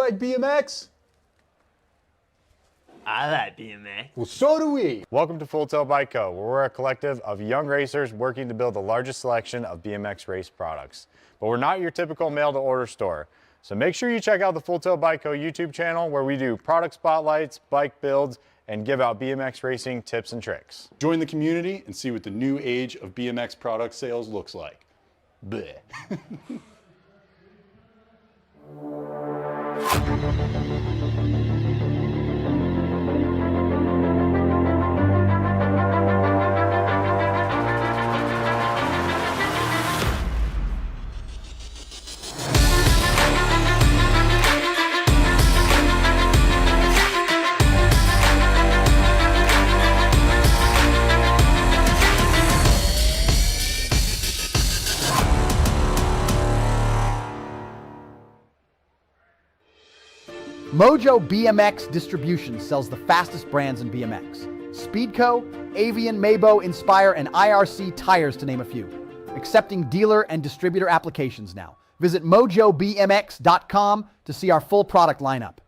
like BMX? I like BMX. Well, so do we. Welcome to Full Tilt Bike Co., where we're a collective of young racers working to build the largest selection of BMX race products. But we're not your typical mail-to-order store. So make sure you check out the Full Tilt Bike Co. YouTube channel, where we do product spotlights, bike builds, and give out BMX racing tips and tricks. Join the community and see what the new age of BMX product sales looks like. Bleh. Mojo BMX Distribution sells the fastest brands in BMX. Speedco, Avian, Mabo, Inspire, and IRC tires, to name a few. Accepting dealer and distributor applications now. Visit mojobmx.com to see our full product lineup.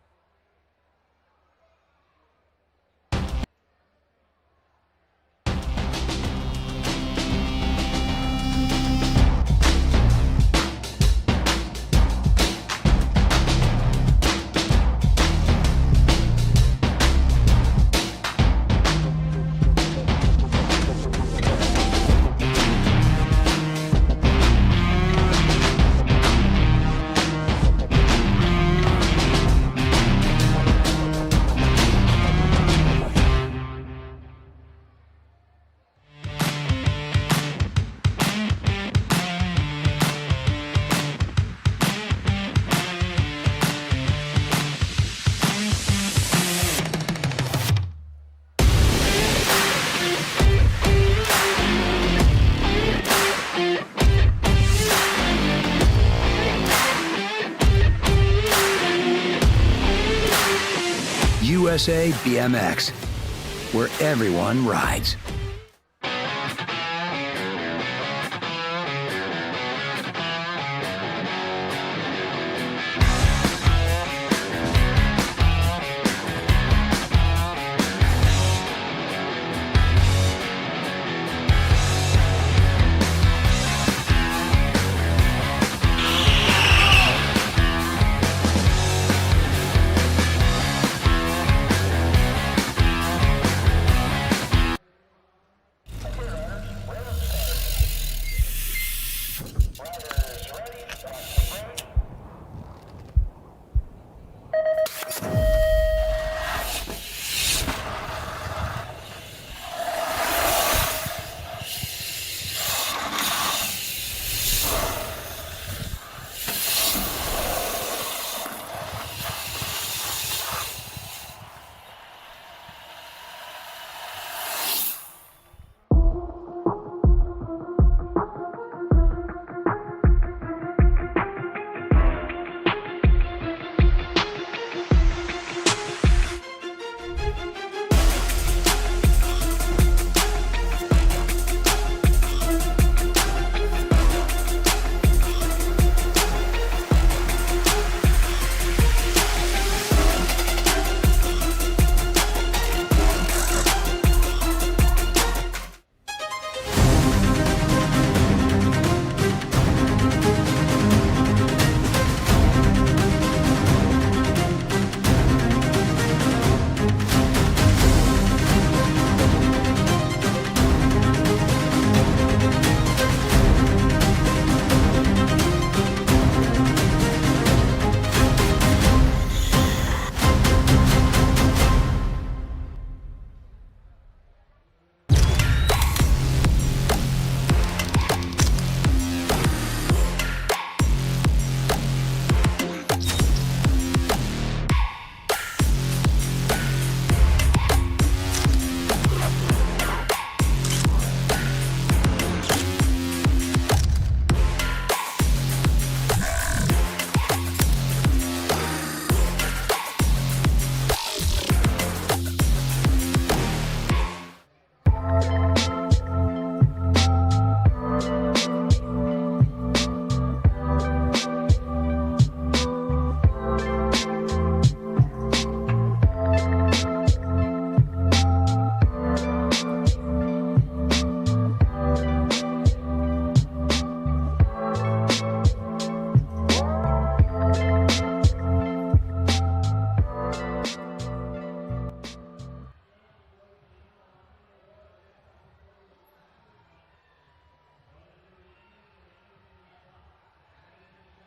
USA BMX, where everyone rides.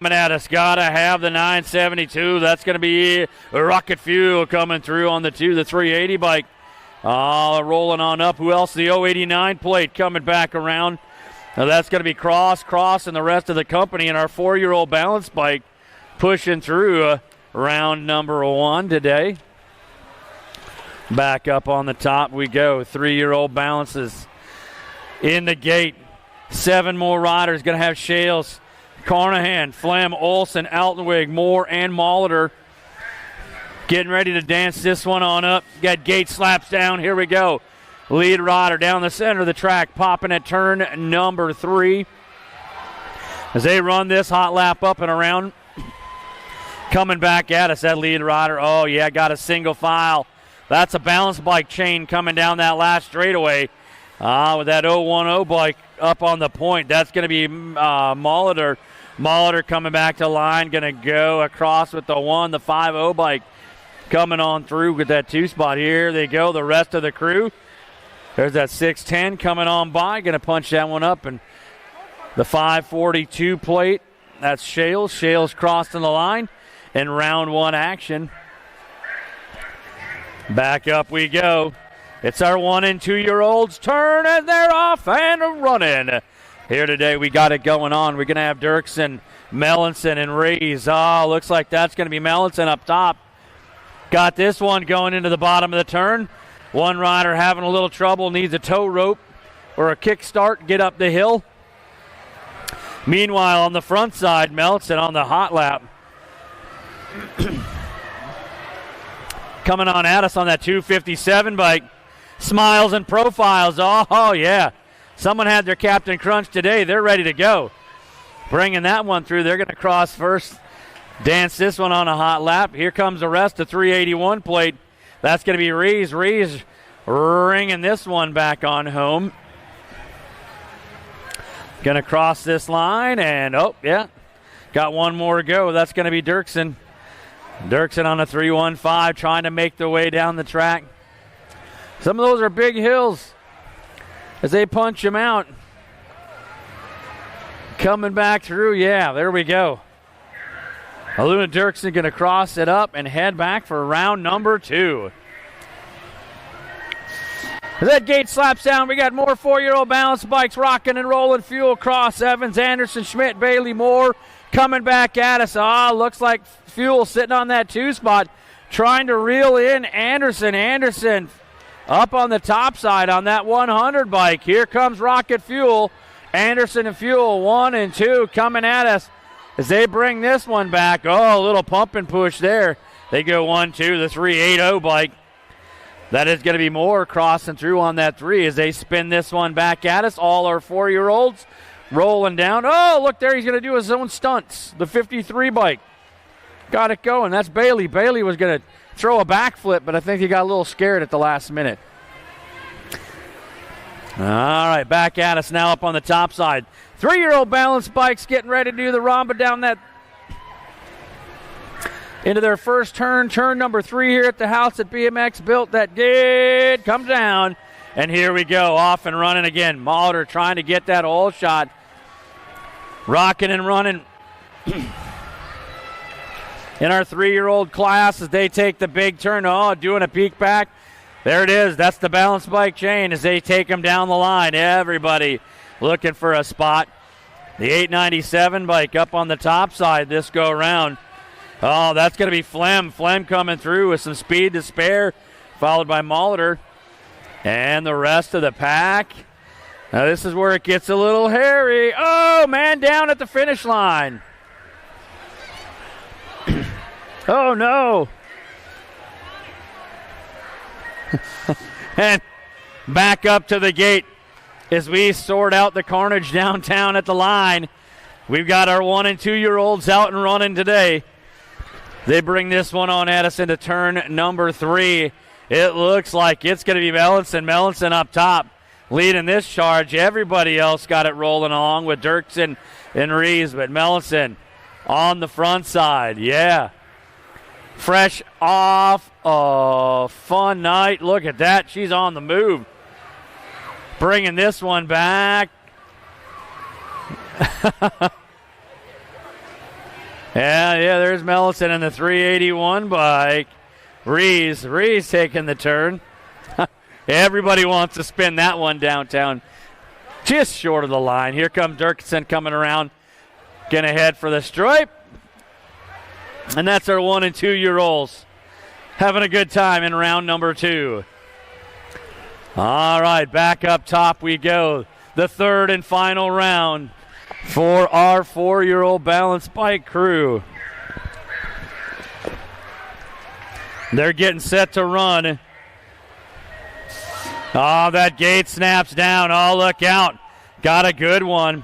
Coming at us, gotta have the 972. That's going to be Rocket Fuel coming through on the 380 bike. Rolling on up. Who else? The 089 plate coming back around. Now that's going to be Cross, and the rest of the company. And our 4-year-old balance bike pushing through round number 1 today. Back up on the top we go. 3-year-old balances in the gate. 7 more riders. Going to have Shales, Carnahan, Flem, Olson, Altenwig, Moore, and Molitor getting ready to dance this one on up. Got gate slaps down. Here we go. Lead rider down the center of the track, popping at turn number 3. As they run this hot lap up and around. Coming back at us, that lead rider. Oh, yeah, got a single file. That's a balance bike chain coming down that last straightaway. With that 010 bike up on the point. That's going to be Molitor. Molitor coming back to line, going to go across with the 50 bike coming on through with that 2 spot. Here they go, the rest of the crew. There's that 610 coming on by, going to punch that one up. And the 542 plate, that's Shales. Shales crossing the line in round 1 action. Back up we go. It's our 1- and 2-year-olds turn, and they're off and running. Here today, we got it going on. We're going to have Dirksen, Mellinson, and Rees. Looks like that's going to be Mellinson up top. Got this one going into the bottom of the turn. One rider having a little trouble, needs a tow rope or a kick start, get up the hill. Meanwhile, on the front side, Mellinson on the hot lap. Coming on at us on that 257 bike. Smiles and Profiles. Oh, yeah. Someone had their Captain Crunch today. They're ready to go. Bringing that one through. They're going to cross first. Dance this one on a hot lap. Here comes the rest of 381 plate. That's going to be Rees. Rees ringing this one back on home. Going to cross this line. And, oh, yeah. Got one more to go. That's going to be Dirksen. Dirksen on a 315 trying to make their way down the track. Some of those are big hills as they punch them out. Coming back through, yeah, there we go. Aluna Dirksen going to cross it up and head back for round number 2. As that gate slaps down, we got more 4-year-old balance bikes rocking and rolling. Fuel, Cross, Evans, Anderson, Schmidt, Bailey, Moore coming back at us. Looks like Fuel sitting on that 2 spot, trying to reel in Anderson. Anderson up on the top side on that 100 bike. Here comes Rocket Fuel. Anderson and Fuel, 1 and 2 coming at us as they bring this one back. A little pump and push there. They go 1-2, the 380 bike. That is going to be Moore crossing through on that 3 as they spin this one back at us. All our 4-year-olds rolling down. Look there, he's going to do his own stunts. The 53 bike. Got it going. That's Bailey. Bailey was going to throw a backflip, but I think he got a little scared at the last minute. All right, back at us now up on the top side. 3-year-old balance bikes getting ready to do the Rhomba down that into their first turn number 3 here at the house at BMX built. That gate comes down, and here we go, off and running again. Molitor trying to get that all shot. Rocking and running. In our 3-year-old class as they take the big turn. Doing a peek back. There it is. That's the balance bike chain as they take them down the line. Everybody looking for a spot. The 897 bike up on the top side this go around. That's going to be Flem. Flem coming through with some speed to spare, followed by Molitor. And the rest of the pack. Now this is where it gets a little hairy. Man down at the finish line. Oh, no. And back up to the gate as we sort out the carnage downtown at the line. We've got our 1- and 2-year-olds out and running today. They bring this one on at us into turn number 3. It looks like it's going to be Mellinson. Mellinson up top leading this charge. Everybody else got it rolling along with Dirksen and Rees, but Mellinson on the front side. Yeah. Fresh off a fun night. Look at that. She's on the move. Bringing this one back. Yeah, there's Mellison in the 381 bike. Rees taking the turn. Everybody wants to spin that one downtown. Just short of the line. Here comes Dirksen coming around. Gonna head for the stripe. And that's our 1 and 2 year olds having a good time in round number 2. All right, back up top we go. The third and final round for our 4-year-old balance bike crew. They're getting set to run. Oh, that gate snaps down. Oh, look out. Got a good one.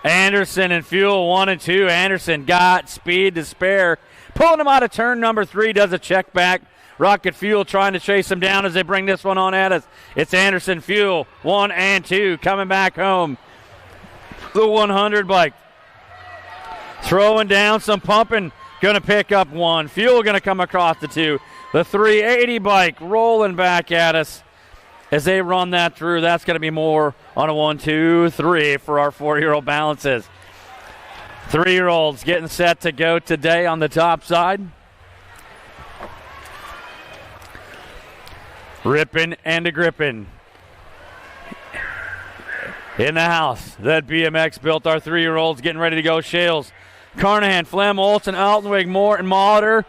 Anderson and Fuel 1 and 2. Anderson got speed to spare. Pulling him out of turn number 3, does a check back. Rocket Fuel trying to chase him down as they bring this one on at us. It's Anderson Fuel 1 and 2 coming back home. The 100 bike. Throwing down some pumping. Going to pick up 1. Fuel going to come across the 2. The 380 bike rolling back at us. As they run that through, that's going to be more on a 1, 2, 3 for our 4-year-old balances. 3-year-olds getting set to go today on the top side. Ripping and a gripping. In the house that BMX built, our 3-year-olds getting ready to go. Shales, Carnahan, Flem, Olsen, Altenweg, Moore, and Molitor.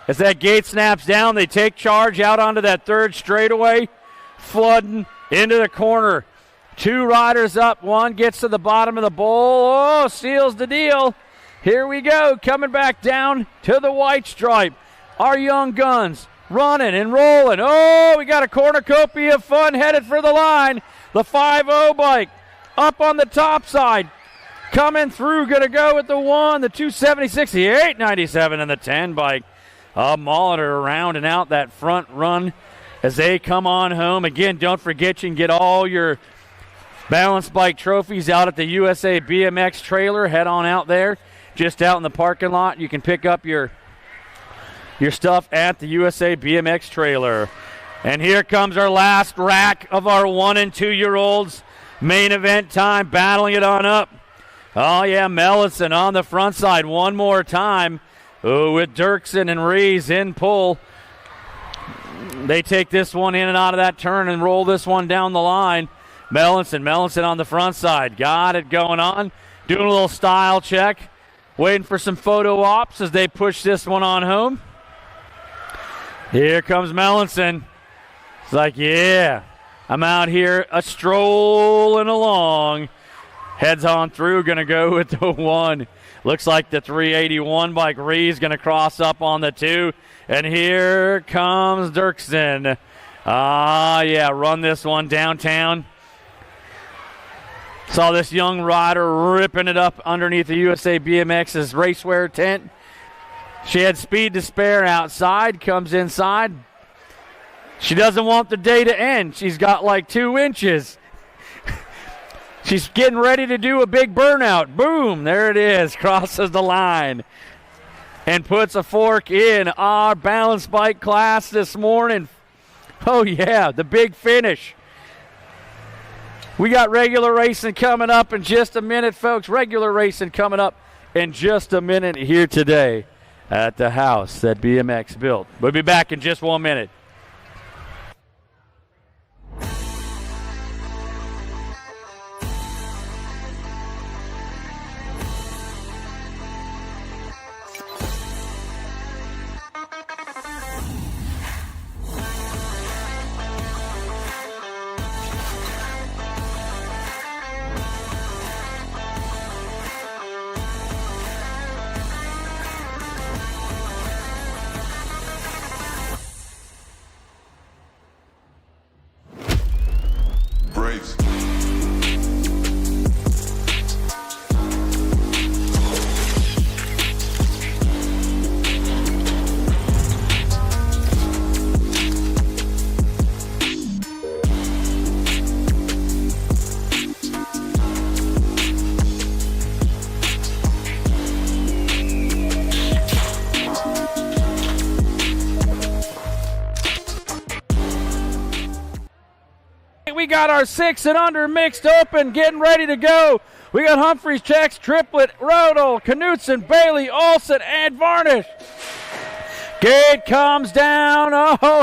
As that gate snaps down, they take charge out onto that third straightaway. Flooding into the corner. 2 riders up. 1 gets to the bottom of the bowl. Oh, seals the deal. Here we go. Coming back down to the white stripe. Our young guns running and rolling. Oh, we got a cornucopia of fun headed for the line. The 5-0 bike up on the top side. Coming through. Going to go with the 1, the 276, the 897, and the 10 bike. Molitor rounding out that front run as they come on home. Again, don't forget you can get all your balance bike trophies out at the USA BMX trailer. Head on out there, just out in the parking lot. You can pick up your stuff at the USA BMX trailer. And here comes our last rack of our 1 and 2 year olds. Main event time, battling it on up. Oh yeah, Mellison on the front side one more time. Oh, with Dirksen and Rees in pull. They take this one in and out of that turn and roll this one down the line. Mellison on the front side. Got it going on. Doing a little style check. Waiting for some photo ops as they push this one on home. Here comes Mellison. It's like, yeah, I'm out here strolling along. Heads on through, going to go with the 1. Looks like the 381 bike. Rees going to cross up on the 2. And here comes Dirksen. Run this one downtown. Saw this young rider ripping it up underneath the USA BMX's racewear tent. She had speed to spare outside, comes inside. She doesn't want the day to end. She's got like 2 inches. She's getting ready to do a big burnout. Boom, there it is, crosses the line. And puts a fork in our balance bike class this morning. Oh yeah, the big finish. We got regular racing coming up in just a minute, folks. Regular racing coming up in just a minute here today at the house that BMX built. We'll be back in just 1 minute. We got our 6 and under mixed open, getting ready to go. We got Humphreys, Checks, Triplet, Rodel, Knutson, Bailey, Olson, and Varnish. Gate comes down,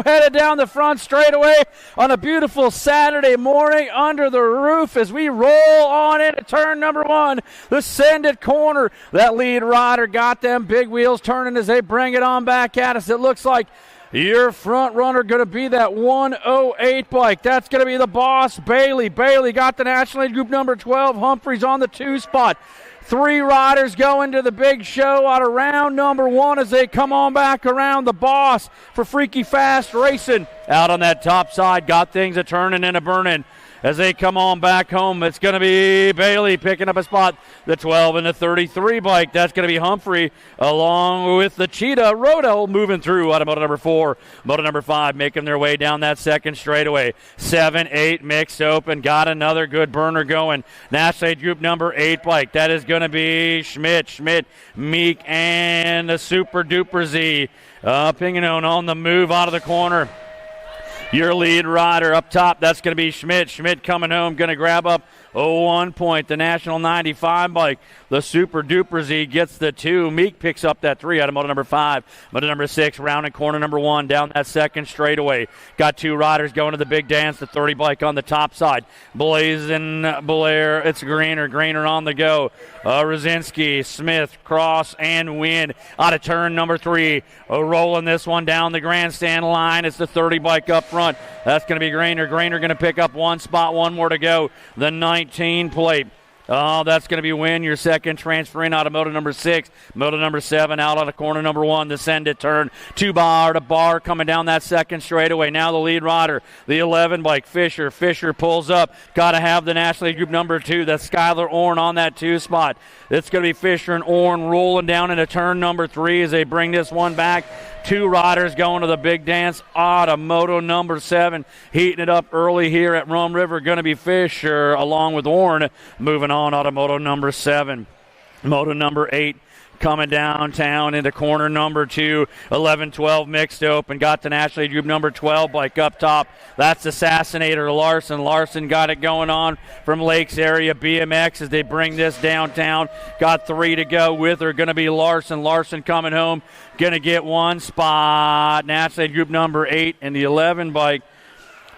headed down the front straightaway on a beautiful Saturday morning under the roof as we roll on into turn number 1, the Send It corner. That lead rider got them big wheels turning as they bring it on back at us. It looks like your front runner going to be that 108 bike. That's going to be the boss, Bailey. Bailey got the National Lead Group number 12. Humphreys on the 2 spot. 3 riders going to the big show out of round number 1 as they come on back around. The boss for Freaky Fast Racing out on that top side. Got things a-turning and a-burning. As they come on back home, it's going to be Bailey picking up a spot. The 12 and the 33 bike, that's going to be Humphrey along with the Cheetah. Rodel moving through out of moto number 4. Moto number 5 making their way down that second straightaway. 7, 8 mixed open. Got another good burner going. National Lead Group number 8 bike. That is going to be Schmidt, Meek, and the Super Duper Z. Pinganone on the move out of the corner. Your lead rider up top, that's going to be Schmidt. Schmidt coming home, going to grab up 1 point. The National 95 bike, the Super Duper Z gets the 2. Meek picks up that 3 out of moto number 5. Moto number 6, rounding corner number 1 down that second straightaway. Got 2 riders going to the big dance. The 30 bike on the top side. Blazing Blair, it's Greener on the go. Rosinski, Smith, Cross, and Wynn out of turn number 3. Rolling this one down the grandstand line. It's the 30 bike up front. That's going to be Grainer. Grainer going to pick up 1 spot, 1 more to go. The 19 plate. That's going to be Wynn, your second transfer in out of moto number 6. Moto number 7 out of corner number 1. The Send It turn. 2 bar to bar coming down that second straightaway. Now the lead rider, the 11 bike, Fisher. Fisher pulls up. Got to have the National Lead Group number 2. That's Skylar Orn on that 2 spot. It's going to be Fisher and Orn rolling down into turn number 3 as they bring this one back. 2 riders going to the big dance out of moto number 7. Heating it up early here at Rum River. Going to be Fisher along with Orn. Moving on out of moto number 7. Moto number 8. Coming downtown into corner number 2, 11-12 mixed open. Got the National Lead Group number 12 bike up top. That's Assassinator Larson. Larson got it going on from Lakes area BMX as they bring this downtown. Got 3 to go with her. Going to be Larson. Larson coming home. Going to get 1 spot. National Lead Group number 8 and the 11 bike.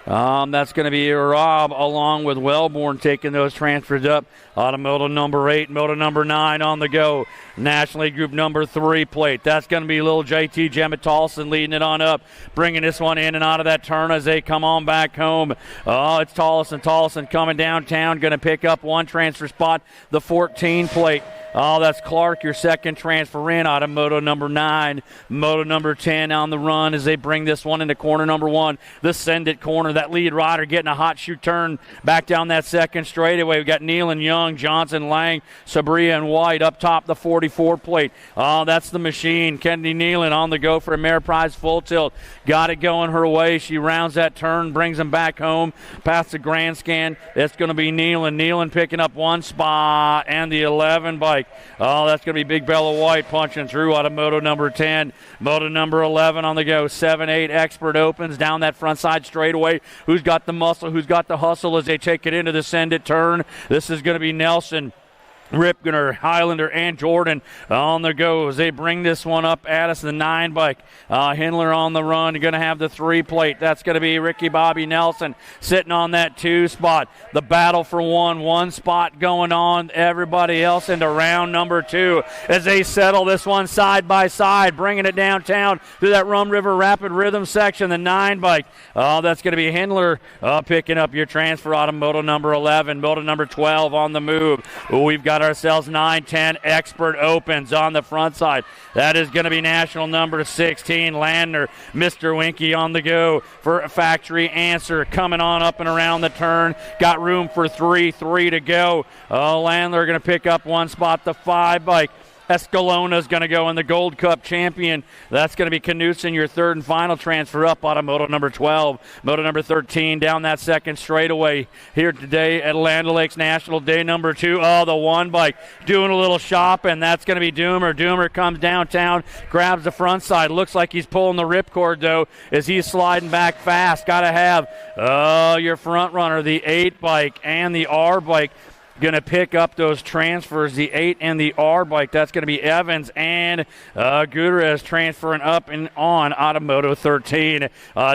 That's going to be Rob along with Wellborn taking those transfers up. Out of moto number 8, moto number 9 on the go. National League Group number 3 plate. That's going to be little JT Gemma Tolson leading it on up, bringing this one in and out of that turn as they come on back home. It's Tolson coming downtown, going to pick up 1 transfer spot, the 14 plate. That's Clark, your second transfer in out of moto number 9. Moto number 10 on the run as they bring this one into corner number 1. The Send It corner. That lead rider getting a hot shoot turn back down that second straightaway. We got Neal and Young, Johnson, Lang, Sabria, and White up top the 44 plate. That's the machine. Kennedy Nealon on the go for Ameriprise full tilt. Got it going her way. She rounds that turn, brings them back home past the grandstand. It's going to be Nealon. Nealon picking up 1 spot and the 11 bike. That's going to be Big Bella White punching through out of moto number 10. Moto number 11 on the go. 7-8 Expert opens down that front side straightaway. Who's got the muscle? Who's got the hustle as they take it into the Send It turn? This is going to be Nelson, Ripkener, Highlander, and Jordan on the go as they bring this one up at us. The 9 bike. Hindler on the run. You're going to have the 3 plate. That's going to be Ricky Bobby Nelson sitting on that 2 spot. The battle for 1 spot going on. Everybody else into round number 2 as they settle this one side by side, bringing it downtown through that Rum River Rapid Rhythm section. The 9 bike. That's going to be Hindler picking up your transfer out of moto number 11. Moto number 12 on the move. We've got ourselves 9-10 Expert opens on the front side. That is going to be national number 16 Landner. Mr. Winky on the go for a factory answer, coming on up and around the turn. Got room for 3 to go. Landler going to pick up 1 spot, the 5 bike. Escalona's going to go in the Gold Cup champion. That's going to be Knutson, your third and final transfer up out of moto number 12. Moto number 13 down that second straightaway here today at Land O'Lakes National, day number 2. Oh, the one bike doing a little shopping. That's going to be Doomer. Doomer comes downtown, grabs the front side. Looks like he's pulling the ripcord, though, as he's sliding back fast. Got to have your front runner, the 8 bike and the R bike, going to pick up those transfers, the 8 and the R bike. That's going to be Evans and Gutierrez transferring up and on out of Moto 13.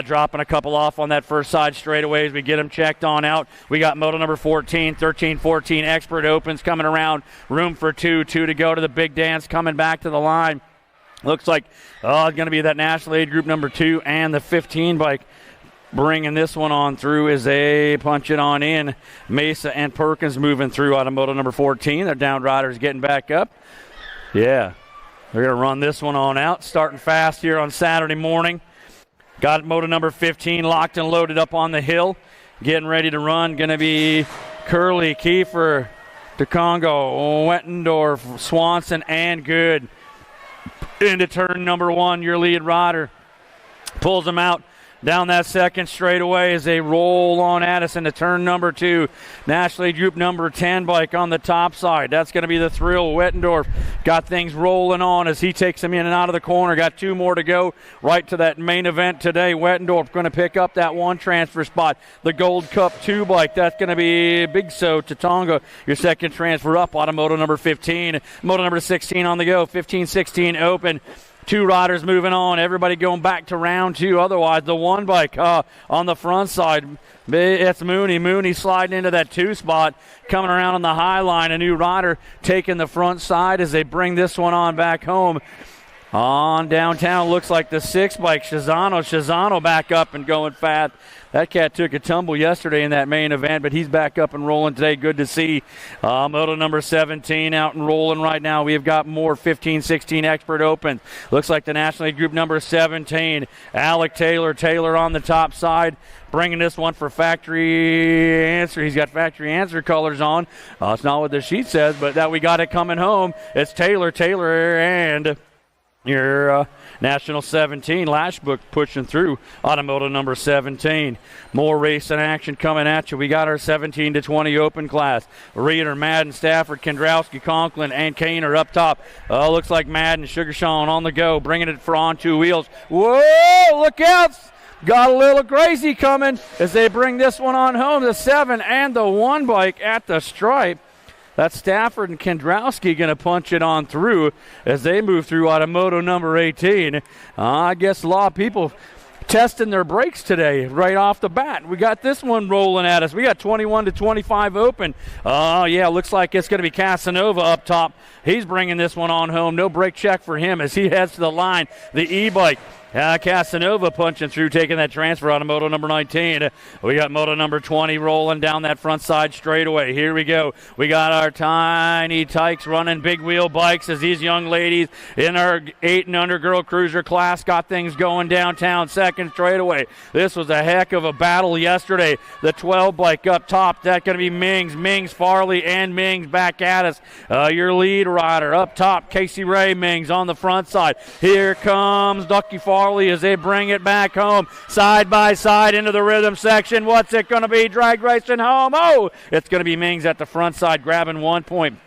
Dropping a couple off on that first side straightaway as we get them checked on out. We got Moto number 14, 13, 14 Expert Opens coming around. Room for 2 to go to the big dance, coming back to the line. Looks like it's going to be that National Age Group number 2 and the 15 bike. Bringing this one on through as they punch it on in. Mesa and Perkins moving through out of moto number 14. Their down riders getting back up. Yeah, they're going to run this one on out. Starting fast here on Saturday morning. Got moto number 15 locked and loaded up on the hill. Getting ready to run. Going to be Curley, Kiefer, DeCongo, Wettendorf, Swanson, and Good. Into turn number 1, your lead rider. Pulls them out. Down that second straightaway as they roll on at us into turn number 2. National League Group number 10 bike on the top side. That's going to be the Thrill. Wettendorf got things rolling on as he takes them in and out of the corner. Got 2 more to go right to that main event today. Wettendorf going to pick up that 1 transfer spot. The Gold Cup 2 bike. That's going to be Big So Tatonga, your second transfer up out of moto number 15. Moto number 16 on the go. 15-16 open. 2 riders moving on. Everybody going back to round 2. Otherwise, the 1 bike on the front side, it's Mooney. Mooney sliding into that 2 spot, coming around on the high line. A new rider taking the front side as they bring this one on back home. On downtown, looks like the 6 bike, Shazano back up and going fast. That cat took a tumble yesterday in that main event, but he's back up and rolling today. Good to see. Moto number 17 out and rolling right now. We have got more 15-16 Expert Opens. Looks like the National League Group number 17. Alec Taylor on the top side. Bringing this one for Factory Answer. He's got Factory Answer colors on. It's not what the sheet says, but that we got it coming home. It's Taylor, and your National 17 Lashbook pushing through automotive number 17. More racing action coming at you. We got our 17 to 20 open class. Reeder, Madden, Stafford, Kendrowski, Conklin, and Kane are up top. Looks like Madden, Sugarshawn on the go, bringing it for on 2 wheels. Whoa, look out! Got a little crazy coming as they bring this one on home. The 7 and the 1 bike at the stripe. That's Stafford and Kendrowski going to punch it on through as they move through automoto number 18. I guess a lot of people testing their brakes today right off the bat. We got this one rolling at us. We got 21 to 25 open. Yeah, looks like it's going to be Casanova up top. He's bringing this one on home. No brake check for him as he heads to the line. The E-bike. Casanova punching through, taking that transfer out of moto number 19. We got moto number 20 rolling down that front side straightaway. Here we go. We got our tiny tykes running big wheel bikes as these young ladies in our 8 and under girl cruiser class got things going downtown second straightaway. This was a heck of a battle yesterday. The 12 bike up top, that's going to be Mings, Farley, and Mings back at us. Your lead rider up top, Casey Ray Mings on the front side. Here comes Ducky Farley as they bring it back home, side by side into the rhythm section. What's it going to be? Drag racing home. Oh, it's going to be Mings at the front side grabbing 1 point.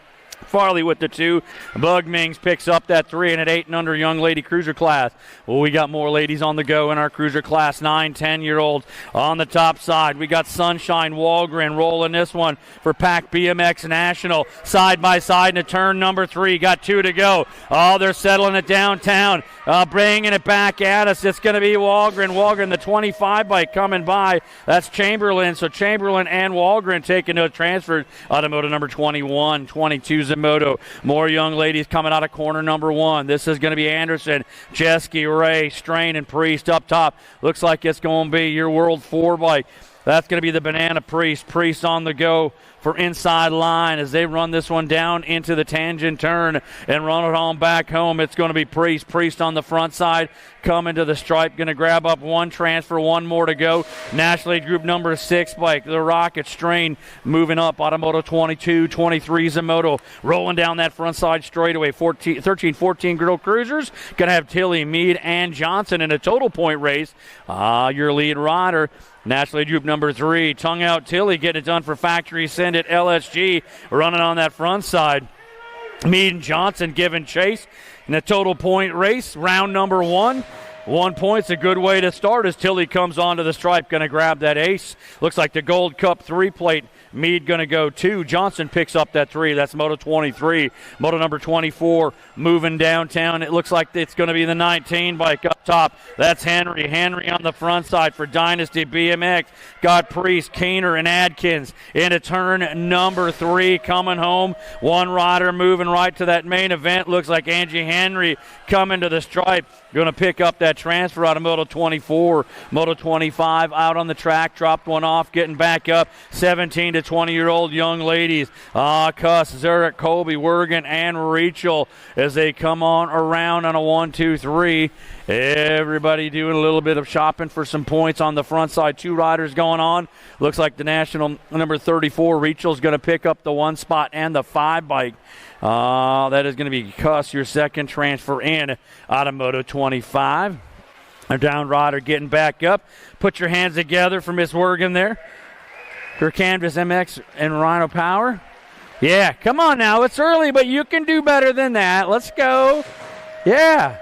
Farley with the 2. Bug Mings picks up that 3 in an 8 and under young lady cruiser class. Well, we got more ladies on the go in our cruiser class, 9, 10-year-olds on the top side. We got Sunshine Walgren rolling this one for Pack BMX National. Side by side into turn number 3. Got 2 to go. Oh, they're settling it downtown. Bringing it back at us. It's going to be Walgren, the 25 bike coming by. That's Chamberlain. So Chamberlain and Walgren taking those transfers out of moto number 21, 22 Zamoto. More young ladies coming out of corner number 1. This is going to be Anderson, Jeske, Ray, Strain, and Priest up top. Looks like it's going to be your World 4 bike. That's going to be the Banana Priest. Priest on the go for inside line as they run this one down into the tangent turn and run it on back home. It's going to be Priest. Priest on the front side coming to the stripe. Going to grab up one transfer, one more to go. National Lead Group number 6 bike, the Rocket Strain, moving up. Automoto 22, 23 Zamoto rolling down that front side straightaway. 13-14 Girl Cruisers. Going to have Tilly, Mead, and Johnson in a total point race. Your lead rider, National Lead Group number 3, Tongue Out Tilly getting it done for Factory Send at LSG, running on that front side. Mead and Johnson giving chase in a total point race. Round number 1. 1 point's a good way to start as Tilly comes onto the stripe, going to grab that ace. Looks like the Gold Cup 3-plate. Mead going to go 2. Johnson picks up that 3. That's Moto 23. Moto number 24 moving downtown. It looks like it's going to be the 19 bike up top. That's Henry. Henry on the front side for Dynasty BMX. Got Priest, Keener, and Adkins into turn number 3 coming home. One rider moving right to that main event. Looks like Angie Henry coming to the stripe. Going to pick up that transfer out of Moto 24. Moto 25 out on the track. Dropped one off, getting back up. 17 to 20-year-old young ladies. Cuss, Zurich, Colby, Wergen, and Rachel as they come on around on a 1, 2, 3. Everybody doing a little bit of shopping for some points on the front side. 2 riders going on. Looks like the national number 34, Rachel's going to pick up the 1 spot and the 5 bike. That is going to be Cuss, your second transfer in out of Moto 25. A down rider getting back up. Put your hands together for Miss Wergen there. Her Canvas MX and Rhino Power. Yeah, come on now. It's early, but you can do better than that. Let's go. Yeah.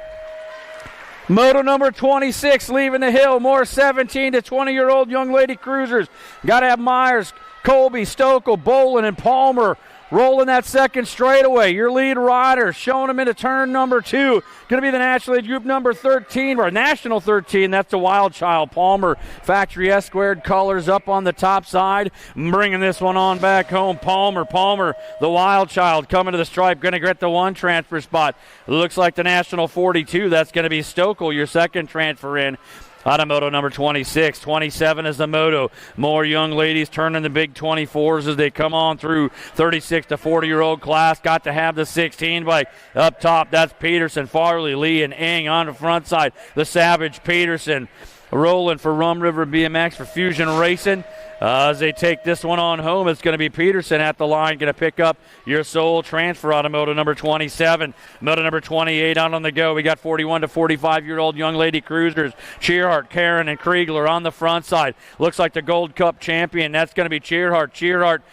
Moto number 26 leaving the hill. More 17 to 20-year-old young lady cruisers. Got to have Myers, Colby, Stokel, Bolin, and Palmer rolling that second straightaway. Your lead rider showing them into turn number 2. Going to be the National Lead Group number 13, or National 13. That's the Wild Child. Palmer, Factory S-squared colors up on the top side. Bringing this one on back home. Palmer, the Wild Child coming to the stripe. Going to get the 1 transfer spot. Looks like the National 42. That's going to be Stokel, your second transfer in. Out of Moto number 26. 27 is the Moto. More young ladies turning the big 24s as they come on through 36 to 40-year-old class. Got to have the 16 bike up top. That's Peterson, Farley, Lee, and Ing on the front side. The Savage Peterson rolling for Rum River BMX for Fusion Racing. As they take this one on home, it's going to be Peterson at the line, going to pick up your sole transfer out of Moto number 27. Moto number 28 out on the go. We got 41 to 45-year-old young lady cruisers. Cheerhart, Karen, and Kriegler on the front side. Looks like the Gold Cup champion. That's going to be Cheerhart. Cheerhart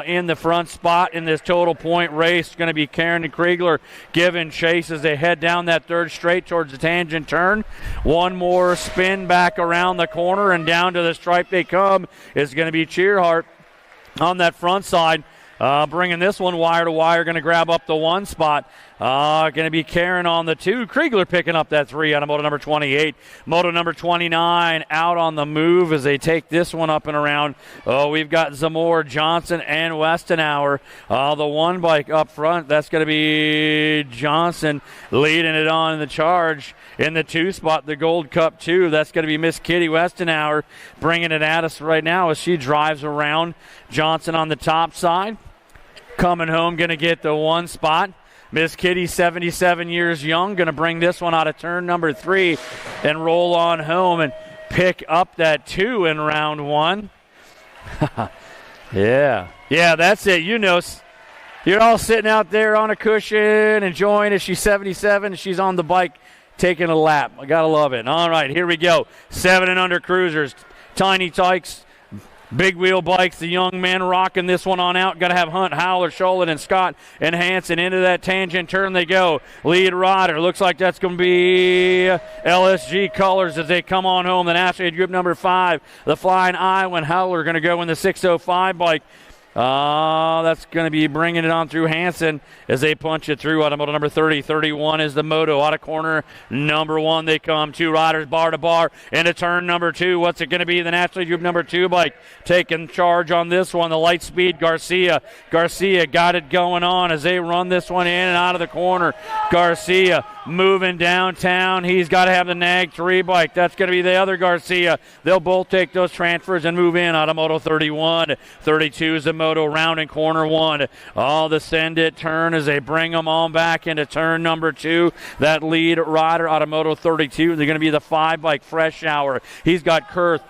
in the front spot in this total point race. Going to be Karen and Kriegler giving chase as they head down that third straight towards the tangent turn. One more spin back around the corner and down to the stripe they come. Is going to be Cheerhart on that front side. Bringing this one wire to wire, going to grab up the 1 spot. Going to be Karen on the 2. Kriegler picking up that 3 out of Moto number 28. Moto number 29 out on the move as they take this one up and around. We've got Zamora, Johnson, and Westenauer. The 1 bike up front, that's going to be Johnson leading it on in the charge. In the 2 spot, the Gold Cup 2, that's going to be Miss Kitty Westenauer bringing it at us right now as she drives around. Johnson on the top side. Coming home, going to get the 1 spot. Miss Kitty, 77 years young, going to bring this one out of turn number 3 and roll on home and pick up that 2 in round 1. Yeah, that's it. You know, you're all sitting out there on a cushion enjoying it. She's 77. She's on the bike taking a lap. I got to love it. All right, here we go. 7 and under cruisers. Tiny Tykes. Big wheel bikes, the young men rocking this one on out. Got to have Hunt, Howler, Sholin, and Scott and Hanson into that tangent turn they go. Lead rider, looks like that's going to be LSG colors as they come on home. The National Group number 5, the Flying Iowa, Howler going to go in the 605 bike. That's going to be bringing it on through Hanson as they punch it through. Out of Moto number 30. 31 is the Moto. Out of corner number 1 they come. 2 riders bar to bar into turn number 2. What's it going to be? The National Group number 2 bike taking charge on this one. The Lightspeed Garcia. Garcia got it going on as they run this one in and out of the corner. Garcia moving downtown. He's got to have the Nag 3 bike. That's going to be the other Garcia. They'll both take those transfers and move in out of Moto 31. 32 is the Moto round in corner 1. Oh, the send it turn as they bring them on back into turn number 2. That lead rider out of Moto 32. They're going to be the 5 bike Fresh Shower. He's got Kurth,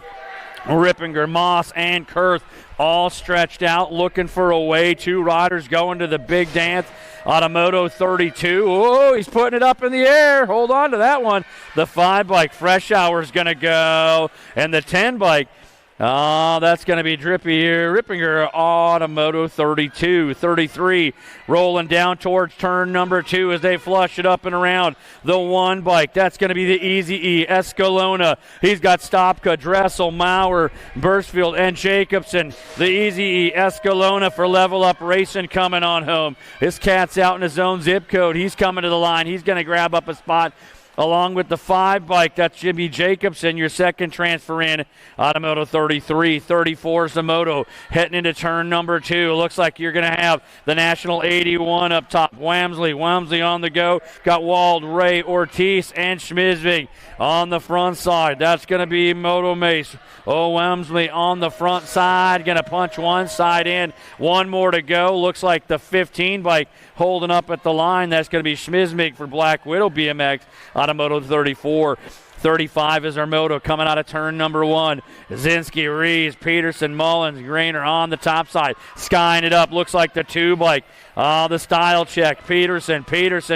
Rippinger, Moss, and Kurth all stretched out, looking for a way. 2 riders going to the big dance out of Moto 32. Oh, he's putting it up in the air. Hold on to that one. The 5 bike Fresh Hour is going to go, and the 10 bike, that's going to be Drippy here. Rippinger out of Moto 32. 33 rolling down towards turn number 2 as they flush it up and around. The 1 bike, that's going to be the Easy E, Escalona. He's got Stopka, Dressel, Maurer, Burstfield, and Jacobson. The Easy E, Escalona for Level Up Racing coming on home. This cat's out in his own zip code. He's coming to the line. He's going to grab up a spot along with the 5 bike. That's Jimmy Jacobson, your second transfer in out of Moto 33. 34 is the Moto heading into turn number 2. Looks like you're going to have the National 81 up top. Wamsley on the go. Got Wald, Ray, Ortiz, and Schmizvig on the front side. That's going to be Moto Mace. Wamsley on the front side. Going to punch one side in. One more to go. Looks like the 15 bike holding up at the line. That's going to be Schmizvig for Black Widow BMX out of Moto 34. 35 is our Moto coming out of turn number 1. Zinski, Rees, Peterson, Mullins, Grainer on the top side. Skying it up. Looks like the 2 bike. The style check. Peterson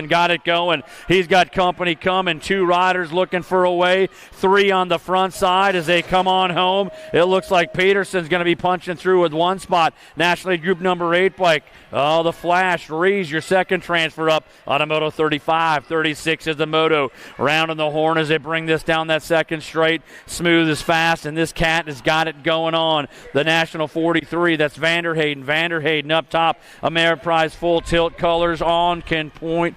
got it going. He's got company coming. 2 riders looking for a way. 3 on the front side as they come on home. It looks like Peterson's going to be punching through with 1 spot. National League Group number 8 bike. The Flash. Rees, your second transfer up on a Moto 35. 36 is the Moto. Rounding the horn as they bring this down that second straight. Smooth as fast, and this cat has got it going on. The National 43, that's Vanderhayden. Vanderhayden up top. Ameriprise full tilt colors on, can point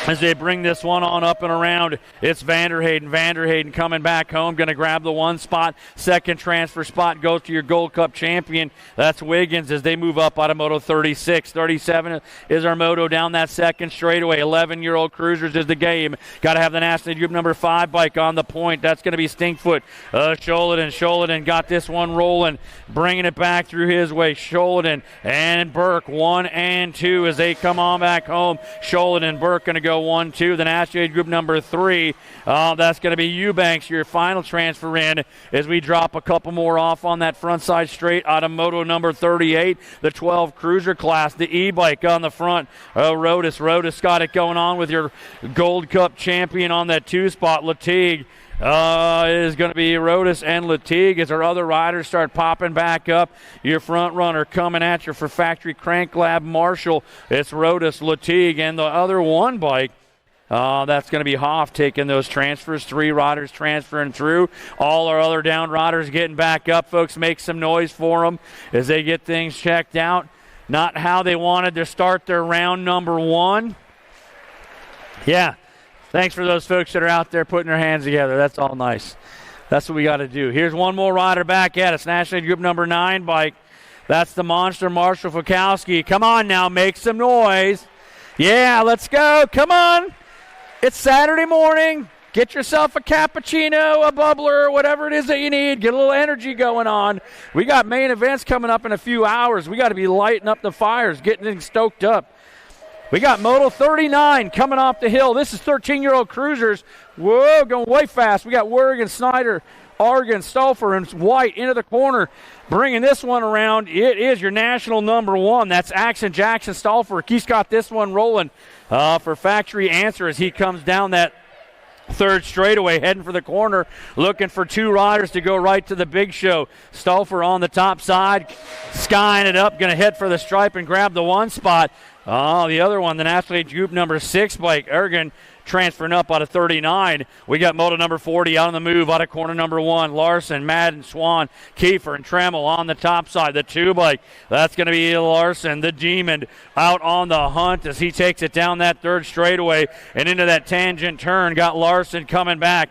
as they bring this one on up and around. It's Vanderhayden. Vanderhayden coming back home, going to grab the 1 spot. Second transfer spot goes to your Gold Cup champion. That's Wiggins as they move up out of Moto 36. 37 is our Moto down that second straightaway. 11-year-old cruisers is the game. Got to have the National Group number 5 bike on the point. That's going to be Stinkfoot. Sholaden got this one rolling, bringing it back through his way. Sholaden and Burke, 1 and 2 as they come on back home. Sholaden and Burke going to go 1-2. The National Group number 3, that's going to be Eubanks, your final transfer in, as we drop a couple more off on that front side straight out of Moto number 38, the 12 cruiser class. The e-bike on the front. Rodas got it going on with your Gold Cup champion on that 2 spot. Latigue. It is going to be Rodas and Latigue as our other riders start popping back up. Your front runner coming at you for Factory Crank Lab Marshall. It's Rodas, Latigue, and the other 1 bike. That's going to be Hoff taking those transfers. 3 riders transferring through. All our other down riders getting back up. Folks, make some noise for them as they get things checked out. Not how they wanted to start their round number 1. Yeah. Thanks for those folks that are out there putting their hands together. That's all nice. That's what we got to do. Here's one more rider back at us. National Group number 9 bike. That's the monster Marshall Fukowski. Come on now, make some noise. Yeah, let's go. Come on. It's Saturday morning. Get yourself a cappuccino, a bubbler, whatever it is that you need. Get a little energy going on. We got main events coming up in a few hours. We got to be lighting up the fires, getting things stoked up. We got Moto 39 coming off the hill. This is 13-year-old cruisers. Whoa, going way fast. We got Wergen, Snyder, Argan, Stolfer, and White into the corner, bringing this one around. It is your national number 1. That's Axon Jackson Stolfer. He's got this one rolling for Factory Answer as he comes down that 3rd straightaway, heading for the corner, looking for 2 riders to go right to the big show. Stolfer on the top side, skying it up, going to head for the stripe and grab the 1 spot. The other one, the National League Group number 6 bike, Ergen, transferring up out of 39. We got Moto number 40 out on the move out of corner number 1. Larson, Madden, Swan, Kiefer, and Tremmel on the top side. The 2 bike, that's going to be Larson, the Demon, out on the hunt as he takes it down that 3rd straightaway and into that tangent turn. Got Larson coming back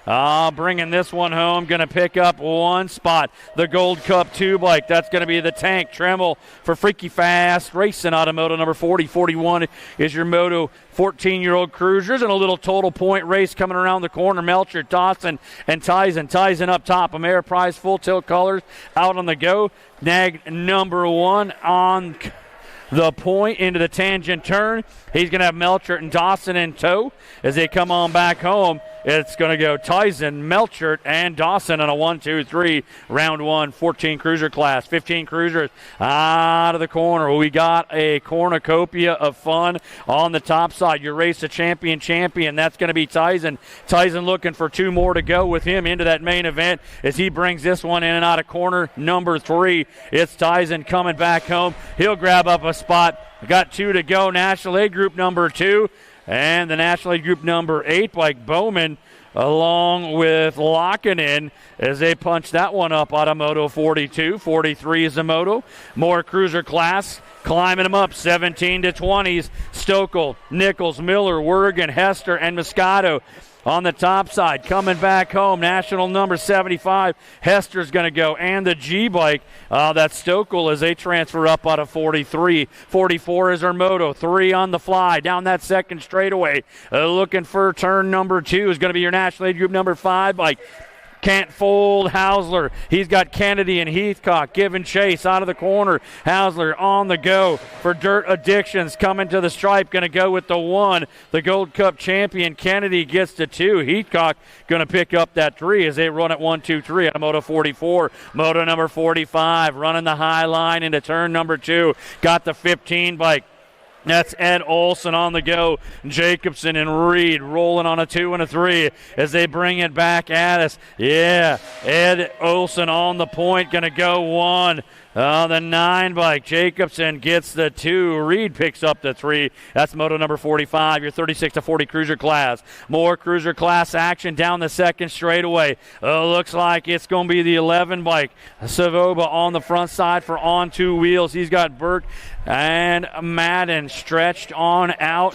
Bringing this one home, going to pick up one spot. The Gold Cup 2 bike, that's going to be the Tank Tremble for Freaky Fast Racing Automoto number 40. 41 is your Moto 14-year-old cruisers, and a little total point race coming around the corner. Melcher, Dawson, and Tyson. Tyson up top. Ameriprise full tilt colors out on the go. Nag number 1 on the point into the tangent turn. He's going to have Melchert and Dawson in tow as they come on back home. It's going to go Tyson, Melchert, and Dawson on a 1-2-3 round 1 14 cruiser class. 15 cruisers out of the corner. We got a cornucopia of fun on the top side. Your race a champion. That's going to be Tyson. Tyson looking for 2 more to go with him into that main event as he brings this one in and out of corner number 3. It's Tyson coming back home. He'll grab up a spot. Got 2 to go. National A Group number 2. And the National League Group number 8, like Bowman, along with Lockinen, as they punch that one up out of Moto 42. 43 is the Moto. More cruiser class, climbing them up, 17 to 20s. Stokel, Nichols, Miller, Wergen, Hester, and Moscato. On the top side, coming back home, national number 75, Hester's going to go. And the G-Bike, that's Stokel as they transfer up out of 43. 44 is our Moto, 3 on the fly, down that second straightaway. Looking for turn number 2 is going to be your National Aid Group number 5 bike. Can't fold Hausler. He's got Kennedy and Heathcock giving chase out of the corner. Hausler on the go for Dirt Addictions coming to the stripe. Going to go with the 1. The Gold Cup champion Kennedy gets to 2. Heathcock going to pick up that 3 as they run at 1-2-3 out of Moto 44. Moto number 45 running the high line into turn number 2. Got the 15 bike. That's Ed Olson on the go. Jacobson and Reed rolling on a 2 and a 3 as they bring it back at us. Yeah, Ed Olson on the point, going to go 1. The 9 bike. Jacobson gets the 2. Reed picks up the 3. That's Moto number 45, your 36 to 40 cruiser class. More cruiser class action down the second straightaway. Looks like it's going to be the 11 bike. Savoba on the front side for on 2 wheels. He's got Burke and Madden stretched on out.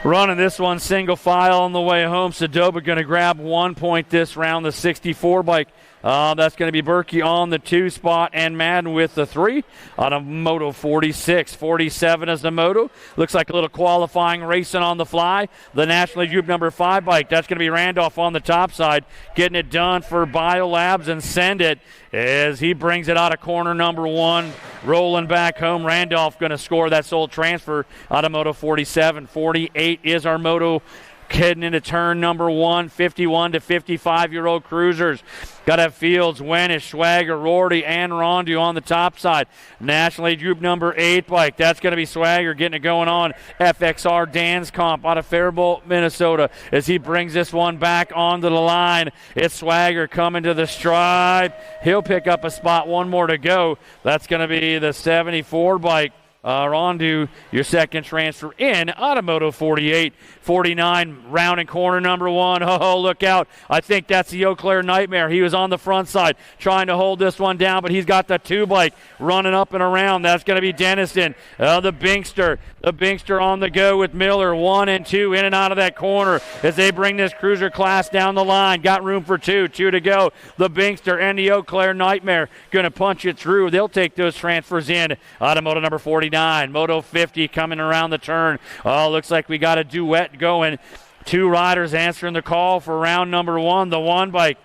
Running this one single file on the way home. Sadoba going to grab 1 point this round. The 64 bike. That's going to be Berkey on the 2 spot and Madden with the 3 on a Moto 46. 47 is the Moto. Looks like a little qualifying racing on the fly. The National League Group number 5 bike. That's going to be Randolph on the top side. Getting it done for Biolabs and Send It as he brings it out of corner number 1. Rolling back home. Randolph going to score that sole transfer out of Moto 47. 48 is our Moto heading into turn number 1, 51 to 55-year-old cruisers. Got to have Fields, Wenish, Swagger, Rorty, and Rondu on the top side. National League Group number 8 bike. That's going to be Swagger getting it going on. FXR Dan's Comp out of Faribault, Minnesota, as he brings this one back onto the line. It's Swagger coming to the stripe. He'll pick up a spot. 1 more to go. That's going to be the 74 bike. Rondu, your second transfer in. Automoto 48, 49, round and corner number 1. Oh, look out. I think that's the Eau Claire Nightmare. He was on the front side trying to hold this one down, but he's got the 2 bike running up and around. That's going to be Denniston. The Binkster. The Binkster on the go with Miller. 1 and 2 in and out of that corner as they bring this cruiser class down the line. Got room for 2. 2 to go. The Binkster and the Eau Claire Nightmare going to punch it through. They'll take those transfers in. Automoto number 49. Moto 50 coming around the turn. Oh, looks like we got a duet going. 2 riders answering the call for round number 1. The 1 bike,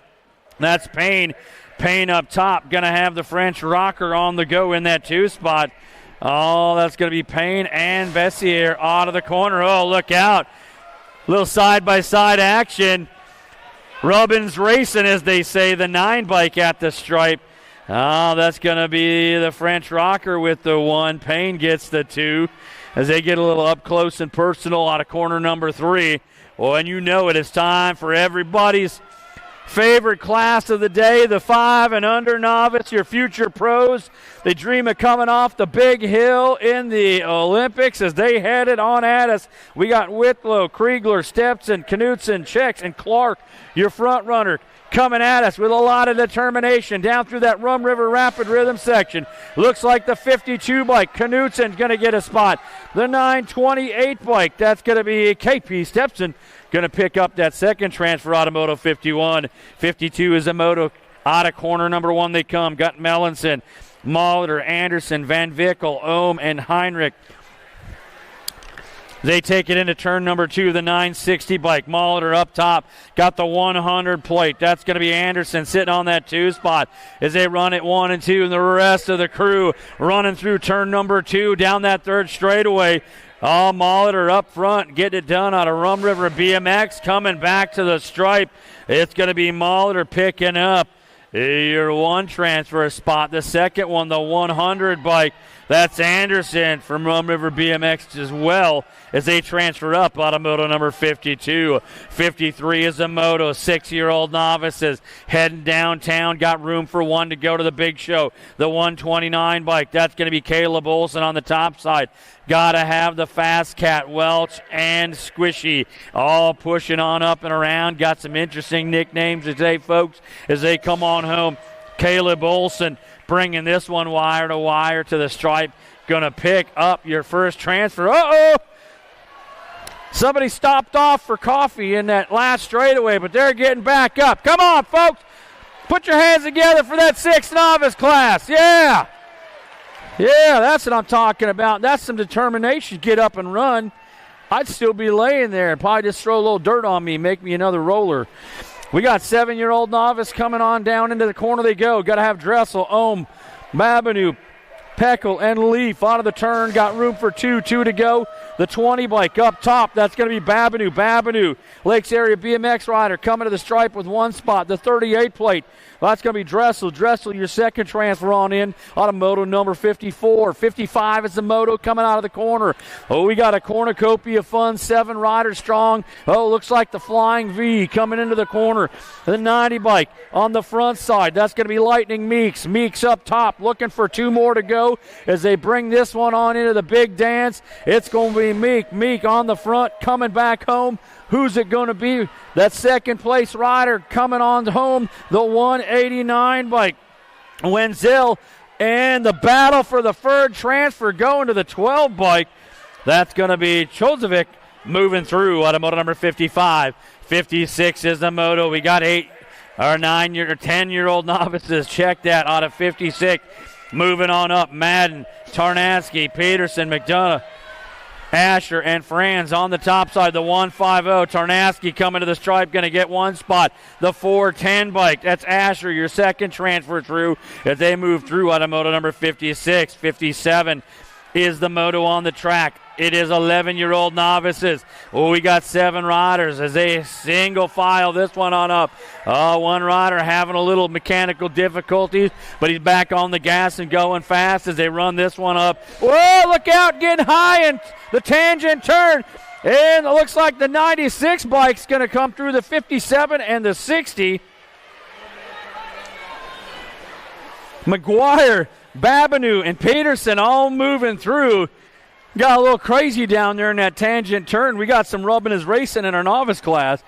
that's Payne. Payne up top, going to have the French rocker on the go in that 2 spot. Oh, that's going to be Payne and Bessier out of the corner. Oh, look out. Little side-by-side action. Rubbins racing, as they say, the 9 bike at the stripe. Oh, that's going to be the French rocker with the 1. Payne gets the 2 as they get a little up close and personal out of corner number 3. Well, and you know it is time for everybody's favorite class of the day, the 5 and under novice, your future pros. They dream of coming off the big hill in the Olympics as they headed on at us. We got Whitlow, Kriegler, Stepson, Knutson, Checks, and Clark, your front runner, coming at us with a lot of determination down through that Rum River Rapid Rhythm section. Looks like the 52 bike, Knutson's going to get a spot. The 928 bike, that's going to be KP Stepson, going to pick up that second transfer out of Moto 51. 52 is a Moto out of corner number 1 they come. Got Mellinson, Molitor, Anderson, Van Vickel, Ohm, and Heinrich. They take it into turn number 2, the 960 bike. Molitor up top, got the 100 plate. That's going to be Anderson sitting on that 2 spot as they run it 1 and 2, and the rest of the crew running through turn number 2 down that 3rd straightaway. Oh, Molitor up front, getting it done out of Rum River BMX, coming back to the stripe. It's going to be Molitor picking up your 1 transfer spot. The second one, the 100 bike. That's Anderson from Rum River BMX as well as they transfer up out of Moto number 52. 53 is a Moto. 6-year-old novices heading downtown. Got room for 1 to go to the big show. The 129 bike. That's going to be Caleb Olson on the top side. Got to have the Fast Cat, Welch, and Squishy all pushing on up and around. Got some interesting nicknames today, folks, as they come on home. Caleb Olson bringing this one wire to wire to the stripe. Going to pick up your first transfer. Uh-oh! Somebody stopped off for coffee in that last straightaway, but they're getting back up. Come on, folks. Put your hands together for that 6th novice class. Yeah. Yeah, that's what I'm talking about. That's some determination. Get up and run. I'd still be laying there and probably just throw a little dirt on me, make me another roller. We got 7-year-old novice coming on down into the corner they go. Got to have Dressel, Ohm, Mabinu, Peckel, and Leaf out of the turn. Got room for 2 to go. The 20 bike up top. That's going to be Babinu, Lakes Area BMX rider coming to the stripe with 1 spot. The 38 plate. That's going to be Dressel. Dressel, your second transfer on in out of Moto number 54. 55 is the Moto coming out of the corner. Oh, we got a cornucopia of fun. 7 riders strong. Oh, looks like the Flying V coming into the corner. The 90 bike on the front side. That's going to be Lightning Meeks. Meeks up top looking for 2 more to go as they bring this one on into the big dance. It's going to be Meek. Meek on the front coming back home. Who's it going to be? That second place rider coming on home, the 189 bike. Wenzel, and the battle for the third transfer going to the 12 bike. That's going to be Chozovic moving through out of Moto number 55. 56 is the Moto. We got 10-year-old novices. Check that out of 56. Moving on up, Madden, Tarnaski, Peterson, McDonough, Asher, and Franz on the top side. The 150, Tarnaski coming to the stripe, going to get 1 spot. The 410 bike, that's Asher, your second transfer through as they move through out of Moto number 56. 57 is the Moto on the track. It is 11-year-old novices. Oh, we got 7 riders as they single file this one on up. Oh, 1 rider having a little mechanical difficulties, but he's back on the gas and going fast as they run this one up. Whoa, look out, getting high in the tangent turn. And it looks like the 96 bike's going to come through the 57 and the 60. McGuire, Babinu, and Peterson all moving through. Got a little crazy down there in that tangent turn. We got some rubbing his racing in our novice class.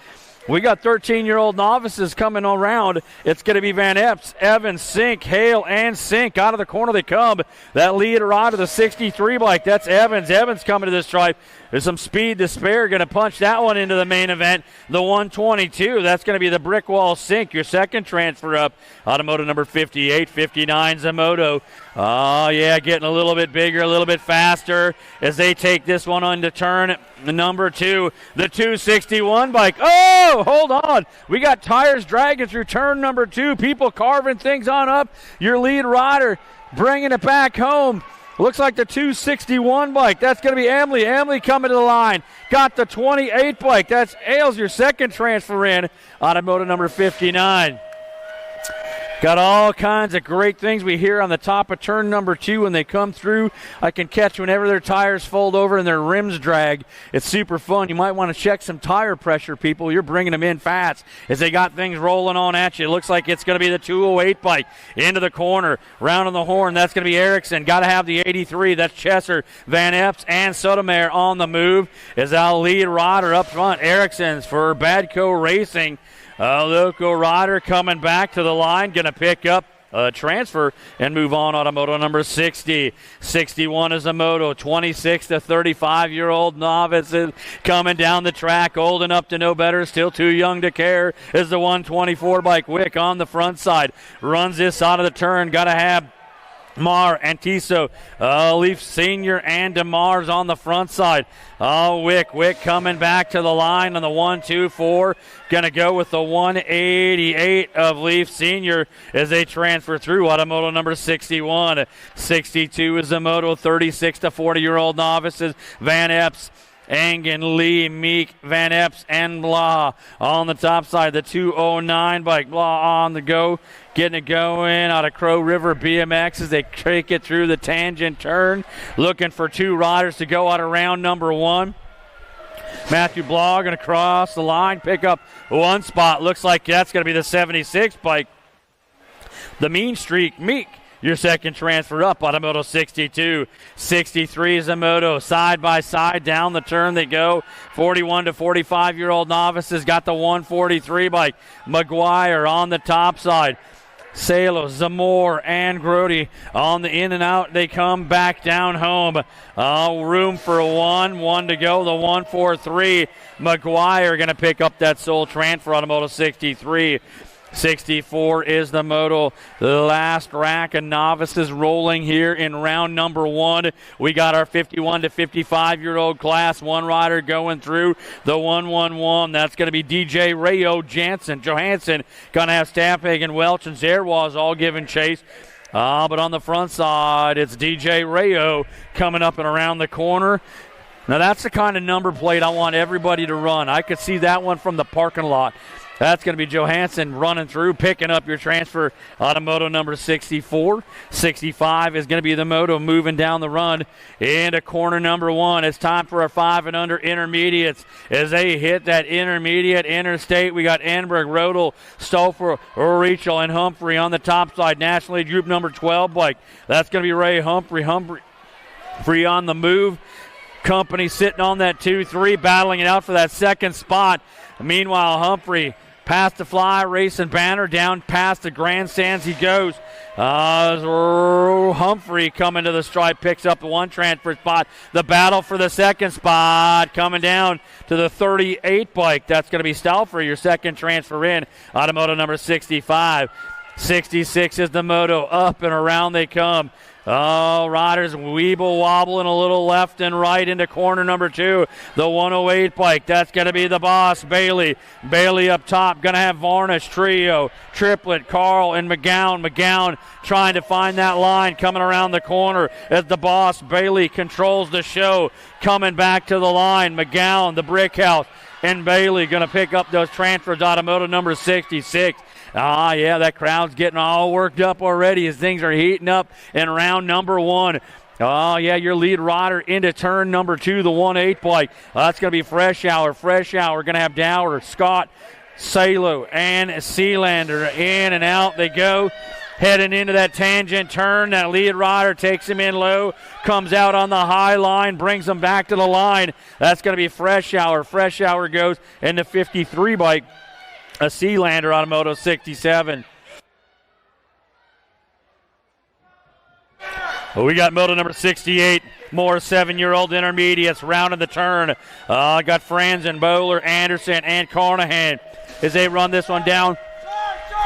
We got 13-year-old novices coming around. It's going to be Van Epps, Evans, Sink, Hale, and Sink. Out of the corner they come. That leader out of the 63 bike, that's Evans. Evans coming to this stripe. There's some speed to spare. Going to punch that one into the main event. The 122, that's going to be the brick wall Sink, your second transfer up. Out of Moto number 58, 59's a Moto. Oh, yeah, getting a little bit bigger, a little bit faster as they take this one on to turn number 2, the 261 bike. Oh, hold on. We got tires dragging through turn number 2. People carving things on up. Your lead rider bringing it back home. Looks like the 261 bike. That's going to be Emily. Emily coming to the line. Got the 28 bike. That's Ailes, your second transfer in out of Moto number 59. Got all kinds of great things we hear on the top of turn number 2 when they come through. I can catch whenever their tires fold over and their rims drag. It's super fun. You might want to check some tire pressure, people. You're bringing them in fast as they got things rolling on at you. It looks like it's going to be the 208 bike into the corner. Round on the horn, that's going to be Erickson. Got to have the 83. That's Chesser, Van Epps, and Sotomayor on the move as our lead rider up front. Erickson's for Badco Racing. A local rider coming back to the line, going to pick up transfer and move on. Automoto number 60. 61 is a moto. 26 to 35-year-old novices coming down the track. Old enough to know better, still too young to care, is the 124 bike. Wick on the front side. Runs this out of the turn. Got to have Mar, Antiso, Leaf Sr. and DeMars on the front side. Wick coming back to the line on the 124. Going to go with the 188 of Leaf Sr. as they transfer through. Automoto number 61. 62 is the moto. 36 to 40-year-old novices. Van Epps, Engen, Lee, Meek, Van Epps, and Blah on the top side. The 209 bike. Blah on the go. Getting it going out of Crow River BMX as they take it through the tangent turn. Looking for two riders to go out of round number 1. Matthew Blah going to cross the line, pick up one spot. Looks like that's going to be the 76 bike. The Mean Streak, Meek, your second transfer up. Automoto 62. 63 is a moto. Side by side down the turn they go. 41 to 45-year-old novices got the 143 bike. McGuire on the top side. Salo, Zamore, and Grody on the in and out. They come back down home. Room for one to go. The 143. McGuire going to pick up that sole transfer. Automoto 63. 64 is the moto. The last rack of novices rolling here in round number 1. We got our 51 to 55-year-old class. One rider going through the 111. That's going to be DJ Rayo Johansson. Going to have Stamphagen, Welch, and Zerwaz all giving chase. But on the front side, it's DJ Rayo coming up and around the corner. Now that's the kind of number plate I want everybody to run. I could see that one from the parking lot. That's going to be Johansson running through, picking up your transfer. Automoto number 64. 65 is going to be the moto moving down the run into corner number 1. It's time for our 5 and under intermediates as they hit that intermediate interstate. We got Enberg, Rodel, Stouffer, Rachel, and Humphrey on the top side. National League Group number 12 bike. That's going to be Ray Humphrey. Humphrey on the move. Company sitting on that 2-3, battling it out for that second spot. Meanwhile, Humphrey past the fly racing banner, down past the grandstands he goes. Humphrey coming to the stripe, picks up the 1 transfer spot. The battle for the second spot coming down to the 38 bike. That's going to be Stauffer, your second transfer in. Automoto number 65. 66 is the moto. Up and around they come. Riders weeble wobbling a little left and right into corner number 2. The 108 bike. That's going to be the boss, Bailey. Bailey up top. Going to have Varnish, Trio, Triplet, Carl, and McGowan. McGowan trying to find that line coming around the corner as the boss, Bailey, controls the show. Coming back to the line. McGowan, the brick house, and Bailey going to pick up those transfers. Automoto number 66. Yeah, that crowd's getting all worked up already as things are heating up in round number 1. Yeah, your lead rider into turn number 2, the 1-8 bike. That's going to be Fresh Hour. Fresh Hour going to have Dower, Scott, Salo, and Sealander. In and out they go. Heading into that tangent turn, that lead rider takes him in low, comes out on the high line, brings him back to the line. That's going to be Fresh Hour. Fresh Hour goes into 53 bike. A Sealander. Automoto 67. We got moto number 68. More 7-year-old intermediates rounding the turn. Got Franzen, Bowler, Anderson, and Carnahan as they run this one down.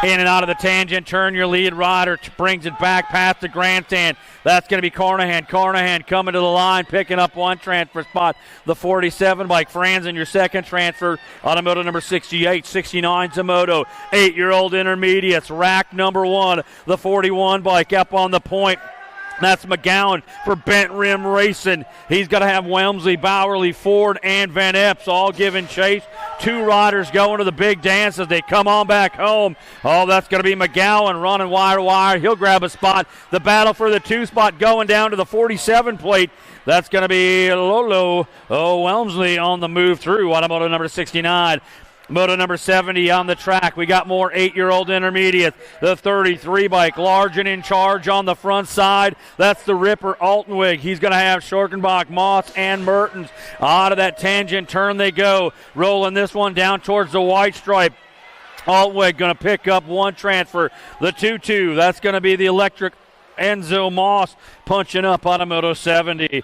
In and out of the tangent turn, your lead rider brings it back past the grandstand. That's going to be Carnahan. Carnahan coming to the line, picking up 1 transfer spot. The 47 bike. Franzen, your second transfer. Automoto number 68. 69 Zamoto. 8-year-old intermediates. Rack number 1. The 41 bike up on the point. That's McGowan for Bent Rim Racing. He's going to have Welmsley, Bowerly, Ford, and Van Epps all giving chase. 2 riders going to the big dance as they come on back home. That's going to be McGowan running wire to wire. He'll grab a spot. The battle for the 2 spot going down to the 47 plate. That's going to be Lolo Welmsley on the move through. Automoto number 69. Moto number 70 on the track. We got more 8-year-old intermediates. The 33 bike, large and in charge on the front side. That's the Ripper Altenweg. He's going to have Schorkenbach, Moss, and Mertens. Out of that tangent turn they go. Rolling this one down towards the white stripe. Altway going to pick up one transfer. The 2-2, that's going to be the electric Enzo Moss punching up on a Moto 70.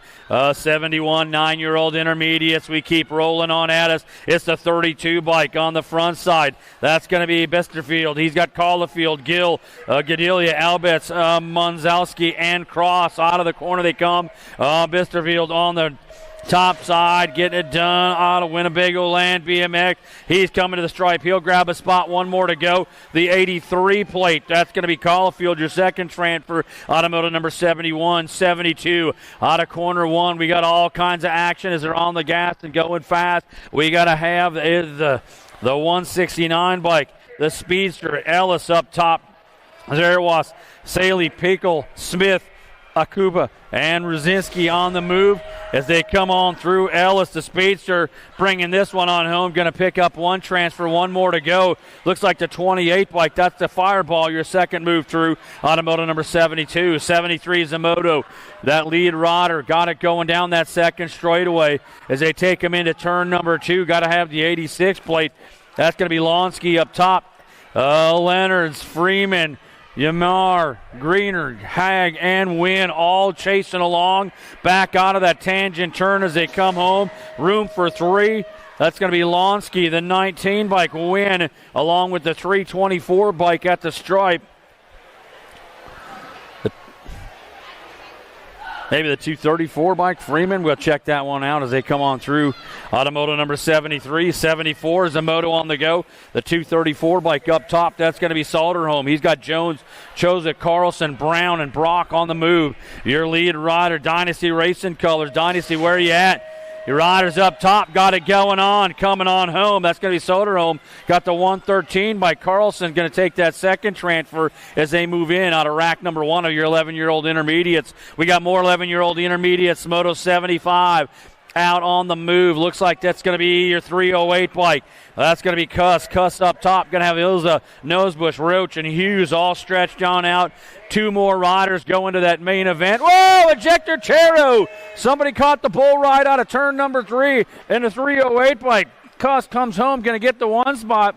71 9-year-old intermediates. We keep rolling on at us. It's the 32 bike on the front side. That's going to be Bisterfield. He's got Caulfield, Gill, Gadilia, Albets, Munzowski, and Cross. Out of the corner they come. Bisterfield on the top side, getting it done out of Winnebago Land BMX. He's coming to the stripe. He'll grab a spot. One more to go. The 83 plate. That's going to be Caulfield, your second transfer. Automotive number 71, 72. Out of corner one. We got all kinds of action as they're on the gas and going fast. We got to have the 169 bike. The Speedster. Ellis up top. There was Saley, Pickle, Smith, Akuba, and Rosinski on the move as they come on through. Ellis, the Speedster, bringing this one on home. Going to pick up one transfer, one more to go. Looks like the 28 bike. That's the Fireball, your second move through. Automotive number 72. 73 is the Moto. That lead rider got it going down that second straightaway as they take him into turn number 2. Got to have the 86 plate. That's going to be Lonsky up top. Leonards, Freeman, Yamar, Greener, Hag, and Wynn all chasing along. Back out of that tangent turn as they come home. Room for 3. That's going to be Lonsky, the 19 bike. Wynn along with the 324 bike at the stripe. Maybe the 234 bike. Freeman, we'll check that one out as they come on through. Automotive number 73. 74 is the Moto on the go. The 234 bike up top, that's going to be Salderholm. He's got Jones, Chozak, Carlson, Brown, and Brock on the move. Your lead rider, Dynasty Racing Colors. Dynasty, where are you at? Your riders up top, got it going on, coming on home. That's going to be Soderholm. Got the 113 by Carlson, going to take that second transfer as they move in out of rack number 1 of your 11-year-old intermediates. We got more 11-year-old intermediates, Moto 75 out on the move. Looks like that's going to be your 308 bike. That's going to be Cuss. Cuss up top. Going to have Ilza, Nosebush, Roach, and Hughes all stretched on out. 2 more riders go into that main event. Whoa, ejector Chero. Somebody caught the bull ride out of turn number 3 in the 308 bike. Cuss comes home, going to get the 1 spot.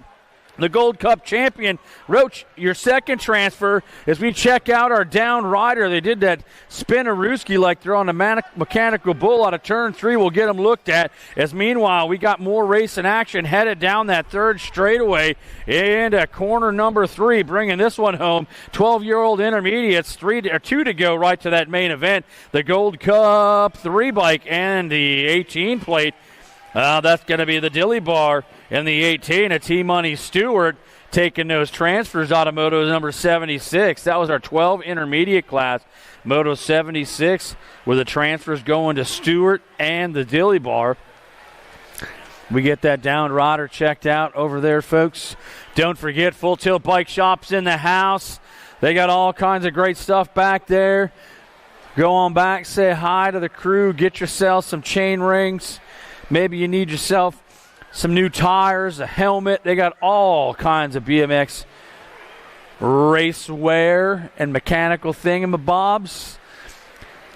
The Gold Cup champion, Roach, your second transfer. As we check out our down rider, they did that spin-a-rooski like they're on a mechanical bull out of turn 3. We'll get them looked at. As meanwhile, we got more racing action headed down that third straightaway into corner number 3, bringing this one home. 12-year-old intermediates, 2 to go right to that main event. The Gold Cup 3 bike and the 18 plate. That's going to be the Dilly Bar and the 18. A T-Money Stewart taking those transfers out of Moto number 76. That was our 12 intermediate class. Moto 76 with the transfers going to Stewart and the Dilly Bar. We get that down rider checked out over there, folks. Don't forget, Full Tilt Bike Shop's in the house. They got all kinds of great stuff back there. Go on back, say hi to the crew, get yourself some chain rings. Maybe you need yourself some new tires, a helmet. They got all kinds of BMX racewear and mechanical thingamabobs.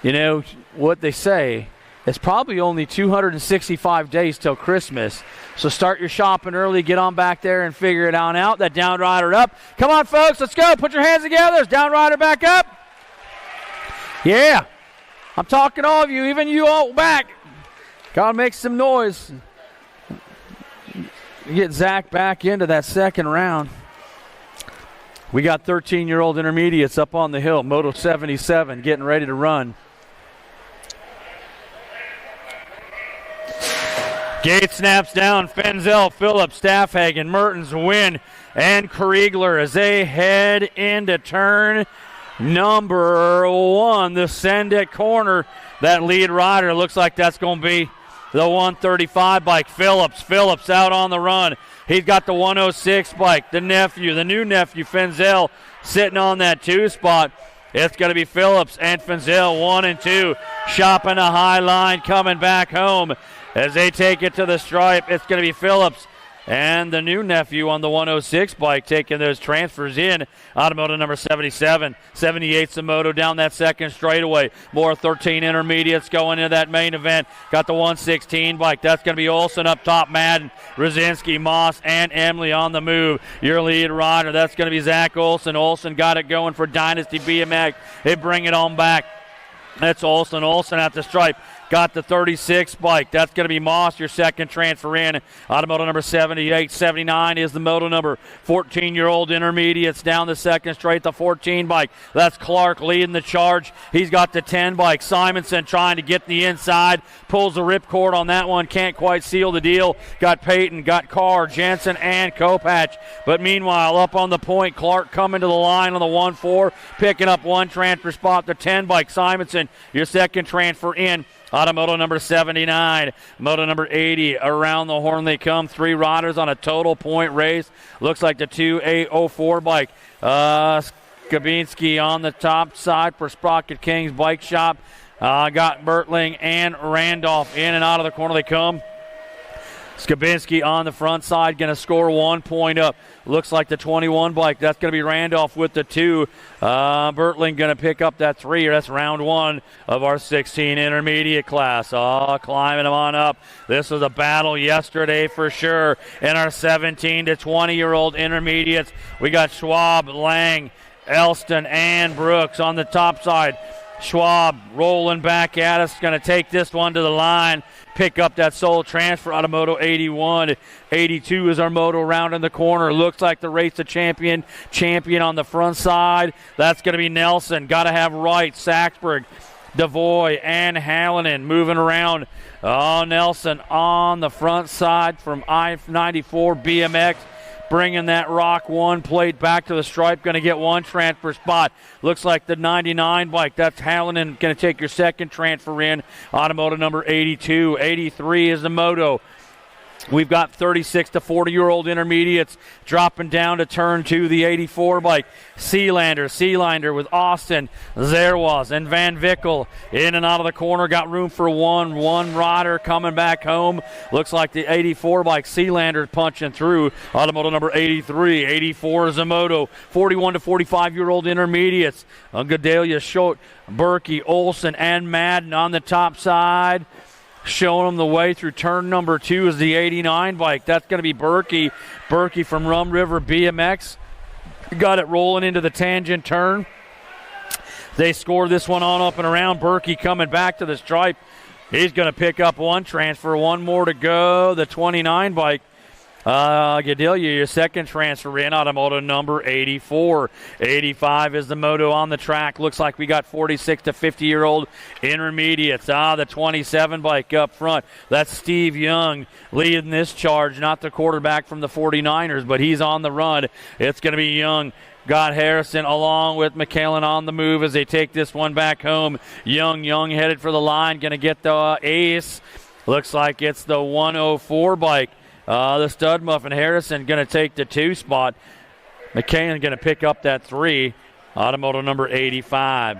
You know what they say, it's probably only 265 days till Christmas. So start your shopping early, get on back there and figure it on out. That down rider up. Come on, folks, let's go. Put your hands together. Is down rider back up? Yeah. I'm talking to all of you, even you all back. Gotta make some noise. Get Zach back into that second round. We got 13-year-old intermediates up on the hill. Moto 77 getting ready to run. Gate snaps down. Fenzel, Phillips, Staffhagen, Mertens, Wynn, and Kriegler as they head into turn number 1. The Sendet corner. That lead rider looks like that's going to be the 135 bike, Phillips out on the run. He's got the 106 bike, the new nephew, Fenzel, sitting on that 2 spot. It's going to be Phillips and Fenzel, 1 and 2, shopping a high line, coming back home. As they take it to the stripe, it's going to be Phillips And the new nephew on the 106 bike taking those transfers in. Automotive number 77. 78's the moto down that second straightaway. More 13 intermediates going into that main event. Got the 116 bike. That's going to be Olsen up top. Madden, Rosinski, Moss, and Emily on the move. Your lead rider, that's going to be Zach Olsen. Olsen got it going for Dynasty BMX. They bring it on back. That's Olsen. Olsen at the stripe. Got the 36 bike. That's going to be Moss, your second transfer in. Automotive number 78. 79 is the moto number. 14-year-old intermediates down the second straight. The 14 bike. That's Clark leading the charge. He's got the 10 bike. Simonson trying to get the inside. Pulls the ripcord on that one. Can't quite seal the deal. Got Peyton, got Carr, Jensen, and Kopach. But meanwhile, up on the point, Clark coming to the line on the 1-4. Picking up one transfer spot. The 10 bike. Simonson, your second transfer in. Automoto number 79, moto number 80. Around the horn they come. 3 riders on a total point race. Looks like the 2804 bike. Skabinski on the top side for Sprocket King's Bike Shop. Got Bertling and Randolph in and out of the corner they come. Skabinski on the front side, going to score 1 point up. Looks like the 21 bike. That's going to be Randolph with the 2. Bertling going to pick up that 3. That's round 1 of our 16 intermediate class. Climbing them on up. This was a battle yesterday for sure. In our 17 to 20-year-old intermediates, we got Schwab, Lang, Elston, and Brooks on the top side. Schwab rolling back at us. Going to take this one to the line. Pick up that sole transfer out of Moto 81. 82 is our moto round in the corner. Looks like the race to champion on the front side. That's going to be Nelson. Got to have Wright, Saxberg, Devoy, and Hallinan moving around. Nelson on the front side from I-94 BMX. Bringing that Rock 1 plate back to the stripe. Going to get one transfer spot. Looks like the 99 bike. That's Hallinan going to take your second transfer in. Automotive number 82. 83 is the moto. We've got 36 to 40-year-old intermediates dropping down to turn 2, the 84 bike. Sealander with Austin, Zerwas, and Van Vickel in and out of the corner. Got room for one rider coming back home. Looks like the 84 bike. Sealander punching through. Automotive number 83. 84 is a moto. 41 to 45-year-old intermediates. Gedalia, Schott, Berkey, Olsen, and Madden on the top side. Showing them the way through turn number 2 is the 89 bike. That's going to be Berkey. Berkey from Rum River BMX. Got it rolling into the tangent turn. They score this one on up and around. Berkey coming back to the stripe. He's going to pick up one transfer. One more to go. The 29 bike. Gedalia, your second transfer in. Automotive number 84. 85 is the moto on the track. Looks like we got 46 to 50-year-old intermediates. The 27 bike up front. That's Steve Young leading this charge. Not the quarterback from the 49ers, but he's on the run. It's going to be Young. Got Harrison along with McKellen on the move as they take this one back home. Young headed for the line. Going to get the ace. Looks like it's the 104 bike. The stud muffin Harrison going to take the 2 spot. McCann going to pick up that 3. Automotive number 85.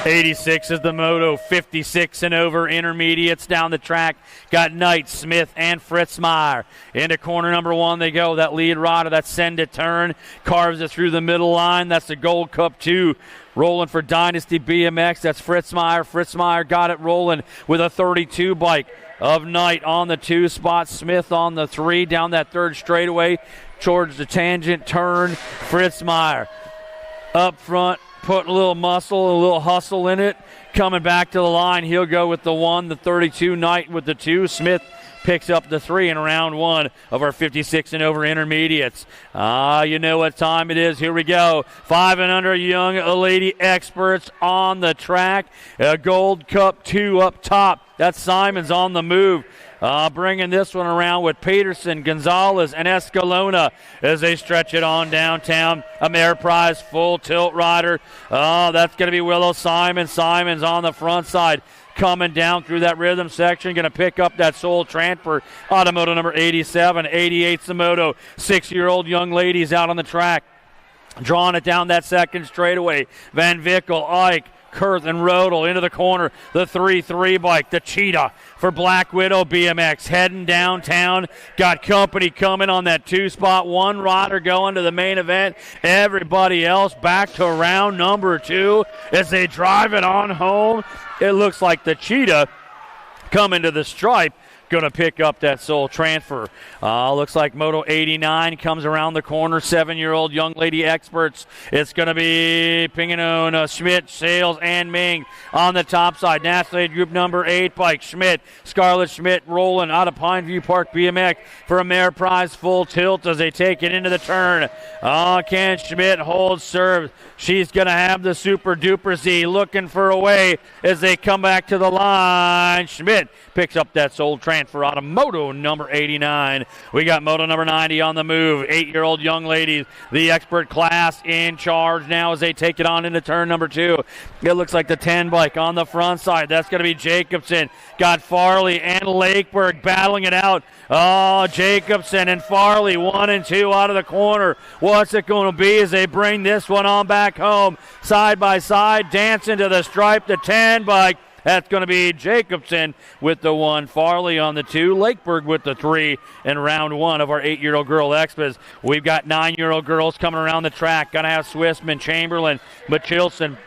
86 is the moto. 56 and over intermediates down the track. Got Knight, Smith, and Fritzmeyer. Into corner number 1 they go. That lead rider, that send it turn. Carves it through the middle line. That's the Gold Cup 2. Rolling for Dynasty BMX. That's Fritzmeyer. Fritzmeyer got it rolling with a 32 bike of Knight on the 2 spot. Smith on the 3 down that third straightaway towards the tangent turn. Fritzmeyer up front, putting a little muscle, a little hustle in it. Coming back to the line, he'll go with the 1, the 32. Knight with the 2. Smith picks up the 3 in round 1 of our 56 and over intermediates. You know what time it is. Here we go. 5 and under young lady experts on the track. A Gold Cup 2 up top. That's Simons on the move. Bringing this one around with Peterson, Gonzalez, and Escalona as they stretch it on downtown. Ameriprise full tilt rider. That's going to be Willow Simons. Simons on the front side. Coming down through that rhythm section, going to pick up that sole transfer. Automotive number 87, 88's the moto. 6-year-old young ladies out on the track. Drawing it down that second straightaway. Van Vickel, Ike, Kurth and Rodel into the corner. The 3-3 bike, the Cheetah for Black Widow BMX. Heading downtown. Got company coming on that 2-spot. One rider going to the main event. Everybody else back to round number 2 as they drive it on home. It looks like the Cheetah coming to the stripe. Going to pick up that sole transfer. Looks like Moto 89 comes around the corner. 7-year-old young lady experts. It's going to be Pinganone, Schmidt, Sales, and Ming on the top side. National Aid Group number 8 bike. Schmidt, Scarlett Schmidt rolling out of Pineview Park BMX for Ameriprise full tilt as they take it into the turn. Ken Schmidt holds serve. She's going to have the Super Duper Z looking for a way as they come back to the line. Schmidt picks up that sole transfer out of Moto number 89. We got Moto number 90 on the move. 8-year-old young ladies, the expert class in charge now as they take it on into turn number 2. It looks like the 10 bike on the front side. That's going to be Jacobson. Got Farley and Lakeberg battling it out. Jacobson and Farley 1 and 2 out of the corner. What's it going to be as they bring this one on back home? Side by side, dancing to the stripe, the 10 bike. That's going to be Jacobson with the 1, Farley on the 2, Lakeberg with the 3 in round 1 of our 8-year-old girl expos. We've got 9-year-old girls coming around the track. Going to have Swissman, Chamberlain, Machilson,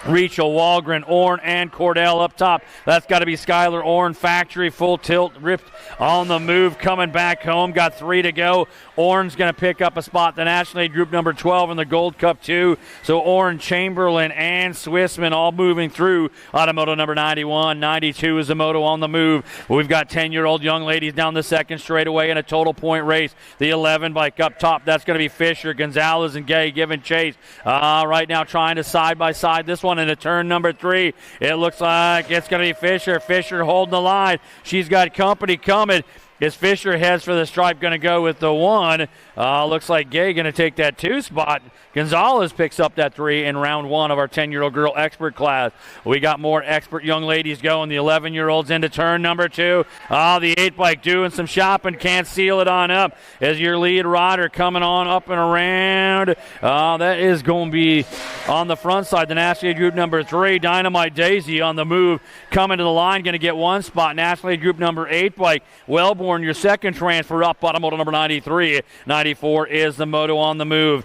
Rachel, Walgren, Orn, and Cordell up top. That's got to be Skylar Orn. Factory full tilt, ripped on the move, coming back home. Got 3 to go. Orn's going to pick up a spot. The National Aid Group number 12 in the Gold Cup 2. So Orn, Chamberlain, and Swissman all moving through out of Moto number 91. 92 is the Moto on the move. We've got 10-year-old young ladies down the second straightaway in a total point race. The 11 bike up top. That's going to be Fisher, Gonzalez, and Gay giving chase. Right now trying to side-by-side this one into turn number 3. It looks like it's going to be Fisher. Fisher holding the line. She's got company coming. As Fisher heads for the stripe, going to go with the 1. Looks like Gay going to take that 2 spot. Gonzalez picks up that 3 in round 1 of our 10-year-old girl expert class. We got more expert young ladies going. The 11-year-olds into turn number 2. The 8 bike doing some shopping. Can't seal it on up as your lead rider coming on up and around. That is going to be on the front side. The National Aid Group number 3, Dynamite Daisy on the move. Coming to the line, going to get 1 spot. National Aid Group number 8 bike, Wellborn, your second transfer up. Bottom Moto number 93. 94 is the Moto on the move.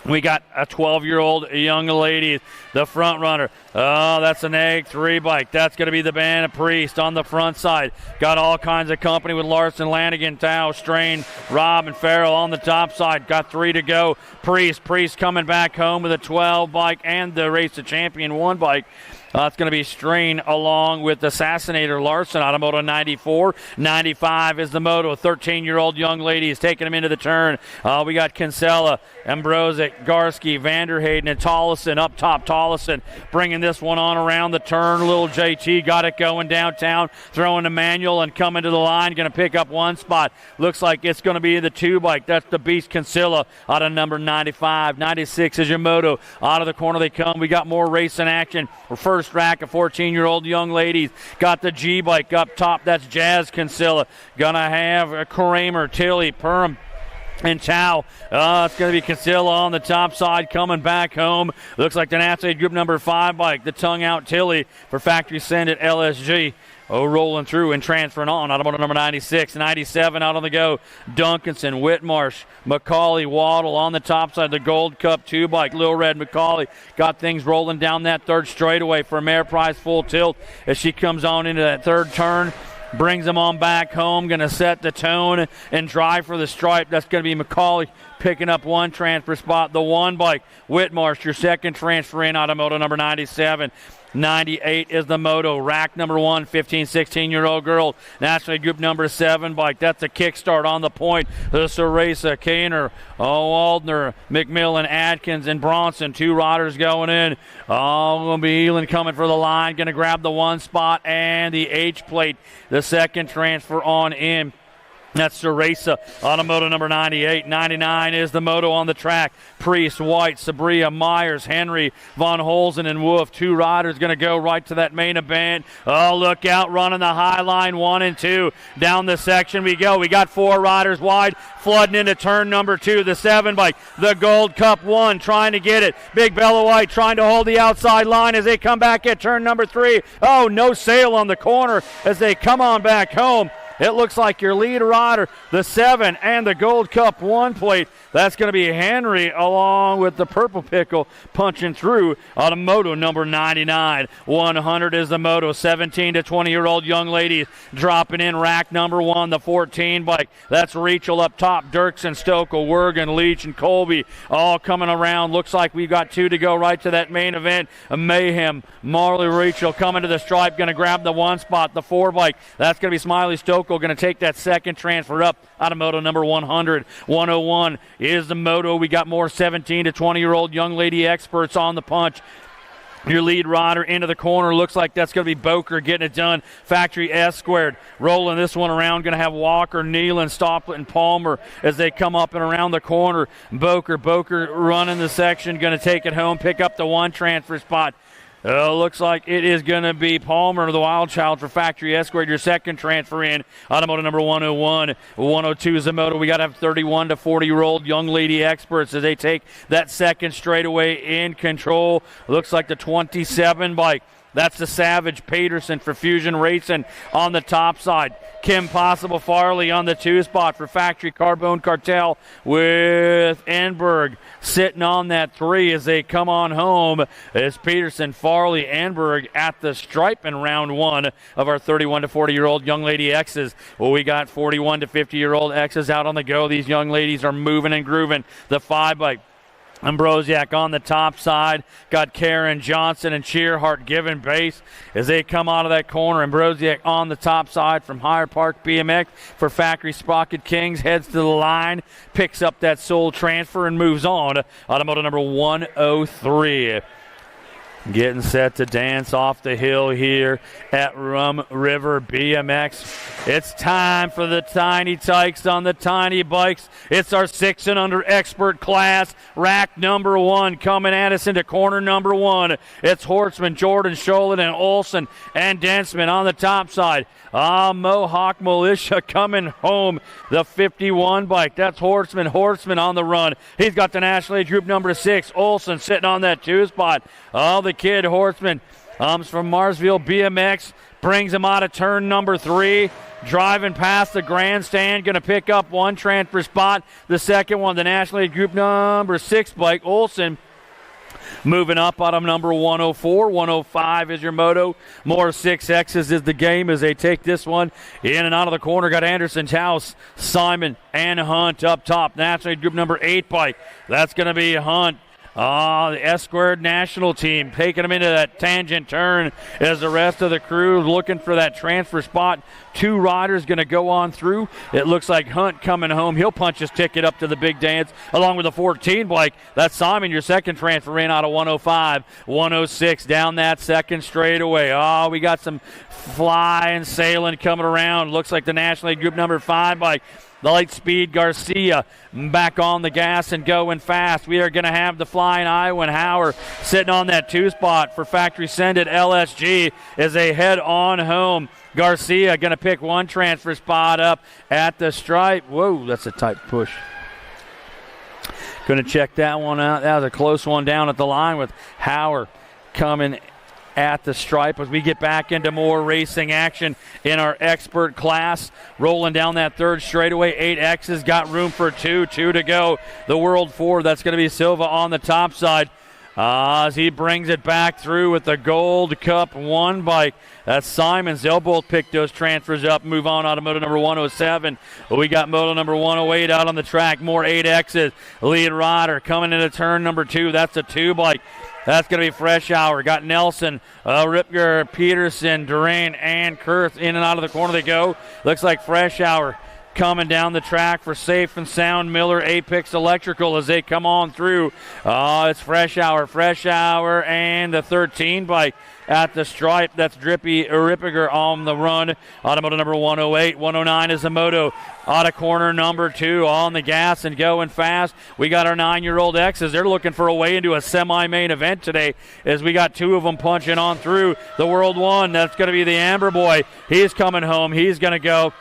We got a 12-year-old young lady, the front runner. That's an Egg 3 bike. That's going to be the Band of Priest on the front side. Got all kinds of company with Larson, Lanigan, Tao, Strain, Rob, and Farrell on the top side. Got 3 to go. Priest coming back home with a 12 bike and the Race to Champion 1 bike. It's going to be Strain along with Assassinator Larson out of Moto 94. 95 is the Moto. 13-year-old young lady is taking him into the turn. We got Kinsella, Ambrosic, Garski, Vanderhayden, and Tollison up top. Tollison bringing this one on around the turn. Little JT got it going downtown, throwing the manual and coming to the line. Going to pick up 1 spot. Looks like it's going to be the 2 bike. That's the Beast Kinsella out of number 95. 96 is your Moto. Out of the corner they come. We got more racing action. First rack of 14-year-old young ladies. Got the G bike up top. That's Jazz Kinsella. Gonna have Kramer, Tilly, Perm, and Tao. It's going to be Kinsella on the top side coming back home. Looks like the National Aid Group number 5 bike, the tongue out Tilly for Factory Send at LSG. Rolling through and transferring on out of Moto number 96. 97 out on the go. Duncanson, Whitmarsh, McCauley, Waddle on the top side. The Gold Cup 2 bike. Lil Red McCauley got things rolling down that third straightaway for Ameriprise full tilt as she comes on into that third turn. Brings them on back home. Going to set the tone and drive for the stripe. That's going to be McCauley picking up 1 transfer spot. The 1 bike, Whitmarsh, your second transfer in out of Moto number 97. 98 is the Moto. Rack number 1, 15, 16-year-old girl. National Aid Group number 7 bike. That's a kickstart on the point. The Ceresa, Kaner, Waldner, McMillan, Adkins, and Bronson. 2 riders going in. Going to be Elin coming for the line. Going to grab the 1 spot and the H plate. The second transfer on in. That's Ceresa on a moto number 98. 99 is the moto on the track. Priest, White, Sabria, Myers, Henry, Von Holzen, and Wolf. 2 riders going to go right to that main event. Oh, look out, running the high line, 1 and 2. Down the section we go. We got 4 riders wide, flooding into turn number 2. The 7 bike, the Gold Cup 1, trying to get it. Big Bella White trying to hold the outside line as they come back at turn number 3. Oh, no sail on the corner as they come on back home. It looks like your lead rider, the 7 and the Gold Cup 1 plate. That's going to be Henry along with the Purple Pickle punching through on a moto number 99. 100 is the moto. 17 to 20-year-old young ladies dropping in rack number 1, the 14 bike. That's Rachel up top. Dirksen, Stokel, Wergen, Leach, and Colby all coming around. Looks like we've got 2 to go right to that main event. Mayhem, Marley, Rachel coming to the stripe, going to grab the 1 spot. The 4 bike, that's going to be Smiley Stokel, going to take that second transfer up out of moto number 100. 101 is the moto. We got more 17 to 20-year-old young lady experts on the punch. Your lead rider into the corner. Looks like that's going to be Boker getting it done. Factory S squared. Rolling this one around. Going to have Walker, Nealon, Stoplett, and Palmer as they come up and around the corner. Boker running the section. Going to take it home. Pick up the 1 transfer spot. Looks like it is going to be Palmer, the wild child for Factory S squared. Your second transfer in. Automoto number 101. 102 is the moto. We got to have 31 to 40-year-old young lady experts as they take that second straightaway in control. Looks like the 27 bike. That's the Savage Peterson for Fusion Racing on the top side. Kim Possible Farley on the 2 spot for Factory Carbone Cartel with Enberg sitting on that 3 as they come on home. It's Peterson, Farley, Enberg at the stripe in round 1 of our 31 to 40-year-old young lady X's. Well, we got 41 to 50-year-old X's out on the go. These young ladies are moving and grooving. The 5 bike. Ambrosiak on the top side. Got Karen Johnson and Cheerhart giving base as they come out of that corner. Ambrosiak on the top side from Higher Park BMX for Factory Sprocket Kings. Heads to the line, picks up that sole transfer and moves on. Automoto number 103. Getting set to dance off the hill here at Rum River BMX. It's time for the tiny tykes on the tiny bikes. It's our 6 and under expert class. Rack number 1 coming at us into corner number 1. It's Horseman, Jordan, Sholin, and Olson and Densman on the top side. Mohawk Militia coming home. The 51 bike. That's Horseman on the run. He's got the National Age Group number 6. Olson sitting on that 2 spot. The kid Horseman comes from Marsville BMX. Brings him out of turn number 3. Driving past the grandstand. Going to pick up 1 transfer spot. The second one, the National Age Group number 6 bike. Olson moving up out of number 104. 105 is your moto. More 6Xs is the game as they take this one in and out of the corner. Got Anderson's House, Simon, and Hunt up top. National Group number 8 bike. That's going to be Hunt. The S squared national team taking them into that tangent turn as the rest of the crew looking for that transfer spot. 2 riders going to go on through. It looks like Hunt coming home. He'll punch his ticket up to the big dance along with the 14 bike. That's Simon, your second transfer in out of 105. 106 down that second straightaway. We got some flying, sailing coming around. Looks like the National League Group number 5 bike. The Lightspeed Garcia back on the gas and going fast. We are going to have the Flying Iowan Hauer sitting on that 2 spot for Factory Send It LSG as they head on home. Garcia going to pick 1 transfer spot up at the stripe. Whoa, that's a tight push. Going to check that one out. That was a close one down at the line with Hauer coming at the stripe as we get back into more racing action in our expert class. Rolling down that 3rd straightaway. 8 X's got room for 2 to go. The World 4, that's going to be Silva on the top side. As he brings it back through with the Gold Cup 1 bike. That's Simons. They'll both pick those transfers up. Move on out of moto number 107. We got moto number 108 out on the track. More 8 X's. Lead rider coming into turn number 2. That's a 2 bike. That's going to be Fresh Hour. Got Nelson, Ripker, Peterson, Durain, and Kurth in and out of the corner they go. Looks like Fresh Hour coming down the track for Safe and Sound Miller Apex Electrical as they come on through. It's Fresh Hour, and the 13 bike at the stripe. That's Drippy Rippiger on the run. Automoto number 108. 109 is the Moto. Out of corner number 2 on the gas and going fast. We got our 9-year-old X's. They're looking for a way into a semi-main event today as we got 2 of them punching on through. The World 1, that's going to be the Amber Boy. He's coming home. He's going to go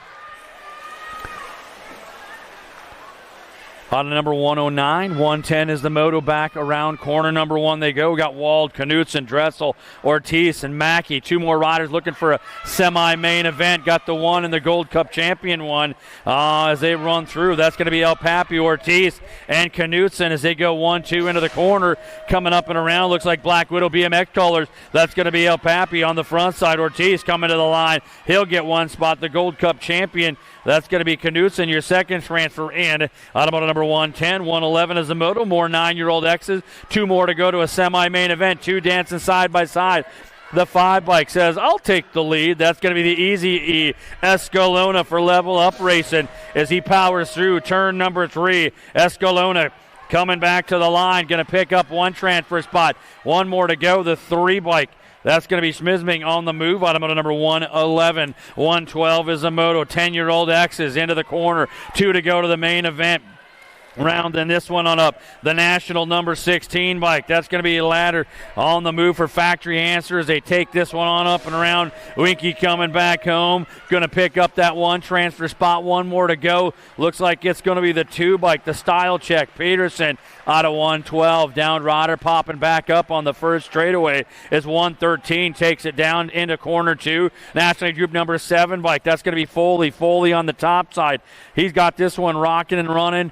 on number 109. 110 is the Moto back around corner number 1 they go. We got Wald, Knutson, Dressel, Ortiz, and Mackey. 2 more riders looking for a semi-main event. Got the 1 in the Gold Cup champion one as they run through. That's going to be El Papi, Ortiz, and Knutson as they go 1-2 into the corner. Coming up and around, looks like Black Widow BMX colors. That's going to be El Papi on the front side. Ortiz coming to the line. He'll get 1 spot. The Gold Cup champion, that's going to be Knutson, your second transfer in. Automoto number 110. 111 is the Moto. More 9-year-old X's. 2 more to go to a semi-main event. 2 dancing side by side. The 5 bike says, I'll take the lead. That's going to be the Easy E Escalona for Level Up Racing as he powers through turn number 3. Escalona coming back to the line. Going to pick up 1 transfer spot. 1 more to go. The 3 bike. That's going to be Schmisming on the move. Automoto number 111. 112 is a Moto. 10-year-old X's into the corner. 2 to go to the main event round, and this one on up. The national number 16 bike. That's going to be a ladder on the move for Factory Answers. They take this one on up and around. Winky coming back home. Going to pick up that 1 transfer spot. 1 more to go. Looks like it's going to be the 2 bike. The Style Check. Peterson out of 112. Down rider popping back up on the first straightaway as 113 takes it down into corner 2. National Group number 7 bike. That's going to be Foley. Foley on the top side. He's got this one rocking and running.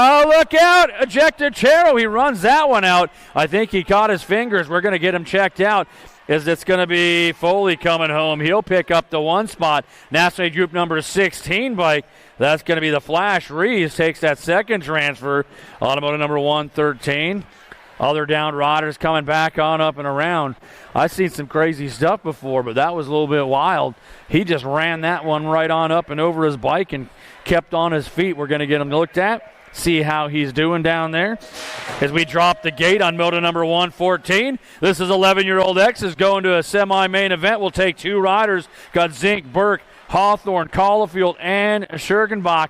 Oh, look out! Ejected Chero. He runs that one out. I think he caught his fingers. We're going to get him checked out. As it's going to be Foley coming home. He'll pick up the 1 spot. National Group number 16 bike. That's going to be the Flash. Reeves takes that second transfer. Automotive number 113. Other down riders coming back on up and around. I've seen some crazy stuff before, but that was a little bit wild. He just ran that one right on up and over his bike and kept on his feet. We're going to get him looked at, see how he's doing down there. As we drop the gate on moto number 114, this is 11-year-old X is going to a semi-main event. We'll take 2 riders. Got Zink, Burke, Hawthorne, Caulfield, and Schergenbach.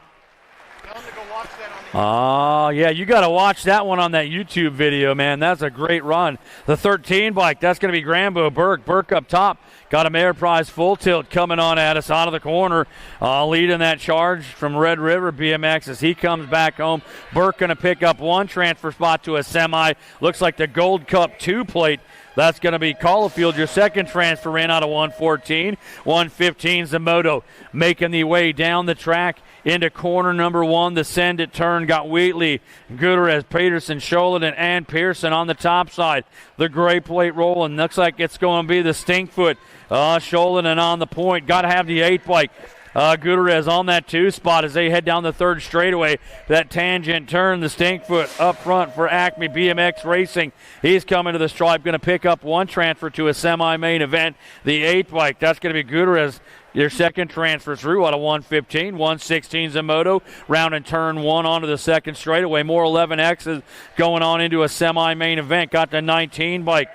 Yeah, you got to watch that one on that YouTube video, man. That's a great run. The 13 bike, that's going to be Grambo, Burke up top. Got a Mayor Prize full tilt coming on at us out of the corner. Leading that charge from Red River BMX as he comes back home. Burke going to pick up 1 transfer spot to a semi. Looks like the Gold Cup 2 plate. That's going to be Caulfield, your second transfer in out of 114. 115's the Moto making the way down the track into corner number 1. The send it turn got Wheatley, Gutierrez, Peterson, Sholaden, and Pearson on the top side. The gray plate rolling. Looks like it's going to be the Stinkfoot. Sholaden on the point. Got to have the 8 bike. Gutierrez on that 2 spot as they head down the 3rd straightaway. That tangent turn, the Stinkfoot up front for Acme BMX Racing. He's coming to the stripe, going to pick up 1 transfer to a semi-main event. The 8 bike, that's going to be Gutierrez, your second transfer through out of 115. 116's a Moto. Round and turn 1 onto the 2nd straightaway. More 11X's going on into a semi-main event. Got the 19 bike.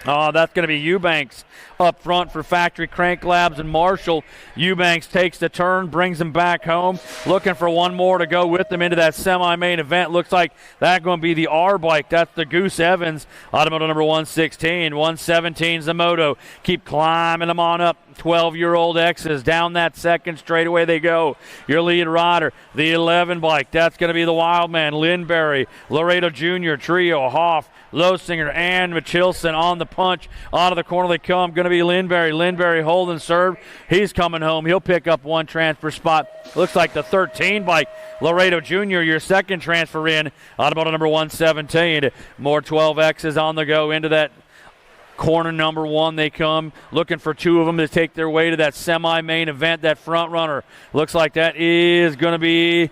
That's going to be Eubanks up front for Factory Crank Labs and Marshall. Eubanks takes the turn, brings him back home. Looking for 1 more to go with them into that semi-main event. Looks like that's going to be the R bike. That's the Goose Evans. Automotive number 116. 117's the Moto. Keep climbing them on up. 12-year-old X's down that 2nd straightaway they go. Your lead rider, the 11 bike. That's going to be the Wildman, Lindberry, Laredo Jr., Trio, Hoff, Losinger, and Michelson on the punch. Out of the corner they come. Going to be Lindberry. Lindberry holding serve. He's coming home. He'll pick up 1 transfer spot. Looks like the 13 bike. Laredo Jr., your second transfer in. Automotive number 117. More 12X's on the go into that corner number 1 they come, looking for 2 of them to take their way to that semi-main event. That front runner looks like that is going to be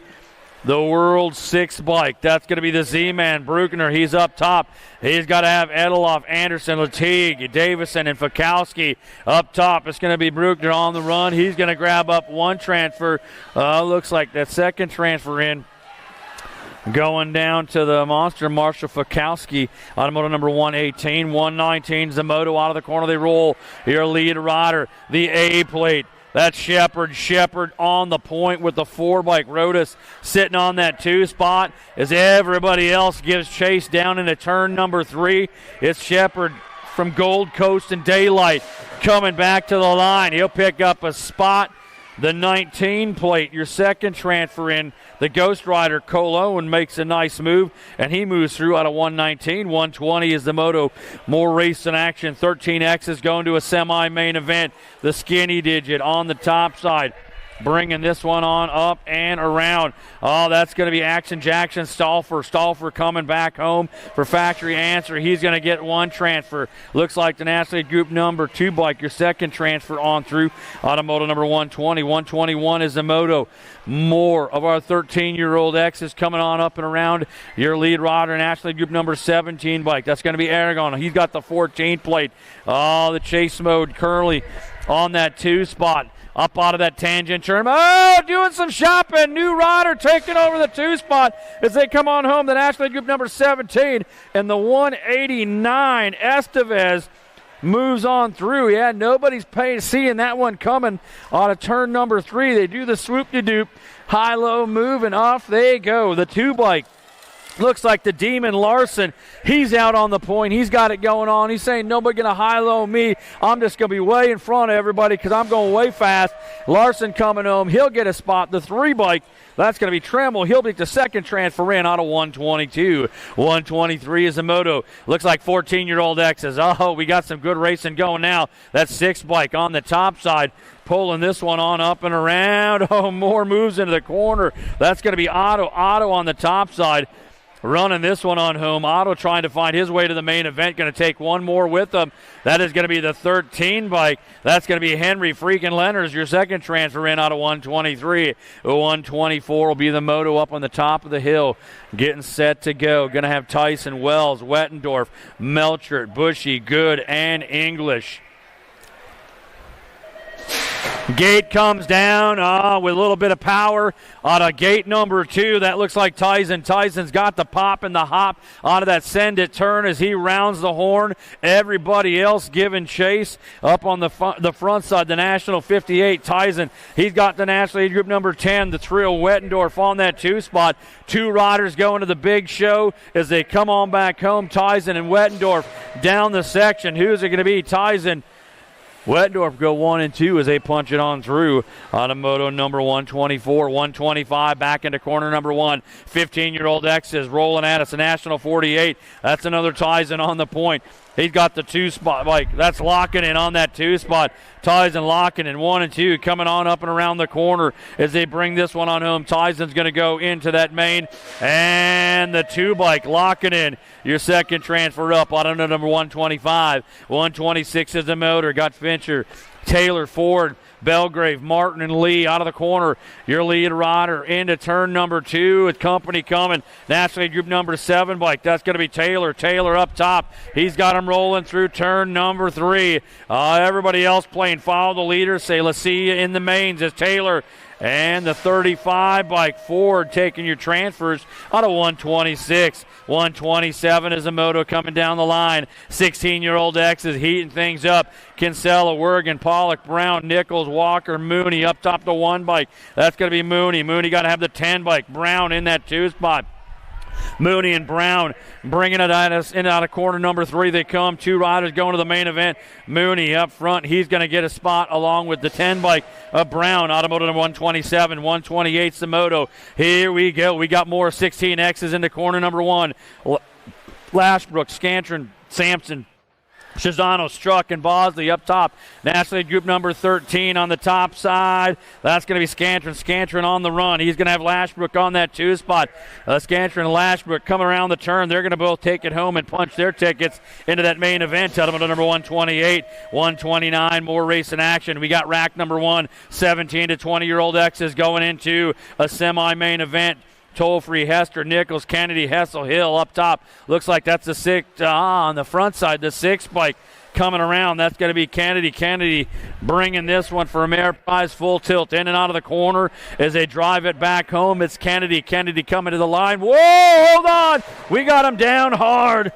the World 6 bike. That's going to be the Z-Man, Bruckner. He's up top. He's got to have Edeloff, Anderson, Latigue, Davison, and Fakowski up top. It's going to be Bruckner on the run. He's going to grab up one transfer. Looks like that second transfer in. Going down to the monster, Marshall Fakowski, automotive number 118. 119 is the moto out of the corner. They roll. Your lead rider, the A plate. That's Shepard. Shepard on the point with the 4-bike. Rodas sitting on that 2 spot as everybody else gives chase down into turn number 3. It's Shepard from Gold Coast and Daylight coming back to the line. He'll pick up a spot. The 19 plate, your second transfer in. The Ghost Rider, Cologne, makes a nice move, and he moves through out of 119. 120 is the moto. More race in action. 13X is going to a semi-main event. The skinny digit on the top side. Bringing this one on up and around. Oh, that's going to be Action Jackson Stauffer. Stauffer coming back home for factory answer. He's going to get one transfer. Looks like the National Group number 2 bike, your second transfer on through. Automotive number 120. 121 is the moto. More of our 13-year-old X's coming on up and around. Your lead rider, National Group number 17 bike. That's going to be Aragon. He's got the 14 plate. Oh, the chase mode currently on that 2 spot. Up out of that tangent turn. Oh, doing some shopping. New rider taking over the 2 spot as they come on home. The National Group number 17 and the 189 Estevez moves on through. Yeah, nobody's seeing that one coming out of turn number 3. They do the swoop-de-doop. High-low move, and off they go. The 2 bike. Looks like the Demon Larson, he's out on the point. He's got it going on. He's saying, nobody going to high-low me. I'm just going to be way in front of everybody because I'm going way fast. Larson coming home. He'll get a spot. The 3 bike, that's going to be Tremble. He'll be the second transfer in out of 122. 123 is the moto. Looks like 14-year-old X's. Oh, we got some good racing going now. That 6 bike on the top side. Pulling this one on up and around. Oh, more moves into the corner. That's going to be Otto. Otto on the top side. Running this one on home. Otto trying to find his way to the main event. Going to take one more with him. That is going to be the 13 bike. That's going to be Henry freaking Lenners, your second transfer in out of 123. 124 will be the moto up on the top of the hill. Getting set to go. Going to have Tyson, Wells, Wettendorf, Melchert, Bushy, Good, and English. Gate comes down with a little bit of power out of gate number 2. That looks like Tyson. Tyson's got the pop and the hop out of that send it turn as he rounds the horn. Everybody else giving chase up on the front side. The National 58, Tyson. He's got the National Age Group number 10, the Trill Wettendorf on that 2 spot. 2 riders going to the big show as they come on back home. Tyson and Wettendorf down the section. Who's it going to be? Tyson. Wettendorf go 1 and 2 as they punch it on through. Automoto number 124, 125 back into corner number 1. 15-year-old X is rolling at us. A National 48. That's another Tyson on the point. He's got the 2 spot bike. That's locking in on that 2 spot. Tyson locking in 1 and 2 coming on up and around the corner as they bring this one on home. Tyson's going to go into that main. And the 2 bike locking in. Your second transfer up on number 125. 126 is the motor. Got Fincher, Taylor, Ford, Belgrave, Martin, and Lee out of the corner. Your lead rider into turn number 2 with company coming. National Group number 7 bike. That's going to be Taylor. Taylor up top. He's got him rolling through turn number 3. Everybody else playing follow the leader. Say, let's see you in the mains as Taylor. And the 35 bike, Ford taking your transfers out of 126. 127 is a moto coming down the line. 16-year-old X is heating things up. Kinsella, Wergen, Pollock, Brown, Nichols, Walker, Mooney up top the 1 bike. That's going to be Mooney. Mooney got to have the 10 bike. Brown in that 2 spot. Mooney and Brown bringing it at us in out of corner number 3. They come. 2 riders going to the main event. Mooney up front. He's going to get a spot along with the 10 bike of Brown. Automotive number 127. 128's the moto. Here we go. We got more 16Xs into corner number 1. Lashbrook, Scantron, Sampson, Shazano, Struck, and Bosley up top. National Group number 13 on the top side. That's going to be Scantron. Scantron on the run. He's going to have Lashbrook on that 2 spot. Scantron and Lashbrook coming around the turn. They're going to both take it home and punch their tickets into that main event. Automotive number 128, 129. More race in action. We got rack number 1, 17 to 20-year-old X's going into a semi-main event. Toll-free, Hester, Nichols, Kennedy, Hessel, Hill up top. Looks like that's the 6 on the front side, the 6 bike coming around. That's going to be Kennedy. Kennedy bringing this one for Ameriprise. Full tilt in and out of the corner as they drive it back home. It's Kennedy. Kennedy coming to the line. Whoa, hold on. We got him down hard.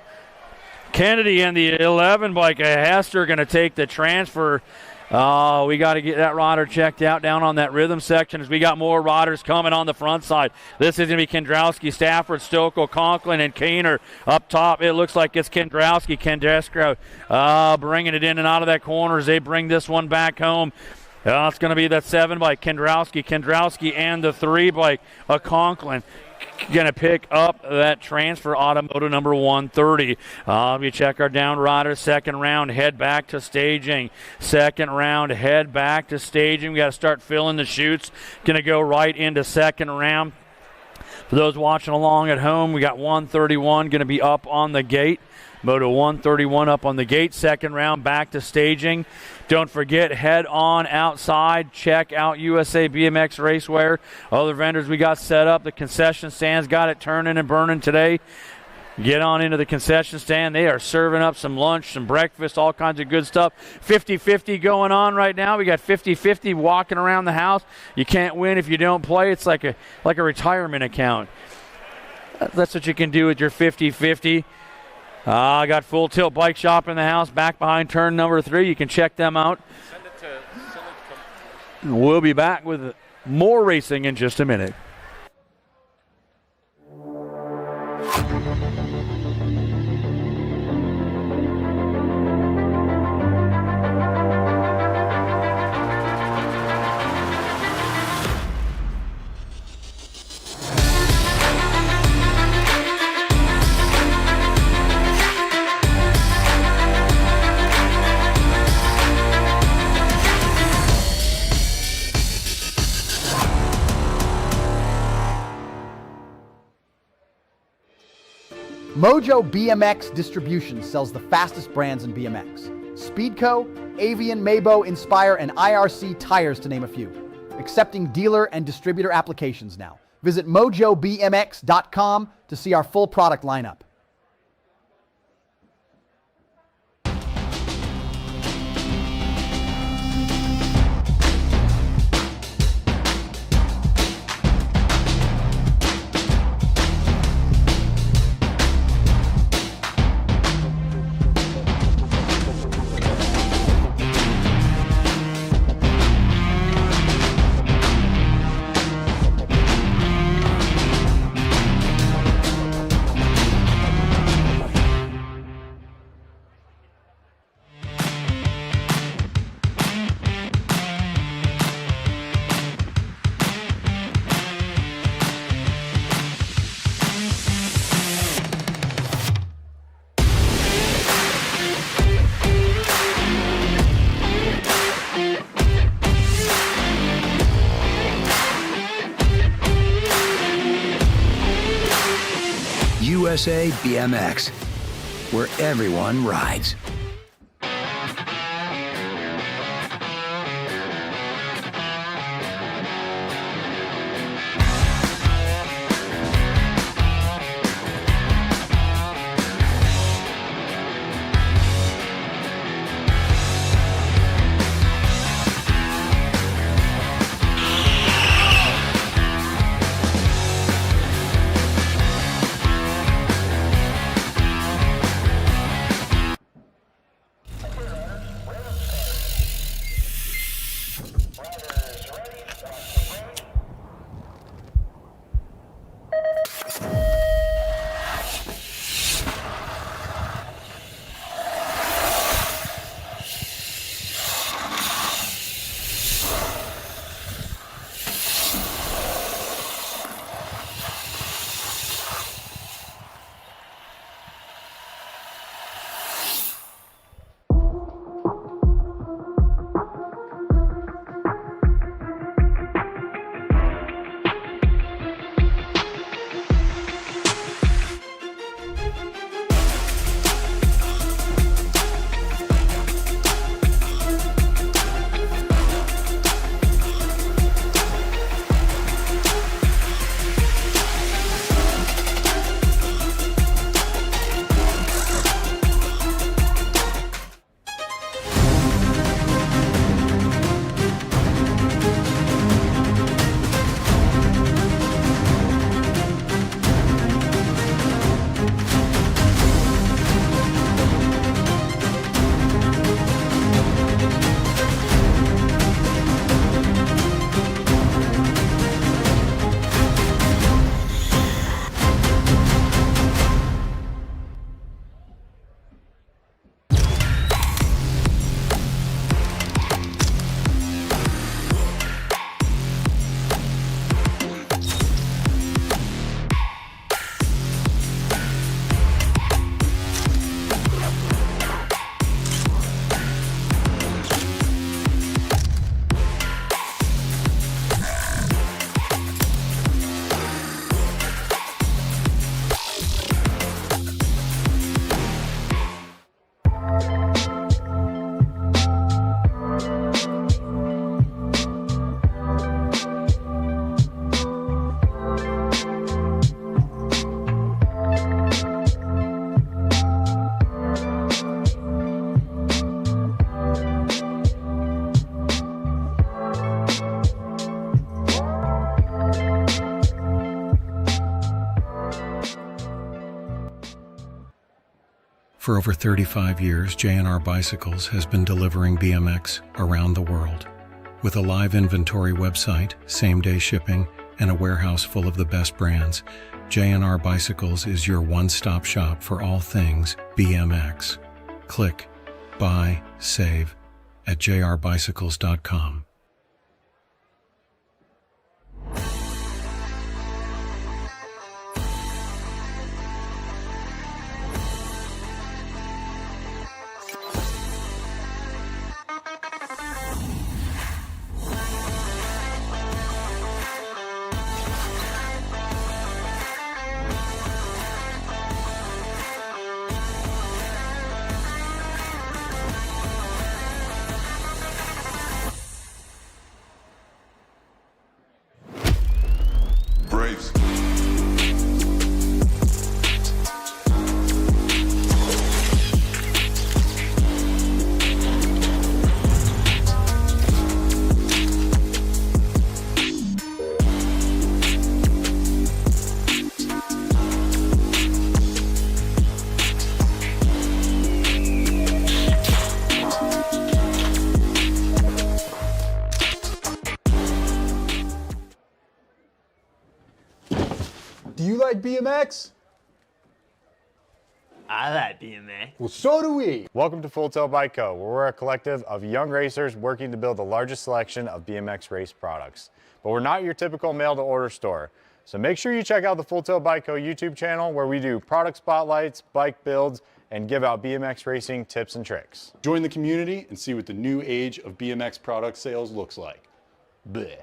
Kennedy and the 11 bike of Hester going to take the transfer. We got to get that rider checked out down on that rhythm section as we got more riders coming on the front side. This is going to be Kendrowski, Stafford, Stokel, Conklin, and Keener up top. It looks like it's Kendrowski. Kendesco bringing it in and out of that corner as they bring this one back home. It's going to be that 7 bike, Kendrowski, and the 3 bike of Conklin. Going to pick up that transfer automotive number 130. We check our down riders. Second round, head back to staging. Second round, head back to staging. We got to start filling the chutes. Going to go right into second round. For those watching along at home, we got 131 going to be up on the gate. Moto 131 up on the gate. Second round, back to staging. Don't forget, head on outside. Check out USA BMX Racewear. Other vendors we got set up. The concession stands got it turning and burning today. Get on into the concession stand. They are serving up some lunch, some breakfast, all kinds of good stuff. 50-50 going on right now. We got 50-50 walking around the house. You can't win if you don't play. It's like a retirement account. That's what you can do with your 50-50. I got Full Tilt Bike Shop in the house back behind turn number 3. You can check them out. We'll be back with more racing in just a minute. Mojo BMX Distribution sells the fastest brands in BMX. Speedco, Avian, Mabo, Inspire, and IRC tires to name a few. Accepting dealer and distributor applications now. Visit mojobmx.com to see our full product lineup. USA BMX, where everyone rides. For over 35 years, J&R Bicycles has been delivering BMX around the world. With a live inventory website, same-day shipping, and a warehouse full of the best brands, J&R Bicycles is your one-stop shop for all things BMX. Click, buy, save at jrbicycles.com. Braves. Do you like BMX? I like BMX. Well, so do we. Welcome to Full Tilt Bike Co., where we're a collective of young racers working to build the largest selection of BMX race products. But we're not your typical mail-to-order store. So make sure you check out the Full Tilt Bike Co. YouTube channel, where we do product spotlights, bike builds, and give out BMX racing tips and tricks. Join the community and see what the new age of BMX product sales looks like. Bleh.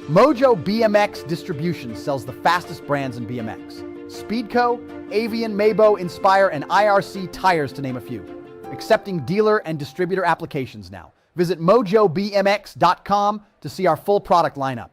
Mojo BMX Distribution sells the fastest brands in BMX. Speedco, Avian, Mabo, Inspire, and IRC tires, to name a few. Accepting dealer and distributor applications now. Visit mojobmx.com to see our full product lineup.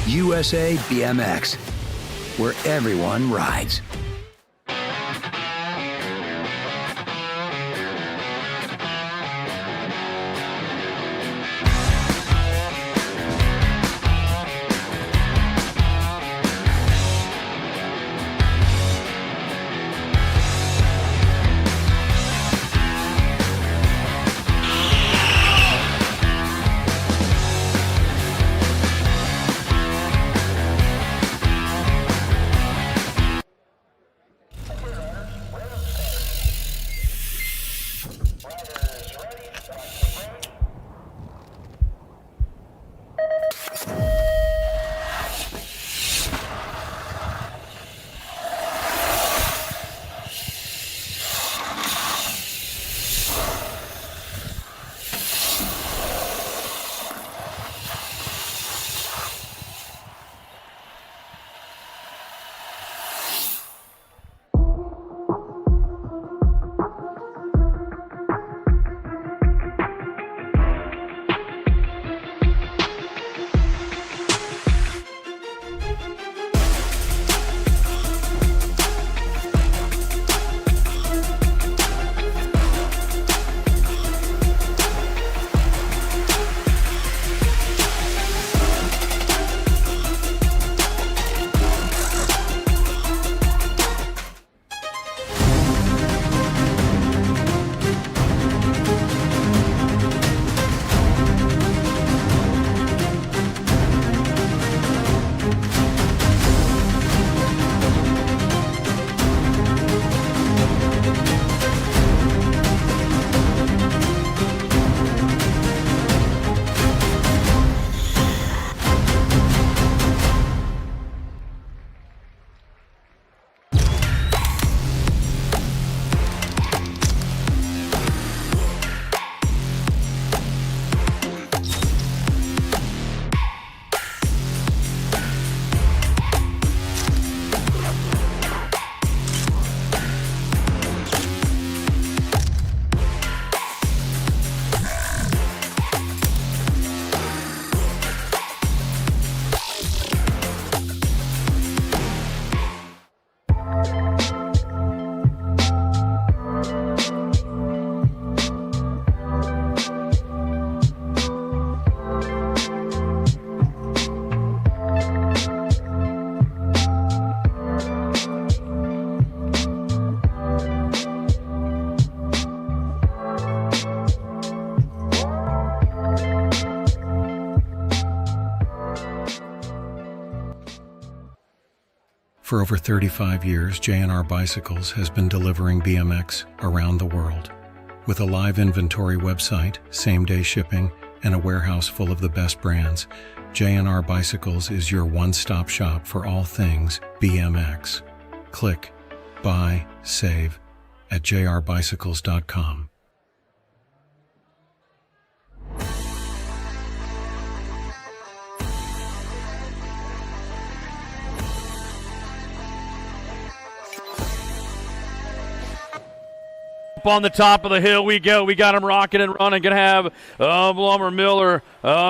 USA BMX, where everyone rides. For over 35 years, J&R Bicycles has been delivering BMX around the world. With a live inventory website, same-day shipping, and a warehouse full of the best brands, J&R Bicycles is your one-stop shop for all things BMX. Click, buy, save at jrbicycles.com. On the top of the hill we go. We got him rocking and running. Going to have Blummer, Miller,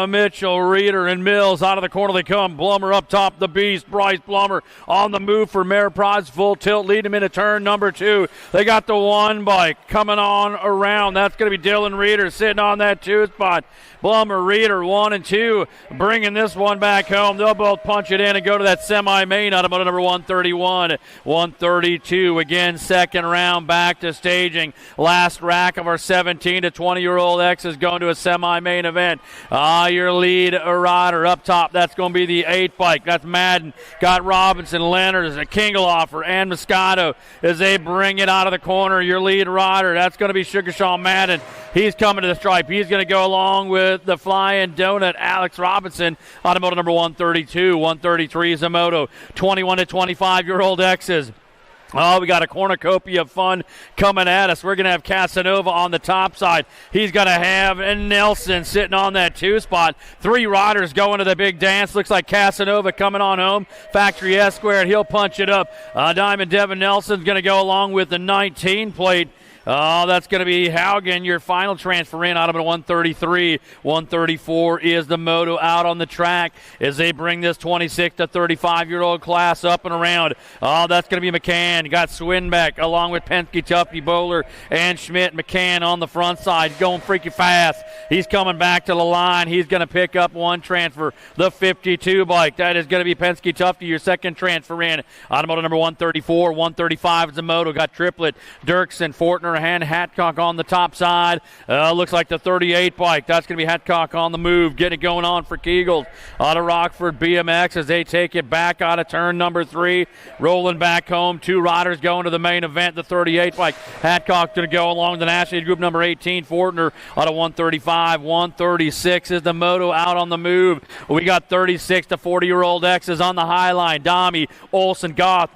Mitchell, Reeder, and Mills. Out of the corner they come. Blummer up top, the beast. Bryce Blummer on the move for Mare Prize. Full tilt, lead him into turn number 2. They got the one bike coming on around. That's going to be Dylan Reeder sitting on that 2 spot. Blummer, Reeder, 1 and 2, bringing this one back home. They'll both punch it in and go to that semi-main out of moto number 131. 132, again, second round, back to staging. Last rack of our 17 to 20-year-old X is going to a semi-main event. Your lead rider up top, that's going to be the 8 bike. That's Madden. Got Robinson, Leonard, Kingelhofer, and Moscato as they bring it out of the corner. Your lead rider, that's going to be Sugar Sean Madden. He's coming to the stripe. He's going to go along with the Flying Donut, Alex Robinson, out of moto number 132. 133 is a moto. 21 to 25-year-old X's. Oh, we got a cornucopia of fun coming at us. We're going to have Casanova on the top side. He's going to have Nelson sitting on that 2 spot. 3 riders going to the big dance. Looks like Casanova coming on home. Factory S squared. He'll punch it up. Diamond Devin Nelson's going to go along with the 19 plate. Oh, that's going to be Haugen, your final transfer in out of a 133. 134 is the moto out on the track as they bring this 26 to 35-year-old class up and around. Oh, that's going to be McCann. You got Swinbeck along with Penske, Tuffy, Bowler, and Schmidt. McCann on the front side going freaky fast. He's coming back to the line. He's going to pick up one transfer, the 52 bike. That is going to be Penske, Tuffy, your second transfer in. Automoto number 134. 135 is the moto. Got Triplet, Dirksen, Fortner, and Hatcock on the top side. Looks like the 38 bike. That's going to be Hatcock on the move. Getting it going on for Kegels. Out of Rockford BMX as they take it back out of turn number 3. Rolling back home. 2 riders going to the main event. The 38 bike. Hatcock going to go along the National Group number 18. Fortner out of 135. 136 is the moto out on the move. We got 36 to 40-year-old X's on the high line. Dami, Olsen, Goth,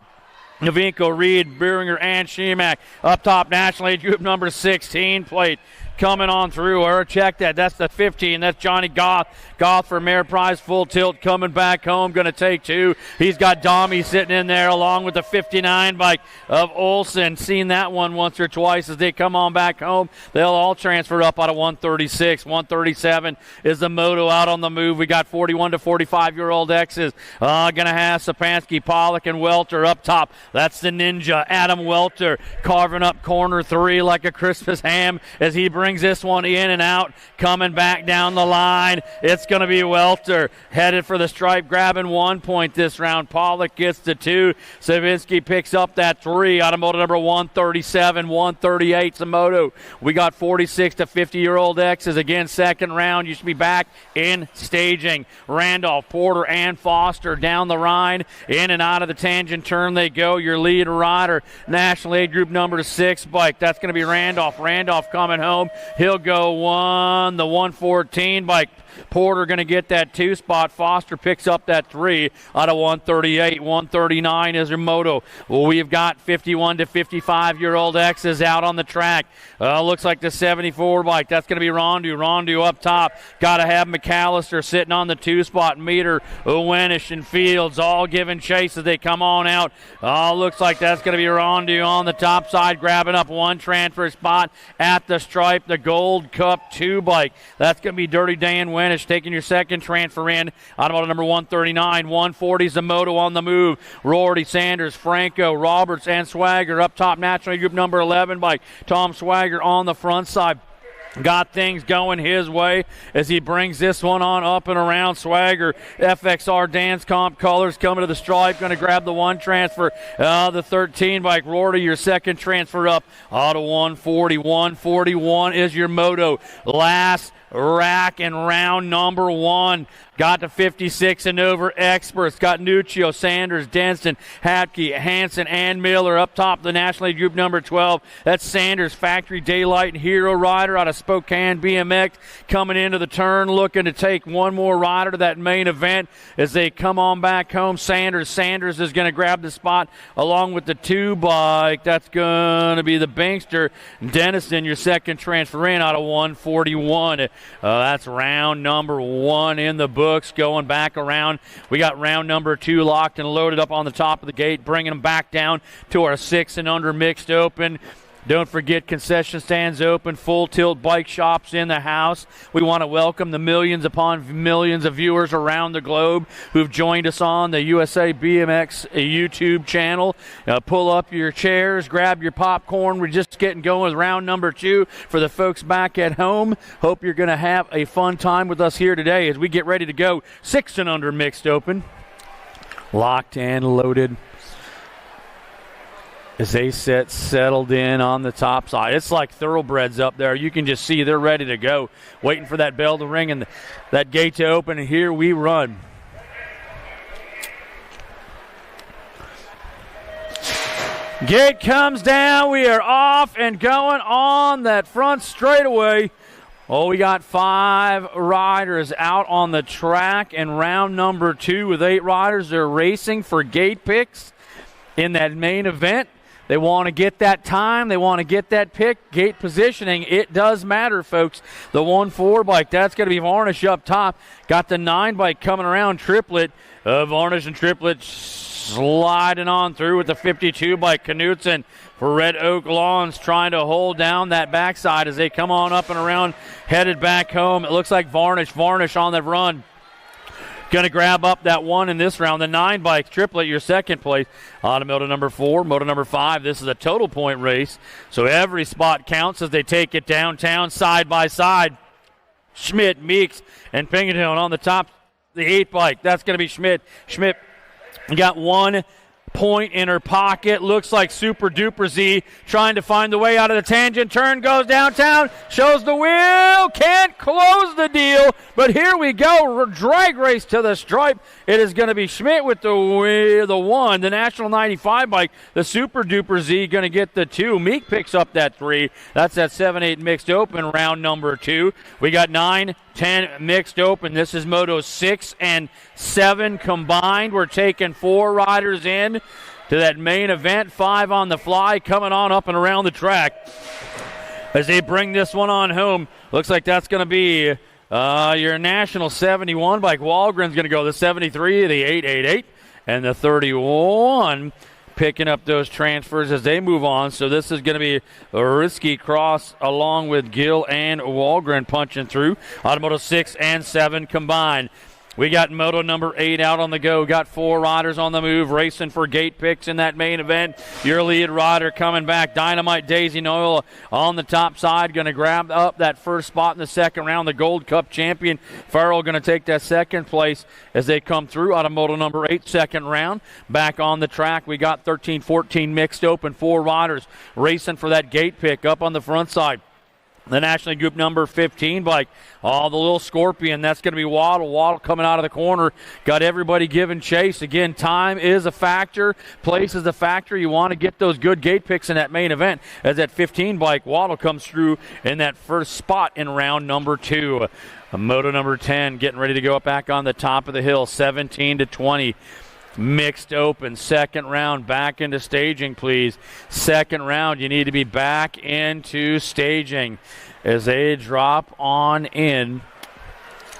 Novinko, Reed, Beringer, and Shemak. Up top, National Age Group number 16 plate. Coming on through, or check that. That's the 15. That's Johnny Goth. Goth for Mare Prize, full tilt, coming back home, going to take 2. He's got Dami sitting in there along with the 59 bike of Olsen. Seen that one once or twice as they come on back home. They'll all transfer up out of 136. 137 is the moto out on the move. We got 41 to 45-year-old X's. Going to have Sapansky, Pollock, and Welter up top. That's the Ninja, Adam Welter, carving up corner 3 like a Christmas ham as he brings this one in and out, coming back down the line. It's going to be Welter headed for the stripe, grabbing 1 point this round. Pollock gets the 2. Savinsky picks up that 3 out of moto number 137. 138 's the moto. We got 46 to 50-year-old X's. Again, second round. You should be back in staging. Randolph, Porter, and Foster down the Rhine. In and out of the tangent turn they go. Your lead rider, National Aid Group number 6 bike. That's going to be Randolph. Randolph coming home. He'll go 1, the 114 bike. Porter going to get that 2 spot. Foster picks up that 3 out of 138. 139 is her moto. Well, we've got 51 to 55-year-old X's out on the track. Looks like the 74 bike. That's going to be Rondu. Rondu up top. Got to have McAllister sitting on the 2 spot. Meter, Owenish, and Fields all giving chase as they come on out. Looks like that's going to be Rondu on the top side, grabbing up 1 transfer spot at the stripe. The Gold Cup 2 bike. That's going to be Dirty Dan Wenish taking your second transfer in. Automotive number 139. 140 is the moto on the move. Rorty, Sanders, Franco, Roberts, and Swagger up top. National Group number 11 bike. Tom Swagger on the front side. got things going his way as he brings this one on up and around. Swagger, FXR Dance Comp colors coming to the stripe. Going to grab the one transfer. The 13 bike. Rorty, your second transfer up. Auto 140. 141 is your moto. Last rack and round number 1. Got to 56 and over experts. Got Nuccio, Sanders, Denson, Hapke, Hansen, and Miller up top. The National League Group number 12. That's Sanders, Factory Daylight, and Hero Rider out of Spokane BMX coming into the turn, looking to take one more rider to that main event as they come on back home. Sanders is going to grab the spot along with the 2 bike. That's going to be the Bankster. Dennison, your second transfer in out of 141. That's round number 1 in the book. Going back around. We got round number 2 locked and loaded up on the top of the gate, bringing them back down to our 6 and under mixed open. Don't forget concession stands open, full tilt bike shops in the house. We want to welcome the millions upon millions of viewers around the globe who've joined us on the USA BMX YouTube channel. Pull up your chairs, grab your popcorn. We're just getting going with round number 2 for the folks back at home. Hope you're going to have a fun time with us here today as we get ready to go 6 and under mixed open. Locked and loaded. As they settled in on the top side. It's like thoroughbreds up there. You can just see they're ready to go, waiting for that bell to ring and that gate to open, and here we run. Gate comes down. We are off and going on that front straightaway. Oh, we got 5 riders out on the track in round number 2 with 8 riders. They're racing for gate picks in that main event. They want to get that time. They want to get that pick. Gate positioning, it does matter, folks. The 1-4 bike, that's going to be Varnish up top. Got the 9 bike coming around, Triplet. Varnish and Triplet sliding on through with the 52 bike. Knutson for Red Oak Lawns trying to hold down that backside as they come on up and around, headed back home. It looks like Varnish on the run. Going to grab up that 1 in this round. The 9 bike, Triplet, your second place. On to moto number 4, moto number 5. This is a total point race, so every spot counts as they take it downtown side by side. Schmidt, Meeks, and Pinkerton on the top. The 8 bike, that's going to be Schmidt. Schmidt got 1 point in her pocket. Looks like Super Duper Z trying to find the way out of the tangent. Turn goes downtown. Shows the wheel. Can't close the deal. But here we go. Drag race to the stripe. It is going to be Schmidt with the 1. The National 95 bike. The Super Duper Z going to get the 2. Meek picks up that 3. That's that 7-8 mixed open round number 2. We got 9, 10 mixed open. This is moto 6 and 7 combined. We're taking 4 riders in to that main event. 5 on the fly coming on up and around the track as they bring this one on home. Looks like that's going to be your National 71 bike. Walgren's going to go the 73, the 888, and the 31. Picking up those transfers as they move on. So this is going to be a risky cross along with Gill and Walgren punching through. Automotive 6 and 7 combined. We got moto number 8 out on the go. Got 4 riders on the move, racing for gate picks in that main event. Your lead rider coming back, Dynamite Daisy Noel on the top side, going to grab up that first spot in the second round. The Gold Cup champion, Farrell, going to take that second place as they come through. Out of moto number 8, second round. Back on the track, we got 13-14 mixed open. 4 riders racing for that gate pick up on the front side. The National League Group number 15 bike. Oh, the little Scorpion. That's going to be Waddle. Waddle coming out of the corner. Got everybody giving chase. Again, time is a factor. Place is a factor. You want to get those good gate picks in that main event. As that 15 bike, Waddle comes through in that first spot in round number 2. Moto number 10 getting ready to go up back on the top of the hill. 17-20. Mixed open, second round, back into staging, please. Second round, you need to be back into staging as they drop on in.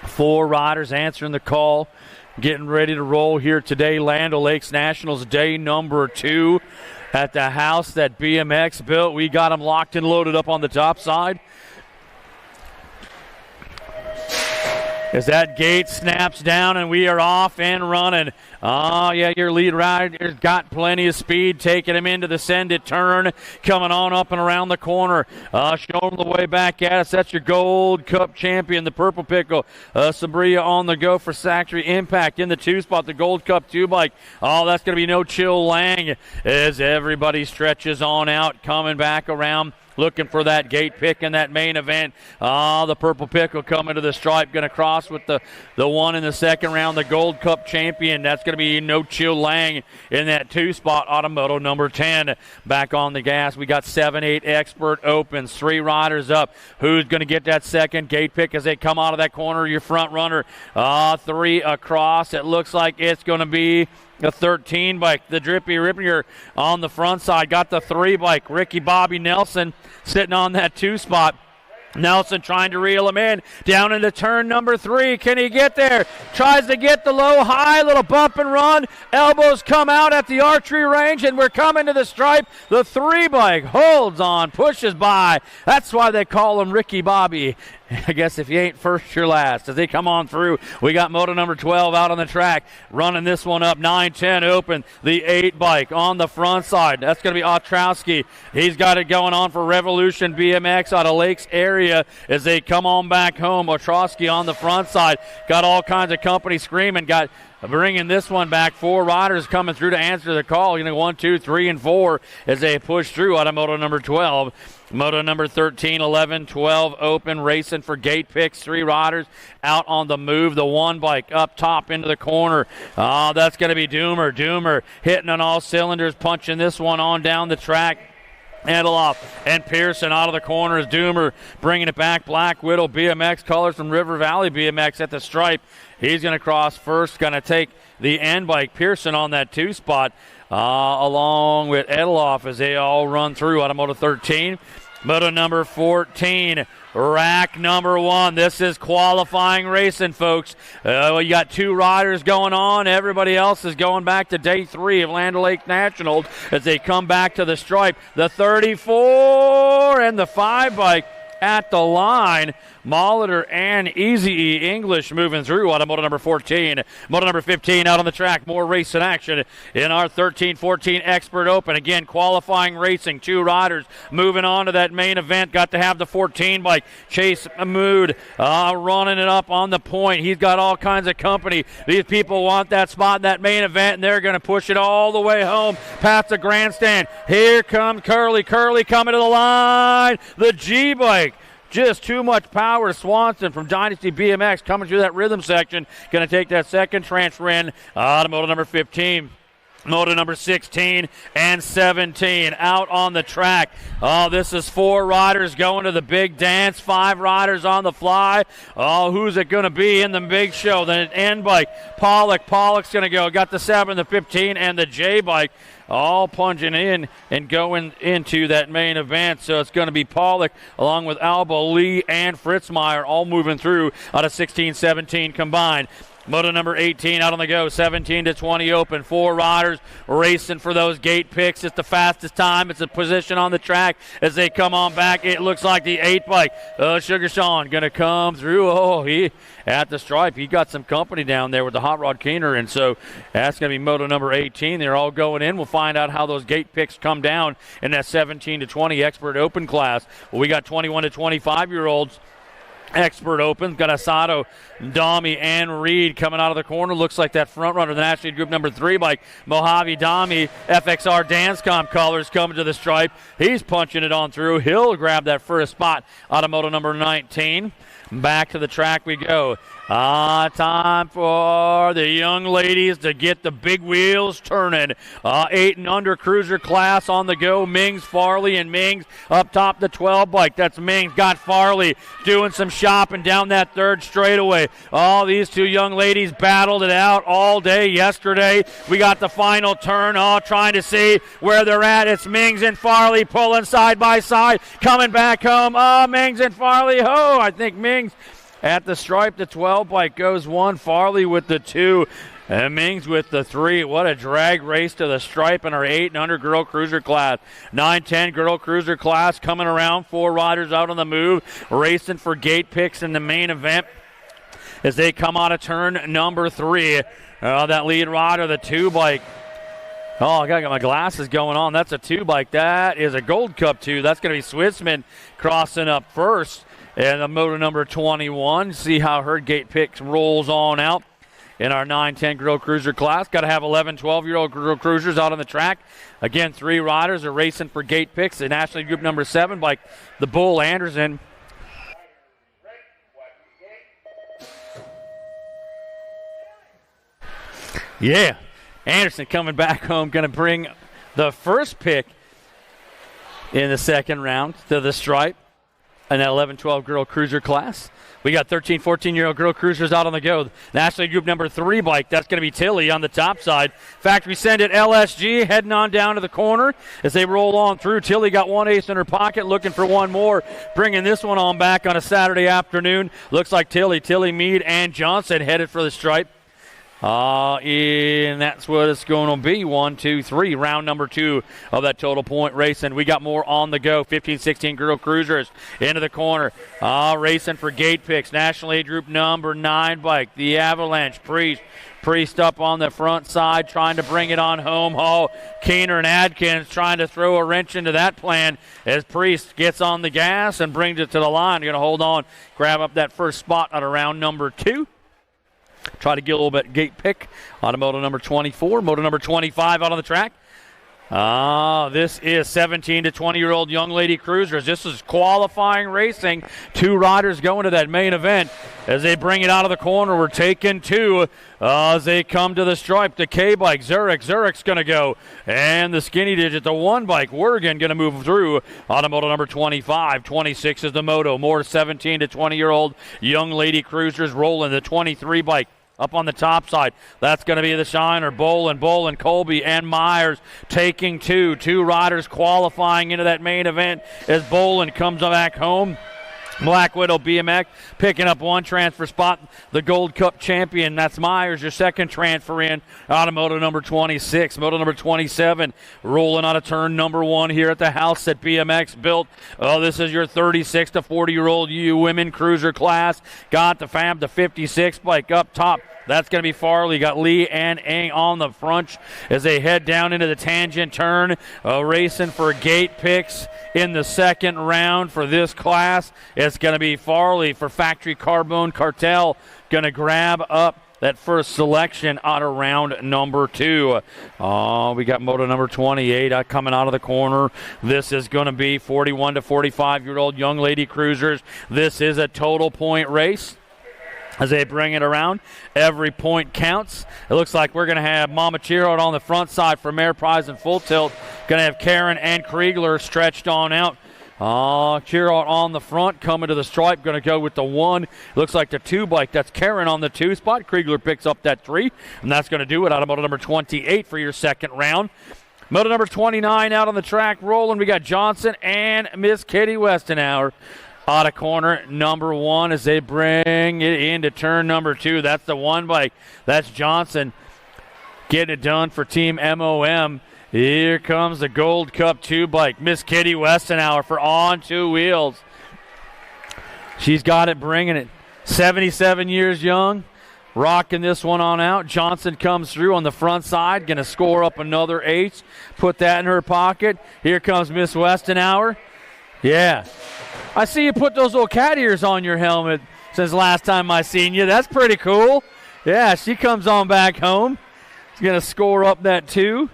4 riders answering the call, getting ready to roll here today. Land O'Lakes Nationals day number 2 at the house that BMX built. We got them locked and loaded up on the top side. as that gate snaps down and we are off and running. Oh, yeah, your lead rider's got plenty of speed, taking him into the send-it turn, coming on up and around the corner. Showing the way back at us. That's your Gold Cup champion, the Purple Pickle. Sabria on the go for Factory Impact in the 2 spot, the Gold Cup 2 bike. Oh, that's going to be No Chill Lang as everybody stretches on out, coming back around. Looking for that gate pick in that main event. The Purple Pickle coming to the stripe. Going to cross with the one in the second round, the Gold Cup champion. That's going to be No Chill Lang in that 2 spot, Automoto number 10. Back on the gas. We got 7-8 Expert Opens. 3 riders up. Who's going to get that second gate pick as they come out of that corner? Your front runner. 3 across. It looks like it's going to be the 13 bike, the Drippy Rippier on the front side. Got the 3 bike, Ricky Bobby Nelson sitting on that 2 spot. Nelson trying to reel him in down into turn number 3. Can he get there? Tries to get the low high, little bump and run. Elbows come out at the archery range, and we're coming to the stripe. The 3 bike holds on, pushes by. That's why they call him Ricky Bobby. I guess if you ain't first, you're last. As they come on through, we got moto number 12 out on the track, running this one up. 9-10 open, the 8 bike on the front side. That's going to be Ostrowski. He's got it going on for Revolution BMX out of Lakes area as they come on back home. Ostrowski on the front side. Got all kinds of company screaming. Got bringing this one back. 4 riders coming through to answer the call. 1, 2, 3, and 4 as they push through out of moto number 12. Moto number 13, 11, 12 open, racing for gate picks. 3 riders out on the move. The 1 bike up top into the corner. That's going to be Doomer. Doomer hitting on all cylinders, punching this one on down the track. Edeloff and Pearson out of the corners. Doomer bringing it back. Black Widow BMX colors from River Valley BMX at the stripe. He's going to cross first, going to take the end bike. Pearson on that 2 spot. Along with Edeloff as they all run through out of Moto 13. Moto number 14, rack number 1. This is qualifying racing, folks. You got 2 riders going on. Everybody else is going back to day 3 of Land O'Lakes Nationals as they come back to the stripe. The 34 and the 5 bike at the line. Molitor and Easy E English moving through out of moto number 14. Moto number 15 out on the track. More racing action in our 13-14 Expert Open. Again, qualifying racing. 2 riders moving on to that main event. Got to have the 14 bike. Chase Mahmood running it up on the point. He's got all kinds of company. These people want that spot in that main event, and they're going to push it all the way home past the grandstand. Here comes Curly. Curly coming to the line. The G bike. Just too much power. Swanson from Dynasty BMX coming through that rhythm section. Going to take that second transfer in out of moto number 15. Moto number 16 and 17 out on the track. Oh, this is 4 riders going to the big dance. 5 riders on the fly. Oh, who's it going to be in the big show? The N bike. Pollock's going to go. Got the 7, the 15, and the J bike. All plunging in and going into that main event. So it's going to be Pollock along with Alba, Lee, and Fritzmeyer all moving through out of 16-17 combined. Moto number 18 out on the go, 17-20 open. 4 riders racing for those gate picks. It's the fastest time. It's a position on the track as they come on back. It looks like the 8 bike. Sugar Sean going to come through. Oh, he at the stripe. He got some company down there with the Hot Rod Keener, and so that's going to be moto number 18. They're all going in. We'll find out how those gate picks come down in that 17-20 Expert Open class. Well, we got 21 to 25-year-olds. Expert Open. Got Asado, Dami, and Reed coming out of the corner. Looks like that front runner, the National Group number 3 bike, Mojave Dami, FXR Dancecom colors coming to the stripe. He's punching it on through. He'll grab that first spot out of moto number 19. Back to the track we go. Time for the young ladies to get the big wheels turning. 8 and under cruiser class on the go. Mings, Farley, and Mings up top the 12 bike. That's Mings. Got Farley doing some shopping down that 3rd straightaway. Oh, these 2 young ladies battled it out all day yesterday. We got the final turn. Oh, trying to see where they're at. It's Mings and Farley pulling side by side. Coming back home. Oh, Mings and Farley. Oh, I think Mings at the stripe. The 12 bike goes 1. Farley with the 2. And Mings with the 3. What a drag race to the stripe in our 8 and under girl cruiser class. 9-10 girl cruiser class coming around. 4 riders out on the move, racing for gate picks in the main event. as they come out of turn number 3. That lead rider, the 2 bike. Oh, I got my glasses going on. That's a 2 bike. That is a Gold Cup 2. That's going to be Switzman crossing up first. And the moto number 21. See how her gate pick rolls on out in our 9-10 Girl Cruiser class. Got to have 11, 12-year-old Girl Cruisers out on the track. Again, 3 riders are racing for gate picks. The National Group number 7 bike, the Bull Anderson. Yeah, Anderson coming back home, going to bring the first pick in the second round to the stripe in that 11-12 Girl Cruiser class. We got 13, 14-year-old Girl Cruisers out on the go. National Group number 3 bike, that's going to be Tilly on the top side. Factory send it LSG, heading on down to the corner as they roll on through. Tilly got 1 ace in her pocket, looking for one more, bringing this one on back on a Saturday afternoon. Looks like Tilly, Meade, and Johnson headed for the stripe. And that's what it's going to be. 1, 2, 3. Round number 2 of that total point racing. We got more on the go. 15, 16 Girl Cruisers into the corner. Racing for gate picks. National Age Group number 9 bike. The Avalanche. Priest up on the front side trying to bring it on home. Keener and Adkins trying to throw a wrench into that plan as Priest gets on the gas and brings it to the line. Going to hold on, grab up that first spot on round number 2. Try to get a little bit gate pick on a moto number 24. Moto number 25 out on the track. This is 17 to 20-year-old young lady cruisers. This is qualifying racing. 2 riders going to that main event. As they bring it out of the corner, we're taking 2 as they come to the stripe. The K bike, Zurich's going to go. And the skinny digit, the 1 bike, Wergen going to move through on a moto number 25. 26 is the moto. More 17 to 20-year-old young lady cruisers rolling. The 23 bike up on the top side. That's going to be the Shiner. Bolin, Colby, and Myers taking 2. 2 riders qualifying into that main event as Bolin comes back home. Black Widow BMX picking up 1 transfer spot. The Gold Cup champion, that's Myers, your second transfer in out of moto number 26. Moto number 27 rolling out of turn number 1 here at the house that BMX built. This is your 36 to 40-year-old women cruiser class. Got the 56 bike up top. That's going to be Farley. Got Lee and Eng on the front as they head down into the tangent turn. Racing for gate picks in the second round for this class. It's going to be Farley for Factory Carbone Cartel. Going to grab up that first selection out of round number 2. We got moto number 28 coming out of the corner. This is going to be 41 to 45-year-old young lady cruisers. This is a total point race. As they bring it around, every point counts. It looks like we're going to have Mama Cheerout on the front side for Mare Prize and Full Tilt. Going to have Karen and Kriegler stretched on out. Cheerout on the front, coming to the stripe. Going to go with the 1. Looks like the 2 bike. That's Karen on the 2 spot. Kriegler picks up that 3. And that's going to do it out of moto number 28 for your second round. Moto number 29 out on the track rolling. We got Johnson and Miss Katie Westenauer out of corner number 1 as they bring it into turn number 2. That's the 1 bike. That's Johnson getting it done for Team MOM. Here comes the Gold Cup 2 bike. Miss Kitty Westenauer for On 2 Wheels. She's got it, bringing it. 77 years young. Rocking this one on out. Johnson comes through on the front side. Going to score up another ace. Put that in her pocket. Here comes Miss Westenauer. Yeah. I see you put those little cat ears on your helmet since last time I seen you. That's pretty cool. Yeah, she comes on back home. She's going to score up that 2.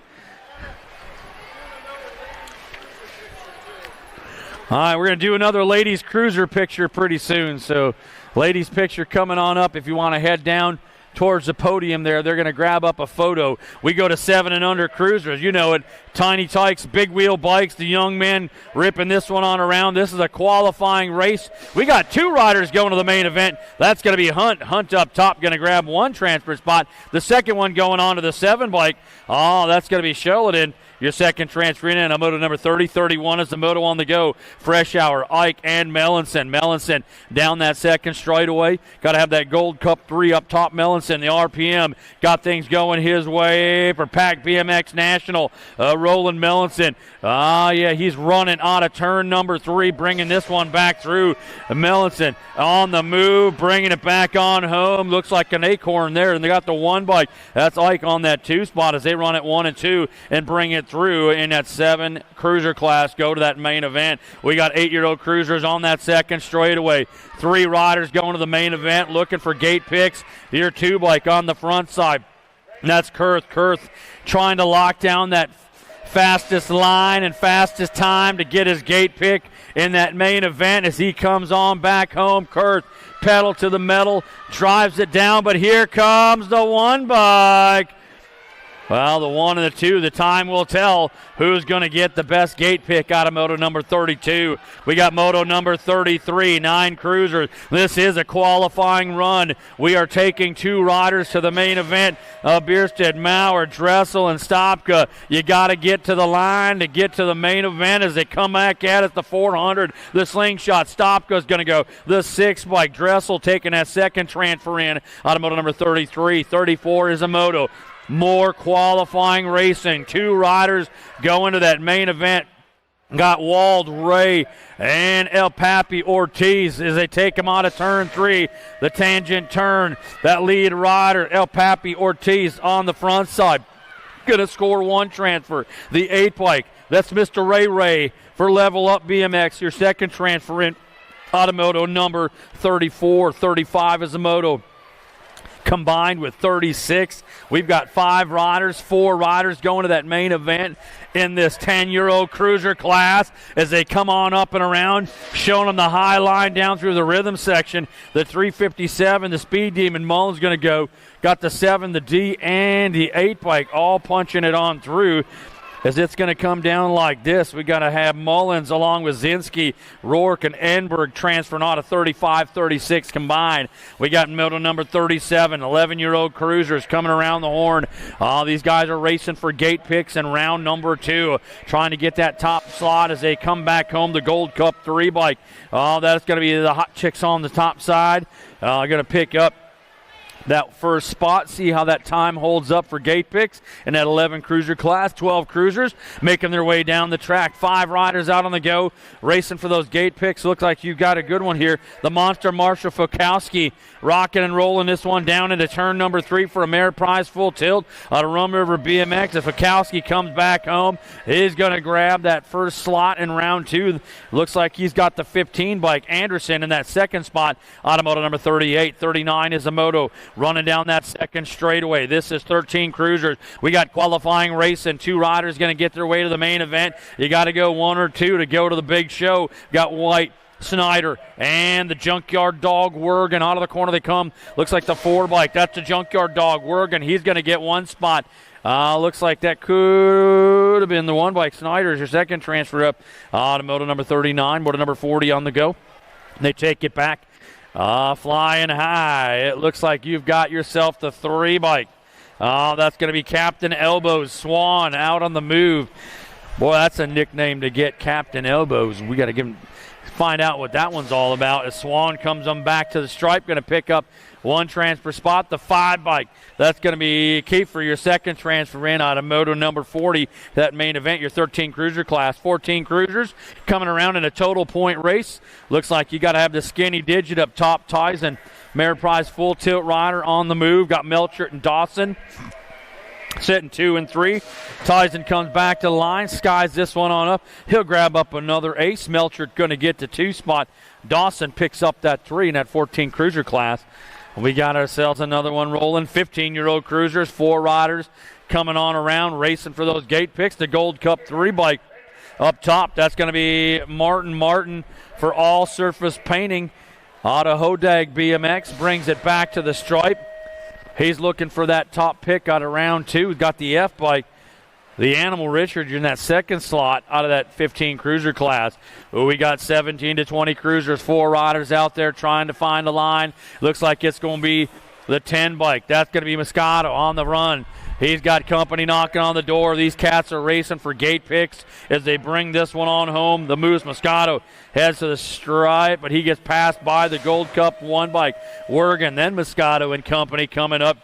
All right, we're going to do another ladies cruiser picture pretty soon. So ladies picture coming on up. If you want to head down towards the podium there, they're going to grab up a photo. We go to 7 and under cruisers. You know it. Tiny Tykes, big wheel bikes. The young men ripping this one on around. This is a qualifying race. We got 2 riders going to the main event. That's going to be Hunt. Hunt up top going to grab 1 transfer spot. The second one going on to the 7 bike. Oh, that's going to be Sheridan. your second transfer in, a moto number 30. 31 is the moto on the go. Fresh Hour, Ike, and Mellinson. Mellinson down that second straightaway. Got to have that Gold Cup 3 up top. Mellinson, the RPM, got things going his way for Pack BMX National. Roland Mellinson. Yeah, he's running out of turn number 3, bringing this one back through. Mellinson on the move, bringing it back on home. Looks like an acorn there, and they got the 1 bike. That's Ike on that 2 spot as they run at 1 and 2 and bring it through in that 7 cruiser class. Go to that main event. We got 8-year-old cruisers on that second straightaway. 3 riders going to the main event looking for gate picks. Your 2 bike on the front side. And that's Kurth. Kurth trying to lock down that fastest line and fastest time to get his gate pick in that main event as he comes on back home. Kurth, pedal to the metal, drives it down, but here comes the 1 bike. Well, the 1 and the 2, the time will tell who's going to get the best gate pick out of moto number 32. We got moto number 33, 9 cruisers. This is a qualifying run. We are taking 2 riders to the main event. Bierstead, Maurer, Dressel, and Stopka. You got to get to the line to get to the main event as they come back at it. The 400, the slingshot. Stopka's going to go. The 6 bike. Dressel taking that second transfer in out of moto number 33. 34 is a moto. More qualifying racing. 2 riders going to that main event. Got Wald, Ray, and El Papi Ortiz as they take him out of turn 3. The tangent turn. That lead rider, El Papi Ortiz, on the front side. Going to score 1 transfer. The 8 bike. That's Mr. Ray for Level Up BMX. Your second transfer in Automoto number 34. 35 is a moto. Combined with 36. We've got 5 riders, 4 riders going to that main event in this 10-year-old cruiser class as they come on up and around, showing them the high line down through the rhythm section. The 357, the Speed Demon Mullen's going to go. Got the 7, the D, and the 8 bike all punching it on through. As it's going to come down like this, we got to have Mullins along with Zinski, Rourke, and Enberg transferring out of 35-36 combined. We got moto number 37, 11-year-old cruisers coming around the horn. These guys are racing for gate picks in round number 2, trying to get that top slot as they come back home. The Gold Cup 3 bike. That's going to be the hot chicks on the top side. Going to pick up that first spot, see how that time holds up for gate picks in that 11 cruiser class. 12 cruisers making their way down the track. 5 riders out on the go, racing for those gate picks. Looks like you've got a good one here. The monster Marshall Fokowski rocking and rolling this one down into turn number 3 for a Merit Prize full tilt out of Rum River BMX. If Fokowski comes back home, he's going to grab that first slot in round 2. Looks like he's got the 15 bike. Anderson in that second spot out of moto number 38. 39 is a moto running down that second straightaway. This is 13 cruisers. We got qualifying racing. 2 riders going to get their way to the main event. You got to go 1 or 2 to go to the big show. Got White, Snyder, and the Junkyard Dog Wergen. Out of the corner they come. Looks like the 4 bike. That's the Junkyard Dog Wergen. He's going to get 1 spot. Looks like that could have been the 1 bike. Snyder's your second transfer up. To moto number 39, moto number 40 on the go. They take it back. Flying high. It looks like you've got yourself the 3 bike. That's going to be Captain Elbows. Swan out on the move. Boy, that's a nickname to get, Captain Elbows. We got to find out what that one's all about. As Swan comes on back to the stripe, going to pick up 1 transfer spot. The 5 bike. That's going to be key for your second transfer in out of moto number 40. That main event, your 13 cruiser class. 14 cruisers coming around in a total point race. Looks like you got to have the skinny digit up top. Tyson, Merit Prize full tilt rider on the move. Got Melchert and Dawson sitting 2 and 3. Tyson comes back to the line, skies this one on up. He'll grab up another ace. Melchert going to get the 2 spot. Dawson picks up that 3 in that 14 cruiser class. We got ourselves another one rolling. 15-year-old cruisers, 4 riders coming on around, racing for those gate picks. The Gold Cup 3 bike up top. That's going to be Martin for All Surface Painting. Out of Hodag BMX brings it back to the stripe. He's looking for that top pick out of round 2. He's got the F bike. The Animal Richards in that second slot out of that 15 cruiser class. We got 17 to 20 cruisers, 4 riders out there trying to find a line. Looks like it's going to be the 10 bike. That's going to be Moscato on the run. He's got company knocking on the door. These cats are racing for gate picks as they bring this one on home. The Moose Moscato heads to the stripe, but he gets passed by the Gold Cup 1 bike. Wergen, then Moscato and company coming up.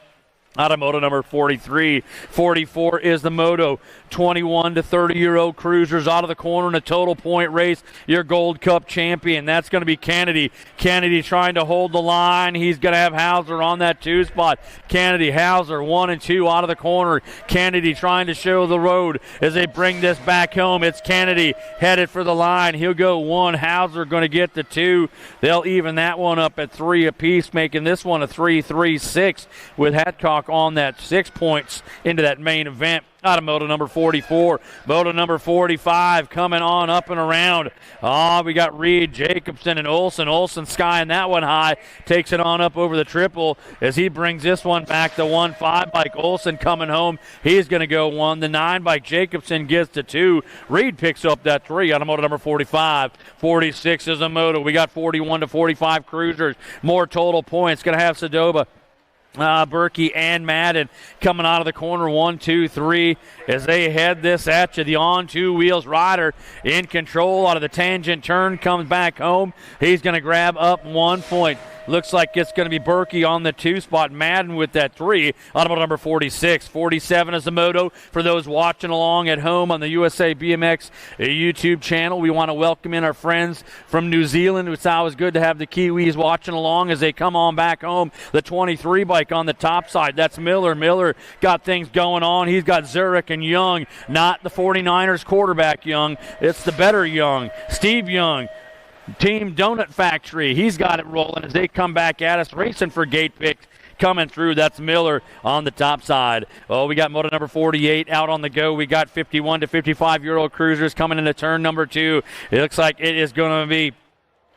Out of moto number 43. 44 is the moto. 21 to 30-year-old cruisers out of the corner in a total point race. Your Gold Cup champion. That's going to be Kennedy. Kennedy trying to hold the line. He's going to have Hauser on that 2 spot. Kennedy, Hauser, 1 and 2 out of the corner. Kennedy trying to show the road as they bring this back home. It's Kennedy headed for the line. He'll go 1. Hauser going to get the 2. They'll even that one up at 3 apiece, making this one a 3-3-6 with Hadcock on that 6 points into that main event. Out of moto number 44. Moto number 45 coming on up and around. We got Reed, Jacobson, and Olsen. Olsen skying that one high. Takes it on up over the triple as he brings this one back. The 1-5 bike. Olsen coming home. He's going to go 1. The 9 bike. Jacobson gets the 2. Reed picks up that 3 out of moto number 45. 46 is a moto. We got 41 to 45 cruisers. More total points. Going to have Sadoba, Berkey and Madden coming out of the corner. 1, 2, 3 as they head this at you. The on 2 wheels rider in control out of the tangent turn, comes back home. He's going to grab up 1 point. Looks like it's going to be Berkey on the 2 spot. Madden with that 3. Auto number 46. 47 is the moto. For those watching along at home on the USA BMX YouTube channel, we want to welcome in our friends from New Zealand. It's always good to have the Kiwis watching along as they come on back home. The 23 bike on the top side. That's Miller. Miller got things going on. He's got Zurich and Young, not the 49ers quarterback Young. It's the better Young, Steve Young. Team Donut Factory, he's got it rolling as they come back at us, racing for gate picks. Coming through, that's Miller on the top side. We got moto number 48 out on the go. We got 51 to 55-year-old cruisers coming into turn number 2. It looks like it is going to be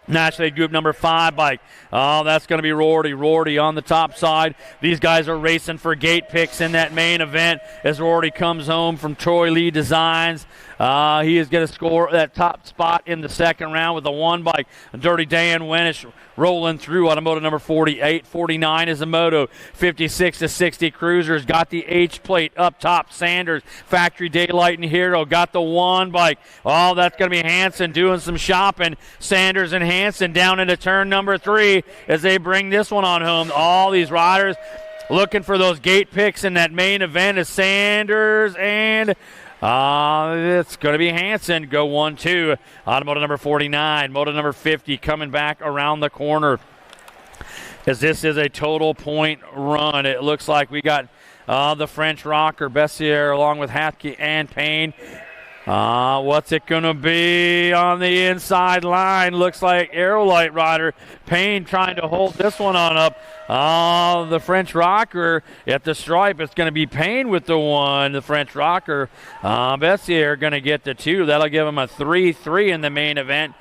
National League Group number 5 bike. That's going to be Rorty. Rorty on the top side. These guys are racing for gate picks in that main event as Rorty comes home from Troy Lee Designs. He is going to score that top spot in the second round with the 1 bike. Dirty Dan Wenish rolling through on a moto number 48. 49 is a moto. 56 to 60 cruisers. Got the H plate up top. Sanders, Factory Daylight and Hero. Got the 1 bike. That's going to be Hanson doing some shopping. Sanders and Hanson down into turn number 3 as they bring this one on home. All these riders looking for those gate picks in that main event is Sanders and it's going to be Hanson. Go 1-2 on moto number 49. Moto number 50 coming back around the corner as this is a total point run. It looks like we got the French rocker, Bessier, along with Hathke and Payne. What's it going to be on the inside line? Looks like Aerolite rider Payne trying to hold this one on up. The French rocker at the stripe. It's going to be Payne with the 1. The French rocker. Bessier going to get the 2. That'll give him a 3-3 in the main event.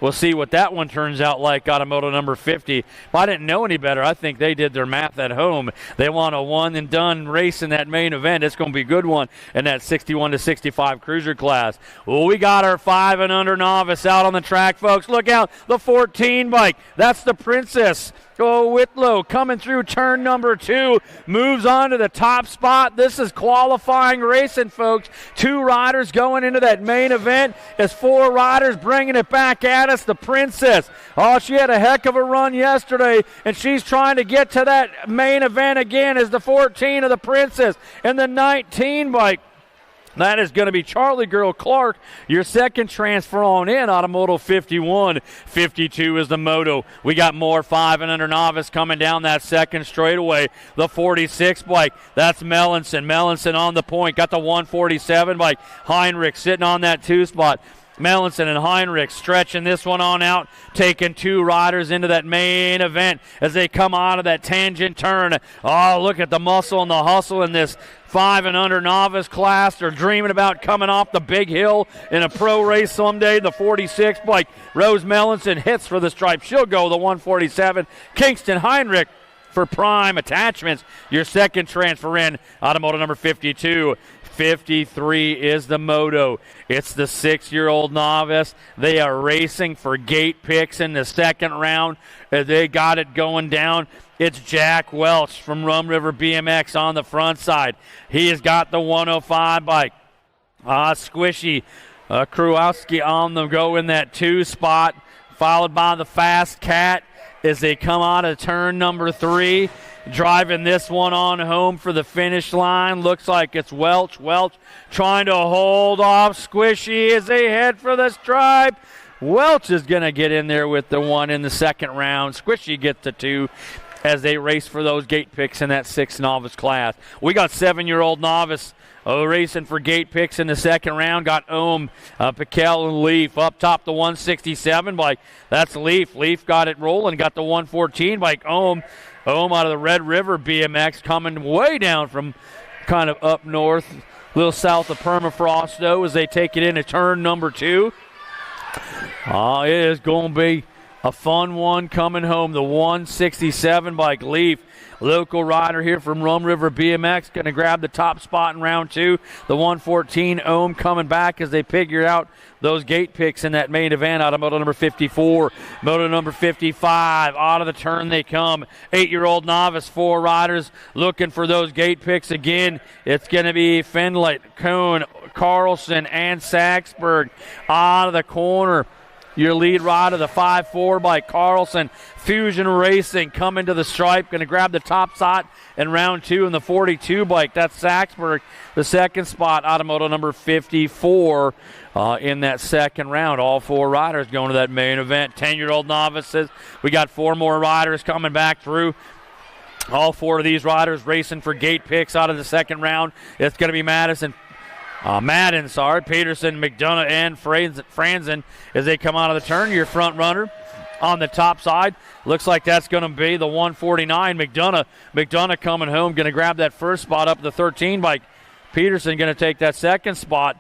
We'll see what that one turns out like out of moto number 50. If I didn't know any better, I think they did their math at home. They want a one-and-done race in that main event. It's going to be a good one in that 61 to 65 cruiser class. Well, we got our 5 and under novice out on the track, folks. Look out, the 14 bike. That's the Princess. Whitlow coming through turn number 2, moves on to the top spot. This is qualifying racing, folks. 2 riders going into that main event as 4 riders bringing it back at us. The Princess, she had a heck of a run yesterday, and she's trying to get to that main event again as the 14 of the Princess and the 19 bike. That is going to be Charlie Girl Clark, your second transfer on in, Automoto 51. 52 is the moto. We got more 5 and under novice coming down that second straightaway. The 46 bike, that's Mellinson. Mellinson on the point, got the 147 bike. Heinrich sitting on that 2 spot. Mellinson and Heinrich stretching this one on out, taking 2 riders into that main event as they come out of that tangent turn. Look at the muscle and the hustle in this 5 and under novice class. They're dreaming about coming off the big hill in a pro race someday. The 46 bike, Rose Mellinson hits for the stripe. She'll go the 147. Kingston Heinrich for Prime Attachments, your second transfer in, Automoto number 52. 53 is the Moto. It's the 6-year-old novice. They are racing for gate picks in the second round. They got it going down. It's Jack Welch from Rum River BMX on the front side. He has got the 105 bike. Squishy Krowowski on the go in that 2 spot, followed by the Fast Cat as they come out of turn number 3. Driving this one on home for the finish line. Looks like it's Welch. Welch trying to hold off Squishy as they head for the stripe. Welch is going to get in there with the 1 in the second round. Squishy gets the 2 as they race for those gate picks in that 6 novice class. We got 7-year-old novice racing for gate picks in the second round. Got Ohm, Piquel, and Leaf. Up top, the 167 bike. That's Leaf. Leaf got it rolling. Got the 114 bike. Ohm out of the Red River BMX, coming way down from kind of up north, a little south of Permafrost, though, as they take it into turn number 2. It is going to be a fun one coming home. The 167 bike. Leaf, local rider here from Rum River BMX, going to grab the top spot in round 2. The 114 Ohm coming back as they figure out those gate picks in that main event out of moto number 54. Moto number 55, out of the turn they come. 8-year-old novice, 4 riders looking for those gate picks again. It's going to be Fendley, Cohn, Carlson, and Saxberg out of the corner. Your lead rider, the 5-4 by Carlson. Fusion Racing coming to the stripe, going to grab the top spot in round 2 in the 42 bike. That's Saxberg, the second spot out of moto number 54 in that second round. All 4 riders going to that main event. 10-year-old novices. We got 4 more riders coming back through. All 4 of these riders racing for gate picks out of the second round. It's going to be Madden, Peterson, McDonough, and Franzen as they come out of the turn. Your front runner on the top side. Looks like that's going to be the 149, McDonough. McDonough coming home, going to grab that first spot up the 13 bike. Peterson going to take that second spot.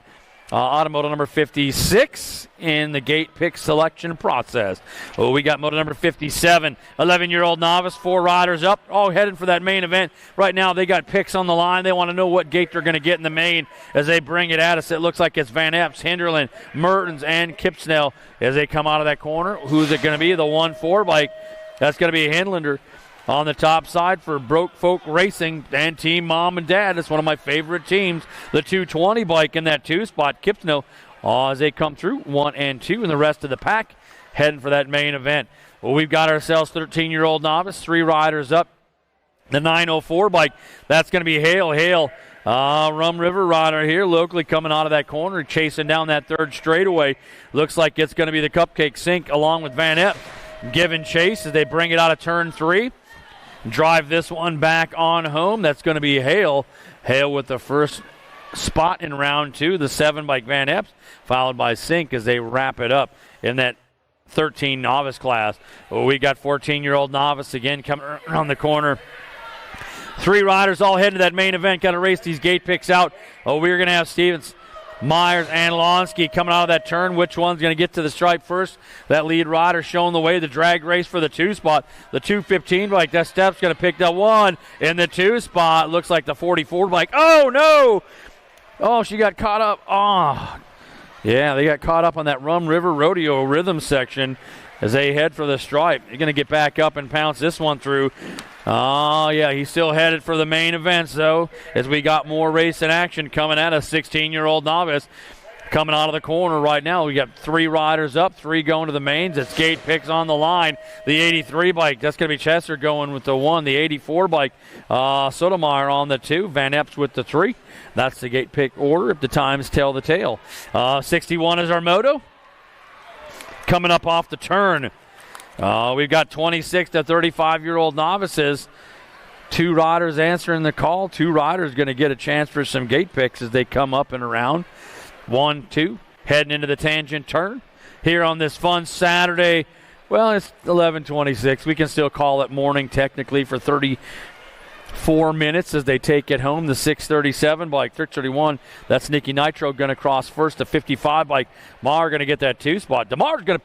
Automoto number 56 in the gate pick selection process. We got moto number 57, 11-year-old novice, 4 riders up, all headed for that main event. Right now they got picks on the line. They want to know what gate they're going to get in the main as they bring it at us. It looks like it's Van Epps, Hinderland, Mertens, and Kipsnell as they come out of that corner. Who's it going to be? The 1-4 bike. That's going to be Hinlander. On the top side for Broke Folk Racing and Team Mom and Dad. It's one of my favorite teams. The 220 bike in that 2 spot. Kipsnell as they come through 1 and 2, and the rest of the pack heading for that main event. Well, we've got ourselves 13-year-old novice, 3 riders up. The 904 bike, that's going to be Hale. Rum River rider here locally coming out of that corner, chasing down that third straightaway. Looks like it's going to be the Cupcake Sink along with Van Epp giving chase as they bring it out of turn 3. Drive this one back on home. That's going to be Hale. Hale with the first spot in round 2, the 7 by Van Epps, followed by Sink as they wrap it up in that 13 novice class. Well, we got 14-year-old novice again coming around the corner. 3 riders all heading to that main event. Got to race these gate picks out. We're going to have Stevens, Myers, and Lonsky coming out of that turn. Which one's going to get to the stripe first? That lead rider showing the way. The drag race for the 2 spot. The 215 bike, that Steph's going to pick that 1 in the 2 spot. Looks like the 44 bike. Oh, no! Oh, she got caught up. Oh, yeah, they got caught up on that Rum River Rodeo rhythm section as they head for the stripe. They're going to get back up and pounce this one through. Oh, yeah, he's still headed for the main events, though, as we got more racing action coming at us. 16-year-old novice coming out of the corner right now. We got 3 riders up, 3 going to the mains. It's gate picks on the line. The 83 bike, that's going to be Chester going with the 1. The 84 bike, Sotomayor on the 2. Van Epps with the 3. That's the gate pick order if the times tell the tale. 61 is our moto. Coming up off the turn. We've got 26 to 35-year-old novices. 2 riders answering the call. 2 riders going to get a chance for some gate picks as they come up and around. 1, 2, heading into the tangent turn here on this fun Saturday. Well, it's 11:26. We can still call it morning technically for 34 minutes as they take it home. The 637 bike, 631. That's Nicky Nitro going to cross first. The 55 bike, Maher going to get that 2 spot. DeMar's going to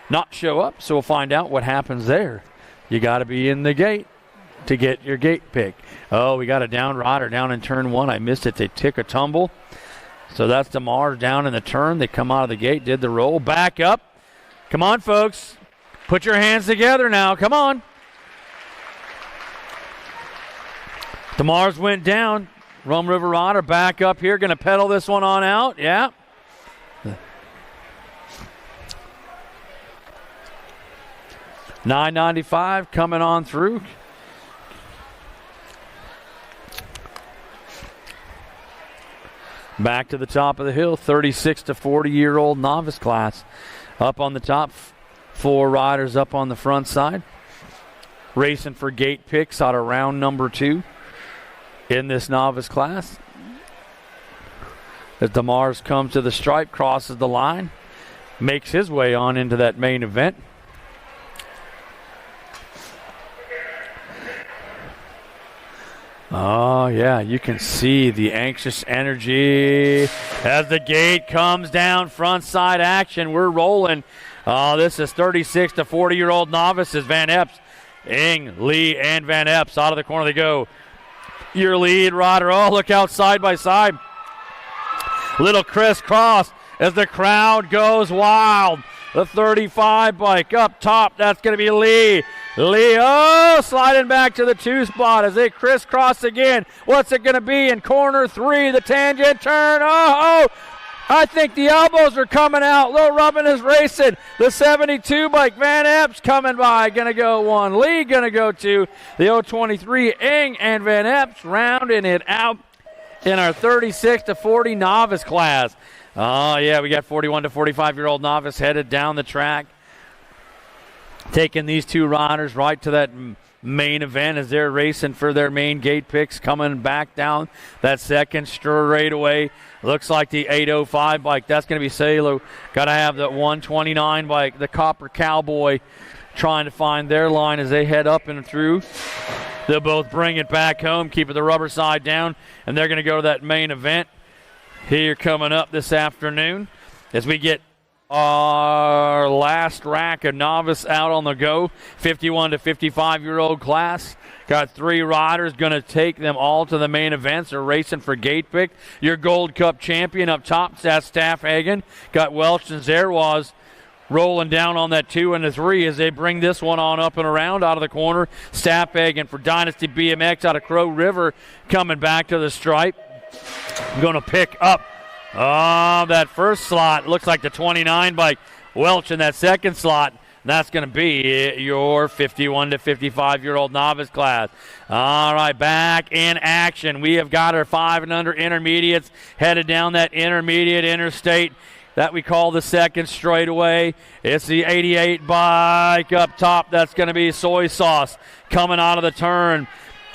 not show up, so we'll find out what happens there. You got to be in the gate. to get your gate pick. Oh, we got a down rider down in turn 1. I missed it. They took a tumble. So that's DeMars down in the turn. They come out of the gate, did the roll. Back up. Come on, folks. Put your hands together now. Come on. DeMars went down. Rum River Rider back up here. Going to pedal this one on out. Yeah. $9.95 coming on through. Back to the top of the hill, 36 to 40-year-old novice class. Up on the top, 4 riders up on the front side. Racing for gate picks out of round number 2 in this novice class. As DeMars comes to the stripe, crosses the line, makes his way on into that main event. Oh, yeah, you can see the anxious energy as the gate comes down, front side action. We're rolling. This is 36 to 40-year-old novices. Van Epps, Ing, Lee, and Van Epps out of the corner they go. Your lead rider. Oh, look out side by side. Little crisscross as the crowd goes wild. The 35 bike up top. That's going to be Lee. Lee, sliding back to the 2 spot as they crisscross again. What's it going to be in corner 3? The tangent turn. I think the elbows are coming out. Low Rubbin is racing. The 72 bike. Van Epps coming by. Going to go 1. Lee going to go 2. The 023 Ing and Van Epps rounding it out in our 36 to 40 novice class. Oh, yeah, we got 41 to 45-year-old novice headed down the track. Taking these 2 riders right to that main event as they're racing for their main gate picks, coming back down that second straightaway. Looks like the 805 bike. That's going to be Salo. Got to have the 129 bike, the Copper Cowboy, trying to find their line as they head up and through. They'll both bring it back home, keeping the rubber side down, and they're going to go to that main event here coming up this afternoon as we get our last rack of novice out on the go. 51 to 55-year-old class. Got 3 riders, going to take them all to the main events. They're racing for gate pick. Your Gold Cup champion up top, that's Staffhagen. Got Welch and Zerwas rolling down on that 2 and the 3 as they bring this one on up and around out of the corner. Staffhagen for Dynasty BMX out of Crow River coming back to the stripe. Going to pick up that first slot. Looks like the 29 bike. Welch in that second slot. That's going to be your 51 to 55-year-old novice class. All right, back in action. We have got our 5 and under intermediates headed down that intermediate interstate that we call the second straightaway. It's the 88 bike up top. That's going to be Soy Sauce coming out of the turn.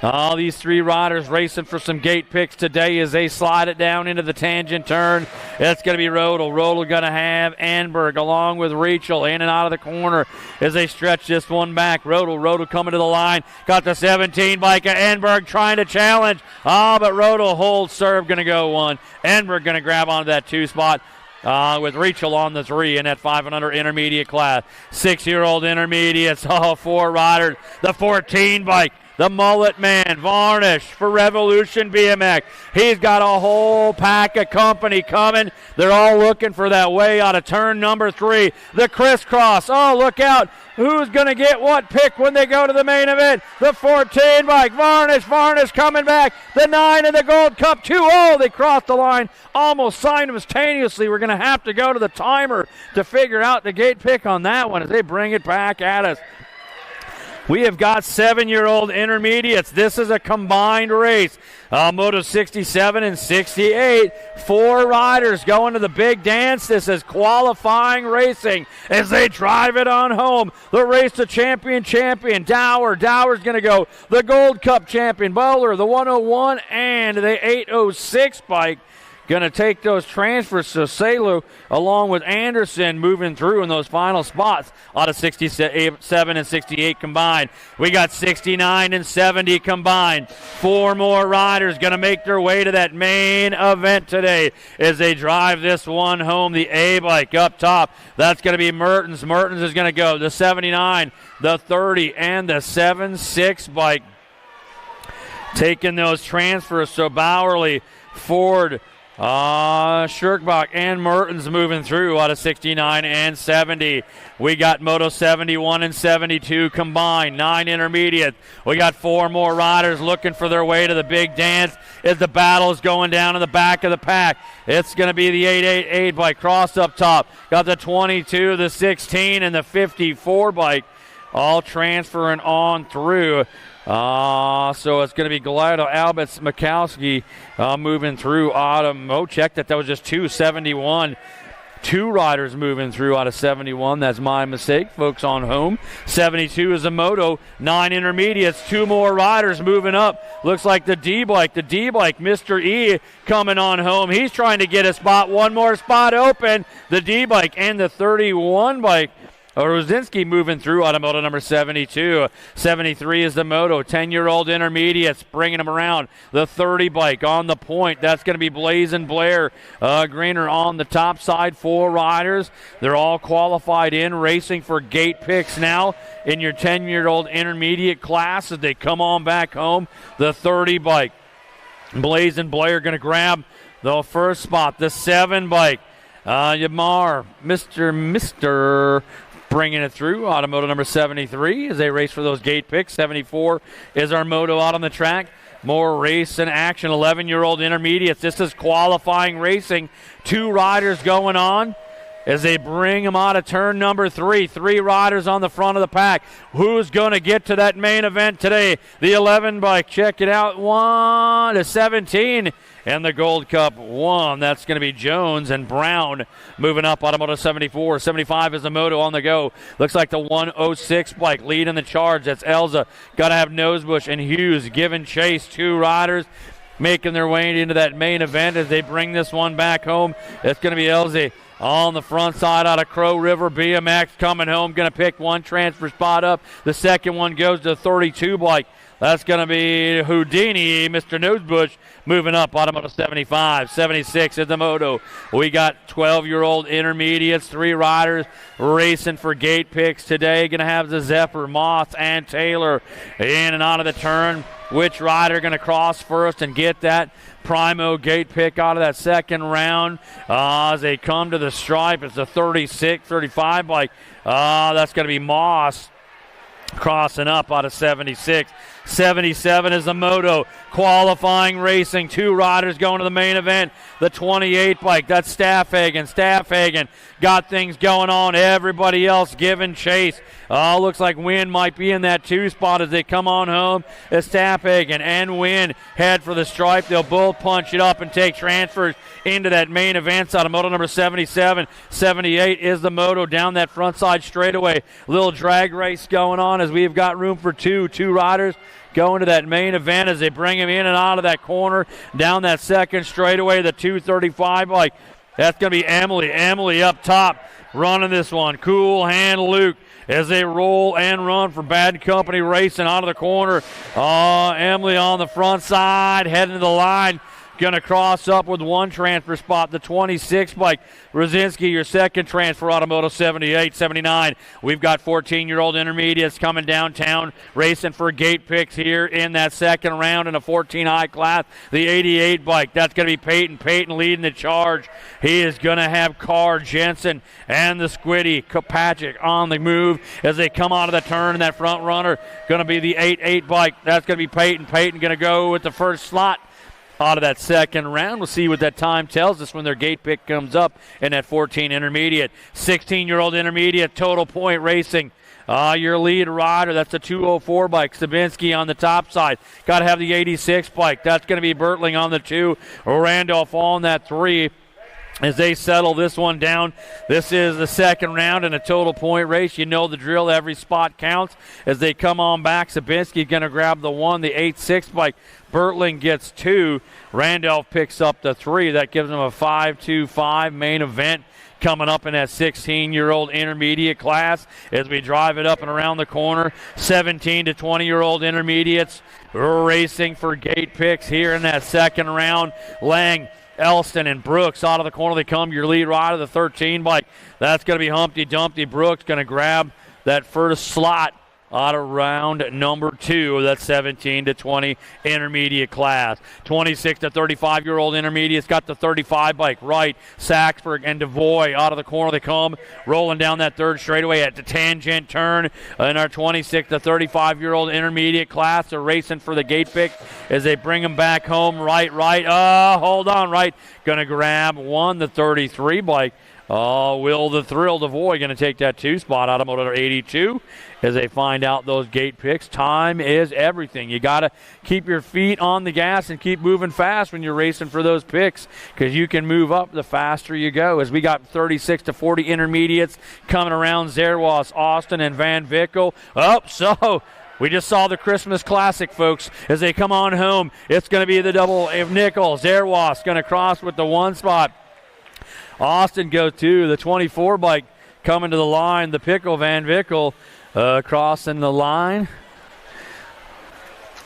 All these 3 riders racing for some gate picks today as they slide it down into the tangent turn. It's going to be Rodel. Rodel going to have Anberg along with Rachel in and out of the corner as they stretch this one back. Rodel coming to the line. Got the 17 bike of Anberg trying to challenge. But Rodel holds serve, going to go 1. Anberg going to grab onto that 2 spot. With Rachel on the 3 in that 5 and under intermediate class. 6-year-old intermediates. 4 riders. The 14 bike. The Mullet Man, Varnish for Revolution BMX. He's got a whole pack of company coming. They're all looking for that way out of turn number 3. The crisscross. Oh, look out. Who's going to get what pick when they go to the main event? The 14 bike. Varnish coming back. The 9 in the Gold Cup 2. Oh, they crossed the line almost simultaneously. We're going to have to go to the timer to figure out the gate pick on that one as they bring it back at us. We have got 7-year-old intermediates. This is a combined race. Moto 67 and 68. 4 riders going to the big dance. This is qualifying racing as they drive it on home. The race to champion. Dower. Dower's going to go. The Gold Cup champion. Bowler, the 101 and the 806 bike. Going to take those transfers. So Salu, along with Anderson, moving through in those final spots out of 67 and 68 combined. We got 69 and 70 combined. 4 more riders going to make their way to that main event today as they drive this one home. The A bike up top. That's going to be Mertens. Mertens is going to go the 79, the 30, and the 7-6 bike. taking those transfers. So Bowerly, Ford, Shirkbach, and Mertens moving through out of 69 and 70. We got Moto 71 and 72 combined, 9 intermediate. We got 4 more riders looking for their way to the big dance as the battle is going down in the back of the pack. It's going to be the 888 bike cross up top. Got the 22, the 16, and the 54 bike all transferring on through. So it's going to be Gallardo, Albitz, Mikowski moving through. Check that was just 271. 2 riders moving through out of 71. That's my mistake, folks on home. 72 is a moto. 9 intermediates. 2 more riders moving up. Looks like the D-bike. The D-bike, Mr. E, coming on home. He's trying to get a spot. 1 more spot open. The D-bike and the 31 bike. Rosinski moving through out of moto number 72. 73 is the moto. 10-year-old intermediates bringing them around. The 30 bike on the point. That's going to be Blazin' Blair. Greener on the top side. 4 riders. They're all qualified in, racing for gate picks now in your 10-year-old intermediate class as they come on back home. The 30 bike. Blazin' Blair going to grab the first spot. The 7 bike. Yamar, Mr. bringing it through. Automoto number 73 as they race for those gate picks. 74 is our moto out on the track. More race and action. 11-year-old intermediates. This is qualifying racing. 2 riders going on as they bring them out of turn number 3. 3 riders on the front of the pack. Who's going to get to that main event today? The 11 bike. Check it out. 1 to 17. And the Gold Cup 1. That's going to be Jones and Brown moving up. Automoto 74. 75 is the moto on the go. Looks like the 106 bike leading the charge. That's Elza. Got to have Nosebush and Hughes giving chase. 2 riders making their way into that main event as they bring this one back home. It's going to be Elza on the front side out of Crow River. BMX coming home. Going to pick 1 transfer spot up. The second one goes to the 32 bike. That's going to be Houdini, Mr. Nosebush, moving up. Automoto 75. 76 is the moto. We got 12-year-old intermediates, 3 riders racing for gate picks today. Going to have the Zephyr, Moth, and Taylor in and out of the turn. Which rider going to cross first and get that primo gate pick out of that second round? As they come to the stripe, it's the 36, 35 bike. That's going to be Moss crossing up out of 76. 77 is the moto. Qualifying racing. 2 riders going to the main event. The 28 bike. That's Staffhagen. Staffhagen got things going on. Everybody else giving chase. Looks like Wynn might be in that 2 spot as they come on home. As Staffhagen and Wynn head for the stripe. They'll both punch it up and take transfers into that main event. Out of moto number 77. 78 is the moto down that front side straightaway. Little drag race going on as we've got room for 2 riders going to that main event as they bring him in and out of that corner down that second straightaway. The 235 bike. That's going to be Emily. Emily up top running this one. Cool Hand Luke as they roll and run for Bad Company Racing out of the corner. Emily on the front side heading to the line. Going to cross up with 1 transfer spot. The 26 bike. Rosinski, your second transfer. Automoto 78, 79. We've got 14-year-old intermediates coming downtown racing for gate picks here in that second round in a 14 high class. The 88 bike. That's going to be Peyton. Peyton leading the charge. He is going to have Carr, Jensen, and the Squiddy Patrick on the move as they come out of the turn. And that front runner going to be the 88 bike. That's going to be Peyton. Peyton going to go with the first slot out of that second round. We'll see what that time tells us when their gate pick comes up in that 14 intermediate. 16-year-old intermediate, Total Point Racing. Your lead rider, that's the 204 bike. Sabinski on the top side. Got to have the 86 bike. That's going to be Bertling on the 2. Randolph on that 3. As they settle this one down. This is the second round in a Total Point race. You know the drill. Every spot counts. As they come on back, Sabinski going to grab the 1. The 8-6 bike. Bertling gets 2. Randolph picks up the 3. That gives them a 5-2-5 main event coming up in that 16-year-old intermediate class as we drive it up and around the corner. 17 to 20-year-old intermediates racing for gate picks here in that second round. Lang, Elston, and Brooks out of the corner. They come. Your lead rider, the 13 bike. That's going to be Humpty Dumpty. Brooks going to grab that first slot out of round number 2 of that 17 to 20 intermediate class. 26 to 35-year-old intermediates got the 35 bike right. Saxberg and DeVoy out of the corner. They come rolling down that third straightaway at the tangent turn. In our 26 to 35-year-old intermediate class, they're racing for the gate pick as they bring them back home. Right. Hold on, right. Going to grab one, the 33 bike. Will the Thrill DeVoy going to take that 2 spot out of motor 82 as they find out those gate picks. Time is everything. You got to keep your feet on the gas and keep moving fast when you're racing for those picks, because you can move up the faster you go. As we got 36 to 40 intermediates coming around Zerwas, Austin, and Van Vickle. We just saw the Christmas Classic, folks, as they come on home. It's going to be the double of nickel. Zerwas going to cross with the 1 spot. Austin goes to the 24 bike coming to the line. The Pickle Van Vickle crossing the line.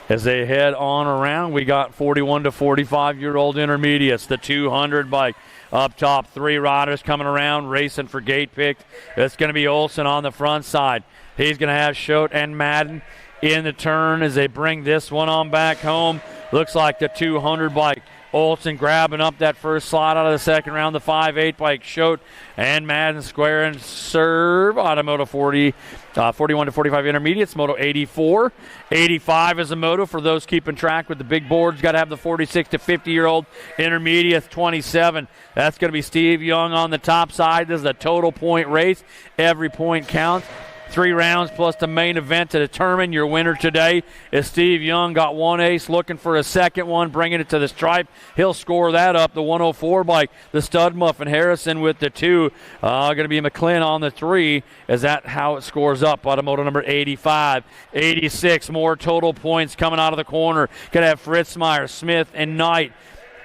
As they head on around, we got 41 to 45-year-old intermediates. The 200 bike up top. 3 riders coming around, racing for gate pick. It's going to be Olsen on the front side. He's going to have Schote and Madden in the turn as they bring this one on back home. Looks like the 200 bike. Olsen grabbing up that first slot out of the second round. The 5'8 bike, Schote and Madden square and serve. Automoto 41 to 45 intermediates. Moto 84. 85 is a moto for those keeping track with the big boards. Got to have the 46 to 50-year-old intermediates. 27. That's going to be Steve Young on the top side. This is a total point race. Every point counts. 3 rounds plus the main event to determine your winner today. Is Steve Young got 1 ace, looking for a second one, bringing it to the stripe. He'll score that up. The 104 bike, the Stud Muffin Harrison with the 2. Going to be McClin on the 3. Is that how it scores up? Automoto number 85. 86, more total points coming out of the corner. Going to have Fritzmeyer, Smith, and Knight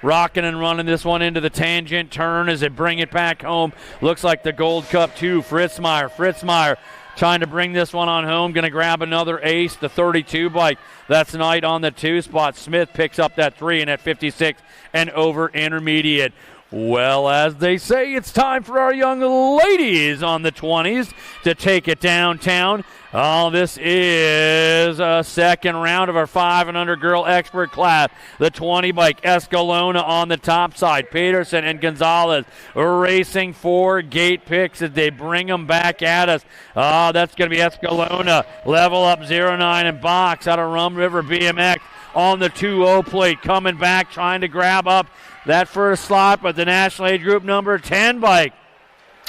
rocking and running this one into the tangent turn as they bring it back home. Looks like the Gold Cup 2. Fritzmeyer trying to bring this one on home. Going to grab another ace, the 32 bike. That's Knight on the 2 spot. Smith picks up that 3 and at 56 and over intermediate. Well, as they say, it's time for our young ladies on the 20s to take it downtown. This is a second round of our 5 and under girl expert class. The 20 bike, Escalona on the top side. Peterson and Gonzalez racing for gate picks as they bring them back at us. That's going to be Escalona. Level up 09 and box out of Rum River BMX on the 2-0 plate. Coming back, trying to grab up that first slot, but the National Age Group number 10 bike.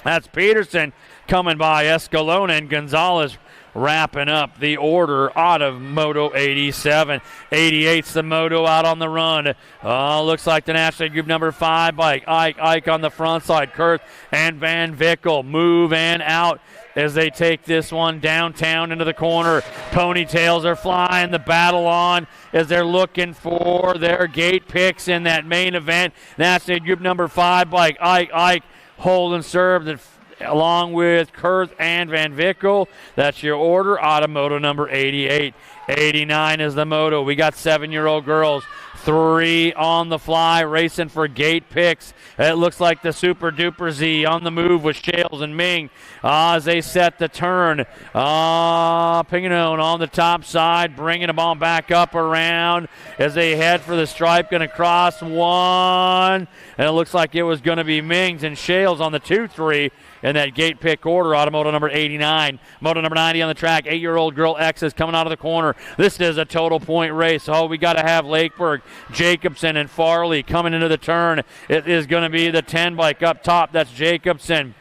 That's Peterson coming by. Escalona and Gonzalez wrapping up the order out of Moto 87. 88's the Moto out on the run. Looks like the National Age Group number 5 bike. Ike on the front side. Kurth and Van Vickle move and out as they take this one downtown into the corner. Ponytails are flying, the battle on as they're looking for their gate picks in that main event. National Group number 5 bike, Ike hold and serve along with Kurth and Van Vickle. That's your order. Automoto number 88. 89 is the moto. We got 7-year-old girls. 3 on the fly, racing for gate picks. It looks like the Super Duper Z on the move with Shales and Ming as they set the turn. Pinganone on the top side, bringing them on back up around as they head for the stripe. Going to cross one, and it looks like it was going to be Mings and Shales on the 2-3 in that gate pick order. Automoto number 89. Moto number 90 on the track. 8-year-old girl X is coming out of the corner. This is a total point race. We got to have Lakeberg, Jacobson, and Farley coming into the turn. It is going to be the 10 bike up top. That's Jacobson.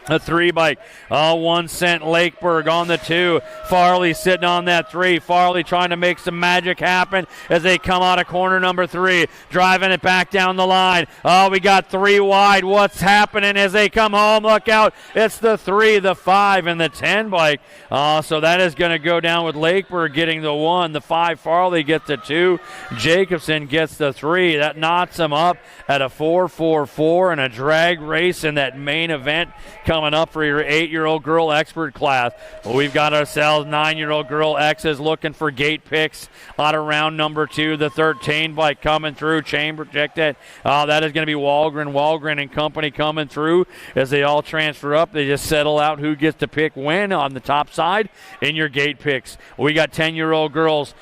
A 3 bike, 1 cent Lakeberg on the 2. Farley sitting on that 3. Farley trying to make some magic happen as they come out of corner number 3. Driving it back down the line. We got 3 wide. What's happening as they come home? Look out. It's the 3, the 5, and the 10 bike. So that is going to go down with Lakeberg getting the 1. The 5, Farley gets the 2. Jacobson gets the 3. That knots him up at a 4-4-4 and a drag race in that main event coming up for your 8-year-old girl expert class. We've got ourselves 9-year-old girl X's looking for gate picks out of round number 2. The 13 bike coming through, chain projected. That is going to be Walgren and company coming through as they all transfer up. They just settle out who gets to pick when on the top side in your gate picks. We got 10-year-old girls.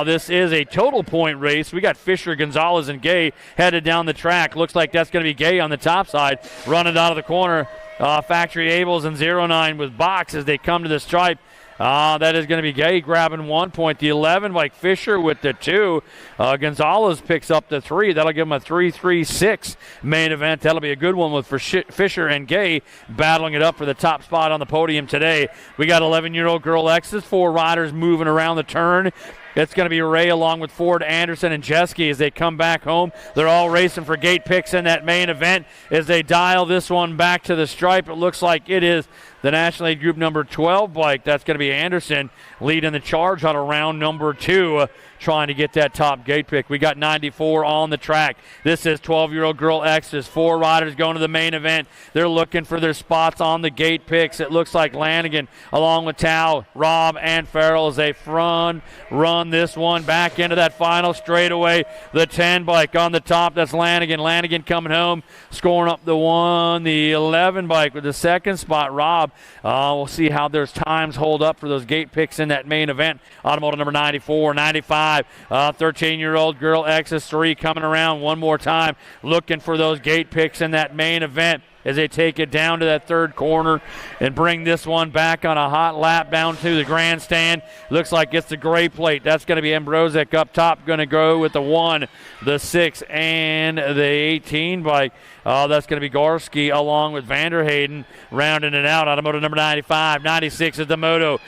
This is a total point race. We got Fisher, Gonzalez, and Gay headed down the track. Looks like that's going to be Gay on the top side, running out of the corner. Factory Ables and 09 with Box as they come to the stripe. That is going to be Gay grabbing 1 point. The 11, Mike Fisher with the 2. Gonzalez picks up the 3. That'll give him a 3-3-6 main event. That'll be a good one with Fisher and Gay battling it up for the top spot on the podium today. We got 11-year-old girl X's, 4 riders moving around the turn. It's going to be Ray along with Ford, Anderson, and Jeske as they come back home. They're all racing for gate picks in that main event as they dial this one back to the stripe. It looks like it is the National Lead Group number 12 bike. That's going to be Anderson leading the charge out of round number 2. Trying to get that top gate pick. We got 94 on the track. This is 12-year-old girl X's. 4 riders going to the main event. They're looking for their spots on the gate picks. It looks like Lanigan along with Tao, Robb, and Farrell as they run this one back into that final straightaway. The 10 bike on the top. That's Lanigan. Lanigan coming home, scoring up the 1. The 11 bike with the second spot, Robb. We'll see how their times hold up for those gate picks in that main event. Automotive number 94, 95. 13-year-old girl X's3 coming around one more time, looking for those gate picks in that main event as they take it down to that third corner and bring this one back on a hot lap down to the grandstand. Looks like it's the gray plate. That's going to be Ambrosic up top, going to go with the 1, the 6, and the 18 bike. That's going to be Gorski along with Vanderhayden rounding it out. Automotive number 95. 96 is the moto.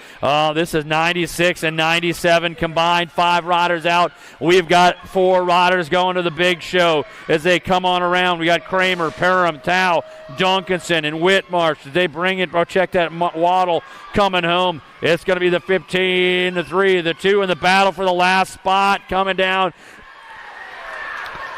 This is 96 and 97 combined. 5 riders out. We've got 4 riders going to the big show as they come on around. We got Kramer, Parham, Tao, Duncanson, and Whitmarsh. They bring it. Check that Waddle coming home. It's going to be the 15, the 3, the 2 in the battle for the last spot coming down.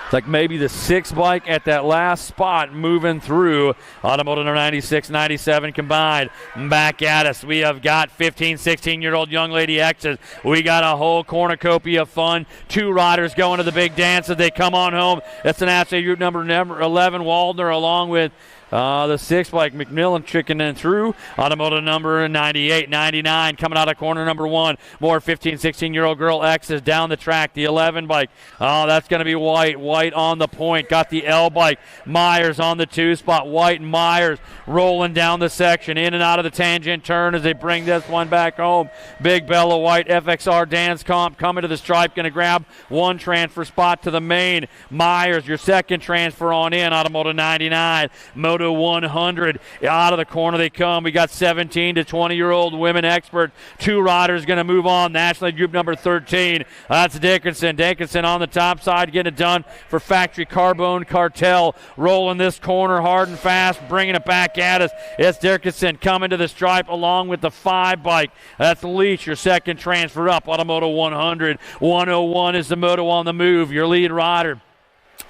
It's like maybe the 6 bike at that last spot moving through. Automotive number 96, 97 combined. Back at us. We have got 15, 16-year-old young lady X's. We got a whole cornucopia of fun. 2 riders going to the big dance as they come on home. That's an National Group number 11, Waldner, along with the 6 bike McMillan tricking in through. Automotive number 98, 99 coming out of corner number 1. More 15, 16-year-old girl X is down the track. The 11 bike. That's going to be White. White on the point. Got the L bike. Myers on the 2 spot. White and Myers rolling down the section. In and out of the tangent turn as they bring this one back home. Big Bella White. FXR Dance Comp coming to the stripe. Going to grab 1 transfer spot to the main. Myers, your second transfer on in. Automotive 99. Moto 100. Out of the corner they come. We got 17 to 20-year-old women expert. 2 riders going to move on. National Group number 13. That's Dickinson. Dickinson on the top side getting it done for Factory Carbone Cartel. Rolling this corner hard and fast, bringing it back at us. It's Dickinson coming to the stripe along with the 5 bike. That's Leach, your second transfer up. Automotive 100. 101 is the moto on the move. Your lead rider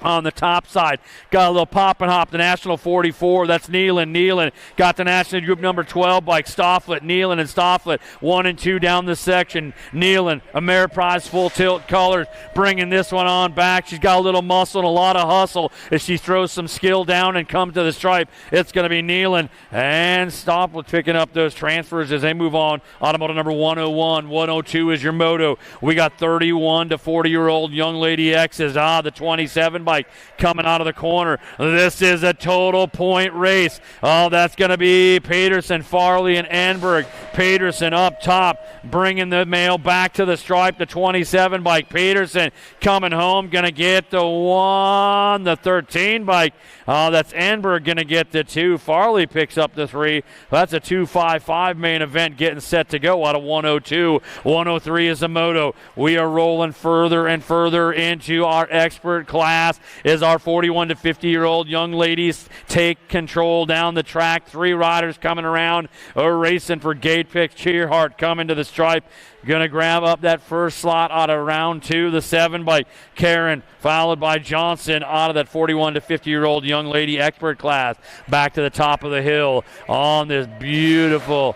on the top side. Got a little pop and hop. The National 44. That's Nealon. Nealon got the National Group number 12 bike. Stofflet. Nealon and Stofflet. 1 and 2 down the section. Nealon, Ameriprise full tilt colors, bringing this one on back. She's got a little muscle and a lot of hustle as she throws some skill down and comes to the stripe. It's going to be Nealon and Stofflet picking up those transfers as they move on. Automotive number 101. 102 is your moto. We got 31 to 40-year-old young lady X's. The 27 bike coming out of the corner. This is a total point race. That's going to be Peterson, Farley, and Enberg. Peterson up top, bringing the male back to the stripe. The 27 bike. Peterson coming home, going to get the 1. The 13 bike. That's Enberg going to get the 2. Farley picks up the 3. That's a 255 main event getting set to go out of 102. 103 is the moto. We are rolling further and further into our expert class as our 41 to 50-year-old young ladies take control down the track. 3 riders coming around racing for gate Gate Pick Cheerheart coming to the stripe. Going to grab up that first slot out of round 2. The 7 by Karen, followed by Johnson out of that 41 to 50-year-old young lady expert class. Back to the top of the hill on this beautiful,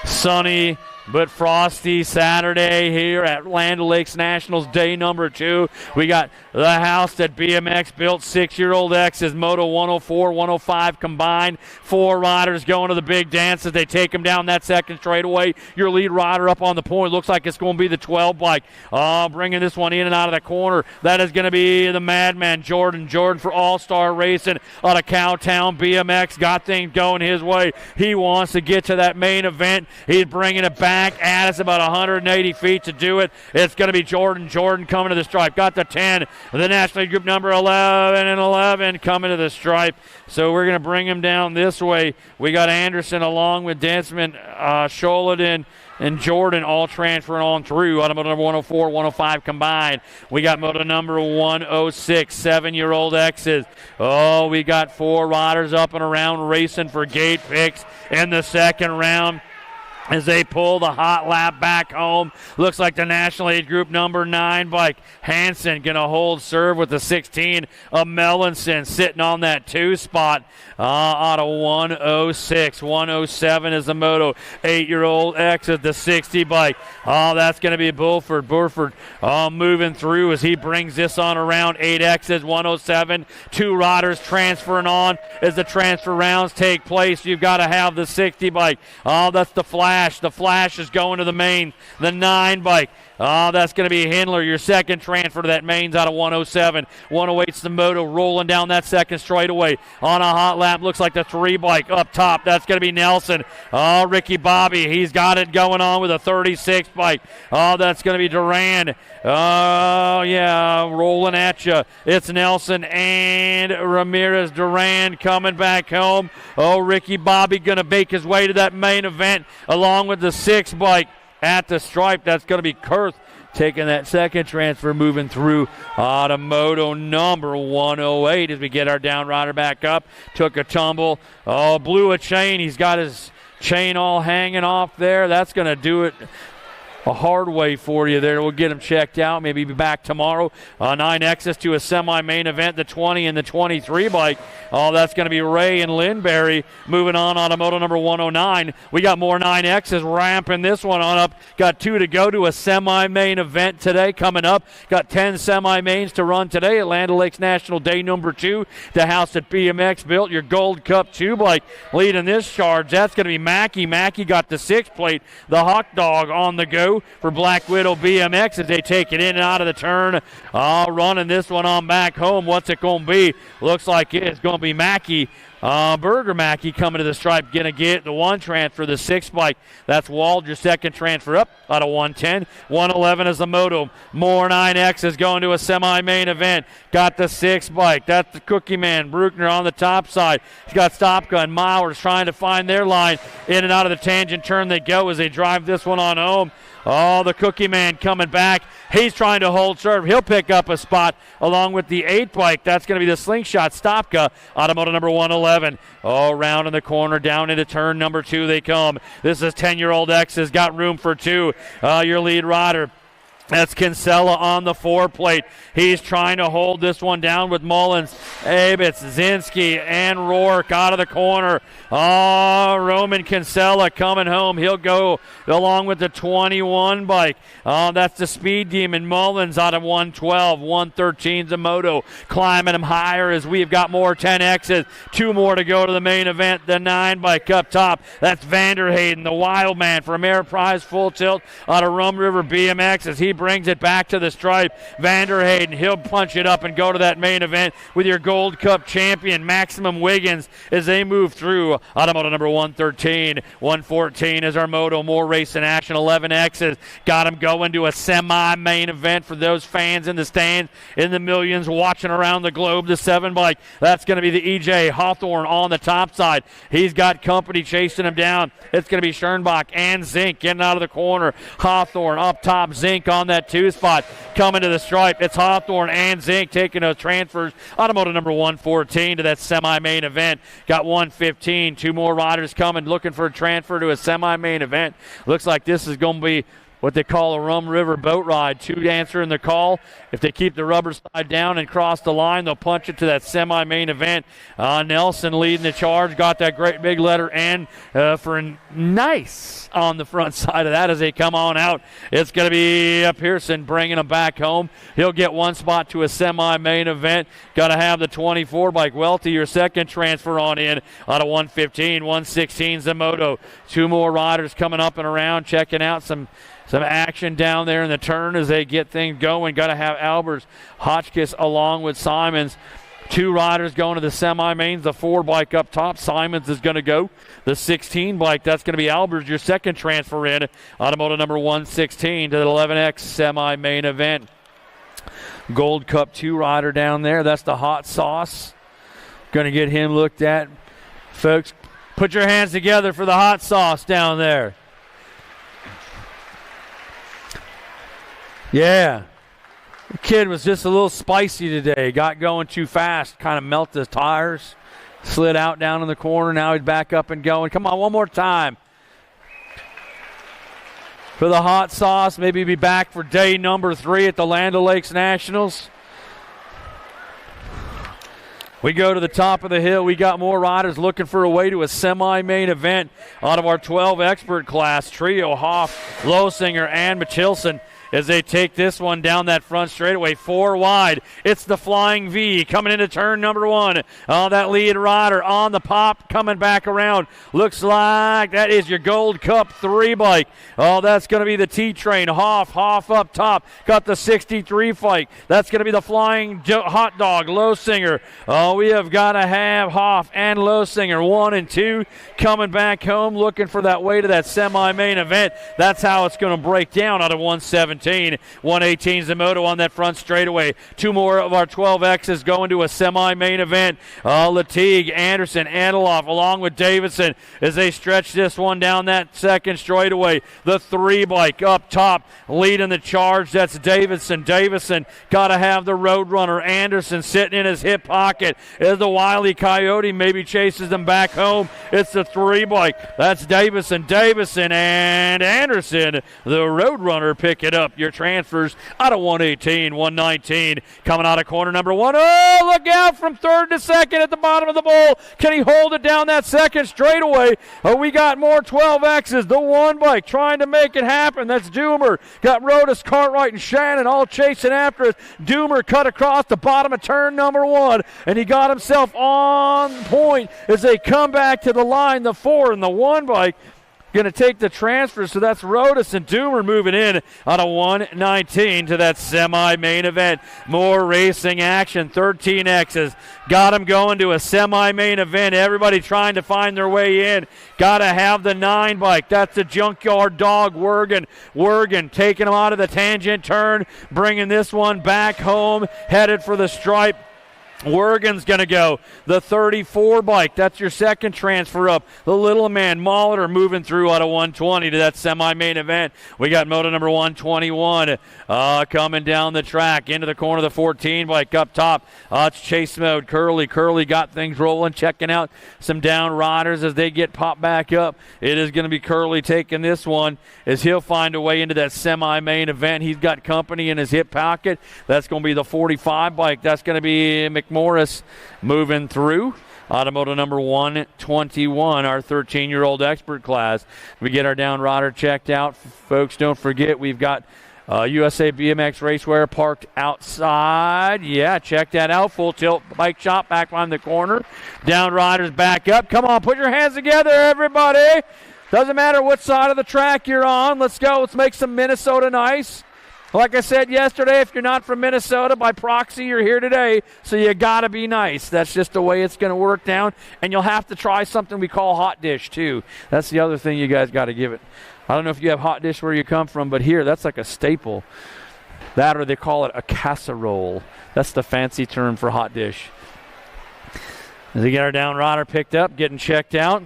sunny but frosty Saturday here at Land O'Lakes Nationals, day number 2. We got the house that BMX built, 6-year-old X's, Moto 104, 105 combined. 4 riders going to the big dance as they take them down that second straightaway. Your lead rider up on the point. Looks like it's going to be the 12 bike. Bringing this one in and out of the corner. That is going to be the Madman, Jordan. Jordan for All-Star Racing out of Cowtown. BMX got things going his way. He wants to get to that main event. He's bringing it back at us about 180 feet to do it. It's going to be Jordan. Jordan coming to the stripe. Got the 10. The National League Group number 11 and 11 coming to the stripe. So we're going to bring him down this way. We got Anderson along with Densman, Sholaden, and Jordan all transferring on through. Out of moto number 104, 105 combined. We got moto number 106, 7-year-old X's. Oh, we got 4 riders up and around racing for gate picks in the second round as they pull the hot lap back home. Looks like the National Age Group number 9 bike. Hansen going to hold serve with the 16 of Mellinson sitting on that 2 spot out of 106. 107 is the moto. 8-year-old X at the 60 bike. Oh, that's going to be Burford. Burford moving through as he brings this on around. 8X's 107. 2 riders transferring on as the transfer rounds take place. You've got to have the 60 bike. Oh, that's the Flash. The Flash is going to the main. The 9 bike. Oh, that's going to be Hindler, your second transfer to that mains out of 107. 108's the moto rolling down that second straightaway. On a hot lap, looks like the 3 bike up top. That's going to be Nelson. Oh, Ricky Bobby, he's got it going on with a 36 bike. Oh, that's going to be Duran. Oh, yeah, rolling at you. It's Nelson and Ramirez. Duran coming back home. Oh, Ricky Bobby going to make his way to that main event along with the 6 bike. At the stripe, that's going to be Kurth taking that second transfer, moving through moto number 108 as we get our down rider back up. Took a tumble. Oh, blew a chain. He's got his chain all hanging off there. That's going to do it a hard way for you there. We'll get him checked out. Maybe be back tomorrow. 9X's to a semi-main event, the 20 and the 23 bike. Oh, that's going to be Ray and Lindberry moving on out of moto number 109. We got more 9X's ramping this one on up. Got 2 to go to a semi-main event today coming up. Got 10 semi-mains to run today at Land O'Lakes National Day number 2. The house that BMX built, your Gold Cup 2 bike leading this charge. That's going to be Mackey. Mackey got the 6 plate. The Hawk Dog on the go for Black Widow BMX as they take it in and out of the turn. Running this one on back home. What's it going to be? Looks like it's going to be Mackey. Burger Mackey coming to the stripe, going to get the 1 transfer, the 6 bike. That's Wald, your second transfer up out of 110. 111 is the moto. More 9X is going to a semi-main event. Got the 6 bike. That's the Cookie Man. Bruckner on the top side. He's got Stop Gun. Mowers trying to find their line. In and out of the tangent turn they go as they drive this one on home. Oh, the Cookie Man coming back. He's trying to hold serve. He'll pick up a spot along with the 8 bike. That's going to be the Slingshot Stopka out of moto number 111. Oh, round in the corner, down into turn number 2 they come. This is 10-year-old X has got room for 2. Your lead rider. That's Kinsella on the 4 plate. He's trying to hold this one down with Mullins, Abitz, Zinski, and Rourke out of the corner. Oh, Roman Kinsella coming home. He'll go along with the 21 bike. Oh, that's the Speed Demon. Mullins out of 112. 113's the moto. Climbing them higher as we've got more 10Xs. 2 more to go to the main event. The 9 bike up top. That's Vanderhayden, the wild man for Ameriprise Full Tilt out of Rum River BMX as he brings it back to the stripe. Vanderhayden, he'll punch it up and go to that main event with your Gold Cup champion, Maximum Wiggins, as they move through. Out of moto number 113. 114 is our moto. More racing action. 11X's. Got him going to a semi-main event for those fans in the stands, in the millions watching around the globe. The 7 bike. That's going to be the EJ Hawthorne on the top side. He's got company chasing him down. It's going to be Schernbach and Zink getting out of the corner. Hawthorne up top. Zink on down that 2 spot. Coming to the stripe, it's Hawthorne and Zink taking those transfers. Automotive number 114 to that semi-main event. Got 115. 2 more riders coming, looking for a transfer to a semi-main event. Looks like this is going to be what they call a Rum River boat ride. 2 answering the call. If they keep the rubber slide down and cross the line, they'll punch it to that semi-main event. Nelson leading the charge. Got that great big letter N for nice on the front side of that as they come on out. It's going to be Pearson bringing them back home. He'll get 1 spot to a semi-main event. Got to have the 24 bike. Welty, your second transfer on in out of 115. 116's the Moto. 2 more riders coming up and around, checking out some action down there in the turn as they get things going. Got to have Albers, Hotchkiss along with Simons. 2 riders going to the semi-mains. The 4 bike up top, Simons is going to go. The 16 bike, that's going to be Albers, your second transfer in. Automotive number 116 to the 11X semi-main event. Gold Cup 2 rider down there. That's the Hot Sauce. Going to get him looked at. Folks, put your hands together for the Hot Sauce down there. Yeah, the kid was just a little spicy today. Got going too fast, kind of melted his tires, slid out down in the corner. Now he's back up and going. Come on, one more time. For the Hot Sauce, maybe be back for day number 3 at the Land O'Lakes Nationals. We go to the top of the hill. We got more riders looking for a way to a semi-main event out of our 12 expert class. Trio, Hoff, Losinger, and Michelson as they take this one down that front straightaway. 4 wide. It's the Flying V coming into turn number 1. Oh, that lead rider on the pop coming back around. Looks like that is your Gold Cup 3 bike. Oh, that's going to be the T-Train. Hoff up top. Got the 63 bike. That's going to be the Flying Hot Dog, Losinger. Oh, we have got to have Hoff and Losinger 1 and 2 coming back home looking for that way to that semi-main event. That's how it's going to break down out of 117. 118's the Moto on that front straightaway. 2 more of our 12Xs going to a semi-main event. Latigue, Anderson, Anteloff along with Davidson as they stretch this one down that second straightaway. The 3 bike up top leading the charge. That's Davidson. Davison got to have the Roadrunner. Anderson sitting in his hip pocket as the Wile E. Coyote maybe chases them back home. It's the 3 bike. That's Davison and Anderson. The Roadrunner pick it up. Your transfers out of 118, 119 coming out of corner number 1. Oh, look out from 3rd to 2nd at the bottom of the bowl. Can he hold it down that second straightaway? Oh, we got more 12Xs. The 1 bike trying to make it happen. That's Doomer. Got Rodas, Cartwright, and Shannon all chasing after us. Doomer cut across the bottom of turn number 1, and he got himself on point as they come back to the line. The 4 and the 1 bike going to take the transfer, so that's Rodas and Doomer moving in on a 119 to that semi-main event. More racing action. 13Xs got them going to a semi-main event. Everybody trying to find their way in. Got to have the 9 bike. That's the Junkyard Dog, Wergen taking them out of the tangent turn, bringing this one back home, headed for the stripe. Wergen's going to go. The 34 bike, that's your second transfer up. The little man, Molitor, moving through out of 120 to that semi-main event. We got moto number 121 coming down the track into the corner of the 14 bike up top. It's chase mode. Curly got things rolling, checking out some down riders as they get popped back up. It is going to be Curly taking this one as he'll find a way into that semi-main event. He's got company in his hip pocket. That's going to be the 45 bike. That's going to be Morris moving through. Automotive number 121, our 13-year-old expert class. We get our down rider checked out. Folks, don't forget we've got USA BMX Racewear parked outside. Yeah, check that out. Full tilt bike shop back on the corner. Down riders back up. Come on, put your hands together, everybody. Doesn't matter what side of the track you're on. Let's go. Let's make some Minnesota nice. Like I said yesterday, if you're not from Minnesota, by proxy, you're here today, so you got to be nice. That's just the way it's going to work down, and you'll have to try something we call hot dish, too. That's the other thing you guys got to give it. I don't know if you have hot dish where you come from, but here, that's like a staple. That, or they call it a casserole. That's the fancy term for hot dish. As we get our down rider picked up, getting checked out.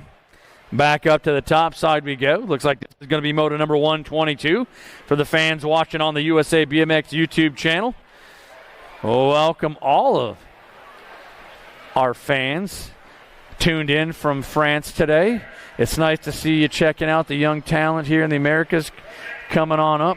Back up to the top side we go. Looks like this is going to be moto number 122 for the fans watching on the USA BMX YouTube channel. Welcome all of our fans tuned in from France today. It's nice to see you checking out the young talent here in the Americas coming on up.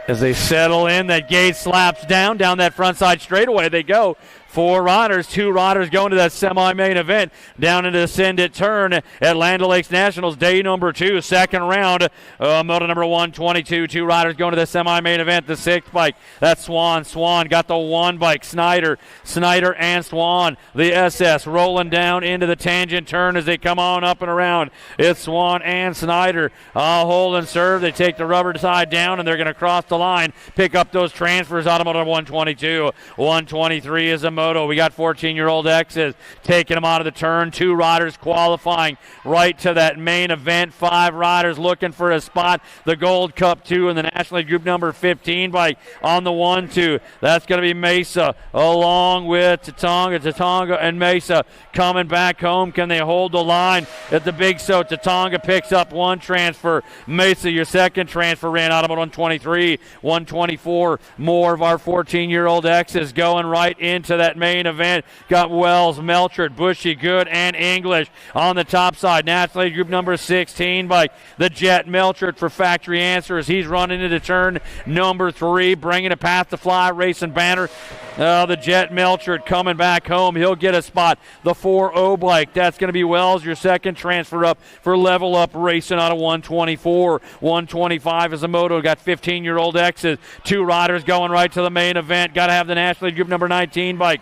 As they settle in, that gate slaps down that front side straightaway they go. 4 riders, 2 riders going to that semi-main event down into the Send-It turn at Land O'Lakes Nationals, day number 2, second round. Moto number 122, 2 riders going to the semi-main event, the 6th bike. That's Swan. Swan got the 1 bike. Snyder and Swan. The SS rolling down into the tangent turn as they come on up and around. It's Swan and Snyder. Hold and serve. They take the rubber side down, and they're going to cross the line, pick up those transfers out of moto 122. 123 is a moto. We got 14-year-old X's taking them out of the turn. 2 riders qualifying right to that main event. 5 riders looking for a spot. The Gold Cup 2 and the National League Group number 15 bike on the 1-2. That's going to be Mesa along with Tatonga. Tatonga and Mesa coming back home. Can they hold the line at the Big So? Tatonga picks up 1 transfer. Mesa, your second transfer, ran out of 123. 124. More of our 14-year-old X's going right into that main event. Got Wells, Melchert, Bushy, Good, and English on the top side. National League Group number 16 bike. The Jet Melchert for Factory Answers. He's running into turn number 3, bringing it past the Fly Racing banner. The Jet Melchert coming back home. He'll get a spot. The 4-0 bike. That's going to be Wells, your second transfer up for Level Up Racing out of 124. 125 is a moto. Got 15-year-old X's. 2 riders going right to the main event. Got to have the National League Group number 19 bike.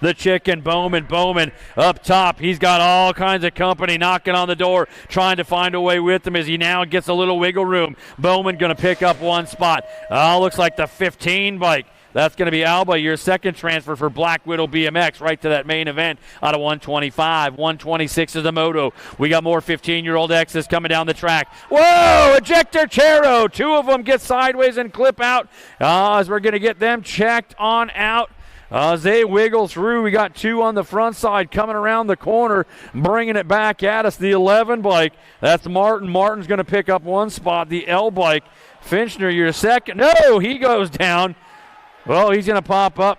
The Chicken Bowman up top. He's got all kinds of company knocking on the door, trying to find a way with him as he now gets a little wiggle room. Bowman going to pick up 1 spot. Looks like the 15 bike. That's going to be Alba, your second transfer for Black Widow BMX, right to that main event out of 125. 126 is a moto. We got more 15-year-old X's coming down the track. Whoa, ejector Chero. 2 of them get sideways and clip out as we're going to get them checked on out. As they wiggle through, we got 2 on the front side coming around the corner, bringing it back at us. The 11 bike, that's Martin. Martin's going to pick up 1 spot. The L bike, Finchner, your second. No, he goes down. Well, he's going to pop up,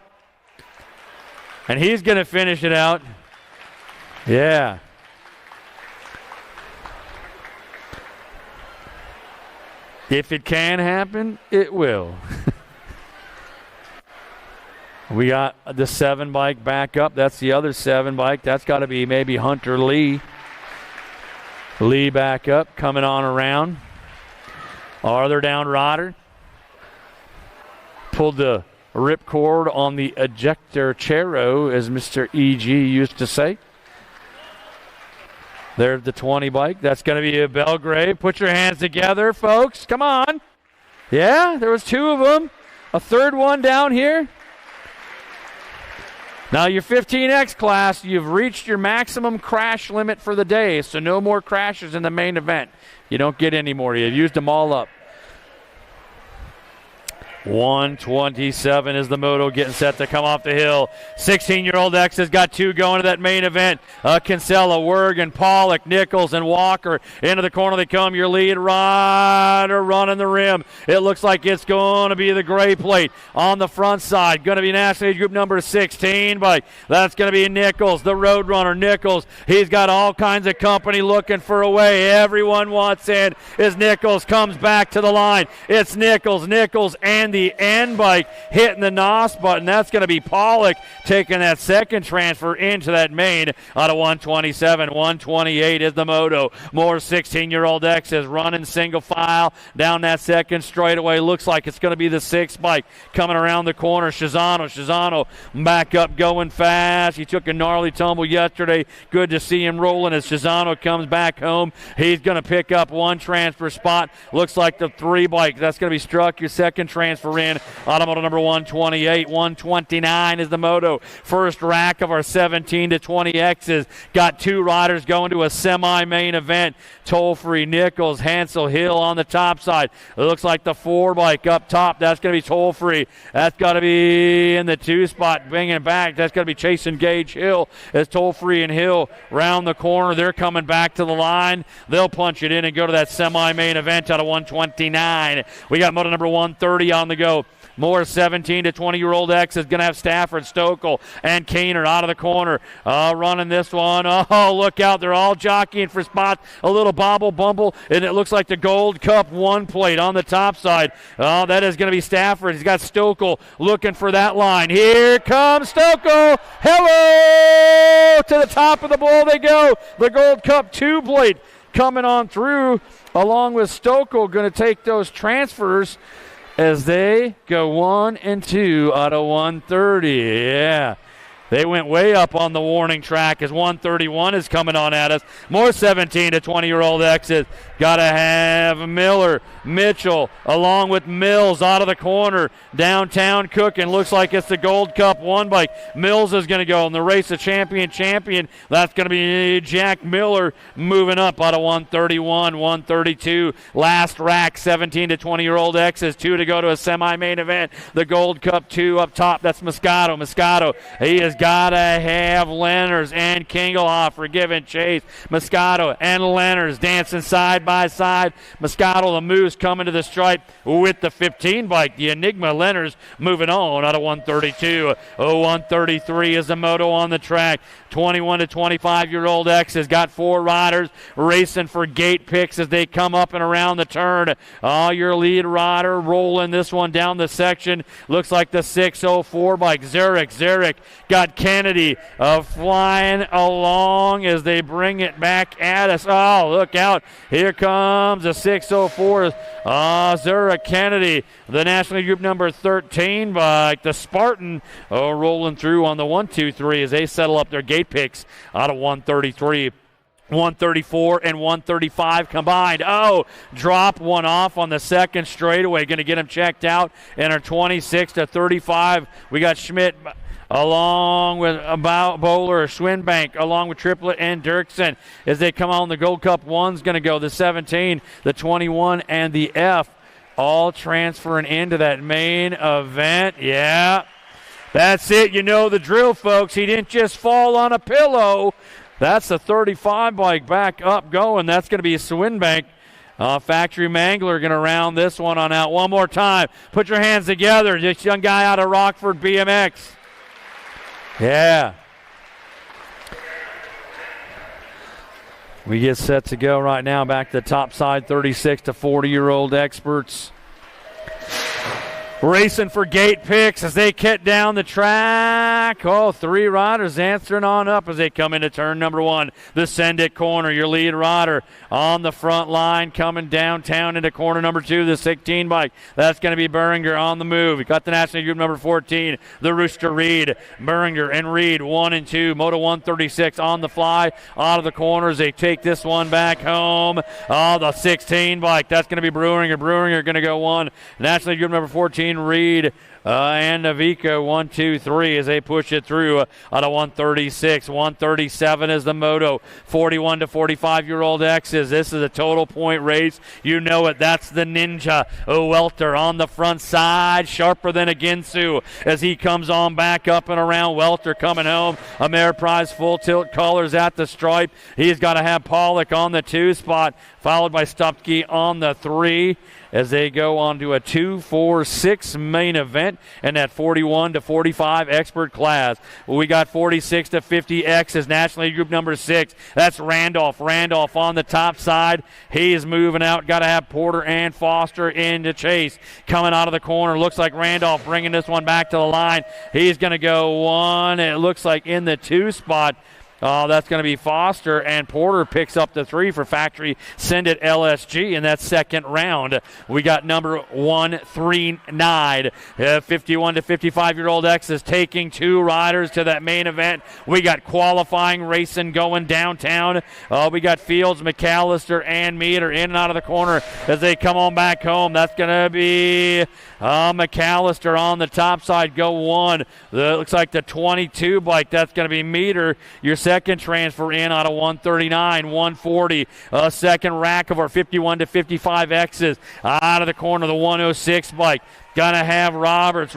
and he's going to finish it out. Yeah. If it can happen, it will. We got the 7 bike back up. That's the other 7 bike. That's got to be maybe Hunter Lee. Lee back up, coming on around. Farther down rider. Pulled the ripcord on the ejector Chero, as Mr. E.G. used to say. There's the 20 bike. That's going to be a Belgrave. Put your hands together, folks. Come on. Yeah, there was 2 of them. A third one down here. Now, your 15X class, you've reached your maximum crash limit for the day, so no more crashes in the main event. You don't get any more. You've used them all up. 127 is the moto getting set to come off the hill. 16-year-old X has got 2 going to that main event. Kinsella, Wergen, Pollock, Nichols, and Walker. Into the corner they come. Your lead rider running the rim. It looks like it's going to be the gray plate on the front side. Going to be National League Group number 16 bike. That's going to be Nichols, the road runner. Nichols, he's got all kinds of company looking for a way. Everyone wants in as Nichols comes back to the line. It's Nichols, and the end bike hitting the NOS button. That's going to be Pollock taking that second transfer into that main out of 127. 128 is the moto. More 16-year-old X is running single file down that second straightaway. Looks like it's going to be the 6 bike coming around the corner. Shizano back up going fast. He took a gnarly tumble yesterday. Good to see him rolling as Shizano comes back home. He's going to pick up 1 transfer spot. Looks like the 3 bike. That's going to be Struck, your second transfer transfer in. Automoto number 128, 129 is the moto. First rack of our 17 to 20Xs. Got 2 riders going to a semi-main event. Toll-free, Nichols, Hansel, Hill on the top side. It looks like the 4 bike up top. That's going to be Toll-free. That's got to be in the 2 spot. Bringing it back. That's going to be Chasing Gage Hill. As Toll-free and Hill round the corner. They're coming back to the line. They'll punch it in and go to that semi-main event out of 129. We got moto number 130 on the go. More 17 to 20-year-old X is going to have Stafford, Stokel, and Keener out of the corner. Running this one. Oh, look out. They're all jockeying for spots. A little bobble bumble, and it looks like the Gold Cup 1 plate on the top side. Oh, that is going to be Stafford. He's got Stokel looking for that line. Here comes Stokel. Hello! To the top of the bowl they go. The Gold Cup 2 plate coming on through along with Stokel. Going to take those transfers as they go 1 and 2 out of 130. Yeah. They went way up on the warning track as 131 is coming on at us. More 17 to 20-year-old X's. Got to have Miller, Mitchell, along with Mills out of the corner. Downtown cooking. Looks like it's the Gold Cup 1 bike. Mills is going to go in the race of champion. That's going to be Jack Miller moving up out of 131, 132. Last rack, 17 to 20-year-old X's. 2 to go to a semi-main event. The Gold Cup 2 up top. That's Moscato. Moscato, he is got to have Lenners and Kinglehoff for giving chase. Moscato and Lenners dancing side by side. Moscato, the Moose, coming to the stripe with the 15 bike. The Enigma Lenners moving on out of 132. 133 is the moto on the track. 21 to 25-year-old X has got 4 riders racing for gate picks as they come up and around the turn. Your lead rider rolling this one down the section. Looks like the 604 bike. Zurich got Kennedy flying along as they bring it back at us. Oh, look out. Here comes the 604. Zurich Kennedy, the National Group number 13 bike. The Spartan rolling through on the 1-2-3 as they settle up their gate picks out of 133. 134 and 135 combined. Oh, drop one off on the second straightaway. Going to get him checked out in our 26 to 35. We got Schmidt along with Bowler, Swinbank, along with Triplett and Dirksen as they come on. The Gold Cup 1's going to go. The 17, the 21, and the F all transferring into that main event. Yeah, that's it. You know the drill, folks. He didn't just fall on a pillow. That's the 35 bike back up going. That's going to be Swinbank. Factory Mangler going to round this one on out. One more time. Put your hands together. This young guy out of Rockford BMX. Yeah. We get set to go right now. Back to the top side, 36 to 40-year-old experts. Racing for gate picks as they get down the track. Oh, 3 riders answering on up as they come into turn number 1. The Send It corner, your lead rider on the front line coming downtown into corner number 2, the 16 bike. That's going to be Beringer on the move. We got the National Group number 14, the Rooster Reed. Beringer and Reed, 1 and 2. Moto 136 on the fly out of the corners. They take this one back home. Oh, the 16 bike. That's going to be Breweringer. Breweringer going to go 1. National Group number 14, Reed and Navico 1, 2, 3 as they push it through out of 136. 137 is the moto. 41 to 45-year-old X's. This is a total point race. You know it. That's the Ninja. Welter on the front side, sharper than a Ginsu as he comes on back up and around. Welter coming home. Ameriprise full tilt colors at the stripe. He's got to have Pollock on the 2 spot, followed by Stupke on the 3. As they go on to a 2-4-6 main event in that 41 to 45 expert class. We got 46 to 50 X as National League Group number 6. That's Randolph. Randolph on the top side. He is moving out. Got to have Porter and Foster in to chase. Coming out of the corner. Looks like Randolph bringing this one back to the line. He's going to go 1. It looks like in the 2 spot. Oh, that's going to be Foster, and Porter picks up the 3 for Factory Send It LSG in that second round. We got number 139, 51 to 55-year-old X is taking 2 riders to that main event. We got qualifying racing going downtown. We got Fields, McAllister, and Meter in and out of the corner as they come on back home. That's going to be McAllister on the top side, go 1. Looks like the 22 bike, that's going to be Meter. Your second transfer in out of 139, 140. Second rack of our 51 to 55 X's out of the corner, the 106 bike. Gonna have Roberts,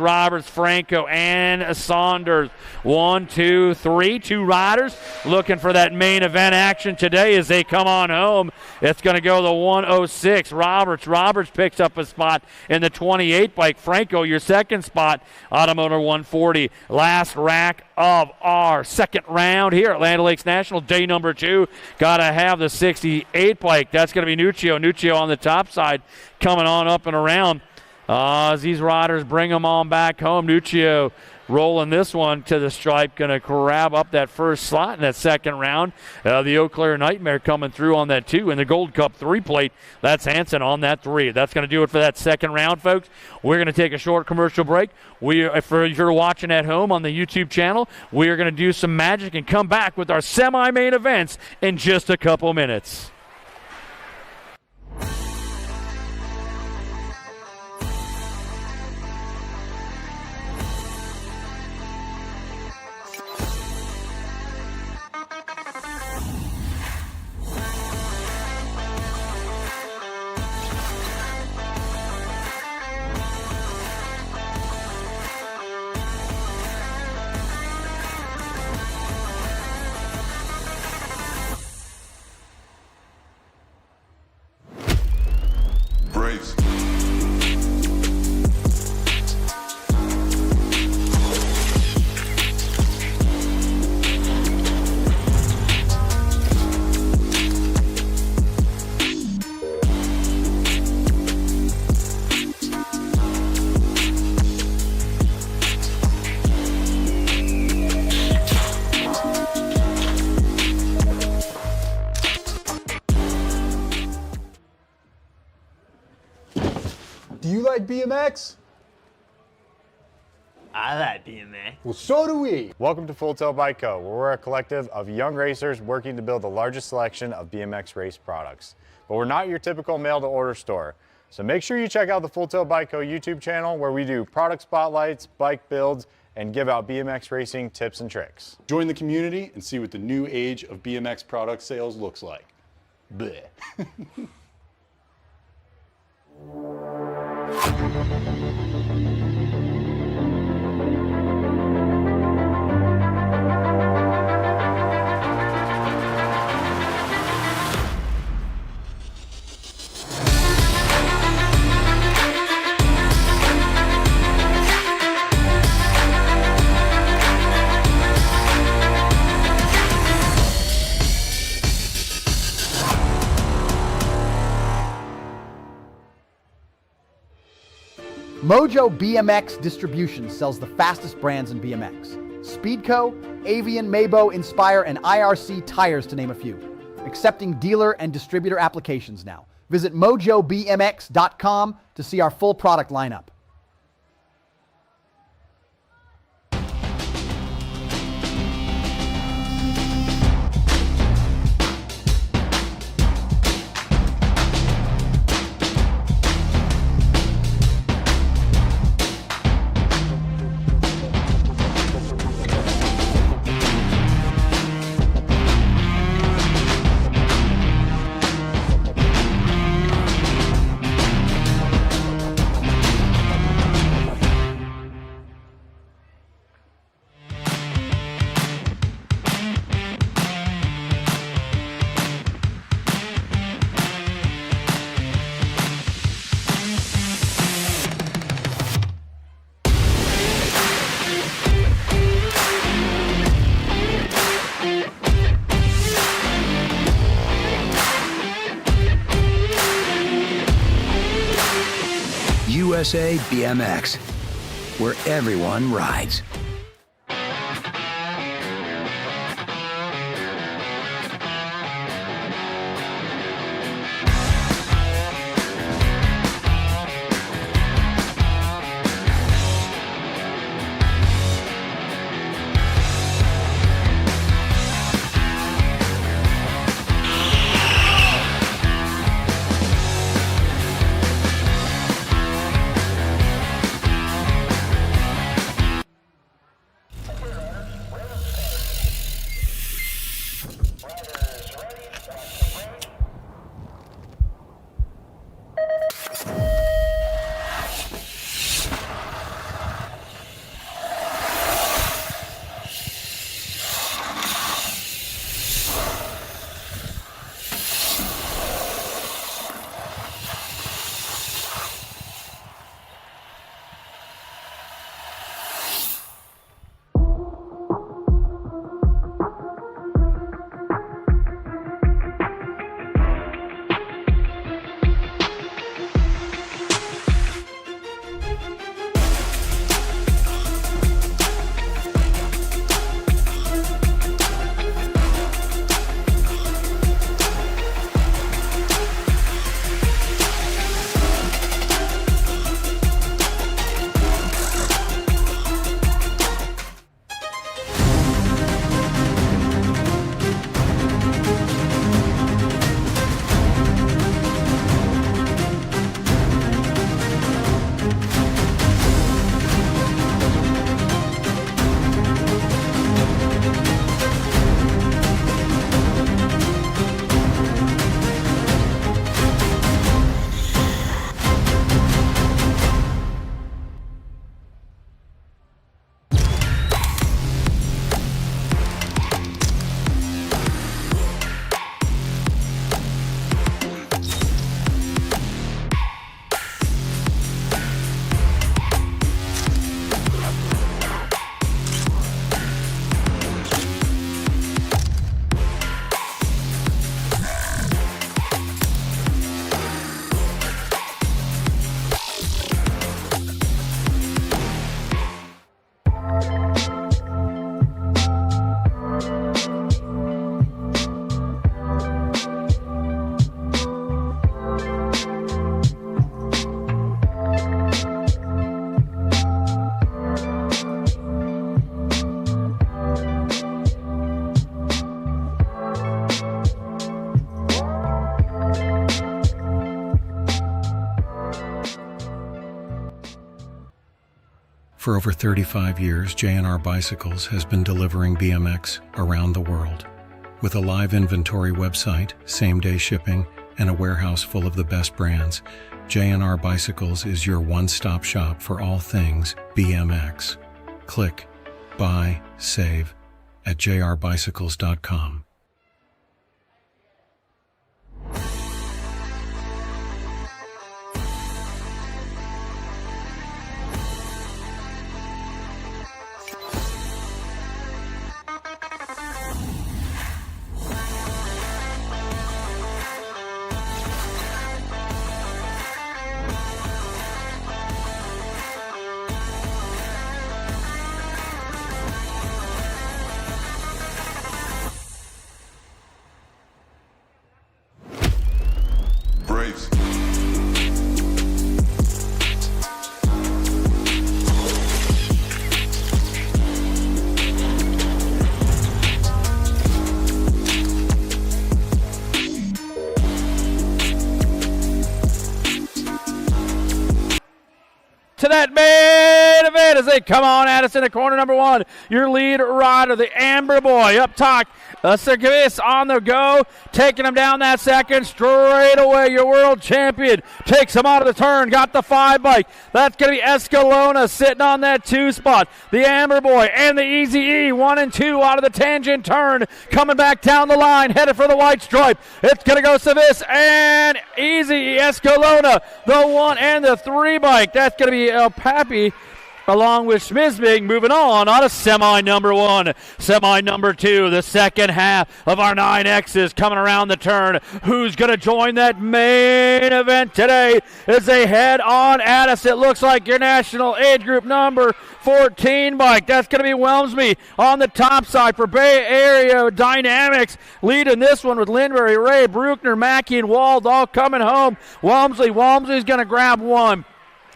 Franco, and Saunders. 1, 2, 3. 2 riders looking for that main event action today as they come on home. It's gonna go the 106. Roberts picks up a spot in the 28 bike. Franco, your second spot, Automotor 140. Last rack of our second round here at Land Lakes National, day number 2. Gotta have the 68 bike. That's gonna be Nuccio on the top side, coming on up and around. As these riders bring them on back home, Nuccio rolling this one to the stripe, going to grab up that first slot in that second round. The Eau Claire Nightmare coming through on that 2, and the Gold Cup 3 plate, that's Hansen on that 3. That's going to do it for that second round, folks. We're going to take a short commercial break. If you're watching at home on the YouTube channel, we are going to do some magic and come back with our semi-main events in just a couple minutes. Brakes. Do you like BMX? I like BMX. Well, so do we. Welcome to Full Tilt Bike Co., where we're a collective of young racers working to build the largest selection of BMX race products. But we're not your typical mail-to-order store. So make sure you check out the Full Tilt Bike Co. YouTube channel, where we do product spotlights, bike builds, and give out BMX racing tips and tricks. Join the community and see what the new age of BMX product sales looks like. Bleh. Mojo BMX Distribution sells the fastest brands in BMX. Speedco, Avian, Mabo, Inspire, and IRC tires, to name a few. Accepting dealer and distributor applications now. Visit mojobmx.com to see our full product lineup. USA BMX, where everyone rides. For over 35 years, J&R Bicycles has been delivering BMX around the world. With a live inventory website, same-day shipping, and a warehouse full of the best brands, J&R Bicycles is your one-stop shop for all things BMX. Click, buy, save at jrbicycles.com. Braves. To that main event as they come on at us in the corner number one. Your lead rider, the Amber Boy, up top. Sergis on the go, taking him down that second straight away. Your world champion takes him out of the turn, got the 5 bike. That's going to be Escalona sitting on that 2 spot. The Amber Boy and the Easy E, 1 and 2 out of the tangent turn, coming back down the line, headed for the white stripe. It's going to go Sergis and Easy E, Escalona, the 1 and the 3 bike. That's going to be El Papi along with Schmizbig, moving on of semi number 1. Semi number 2, the second half of our 9Xs coming around the turn. Who's going to join that main event today as they head on at us? It looks like your national age group number 14 bike. That's going to be Welmsby on the top side for Bay Area Dynamics, leading this one with Lindberry, Ray, Bruckner, Mackey, and Wald all coming home. Walmsley's going to grab 1.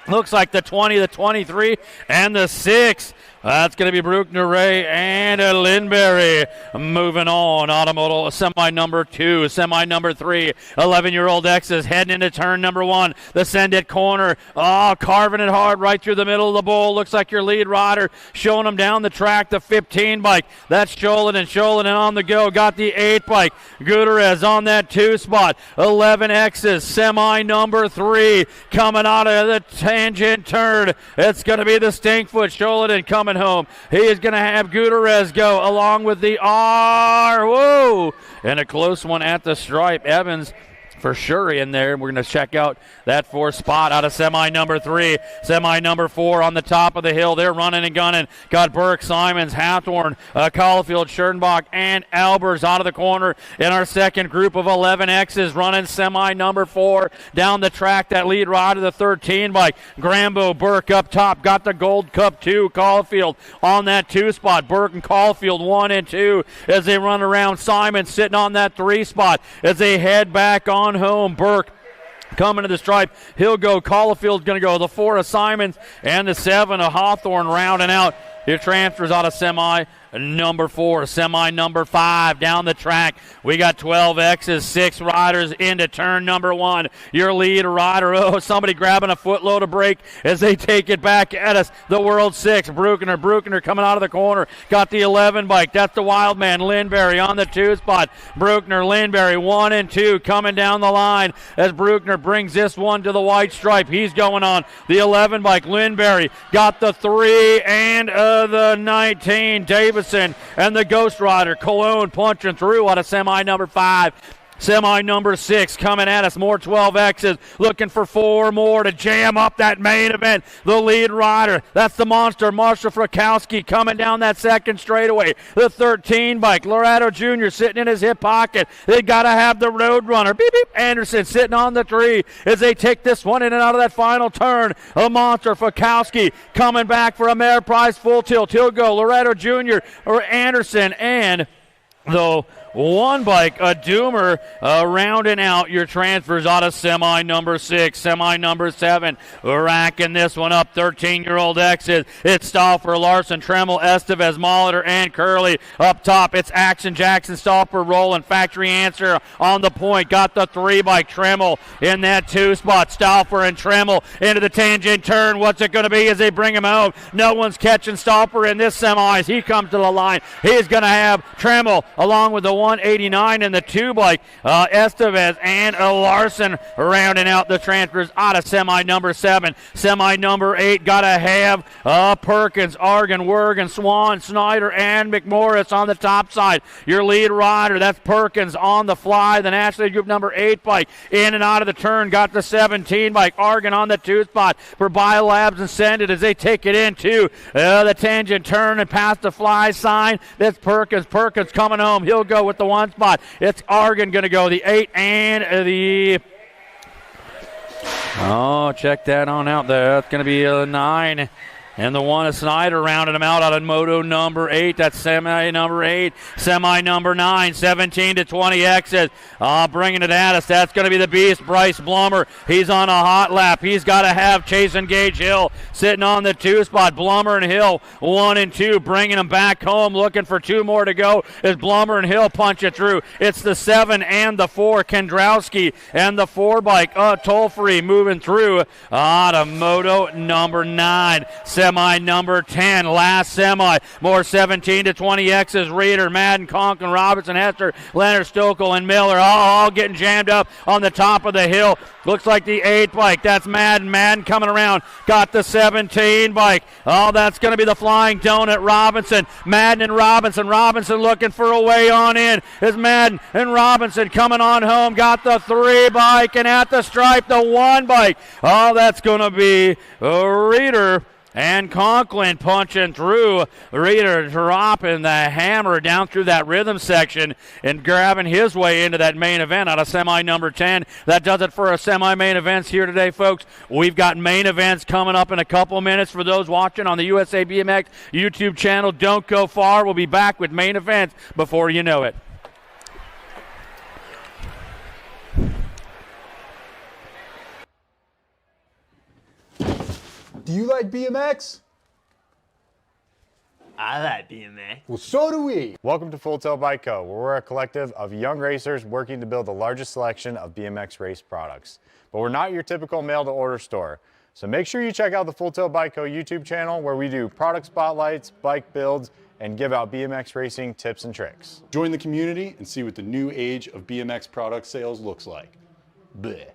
Looks like the 20, the 23, and the 6. That's going to be Bruckner, Ray, and Lindberry. Moving on, Automotive semi number 2, semi number 3. 11-year-old X's heading into turn number 1. The send it corner. Oh, carving it hard right through the middle of the bowl. Looks like your lead rider showing them down the track, the 15 bike. That's Sholin and on the go. Got the 8 bike. Gutierrez on that 2 spot. 11 X's, semi number 3. Coming out of the tangent turn. It's going to be the Stinkfoot. Sholin coming home. He is going to have Gutierrez go along with the R. Whoa! And a close one at the stripe. Evans for sure in there. We're going to check out that 4th spot out of semi number 3. Semi number 4 on the top of the hill. They're running and gunning. Got Burke, Simons, Hathorn, Caulfield, Schernbach, and Albers out of the corner in our second group of 11 X's running semi number 4 down the track. That lead rider, the 13 bike. Grambo, Burke up top. Got the Gold Cup 2. Caulfield on that 2 spot. Burke and Caulfield 1 and 2 as they run around. Simons sitting on that 3 spot as they head back on home. Burke coming to the stripe. He'll go. Caulfield's going to go. The 4 of Simons and the 7 of Hawthorne rounding out. Your transfers out of semi number 4, semi number 5 down the track. We got 12 X's, 6 riders into turn number 1. Your lead rider, somebody grabbing a footload of brake as they take it back at us. The World 6, Bruckner coming out of the corner. Got the 11 bike. That's the wild man, Lindberry on the 2 spot. Bruckner, Lindberry, 1 and 2 coming down the line as Bruckner brings this one to the white stripe. He's going on the 11 bike. Lindberry got the 3 and the 19. Davison and the Ghost Rider. Cologne punching through out of semi number 5. Semi number 6 coming at us. More 12 X's. Looking for 4 more to jam up that main event. The lead rider. That's the monster. Marshall Frakowski coming down that second straightaway. The 13 bike. Loretto Jr. sitting in his hip pocket. They got to have the road runner. Beep, beep. Anderson sitting on the 3 as they take this one in and out of that final turn. A monster. Frakowski coming back for a Mare Prize full tilt. He'll go. Loretto Jr. or Anderson and the one bike, a doomer, rounding out your transfers out of semi number 6, semi number 7, racking this one up, 13-year-old exit. It's Stauffer, Larson, Tremmel, Estevez, Molitor, and Curley up top. It's Action, Jackson, Stauffer, Roland, Factory Answer on the point. Got the 3 bike, Tremmel in that 2 spot. Stauffer and Tremmel into the tangent turn. What's it going to be as they bring him home? No one's catching Stauffer in this semi as he comes to the line. He's going to have Tremmel along with the 189 and the 2 bike. Estevez and Larson rounding out the transfers out of semi number 7. Semi number 8 got to have Perkins, Argan, Wergen, Swan, Snyder, and McMorris on the top side. Your lead rider, that's Perkins on the fly. The National Group number 8 bike in and out of the turn. Got the 17 bike. Argan on the 2 spot for Biolabs and Send It as they take it into the tangent turn and past the fly sign. That's Perkins. Perkins coming home. He'll go with the 1 spot. It's Argan going to go the 8 and the... Oh, check that on out there. That's going to be a 9. And the 1 is Snyder rounding him out on moto number 8. That's semi number 8. Semi number 9. 17 to 20 exit. Bringing it at us. That's going to be the beast, Bryce Blummer. He's on a hot lap. He's got to have Chase and Gage Hill sitting on the 2 spot. Blummer and Hill 1 and 2. Bringing them back home. Looking for 2 more to go as Blummer and Hill punch it through. It's the 7 and the 4. Kendrowski and the 4 bike. Toll free moving through to moto number 9. Semi number 10, last semi. More 17 to 20 X's. Reeder, Madden, Conklin, Robinson, Hester, Leonard, Stokel, and Miller all getting jammed up on the top of the hill. Looks like the 8 bike. That's Madden. Madden coming around. Got the 17 bike. Oh, that's going to be the Flying Donut. Robinson. Madden and Robinson. Robinson looking for a way on in. Is Madden and Robinson coming on home. Got the 3 bike and at the stripe, the 1 bike. Oh, that's going to be Reeder. And Conklin punching through. Reeder dropping the hammer down through that rhythm section and grabbing his way into that main event out of semi number 10. That does it for our semi-main events here today, folks. We've got main events coming up in a couple minutes for those watching on the USA BMX YouTube channel. Don't go far. We'll be back with main events before you know it. Do you like BMX? I like BMX. Well, so do we. Welcome to Full Tilt Bike Co., where we're a collective of young racers working to build the largest selection of BMX race products. But we're not your typical mail-to-order store. So make sure you check out the Full Tilt Bike Co. YouTube channel, where we do product spotlights, bike builds, and give out BMX racing tips and tricks. Join the community and see what the new age of BMX product sales looks like. Bleh.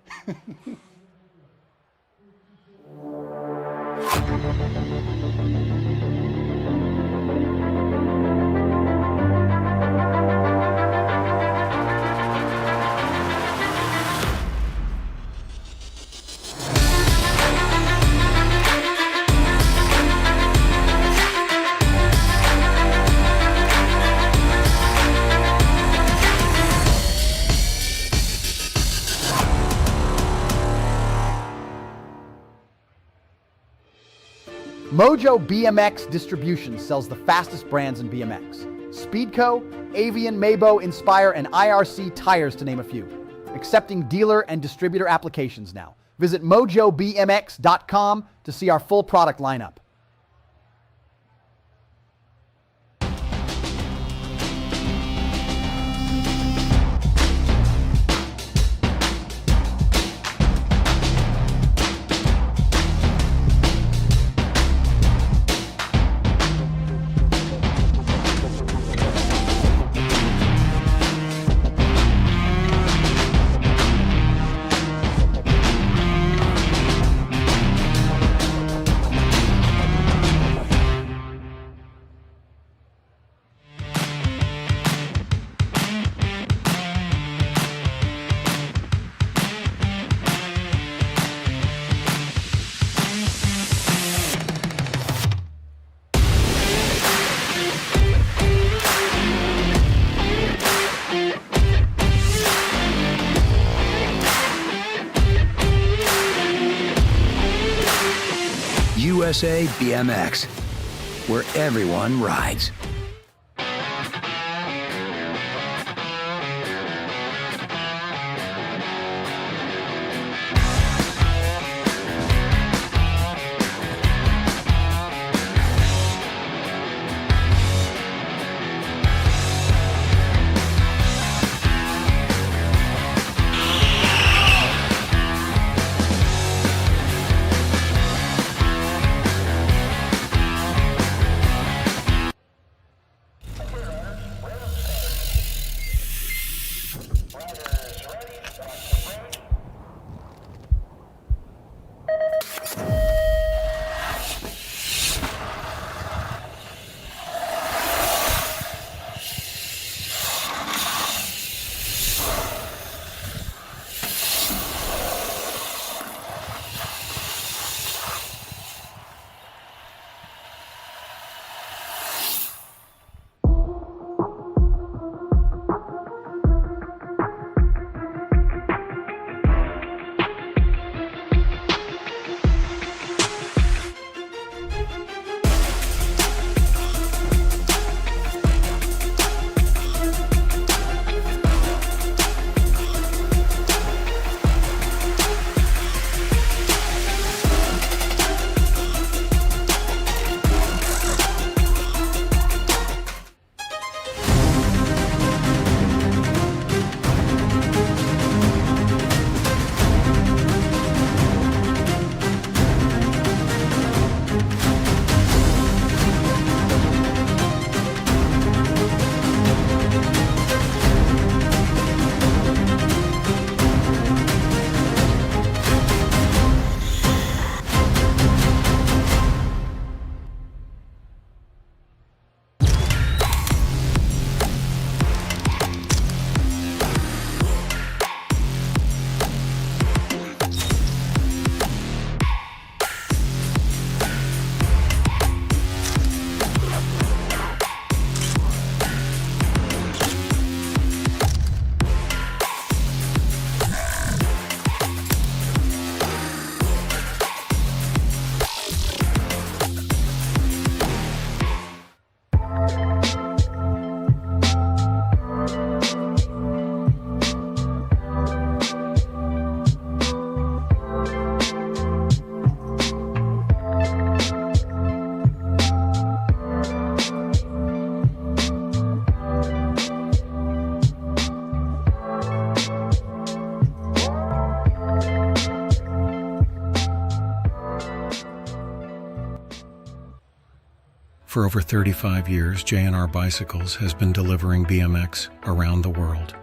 Mojo BMX Distribution sells the fastest brands in BMX. Speedco, Avian, Mabo, Inspire, and IRC tires, to name a few. Accepting dealer and distributor applications now. Visit mojobmx.com to see our full product lineup. USA BMX, where everyone rides. For over 35 years, J&R Bicycles has been delivering BMX around the world.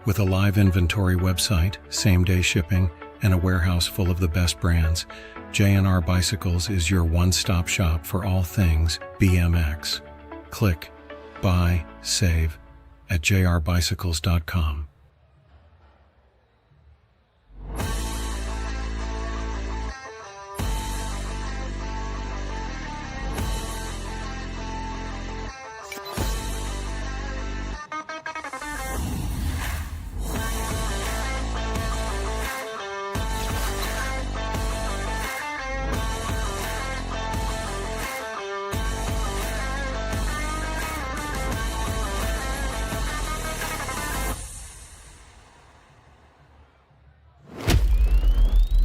With a live inventory website, same-day shipping, and a warehouse full of the best brands, J&R Bicycles is your one-stop shop for all things BMX. Click, buy, save at jrbicycles.com.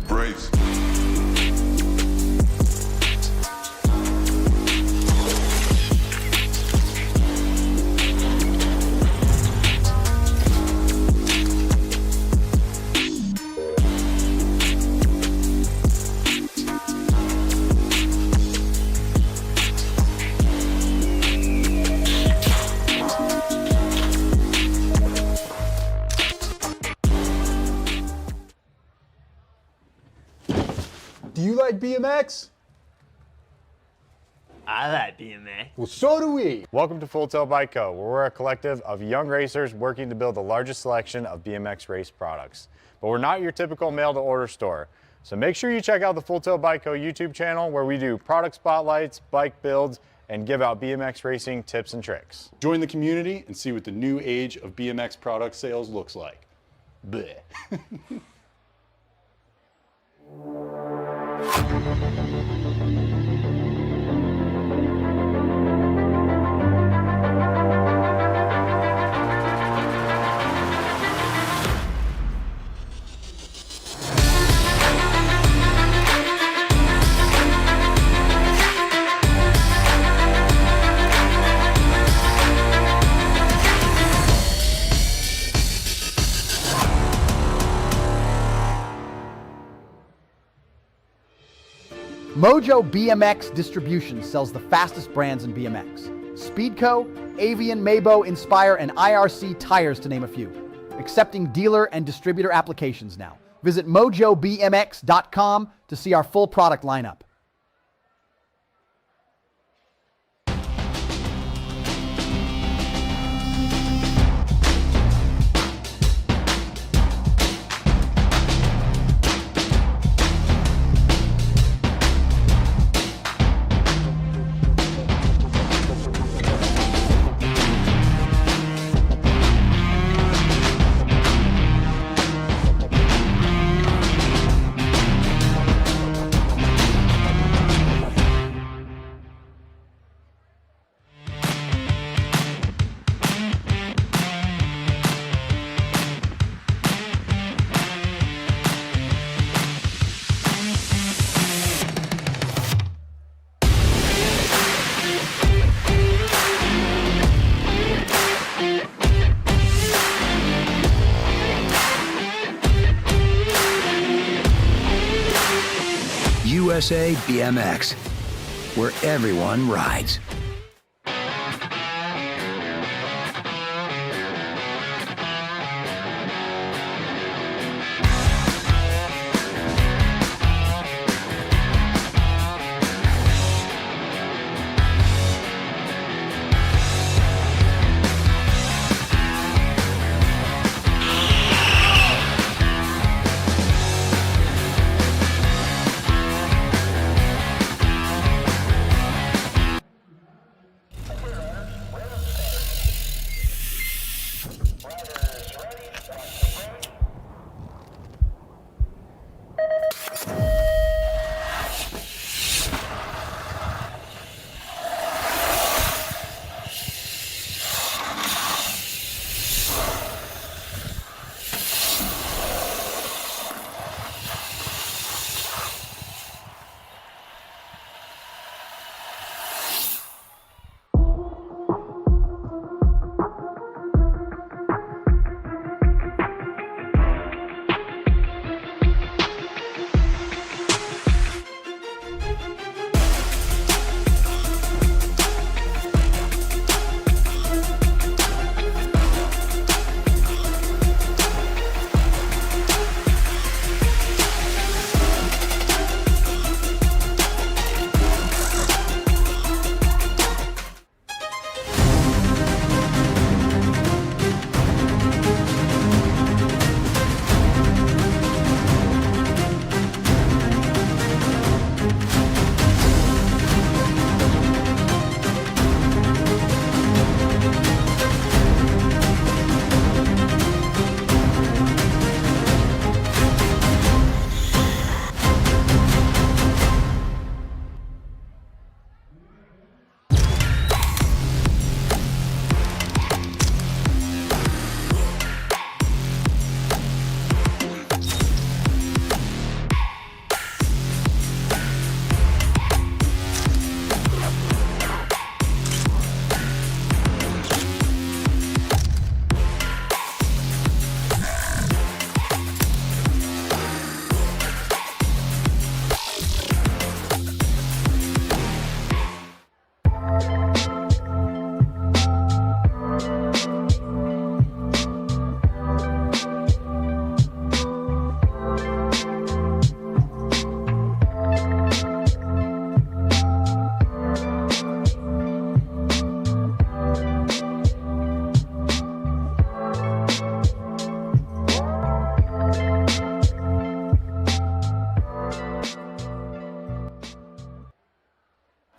Brace. Do you like BMX? I like BMX. Well, so do we. Welcome to Full Tilt Bike Co., where we're a collective of young racers working to build the largest selection of BMX race products. But we're not your typical mail-to-order store. So make sure you check out the Full Tilt Bike Co. YouTube channel, where we do product spotlights, bike builds, and give out BMX racing tips and tricks. Join the community and see what the new age of BMX product sales looks like. Bleh. Mojo BMX Distribution sells the fastest brands in BMX. Speedco, Avian, Mabo, Inspire, and IRC tires, to name a few. Accepting dealer and distributor applications now. Visit mojobmx.com to see our full product lineup. USA BMX, where everyone rides.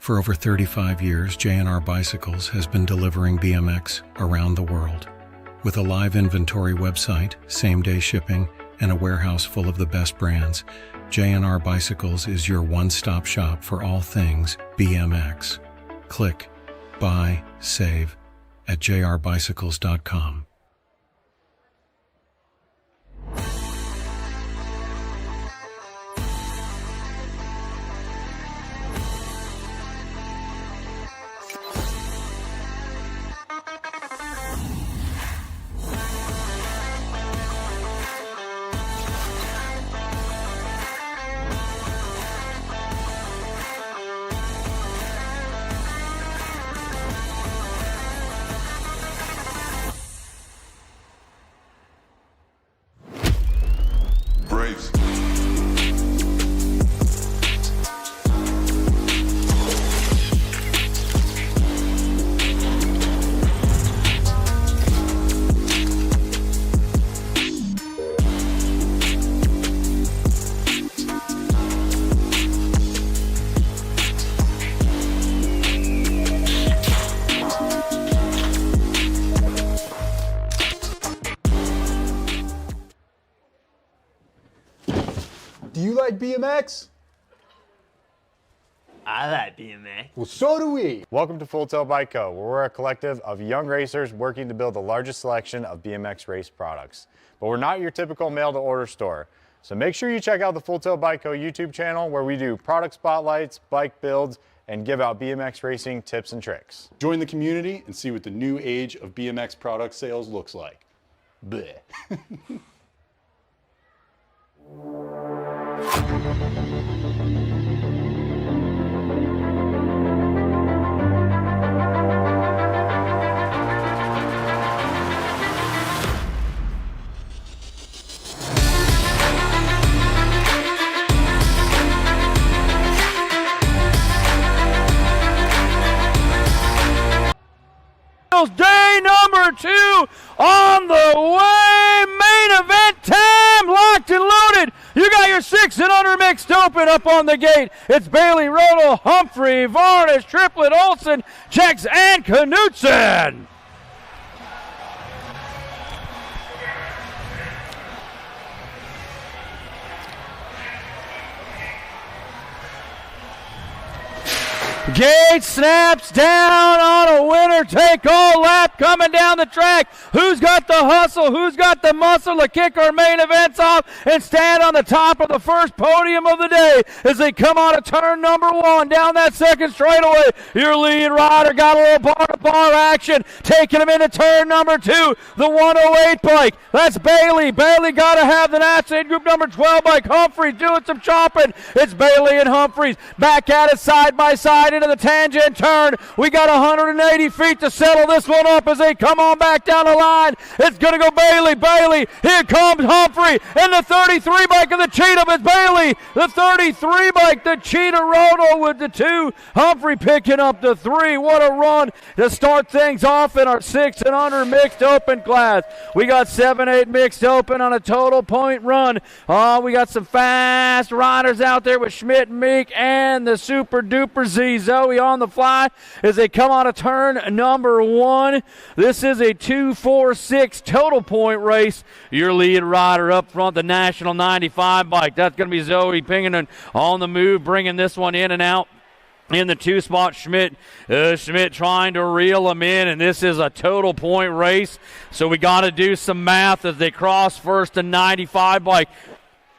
For over 35 years, J&R Bicycles has been delivering BMX around the world. With a live inventory website, same-day shipping, and a warehouse full of the best brands, J&R Bicycles is your one-stop shop for all things BMX. Click, buy, save at jrbicycles.com. Brace. Do you like BMX? I like BMX. Well, so do we. Welcome to Full Tilt Bike Co., where we're a collective of young racers working to build the largest selection of BMX race products. But we're not your typical mail-to-order store. So make sure you check out the Full Tilt Bike Co. YouTube channel, where we do product spotlights, bike builds, and give out BMX racing tips and tricks. Join the community and see what the new age of BMX product sales looks like. Bleh. Day number 2 on the way. Main event time, locked and loaded. You got your 6 and under mixed open up on the gate. It's Bailey, Rodel, Humphrey, Varnish, Triplet, Olsen, Jex, and Knutson. Gate snaps down on a winner-take-all lap coming down the track. Who's got the hustle? Who's got the muscle to kick our main events off and stand on the top of the first podium of the day as they come out of turn number 1 down that second straightaway? Your lead rider got a little bar-to-bar action, taking him into turn number 2, the 108 bike. That's Bailey. Bailey got to have the National Group number 12 bike. Humphreys doing some chopping. It's Bailey and Humphreys back at it side by side into the tangent turn. We got 180 feet to settle this one up as they come on back down the line. It's going to go Bailey. Bailey. Here comes Humphrey. And the 33 bike of the Cheetah is Bailey. The 33 bike, the Cheetah Roto with the 2. Humphrey picking up the 3. What a run to start things off in our 6 and under mixed open class. We got 7-8 mixed open on a total point run. We got some fast riders out there with Schmidt, Meek, and the Super Duper Z. Zoe on the fly as they come out of turn number 1. This is a 2-4-6 total point race. Your lead rider up front, the National 95 bike. That's going to be Zoe Pinkerton on the move, bringing this one in and out. In the 2 spot, Schmidt trying to reel him in, and this is a total point race. So we got to do some math as they cross first to 95 bike.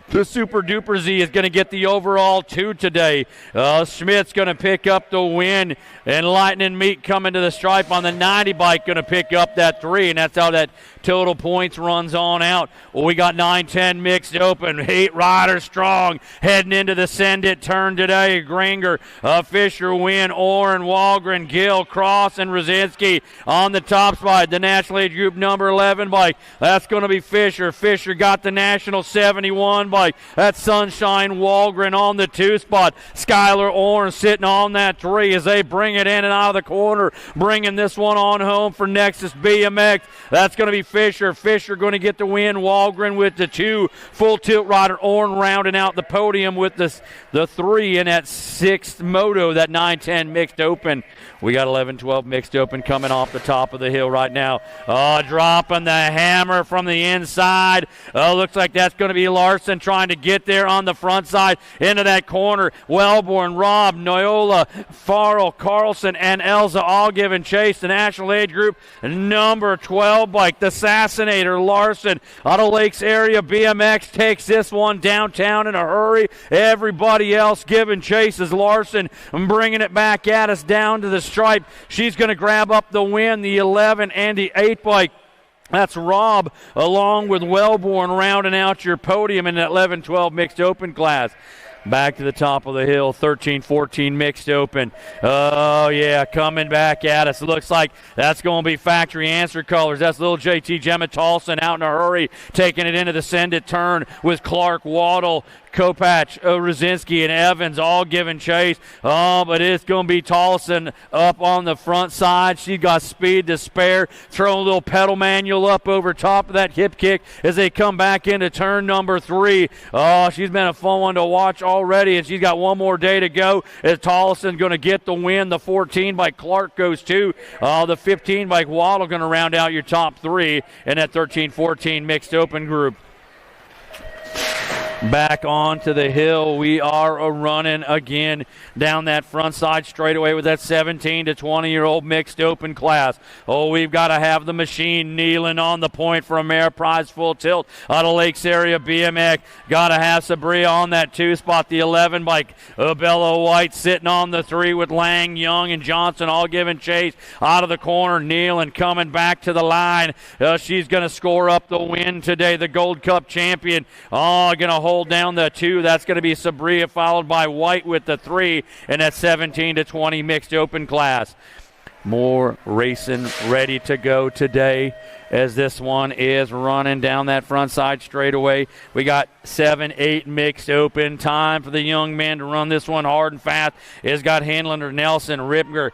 The Super Duper Z is going to get the overall 2 today. Schmidt's going to pick up the win, and Lightning Meek coming to the stripe on the 90 bike going to pick up that 3, and that's how that total points runs on out. Well, we got 9-10 mixed open. 8 riders strong heading into the Send It turn today. Gringer, Fisher, Wynn, Orrin, Walgren, Gill, Cross, and Rosinski on the top spot. The National Age Group number 11 bike. That's going to be Fisher. Fisher got the National 71 bike. That's Sunshine Walgren on the 2 spot. Skylar Orrin sitting on that 3 as they bring it in and out of the corner, bringing this one on home for Nexus BMX. That's going to be Fisher. Fisher going to get the win. Walgren with the 2. Full tilt rider. Orn rounding out the podium with the 3 in that 6th moto, that 9-10 mixed open. We got 11-12 mixed open coming off the top of the hill right now. Dropping the hammer from the inside. Looks like that's going to be Larson trying to get there on the front side into that corner. Wellborn, Robb, Noyola, Farrell, Carlson, and Elza all giving chase. The National Age Group number 12 bike, the Assassinator, Larson out of Lakes area. BMX takes this one downtown in a hurry. Everybody else giving chase as Larson bringing it back at us down to the stripe. She's going to grab up the win, the 11 and the 8 bike. That's Robb along with Wellborn rounding out your podium in that 11-12 mixed open class. Back to the top of the hill, 13-14 mixed open. Oh, yeah, coming back at us. Looks like that's going to be factory answer colors. That's little JT Gemma Tolson out in a hurry, taking it into the send-it turn with Clark, Waddle, Kopach, Rosinski, and Evans all giving chase. But it's going to be Tolson up on the front side. She got speed to spare. Throwing a little pedal manual up over top of that hip kick as they come back into turn number 3. She's been a fun one to watch already, and she's got one more day to go as Tolson going to get the win. The 14 by Clark goes 2. The 15 by Waddle going to round out your top 3 in that 13-14 mixed open group. Back onto the hill, we are running again down that front side straightaway with that 17 to 20-year-old mixed open class. We've got to have the machine kneeling on the point for Ameriprise full tilt out of Lakes area BMX. Got to have Sabria on that 2 spot. The 11 by Bella White sitting on the 3 with Lang, Young, and Johnson all giving chase out of the corner. Kneeling coming back to the line. She's going to score up the win today. The Gold Cup champion. Going to hold down the 2. That's going to be Sabria, followed by White with the 3 in that 17 to 20 mixed open class. More racing ready to go today as this one is running down that front side straightaway. We got 7-8 mixed open. Time for the young men to run this one hard and fast. It's got Handlander, Nelson, Ripker,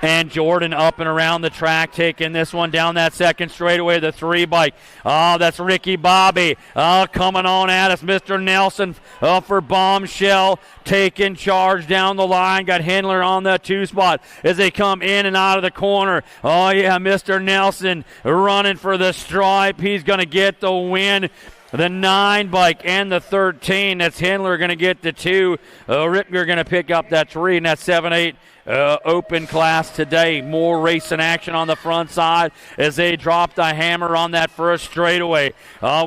and Jordan up and around the track, taking this one down that second straightaway, the 3 bike. That's Ricky Bobby coming on at us. Mr. Nelson for Bombshell, taking charge down the line. Got Handler on the 2 spot as they come in and out of the corner. Mr. Nelson running for the stripe. He's going to get the win. The 9 bike and the 13. That's Handler going to get the 2. Ripker going to pick up that 3, and that 7-8 open class today. More racing action on the front side as they drop the hammer on that first straightaway.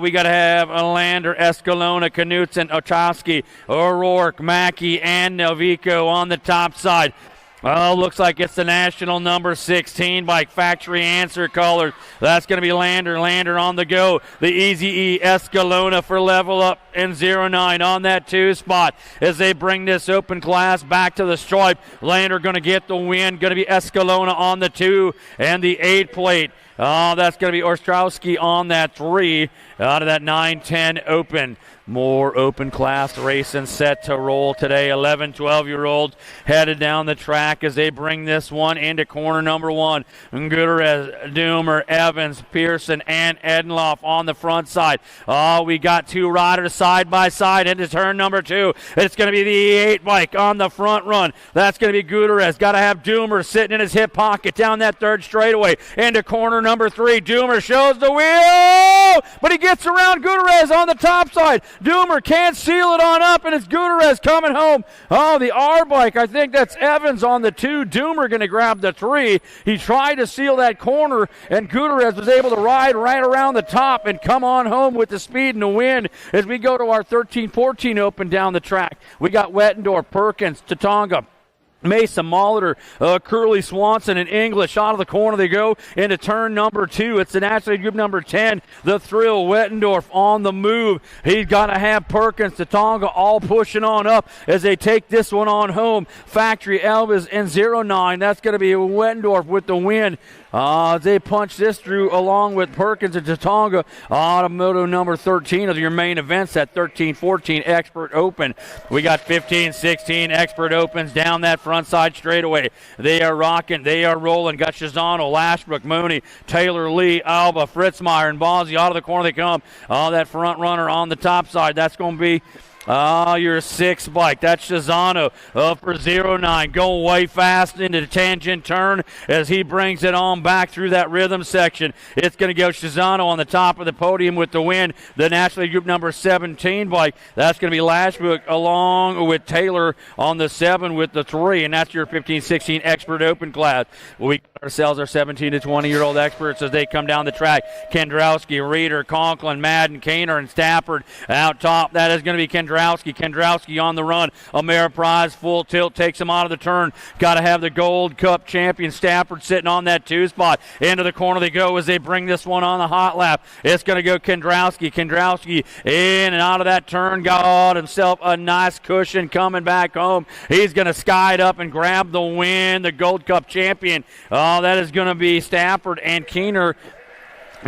We got to have Lander, Escalona, Knutson, Ochowski, O'Rourke, Mackey, and Novico on the top side. Looks like it's the national number 16 bike, factory answer colors. That's going to be Lander on the go. The Easy E Escalona for level up and 09 on that 2 spot as they bring this open class back to the stripe. Lander going to get the win. Going to be Escalona on the 2 and the 8 plate. That's going to be Ostrowski on that 3 out of that 9-10 open. More open class racing set to roll today. 11, 12-year-olds headed down the track as they bring this one into corner number 1. Gutierrez, Doomer, Evans, Pearson, and Edenloff on the front side. We got 2 riders side by side into turn number 2. It's going to be the 8 bike on the front run. That's going to be Gutierrez. Got to have Doomer sitting in his hip pocket down that 3rd straightaway into corner number 3. Doomer shows the wheel, but he gets around Gutierrez on the top side. Doomer can't seal it on up, and it's Gutierrez coming home. The R bike, I think that's Evans on the 2. Doomer going to grab the 3. He tried to seal that corner, and Gutierrez was able to ride right around the top and come on home with the speed and the wind as we go to our 13-14 open down the track. We got Wettendorf, Perkins, Tatonga, Mason, Molitor, Curly, Swanson, and English out of the corner. They go into turn number 2. It's the National Group number 10. The Thrill, Wettendorf on the move. He's got to have Perkins, Tatonga all pushing on up as they take this one on home. Factory Elvis and 09. That's going to be Wettendorf with the win. They punch this through along with Perkins and Tatonga. Automoto number 13 of your main events at 13-14 Expert Open. We got 15-16 Expert Opens down that front side straightaway. They are rocking. They are rolling. Got Shizano, Lashbrook, Mooney, Taylor, Lee, Alba, Fritzmeyer, and Bozzi. Out of the corner they come. That front runner on the top side. That's going to be your 6th bike. That's Shizano for 09. Going way fast into the tangent turn as he brings it on back through that rhythm section. It's going to go Shizano on the top of the podium with the win. The National League Group number 17 bike. That's going to be Lashbrook along with Taylor on the 7 with the 3. And that's your 15-16 Expert Open class. We got ourselves our 17 to 20-year-old experts as they come down the track. Kendrowski, Reeder, Conklin, Madden, Kaner, and Stafford out top. That is going to be Kendrowski on the run. Ameriprise full tilt takes him out of the turn. Got to have the Gold Cup champion Stafford sitting on that 2 spot. Into the corner they go as they bring this one on the hot lap. It's going to go Kendrowski. Kendrowski in and out of that turn. Got himself a nice cushion coming back home. He's going to sky it up and grab the win. The Gold Cup champion. That is going to be Stafford and Keener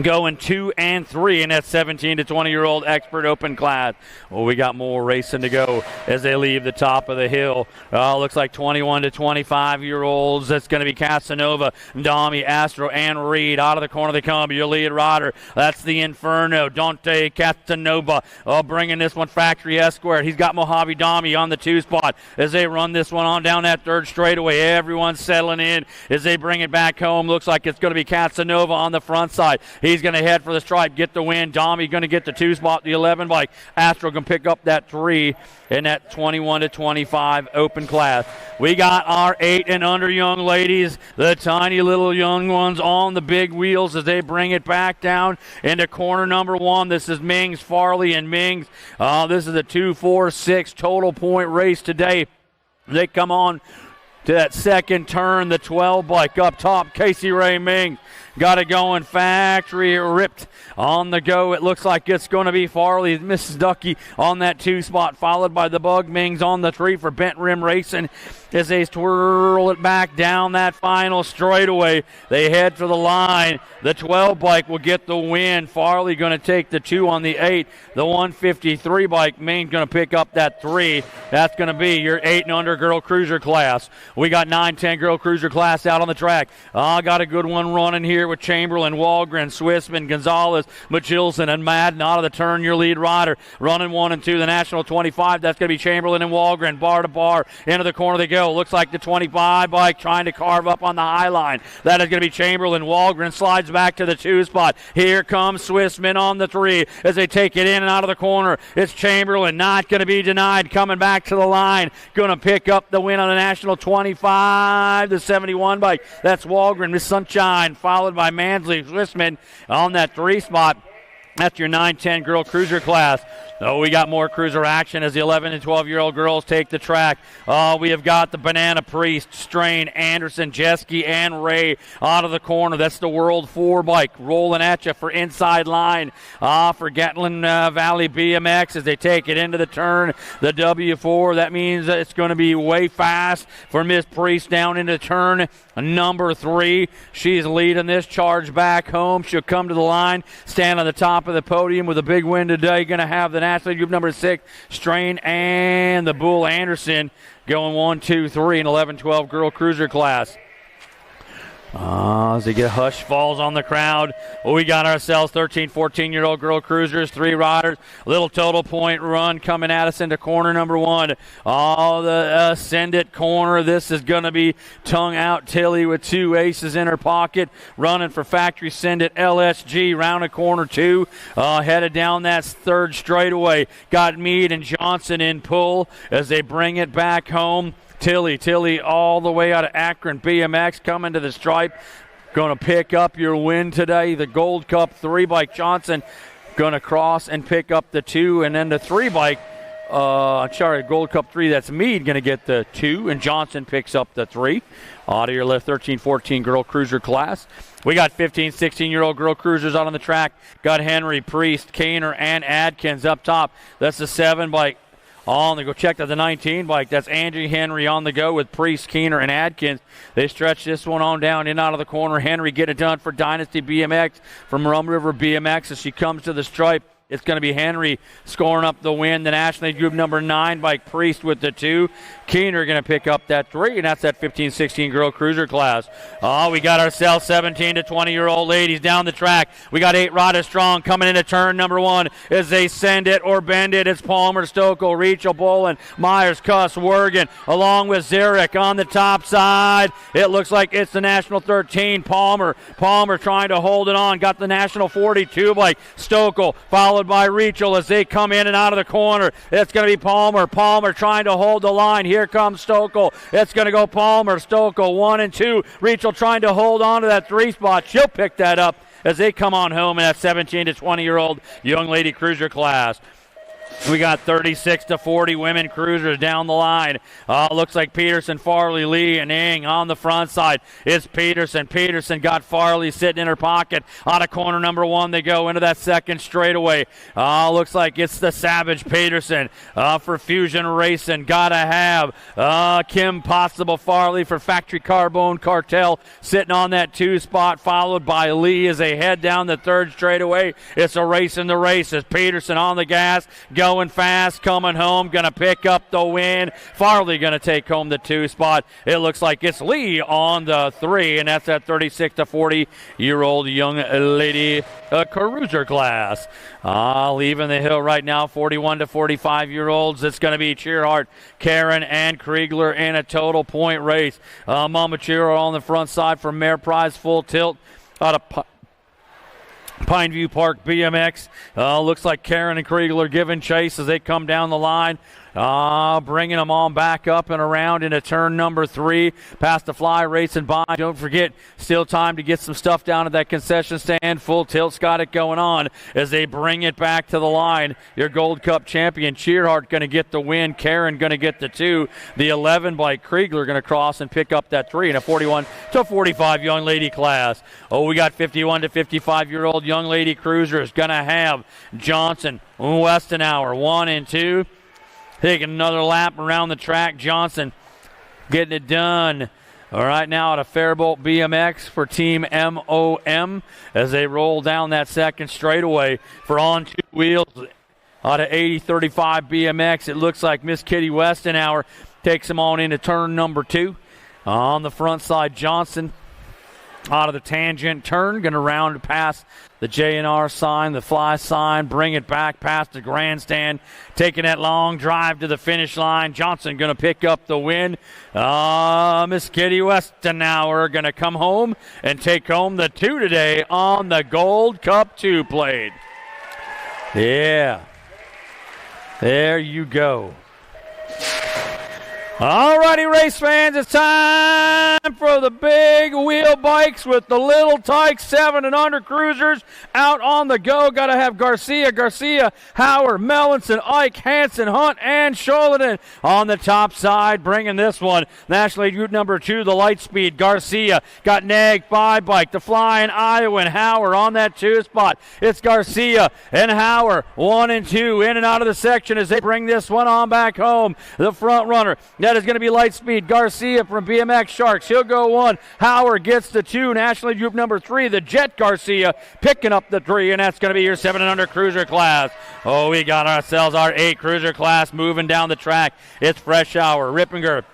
going 2 and 3 in that 17 to 20-year-old Expert Open class. Well, we got more racing to go as they leave the top of the hill. Looks like 21 to 25-year-olds. That's going to be Casanova, Dami, Astro, and Reed. Out of the corner they come. Your lead rider. That's the Inferno, Dante Casanova. Bringing this one Factory S-Squared. He's got Mojave Dami on the 2 spot as they run this one on down that 3rd straightaway. Everyone's settling in as they bring it back home. Looks like it's going to be Casanova on the front side. He's going to head for the stripe, get the win. Dami going to get the 2 spot, the 11 bike. Astro going to pick up that 3 in that 21 to 25 open class. We got our 8 and under young ladies, the tiny little young ones on the big wheels as they bring it back down into corner number 1. This is Mings, Farley, and Mings. This is a 2-4-6 total point race today. They come on to that 2nd turn, the 12 bike up top. Casey Ray Mings got it going. Factory ripped on the go. It looks like it's going to be Farley, Mrs. Ducky on that 2 spot, followed by the Bug Mings on the 3 for Bent Rim Racing as they twirl it back down that final straightaway. They head for the line. The 12 bike will get the win. Farley going to take the 2 on the 8. The 153 bike, Mings going to pick up that 3. That's going to be your 8 and under girl cruiser class. We got 9-10 girl cruiser class out on the track. Got a good one running here with Chamberlain, Walgren, Swissman, Gonzalez, Machilson, and Madden. Out of the turn, your lead rider. Running 1 and 2, the National 25. That's going to be Chamberlain and Walgren. Bar to bar. Into the corner they go. Looks like the 25 bike trying to carve up on the high line. That is going to be Chamberlain. Walgren slides back to the 2 spot. Here comes Swissman on the 3 as they take it in and out of the corner. It's Chamberlain, not going to be denied, coming back to the line. Going to pick up the win on the National 25, the 71 bike. That's Walgren, Miss Sunshine, followed by Mansley, Swissman on that 3 spot. That's your 9-10 girl cruiser class. Oh, we got more cruiser action as the 11 and 12-year-old girls take the track. We have got the Banana Priest, Strain, Anderson, Jeske, and Ray out of the corner. That's the World 4 bike rolling at you for inside line for Gatlin Valley BMX as they take it into the turn. The W4, that means it's going to be way fast for Miss Priest down into turn number 3. She's leading this charge back home. She'll come to the line, stand on the top of the podium with a big win today. Going to have the National Group number 6, Strain, and the Bull Anderson going 1, 2, 3 in 11-12 girl cruiser class. As they get hush falls on the crowd. Well, we got ourselves 13, 14-year-old girl cruisers, 3 riders. Little total point run coming at us into corner number 1. The Send It corner. This is going to be tongue out Tilly with 2 aces in her pocket. Running for Factory Send It LSG. Round of corner 2. Headed down that 3rd straightaway. Got Meade and Johnson in pull as they bring it back home. Tilly all the way out of Akron BMX coming to the stripe. Going to pick up your win today. The Gold Cup 3 bike Johnson going to cross and pick up the 2. And then the 3 bike, Gold Cup 3, that's Meade going to get the 2. And Johnson picks up the 3. Out of your left 13-14 girl cruiser class. We got 15, 16-year-old girl cruisers out on the track. Got Henry, Priest, Kaner, and Adkins up top. That's the 7 bike. On the go check to the 19 bike. That's Angie Henry on the go with Priest, Keener, and Adkins. They stretch this one on down in out of the corner. Henry get it done for Dynasty BMX from Rum River BMX as she comes to the stripe. It's going to be Henry scoring up the win. The National League Group number 9 bike, Priest with the 2. Keener going to pick up that 3, and that's that 15-16 girl cruiser class. Oh, we got ourselves 17 to 20-year-old ladies down the track. We got 8 riders strong coming into turn number 1 as they send it or bend it. It's Palmer, Stokel, Rachel, Bolin, Myers, Cuss, Wergen, along with Zarek on the top side. It looks like it's the National 13, Palmer. Palmer trying to hold it on. Got the National 42 bike, Stokel, followed by Rachel as they come in and out of the corner. It's going to be Palmer. Palmer trying to hold the line. Here comes Stokel. It's going to go Palmer, Stokel, 1 and 2. Rachel trying to hold on to that 3 spot. She'll pick that up as they come on home in that 17 to 20-year-old young lady cruiser class. We got 36 to 40 women cruisers down the line. Looks like Peterson, Farley, Lee, and Ing on the front side. It's Peterson. Peterson got Farley sitting in her pocket. Out of corner number 1, they go into that second straightaway. Looks like it's the Savage Peterson for Fusion Racing. Gotta have Kim Possible Farley for Factory Carbone Cartel sitting on that 2 spot, followed by Lee as they head down the third straightaway. It's a race in the races. Peterson on the gas, going fast, coming home, going to pick up the win. Farley going to take home the 2 spot. It looks like it's Lee on the 3, and that's that 36 to 40-year-old young lady cruiser class. Leaving the hill right now, 41 to 45-year-olds. It's going to be Cheerhart, Karen, and Kriegler in a total point race. Mama Cheer on the front side for Mare Prize Full Tilt out of Pineview Park BMX. Looks like Karen and Kriegler giving chase as they come down the line. Bringing them on back up and around into turn number 3. Past the fly, racing by. Don't forget, still time to get some stuff down at that concession stand. Full Tilt's got it going on as they bring it back to the line. Your Gold Cup champion, Cheerhart, going to get the win. Karen going to get the 2. The 11 by Kriegler going to cross and pick up that 3 in a 41 to 45 young lady class. We got 51 to 55-year-old young lady cruisers. Going to have Johnson, Westenauer, 1 and 2. Taking another lap around the track. Johnson getting it done. All right, now at a Fairbolt BMX for Team MOM as they roll down that second straightaway for on 2 wheels. Out of 80-35 BMX, it looks like Miss Kitty Westenauer takes them on into turn number 2. On the front side, Johnson out of the tangent turn, going to round past the J&R sign, the fly sign, bring it back past the grandstand, taking that long drive to the finish line. Johnson going to pick up the win. Miss Kitty Westenauer going to come home and take home the 2 today on the Gold Cup 2 plate. Yeah. There you go. Alrighty, race fans, it's time for the big wheel bikes with the little tykes, 7 and under cruisers out on the go. Got to have Garcia, Howard, Mellinson, Ike, Hansen, Hunt, and Sholaden on the top side, bringing this one. National League Group number 2, the Lightspeed. Garcia got Nag 5 bike, the Flying Iowa, and Howard on that 2 spot. It's Garcia and Howard, 1 and 2, in and out of the section as they bring this one on back home. The front runner, that is going to be Lightspeed. Garcia from BMX Sharks. He'll go 1. Howard gets the 2. National League Group number 3, the Jet Garcia, picking up the 3, and that's going to be your 7 and under cruiser class. We got ourselves our 8 cruiser class moving down the track. It's Fresh Hour, Rippinger,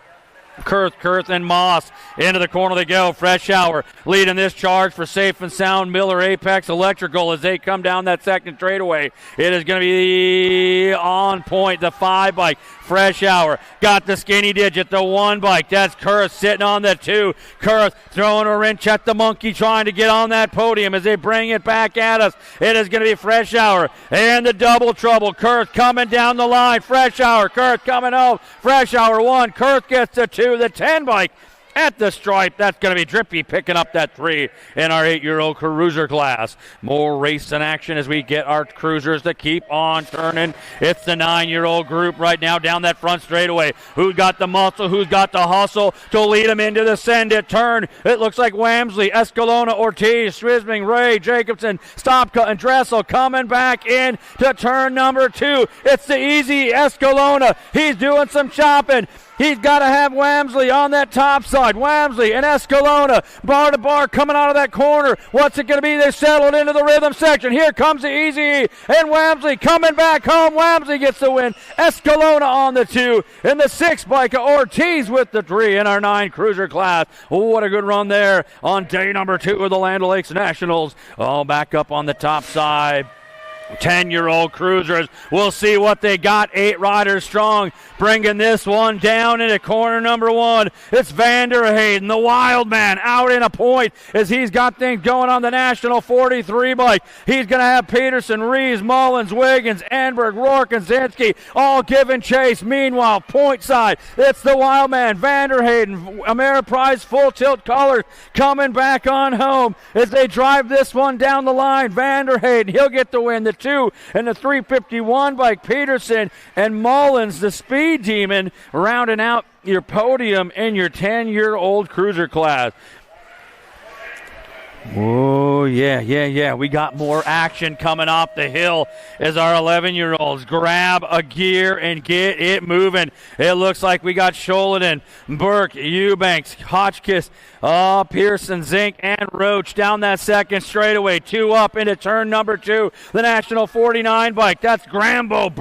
Kurth, and Moss. Into the corner they go. Fresh Hour leading this charge for Safe and Sound. Miller, Apex Electrical as they come down that second straightaway. It is going to be on point. The 5 bike. Fresh Hour got the skinny digit. The 1 bike. That's Kurth sitting on the 2. Kurth throwing a wrench at the monkey trying to get on that podium as they bring it back at us. It is going to be Fresh Hour and the double trouble. Kurth coming down the line. Fresh Hour. Kurth coming home. Fresh Hour 1. Kurth gets the 2. The 10 bike at the stripe. That's going to be Drippy picking up that 3 in our 8-year-old cruiser class. More race in action as we get our cruisers to keep on turning. It's the 9-year-old group right now down that front straightaway. Who's got the muscle? Who's got the hustle to lead them into the send it turn? It looks like Wamsley, Escalona, Ortiz, Swisming, Ray, Jacobson, Stopka, and Dressel coming back in to turn number 2. It's the easy Escalona. He's doing some chopping. He's got to have Wamsley on that top side. Wamsley and Escalona, bar to bar, coming out of that corner. What's it going to be? They settled into the rhythm section. Here comes the Easy and Wamsley coming back home. Wamsley gets the win. Escalona on the 2. In the 6, Micah Ortiz with the 3 in our 9 cruiser class. Oh, what a good run there on day number 2 of the Land O'Lakes Nationals. Oh, back up on the top side. 10-year-old cruisers. We'll see what they got. 8 riders strong, bringing this one down into corner number 1. It's Vanderhayden, the wild man, out in a point as he's got things going on the National 43 bike. He's going to have Peterson, Reeves, Mullins, Wiggins, Enberg, Rourke, and Zinski all giving chase. Meanwhile, point side, it's the wild man, Vanderhayden, Ameriprise full tilt colors coming back on home as they drive this one down the line. Vanderhayden, he'll get the win. The 2 and the 351 bike, Peterson and Mullins, the speed demon, rounding out your podium in your 10-year-old cruiser class. Oh, yeah. We got more action coming off the hill as our 11-year-olds grab a gear and get it moving. It looks like we got Sholaden, Burke, Eubanks, Hotchkiss, Pearson, Zink, and Roach down that second straightaway. 2 up into turn number 2. The National 49 bike. That's Grambo,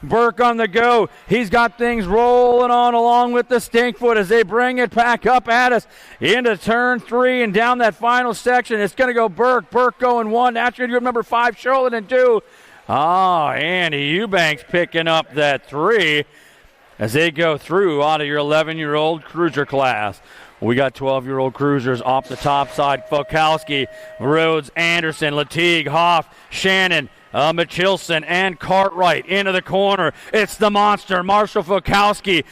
Burke on the go. He's got things rolling on along with the Stinkfoot as they bring it back up at us into turn 3 and down that final section. It's going to go Burke going 1. That's going to go number 5, Sholaden 2. Andy Eubanks picking up that 3 as they go through out of your 11-year-old cruiser class. We got 12-year-old cruisers off the top side. Fokowski, Rhodes, Anderson, Latigue, Hoff, Shannon, Michelson, and Cartwright into the corner. It's the monster, Marshall Fokowski.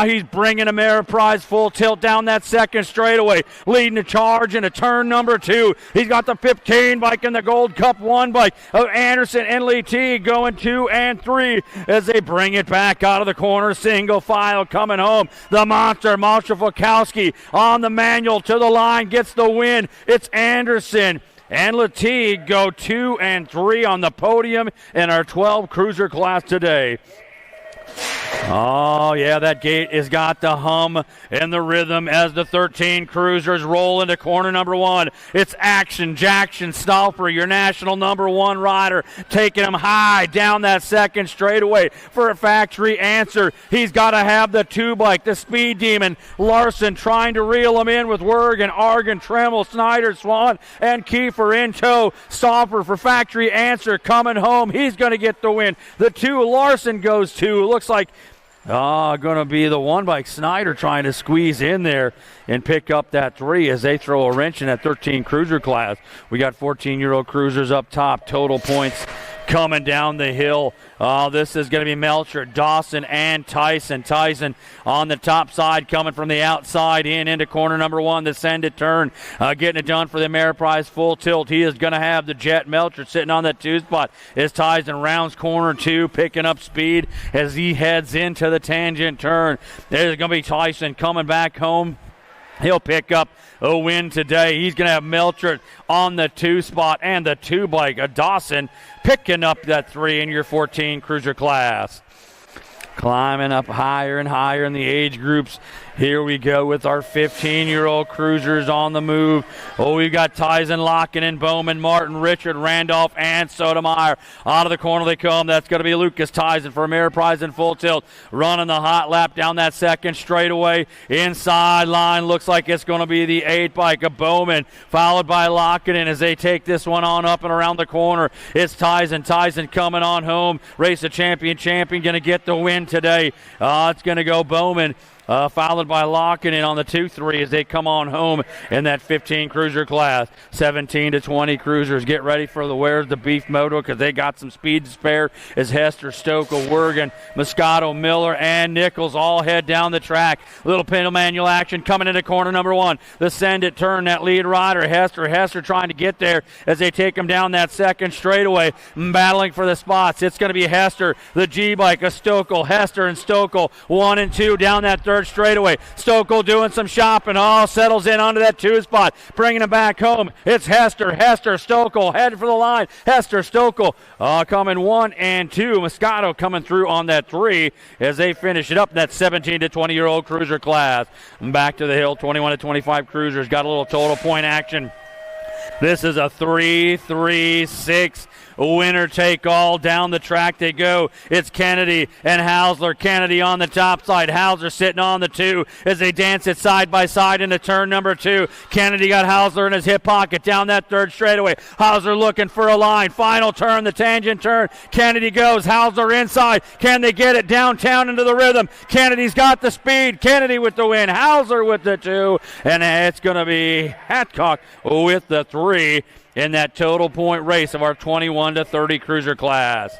He's bringing Ameriprise full tilt down that second straightaway, leading the charge into turn number 2. He's got the 15 bike and the Gold Cup 1 bike of Anderson and Latigue going 2 and 3 as they bring it back out of the corner. Single file coming home. The monster, Marshall Fokowski, on the manual to the line, gets the win. It's Anderson and Latigue go 2 and 3 on the podium in our 12 cruiser class today. Oh, yeah, that gate has got the hum and the rhythm as the 13 cruisers roll into corner number 1. It's Action Jackson Stauffer, your national number 1 rider, taking him high down that second straightaway for a factory answer. He's got to have the 2 bike, the Speed Demon. Larson trying to reel him in with Wergen, Argan, Tremmel, Snyder, Swan, and Kiefer in tow. Stauffer for factory answer coming home. He's going to get the win. The 2, Larson goes 2. Looks like going to be the 1 bike, Snyder, trying to squeeze in there and pick up that 3 as they throw a wrench in that 13 cruiser class. We got 14-year-old cruisers up top. Total points coming down the hill. This is going to be Melcher, Dawson, and Tyson. Tyson on the top side, coming from the outside into corner number 1, the send it turn. Getting it done for the Ameriprise full tilt. He is going to have the Jet. Melcher sitting on that 2 spot as Tyson rounds corner 2, picking up speed as he heads into the tangent turn. There's going to be Tyson coming back home. He'll pick up a win today. He's going to have Melcher on the 2 spot and the 2 bike. Dawson picking up that 3 in your 14 cruiser class. Climbing up higher and higher in the age groups. Here we go with our 15-year-old cruisers on the move. Oh, we've got Tyson, Lockinen, Bowman, Martin, Richard, Randolph, and Sotomayor. Out of the corner they come. That's going to be Lucas Tyson for Ameriprise in full tilt. Running the hot lap down that second straightaway. Inside line looks like it's going to be the 8 bike of Bowman, followed by Lockinen as they take this one on up and around the corner. It's Tyson. Tyson coming on home. Race the champion going to get the win today. It's going to go Bowman. Followed by Lockinen on the 2-3 as they come on home in that 15 cruiser class. 17 to 20 cruisers. Get ready for the Where's the Beef moto because they got some speed to spare as Hester, Stokel, Wergen, Moscato, Miller, and Nichols all head down the track. Little pedal manual action coming into corner number 1. The send it turn, that lead rider, Hester trying to get there as they take him down that second straightaway, battling for the spots. It's going to be Hester, the G-bike, a Stokel, Hester and Stokel, 1 and 2 down that third straightaway. Stokel doing some shopping. Settles in onto that 2 spot, bringing him back home. It's Hester, Stokel headed for the line. Hester, Stokel coming 1 and 2. Moscato coming through on that 3 as they finish it up in that 17 to 20-year-old cruiser class. Back to the hill, 21 to 25 cruisers. Got a little total point action. This is a 3-3-6 winner take all. Down the track they go. It's Kennedy and Hausler. Kennedy on the top side. Hausler sitting on the 2 as they dance it side by side into turn number 2. Kennedy got Hausler in his hip pocket down that third straightaway. Hausler looking for a line. Final turn, the tangent turn. Kennedy goes. Hausler inside. Can they get it downtown into the rhythm? Kennedy's got the speed. Kennedy with the win. Hausler with the 2. And it's going to be Hatcock with the 3 in that total point race of our 21 to 30 cruiser class.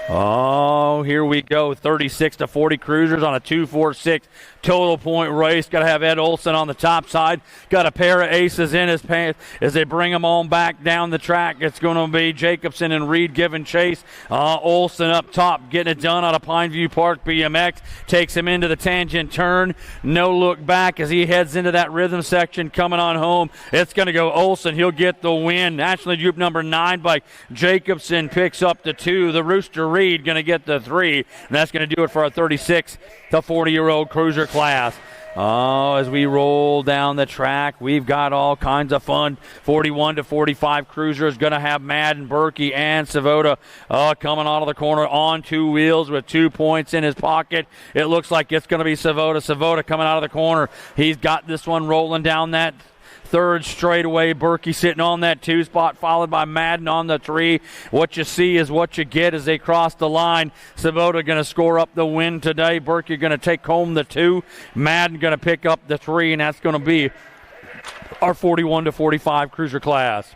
Here we go. 36 to 40 cruisers on a 2-4-6 total point race. Got to have Ed Olson on the top side. Got a pair of aces in his pants as they bring them on back down the track. It's going to be Jacobson and Reed giving chase. Olson up top getting it done out of Pineview Park BMX. Takes him into the tangent turn. No look back as he heads into that rhythm section coming on home. It's going to go Olson. He'll get the win. National Group number 9 bike. Jacobson picks up the 2. The Rooster Reed going to get the 3. And that's going to do it for our 36 to 40-year-old cruiser class. As we roll down the track, we've got all kinds of fun. 41 to 45 cruisers going to have Madden, Berkey, and Savoda coming out of the corner on 2 wheels with 2 points in his pocket. It looks like it's going to be Savoda. Savoda coming out of the corner. He's got this one rolling down that third straightaway. Berkey sitting on that 2 spot, followed by Madden on the 3. What you see is what you get as they cross the line. Savoda going to score up the win today. Berkey going to take home the 2. Madden going to pick up the 3, and that's going to be our 41 to 45 cruiser class.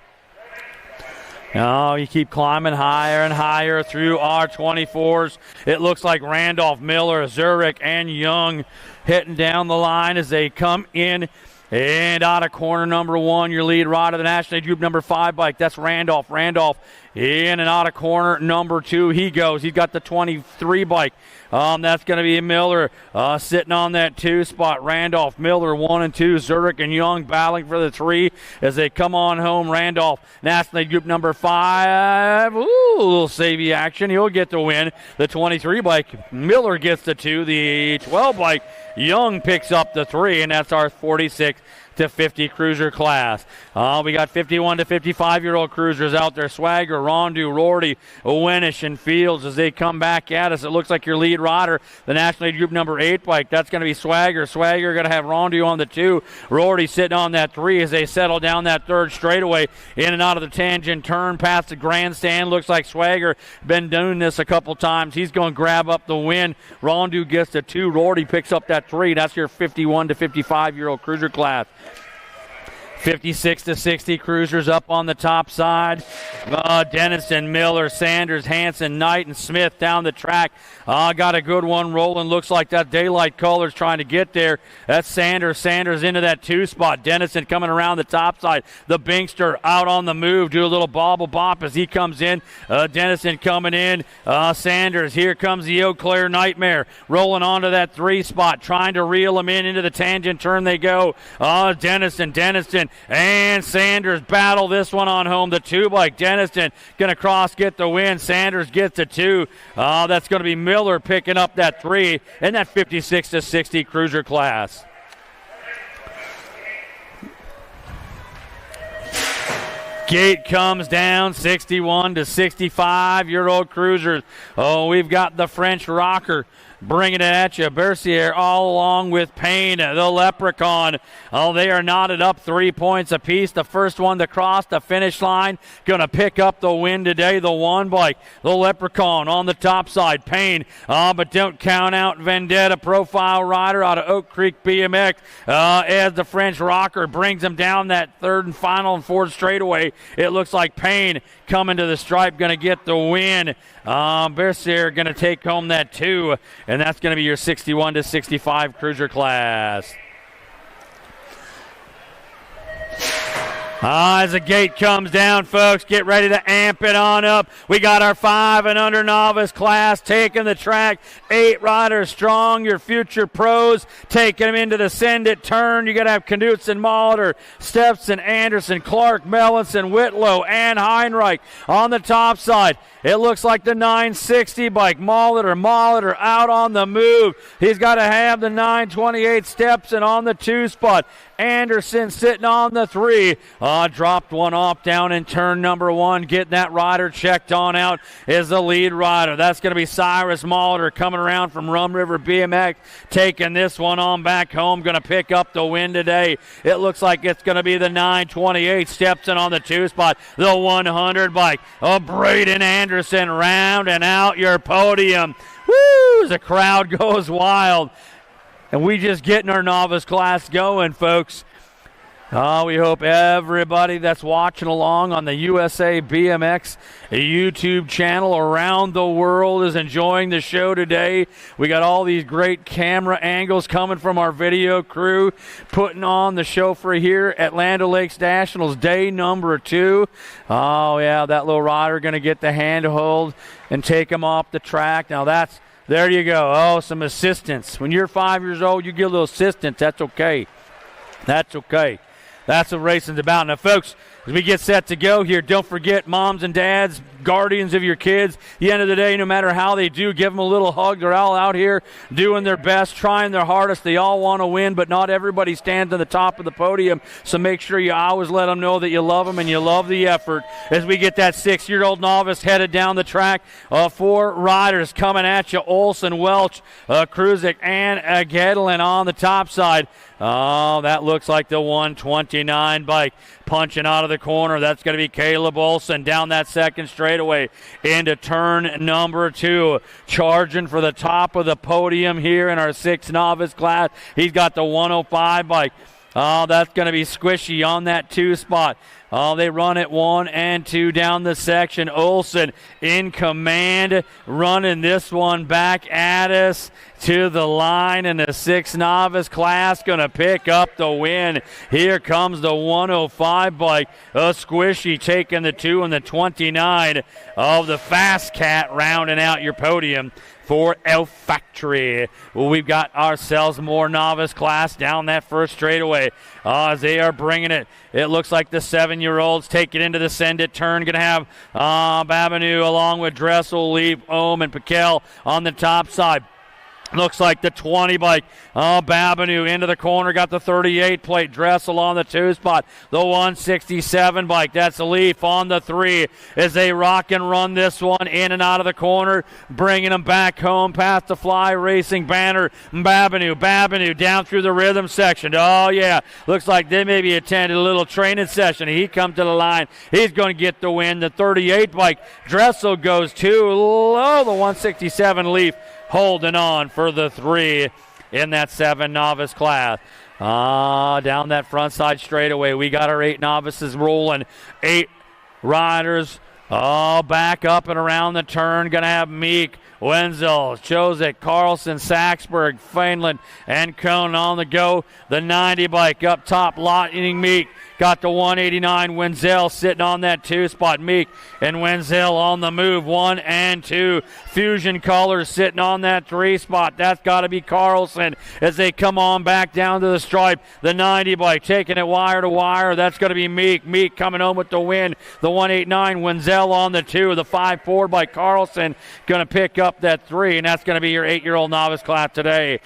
You keep climbing higher and higher through our 24s. It looks like Randolph, Miller, Zurich, and Young hitting down the line as they come in. And out of corner number 1, your lead rider, the National Group number 5 bike. That's Randolph. Randolph in and out of corner number 2. He goes. He's got the 23 bike. That's going to be Miller sitting on that 2 spot. Randolph, Miller, 1 and 2. Zurich and Young battling for the 3 as they come on home. Randolph, National Group number 5. Ooh, little savey action. He'll get the win. The 23 bike, Miller gets the 2. The 12 bike, Young picks up the 3, and that's our 46 to 50 cruiser class. We got 51 to 55-year-old cruisers out there. Swagger, Rondu, Rorty, Winish, and Fields as they come back at us. It looks like your lead rider, the National Lead Group number 8 bike, that's going to be Swagger. Swagger going to have Rondu on the 2. Rorty sitting on that 3 as they settle down that third straightaway in and out of the tangent turn past the grandstand. Looks like Swagger been doing this a couple times. He's going to grab up the win. Rondu gets the 2. Rorty picks up that 3. That's your 51 to 55-year-old cruiser class. 56 to 60 cruisers up on the top side. Dennison, Miller, Sanders, Hanson, Knight, and Smith down the track. Got a good one rolling. Looks like that daylight color's trying to get there. That's Sanders. Sanders into that 2 spot. Dennison coming around the top side. The Binkster out on the move. Do a little bobble bop as he comes in. Dennison coming in. Sanders. Here comes the Eau Claire Nightmare. Rolling onto that 3 spot. Trying to reel him in into the tangent turn they go. Dennison, and Sanders battle this one on home. The 2 bike. Dennison going to cross, get the win. Sanders gets the 2. That's going to be Miller picking up that 3 in that 56 to 60 cruiser class. Gate comes down, 61 to 65-year-old cruisers. We've got the French rocker bringing it at you. Bercier all along with Payne, the Leprechaun. Oh, they are knotted up 3 points apiece. The first one to cross the finish line, going to pick up the win today. The one bike, the Leprechaun on the top side. Payne, but don't count out Vendetta, profile rider out of Oak Creek BMX, as the French rocker brings him down that third and final and fourth straightaway. It looks like Payne coming to the stripe, going to get the win. Bercier going to take home that 2, and that's going to be your 61 to 65 cruiser class. As the gate comes down, folks, get ready to amp it on up. We got our 5 and under novice class taking the track. 8 riders strong, your future pros, taking them into the send it turn. You got to have Knudsen, Molitor, Stepson, Anderson, Clark, Mellinson, Whitlow, and Heinrich on the top side. It looks like the 960 bike. Molitor out on the move. He's got to have the 928 Stepson on the 2 spot. Anderson sitting on the 3. Dropped one off down in turn number 1. Getting that rider checked on out is the lead rider. That's going to be Cyrus Molitor coming around from Rum River BMX, taking this one on back home. Going to pick up the win today. It looks like it's going to be the 928 Stepson on the 2 spot. The 100 bike. Braden Anderson rounding out your podium. Woo! The crowd goes wild. And we just getting our novice class going, folks. We hope everybody that's watching along on the USA BMX YouTube channel around the world is enjoying the show today. We got all these great camera angles coming from our video crew, putting on the show for here at Land O'Lakes Nationals, day number 2. Oh, yeah, that little rider going to get the handhold and take him off the track. Now, there you go. Oh, some assistance. When you're 5 years old, you get a little assistance. That's okay. That's okay. That's what racing's about. Now, folks, as we get set to go here, don't forget, moms and dads, guardians of your kids, at the end of the day, no matter how they do, give them a little hug. They're all out here doing their best, trying their hardest. They all want to win, but not everybody stands at the top of the podium, so make sure you always let them know that you love them and you love the effort. As we get that 6-year-old novice headed down the track, 4 riders coming at you, Olson, Welch, Kruzik, and Gedlin on the top side. Oh, that looks like the 129 bike punching out of the corner. That's going to be Caleb Olson down that second straightaway into turn number 2. Charging for the top of the podium here in our 6 novice class. He's got the 105 bike. Oh, that's going to be Squishy on that 2 spot. Oh, they run it 1 and 2 down the section. Olson in command, running this one back at us to the line, and the 6 novice class going to pick up the win. Here comes the 105 bike. Squishy taking the 2 and the 29 of the Fast Cat, rounding out your podium for Elf Factory. Well, we've got ourselves more novice class down that first straightaway. As they are bringing it, it looks like the 7-year-olds take it into the send it turn. Going to have Babanu along with Dressel, Leap, Ohm, and Piquel on the top side. Looks like the 20 bike. Babanu into the corner. Got the 38 plate. Dressel on the 2 spot. The 167 bike. That's a Leaf on the 3 as they rock and run this one in and out of the corner. Bringing them back home past the Fly Racing banner. Babanu down through the rhythm section. Oh, yeah. Looks like they maybe attended a little training session. He comes to the line. He's going to get the win. The 38 bike. Dressel goes too low. The 167 Leaf holding on for the 3 in that 7 novice class. Down that front side straightaway, we got our 8 novices rolling. 8 riders back up and around the turn. Going to have Meek, Wenzel, Chozek, Carlson, Saxberg, Fainland, and Cone on the go. The 90 bike up top, lightning Meek. Got the 189 Wenzel sitting on that 2 spot. Meek and Wenzel on the move, 1 and 2. Fusion Colors sitting on that 3 spot. That's got to be Carlson as they come on back down to the stripe. The 90 bike taking it wire to wire. That's going to be Meek. Meek coming home with the win. The 189 Wenzel on the 2. The 5-4 by Carlson going to pick up that 3, and that's going to be your 8-year-old novice class today.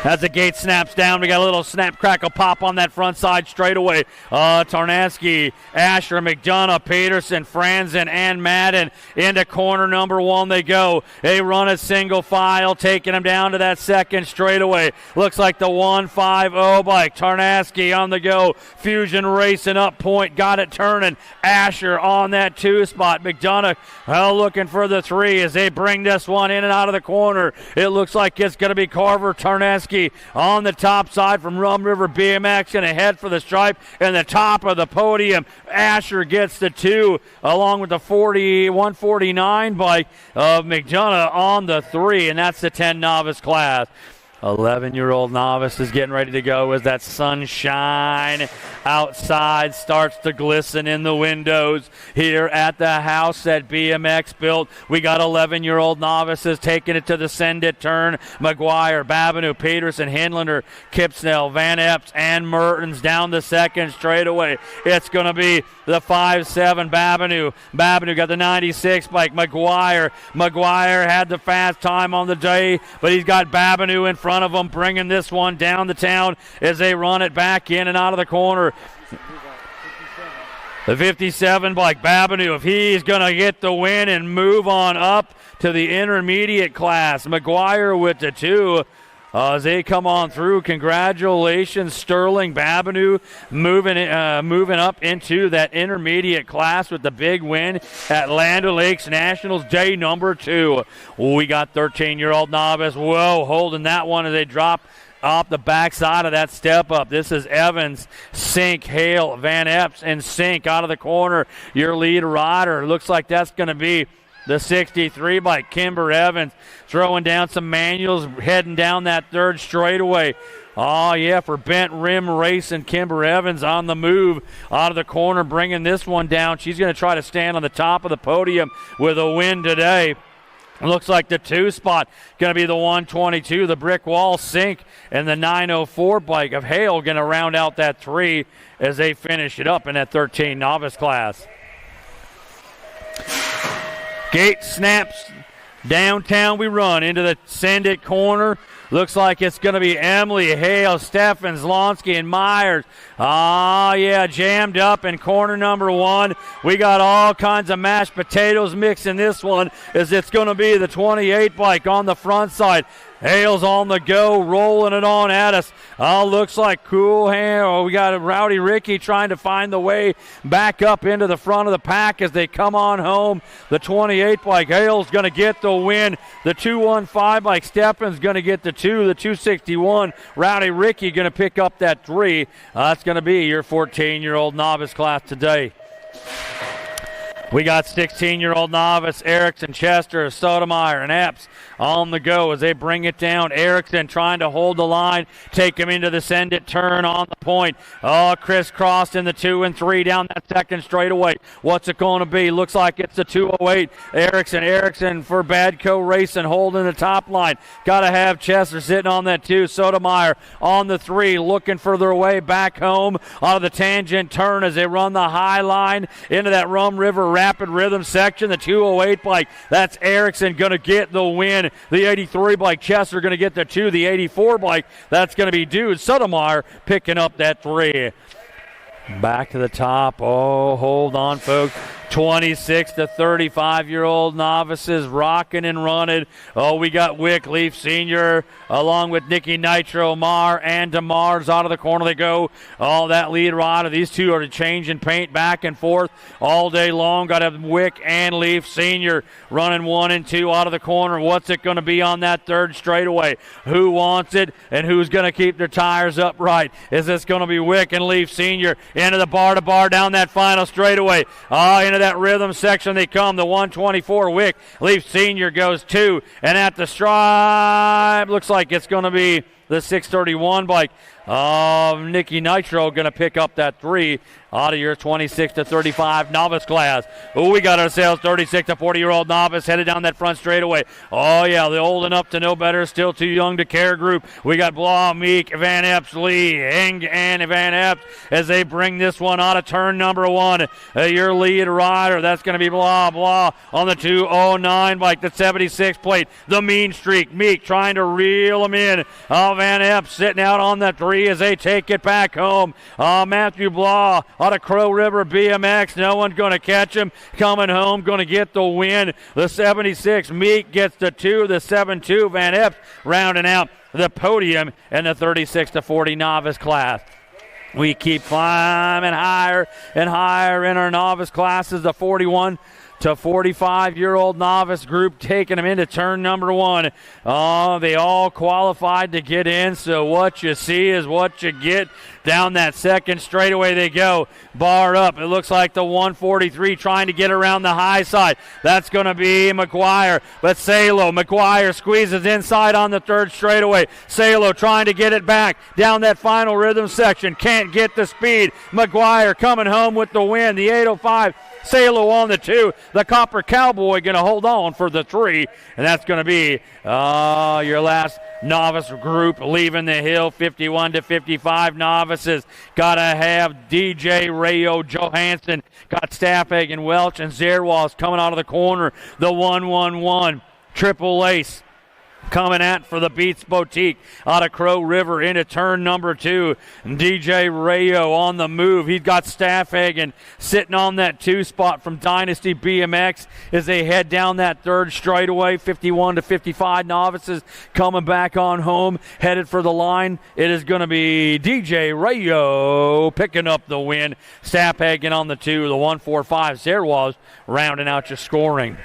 As the gate snaps down, we got a little snap, crackle, pop on that front side straightaway. Tarnaski, Asher, McDonough, Peterson, Franzen, and Madden into corner number 1 they go. They run a single file, taking them down to that second straightaway. Looks like the 150 bike. Tarnaski on the go. Fusion racing up point, got it turning. Asher on that 2 spot. McDonough looking for the 3 as they bring this one in and out of the corner. It looks like it's going to be Carver. Tarnaski on the top side from Rum River BMX, going to head for the stripe and the top of the podium. Asher gets the 2 along with the 149 bike of McDonough on the 3, and that's the 10 novice class. 11-year-old novice is getting ready to go as that sunshine outside starts to glisten in the windows here at the house that BMX built. We got 11-year-old novices taking it to the send it turn. McGuire, Babineau, Peterson, Hinlander, Kipsnell, Van Epps, and Mertens down the second straightaway. It's going to be the 5-7 Babineau. Babineau got the 96 bike. McGuire had the fast time on the day, but he's got Babineau in front of him, bringing this one down the town as they run it back in and out of the corner. The 57 bike, Babineau, if he's going to get the win and move on up to the intermediate class. McGuire with the 2. As they come on through, congratulations, Sterling Babineau moving up into that intermediate class with the big win at Land O'Lakes Nationals day number 2. We got 13-year-old novice. Whoa, holding that one as they drop off the backside of that step up. This is Evans, Sink, Hale, Van Epps, and Sink out of the corner. Your lead rider. Looks like that's going to be the 63 by Kimber Evans, throwing down some manuals, heading down that third straightaway. Oh, yeah, for Bent Rim Racing, Kimber Evans on the move out of the corner, bringing this one down. She's going to try to stand on the top of the podium with a win today. It looks like the 2 spot going to be the 122, the brick wall Sink, and the 904 bike of Hale going to round out that 3 as they finish it up in that 13 novice class. Gate snaps, downtown we run into the send it corner. Looks like it's going to be Emily, Hale, Steffens, Lonsky, and Myers. Jammed up in corner number 1. We got all kinds of mashed potatoes mixing this one as it's going to be the 28 bike on the front side. Hale's on the go, rolling it on at us. Looks like Cool Hand. We got a Rowdy Ricky trying to find the way back up into the front of the pack as they come on home. The 28 bike, Hale's going to get the win. The 215 bike, Steffen's going to get the 2. The 261, Rowdy Ricky going to pick up that 3. That's going to be your 14-year-old novice class today. We got 16-year-old novice Erickson, Chester, Sotomayor, and Epps on the go as they bring it down. Erickson trying to hold the line, take him into the send it turn on the point. Crisscrossed in the 2 and 3 down that second straightaway. What's it going to be? Looks like it's the 208. Erickson for Badco Racing holding the top line. Got to have Chester sitting on that 2. Sotomayor on the 3, looking for their way back home out of the tangent turn as they run the high line into that Rum River Rapid Rhythm section. The 208 bike, that's Erickson going to get the win. The 83 bike, Chester going to get the 2. The 84 bike, that's going to be Dude. Sotomayor picking up that 3. Back to the top. Oh, hold on, folks. 26 to 35-year-old novices rocking and running. Oh, we got Wick Leaf Sr. along with Nicky Nitro, Marr, and DeMars out of the corner they go. Oh, that lead rider. These two are changing paint back and forth all day long. Got to have Wick and Leaf Sr. running 1 and 2 out of the corner. What's it going to be on that third straightaway? Who wants it and who's going to keep their tires upright? Is this going to be Wick and Leaf Sr. into the bar-to-bar down that final straightaway? Into that rhythm section they come. The 124 Wick. Leaf Sr. goes 2. And at the stripe, looks like it's going to be the 631 bike of Nicky Nitro going to pick up that 3 out of your 26 to 35 novice class. Oh, we got ourselves 36 to 40-year-old novice headed down that front straightaway. Oh, yeah, the old enough to know better, still too young to care group. We got Blah, Meek, Van Epps, Lee, Heng, and Van Epps as they bring this one out of turn number 1. Your lead rider, that's going to be Blah on the 209 bike, the 76 plate, the mean streak. Meek trying to reel him in. Van Epps sitting out on the 3 as they take it back home. Matthew Blah out of Crow River BMX. No one's going to catch him. Coming home, going to get the win. The 76, Meek gets the 2. The 7-2, Van Epps rounding out the podium in the 36 to 40 novice class. We keep climbing higher and higher in our novice classes. The 41 to 45-year-old novice group taking them into turn number 1. They all qualified to get in, so what you see is what you get. Down that second straightaway they go. Bar up. It looks like the 143 trying to get around the high side. That's going to be McGuire. But McGuire squeezes inside on the third straightaway. Salo trying to get it back down that final rhythm section. Can't get the speed. McGuire coming home with the win. The 805. Salo on the 2. The Copper Cowboy going to hold on for the 3. And that's going to be your last novice group leaving the hill. 51 to 55 novices. Got to have DJ Rayo Johansson. Got Staffeg and Welch and Zerwas coming out of the corner. The 111 Triple Ace coming at for the Beats Boutique out of Crow River into turn number 2. DJ Rayo on the move. He's got Staffhagen sitting on that 2 spot from Dynasty BMX as they head down that third straightaway. 51 to 55 novices coming back on home, headed for the line. It is going to be DJ Rayo picking up the win. Staffhagen on the 2. The 145 Zerwas rounding out your scoring.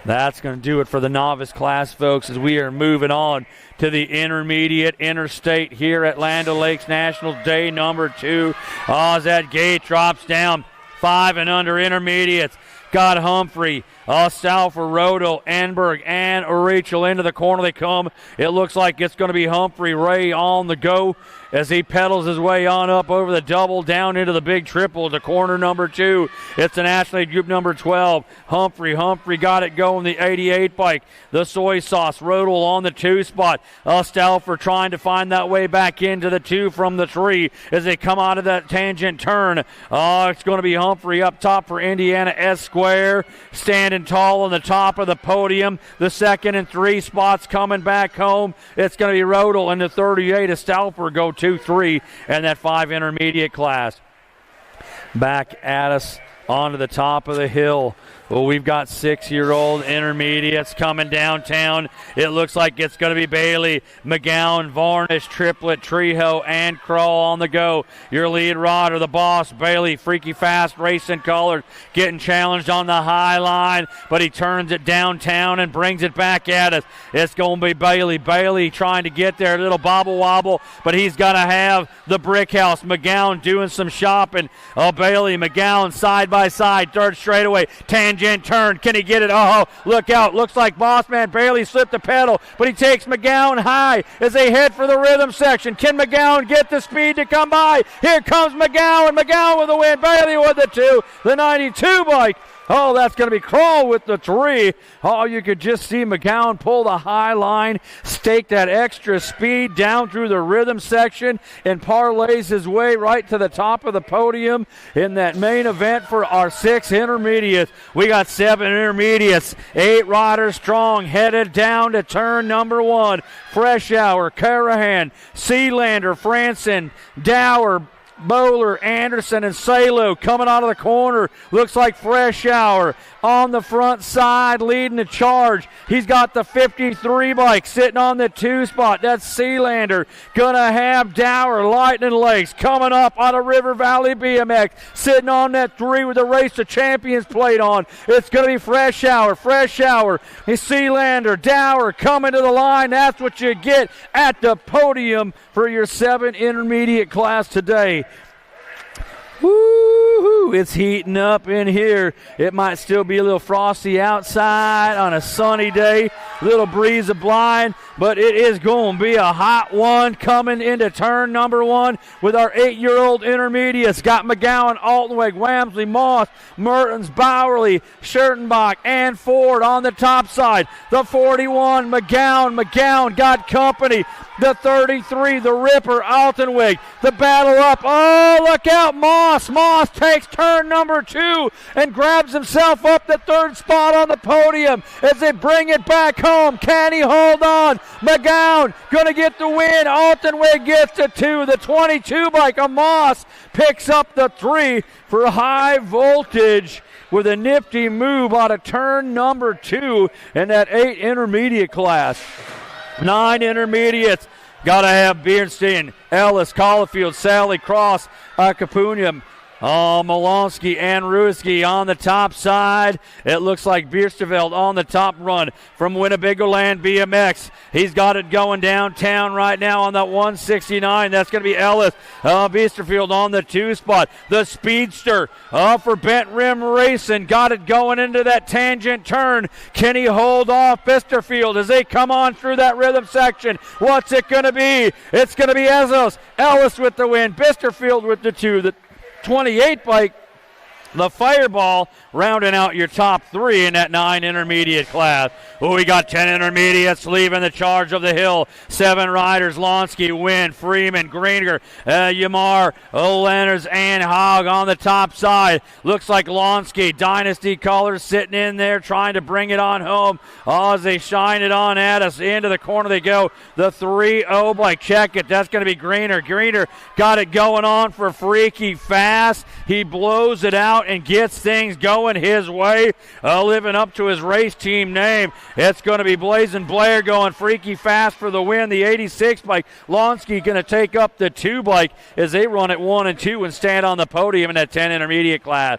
That's going to do it for the novice class, folks, as we are moving on to the intermediate interstate here at Land O'Lakes National Day number 2. As that gate drops down, 5 and under intermediates. Got Humphrey, Stauffer, Rodel, Enberg, and Rachel into the corner they come. It looks like it's going to be Humphrey Ray on the go as he pedals his way on up over the double down into the big triple to corner number 2. It's an Ashley group number 12. Humphrey got it going, the 88 bike. The soy sauce, Rodel on the 2 spot. Stauffer trying to find that way back into the 2 from the 3 as they come out of that tangent turn. It's going to be Humphrey up top for Indiana S Square, standing tall on the top of the podium. The 2nd and 3 spots coming back home. It's going to be Rodel and the 38 of Stauffer go 2-3 and that 5 intermediate class. Back at us onto the top of the hill. Well, we've got 6-year-old intermediates coming downtown. It looks like it's going to be Bailey, McGowan, Varnish, Triplet, Trejo, and Crawl on the go. Your lead rider, the boss, Bailey, freaky fast, racing colors, getting challenged on the high line, but he turns it downtown and brings it back at us. It's going to be Bailey. Bailey trying to get there, a little bobble wobble, but he's got to have the brick house. McGowan doing some shopping. Bailey, McGowan side by side, third straightaway, tangent turn. Can he get it? Oh, look out. Looks like Bossman Bailey slipped the pedal, but he takes McGowan high as they head for the rhythm section. Can McGowan get the speed to come by? Here comes McGowan. McGowan with the win. Bailey with the 2. The 92 bike. Oh, that's going to be Crawl with the 3. Oh, you could just see McGowan pull the high line, stake that extra speed down through the rhythm section, and parlays his way right to the top of the podium in that main event for our 6 intermediates. We got 7 intermediates, 8 riders strong, headed down to turn number 1. Fresh Hour, Carahan, Sealander, Franson, Dower, Bowler, Anderson, and Salo coming out of the corner. Looks like Fresh Hour on the front side leading the charge. He's got the 53 bike sitting on the 2 spot. That's Sealander. Gonna have Dower, Lightning Lakes coming up out of River Valley BMX sitting on that 3 with the Race to Champions plate on. It's gonna be Fresh Hour. Sealander, Dower coming to the line. That's what you get at the podium for your 7 intermediate class today. Woo-hoo, it's heating up in here. It might still be a little frosty outside on a sunny day, Little breeze of blind, but it is going to be a hot one coming into turn number 1 with our 8-year-old intermediates. Got McGowan, Altenweg, Wamsley, Moss, Mertens, Bowerly, Schertenbach, and Ford on the top side. The 41, McGowan got company. The 33, the Ripper, Altenweg. The battle up. Oh, look out, Moss. Moss takes turn number 2 and grabs himself up the 3rd spot on the podium as they bring it back home. Can he hold on? McGowan going to get the win. Altenweg gets the 2. The 22 bike of Moss picks up the 3 for High Voltage with a nifty move out of turn number 2 in that 8 intermediate class. 9 intermediates. Got to have Bernstein, Ellis, Caulfield, Sally, Cross, Capunia, Malonsky and Ruski on the top side. It looks like Biersterveld on the top run from Winnebagoland BMX. He's got it going downtown right now on that 169. That's going to be Ellis. Biesterfield on the 2 spot. The Speedster for Bent Rim Racing. Got it going into that tangent turn. Can he hold off Biesterfield as they come on through that rhythm section? What's it going to be? It's going to be Ezos. Ellis with the win. Biesterfield with the 2. The 28 bike, the Fireball, rounding out your top 3 in that 9 intermediate class. Oh, we got 10 intermediates leaving the charge of the hill. 7 riders, Lonsky, Wynn, Freeman, Greener, Yamar, Leonards, and Hogg on the top side. Looks like Lonsky, Dynasty colors sitting in there trying to bring it on home. Oh, as they shine it on at us. Into the corner they go. The 3-0 bike, check it. That's going to be Greener. Greener got it going on for Freaky Fast. He blows it out and gets things going his way, living up to his race team name. It's going to be Blazin' Blair going Freaky Fast for the win. The 86 bike, Lonsky going to take up the 2 bike as they run at 1 and 2 and stand on the podium in that 10 intermediate class.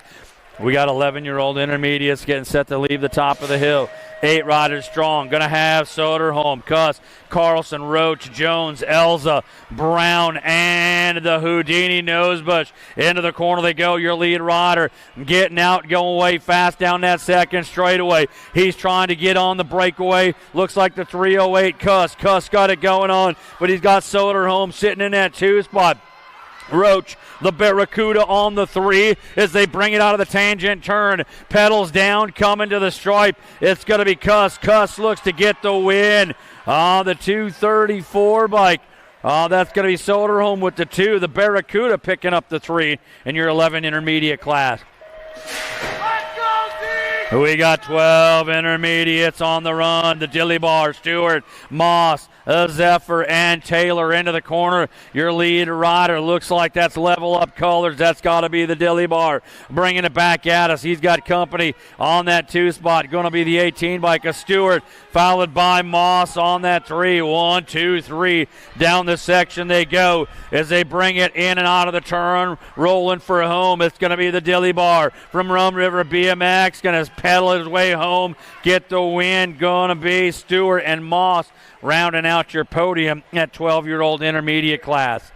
We got 11-year-old intermediates getting set to leave the top of the hill. 8 riders strong. Going to have Soderholm, Cuss, Carlson, Roach, Jones, Elza, Brown, and the Houdini Nosebush. Into the corner they go. Your lead rider getting out, going way fast down that second straightaway. He's trying to get on the breakaway. Looks like the 308 Cuss. Cuss got it going on, but he's got Soderholm sitting in that 2 spot. Roach, the Barracuda on the 3 as they bring it out of the tangent turn. Pedals down, coming to the stripe. It's going to be Cuss. Cuss looks to get the win. The 234 bike. That's going to be Soderholm with the 2. The Barracuda picking up the 3 in your 11 intermediate class. We got 12 intermediates on the run. The Dilly Bar, Stewart, Moss, Zephyr, and Taylor into the corner. Your lead rider looks like that's Level Up Colors. That's got to be the Dilly Bar. Bringing it back at us. He's got company on that 2 spot. Going to be the 18 bike of Stewart, followed by Moss on that 3. 1, 2, 3. Down the section they go as they bring it in and out of the turn. Rolling for home. It's going to be the Dilly Bar from Rum River BMX. Going to pedal his way home. Get the win. Going to be Stewart and Moss rounding out your podium at 12-year-old intermediate class.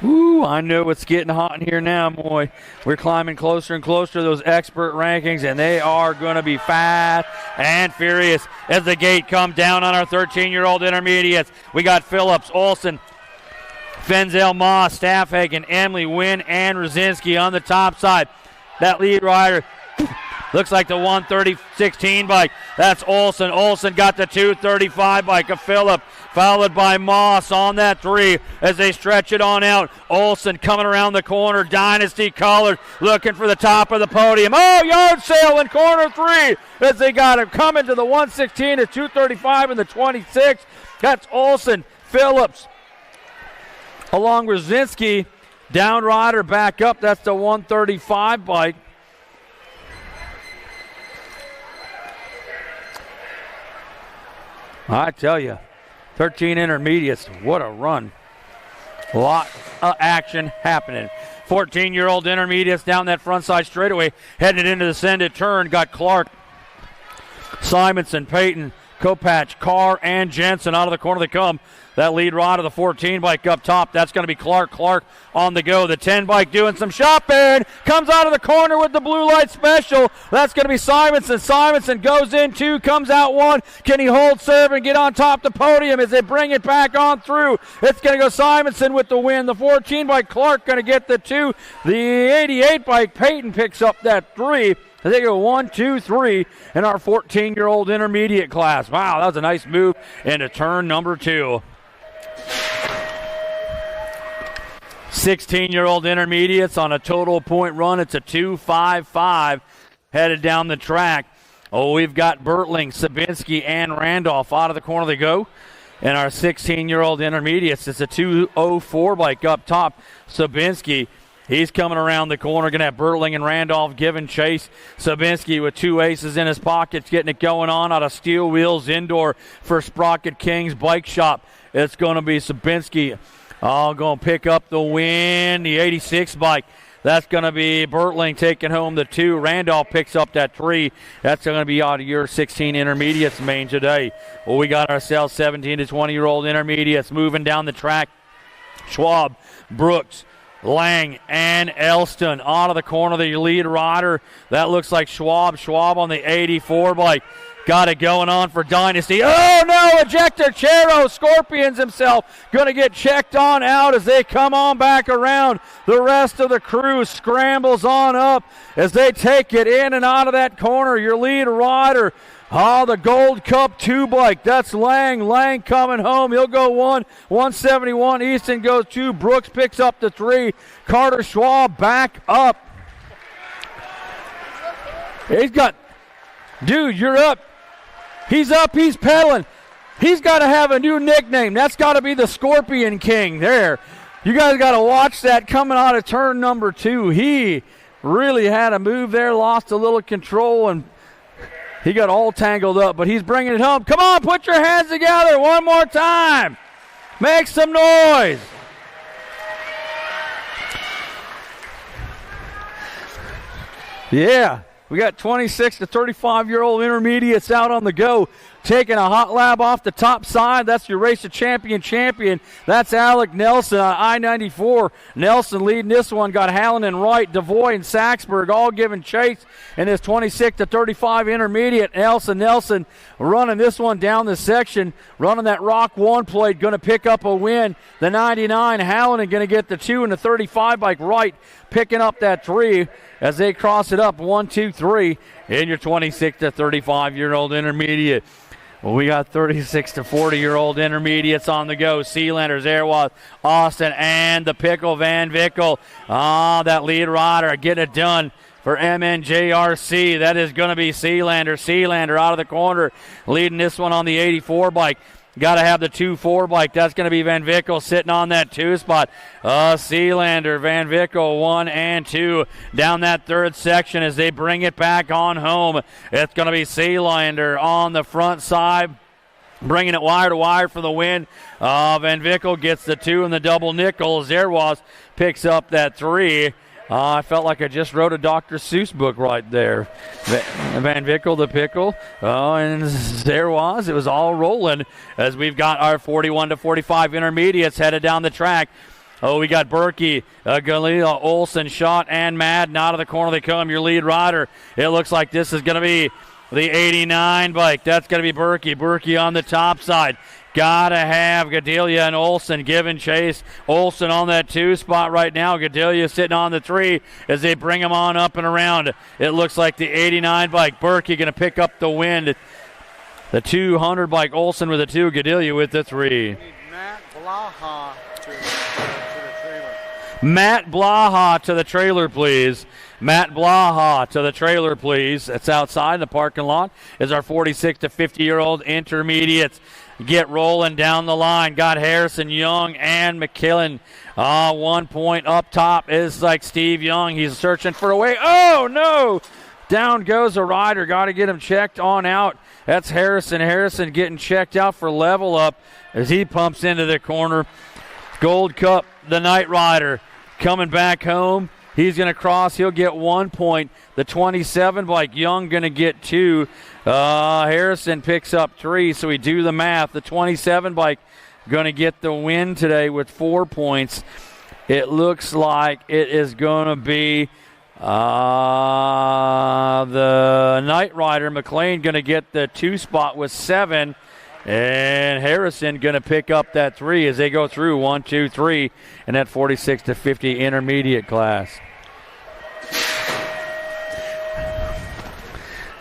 Ooh, I know it's getting hot in here now, boy. We're climbing closer and closer to those expert rankings, and they are going to be fast and furious as the gate comes down on our 13-year-old intermediates. We got Phillips, Olson, Fenzel, Moss, Staffhagen, Emily, Wynn, and Rosinski on the top side. That lead rider looks like the 130-16 bike. That's Olson. Olson got the 235 bike of Phillip, followed by Moss on that 3 as they stretch it on out. Olson coming around the corner. Dynasty colors looking for the top of the podium. Oh, yard sale in corner 3 as they got him coming to the 116, the 235, and the 26. That's Olson, Phillips, along with Rosinski. Down rider back up. That's the 135 bike. I tell you, 13 intermediates, what a run. A lot of action happening. 14-year-old intermediates down that front side straightaway, headed into the send-it turn. Got Clark, Simonson, Payton, Kopach, Carr, and Jensen out of the corner they come. That lead rod of the 14 bike up top, that's going to be Clark. Clark on the go. The 10 bike doing some shopping. Comes out of the corner with the blue light special. That's going to be Simonson. Simonson goes in 2, comes out 1. Can he hold serve and get on top the podium as they bring it back on through? It's going to go Simonson with the win. The 14 bike Clark going to get the 2. The 88 bike Peyton picks up that 3. They go 1, 2, 3 in our 14-year-old intermediate class. Wow, that was a nice move into turn number 2. 16-year-old intermediates on a total point run. It's a 2.55 headed down the track. Oh, we've got Bertling, Sabinski, and Randolph out of the corner they go. And our 16-year-old intermediates, it's a 2.04 bike up top. Sabinski, he's coming around the corner. Going to have Bertling and Randolph giving chase. Sabinski with 2 aces in his pockets, getting it going on out of Steel Wheels Indoor for Sprocket Kings Bike Shop. It's going to be Sabinski. Going to pick up the win. The 86 bike. That's going to be Bertling taking home the 2. Randolph picks up that 3. That's going to be out of your 16 intermediates main today. Well, we got ourselves 17 to 20-year-old intermediates moving down the track. Schwab, Brooks, Lang, and Elston out of the corner. The lead rider. That looks like Schwab. Schwab on the 84 bike. Got it going on for Dynasty. Oh, no, ejector. Chero Scorpions himself going to get checked on out as they come on back around. The rest of the crew scrambles on up as they take it in and out of that corner. Your lead rider, the Gold Cup 2 bike. That's Lang. Lang coming home. He'll go 1, 171. Easton goes 2. Brooks picks up the 3. Carter Schwab back up. He's got, dude, you're up. He's up, he's pedaling. He's got to have a new nickname. That's got to be the Scorpion King there. You guys got to watch that coming out of turn number 2. He really had a move there, lost a little control, and he got all tangled up, but he's bringing it home. Come on, put your hands together one more time. Make some noise. Yeah. We got 26 to 35-year-old intermediates out on the go, taking a hot lap off the top side. That's your Race of Champion. That's Alec Nelson on I-94. Nelson leading this one. Got Hallen and Wright, DeVoy and Saxburg all giving chase in this 26 to 35 intermediate. Nelson running this one down the section, running that Rock 1 plate, going to pick up a win. The 99, Hallen going to get the 2, and the 35 bike Wright picking up that 3 as they cross it up 1, 2, 3 in your 26 to 35-year-old intermediate. Well, we got 36 to 40-year-old intermediates on the go. Sealanders, there was Austin and the Pickle Van Vickel. That lead rider getting it done for MNJRC. That is going to be Sealander. Sealander out of the corner, leading this one on the 84 bike. Got to have the 2-4 bike. That's going to be Van Vickel sitting on that 2 spot. Sealander, Van Vickel 1 and 2 down that third section as they bring it back on home. It's going to be Sealander on the front side, bringing it wire to wire for the win. Van Vickel gets the 2 and the double nickel. Zerwas picks up that 3. I felt like I just wrote a Dr. Seuss book right there. Van Vickel, the pickle, and there was. It was all rolling as we've got our 41 to 45 intermediates headed down the track. We got Berkey, Galila, Olson, Schott, and Madden out of the corner they come. Your lead rider. It looks like this is going to be the 89 bike. That's going to be Berkey. Berkey on the top side. Got to have Gadelia and Olson giving chase. Olson on that 2 spot right now. Gadelia sitting on the 3 as they bring him on up and around. It looks like the 89 bike. Berkey going to pick up the win. The 200 bike. Olson with the 2. Gadelia with the 3. Matt Blaha to the trailer. Matt Blaha to the trailer, please. Matt Blaha to the trailer, please. That's outside the parking lot. Is our 46 to 50-year-old intermediates get rolling down the line. Got Harrison, Young, and McKillen. 1 point up top is like Steve Young. He's searching for a way. Oh, no! Down goes a rider. Got to get him checked on out. That's Harrison. Harrison getting checked out for level up as he pumps into the corner. Gold Cup, the Night Rider, coming back home. He's going to cross. He'll get 1 point. The 27 bike, Young, going to get 2. Harrison picks up 3, so we do the math. The 27 bike going to get the win today with 4 points. It looks like it is going to be the Knight Rider, McLean, going to get the 2 spot with 7. And Harrison going to pick up that 3 as they go through 1, 2, 3 in that 46 to 50 intermediate class.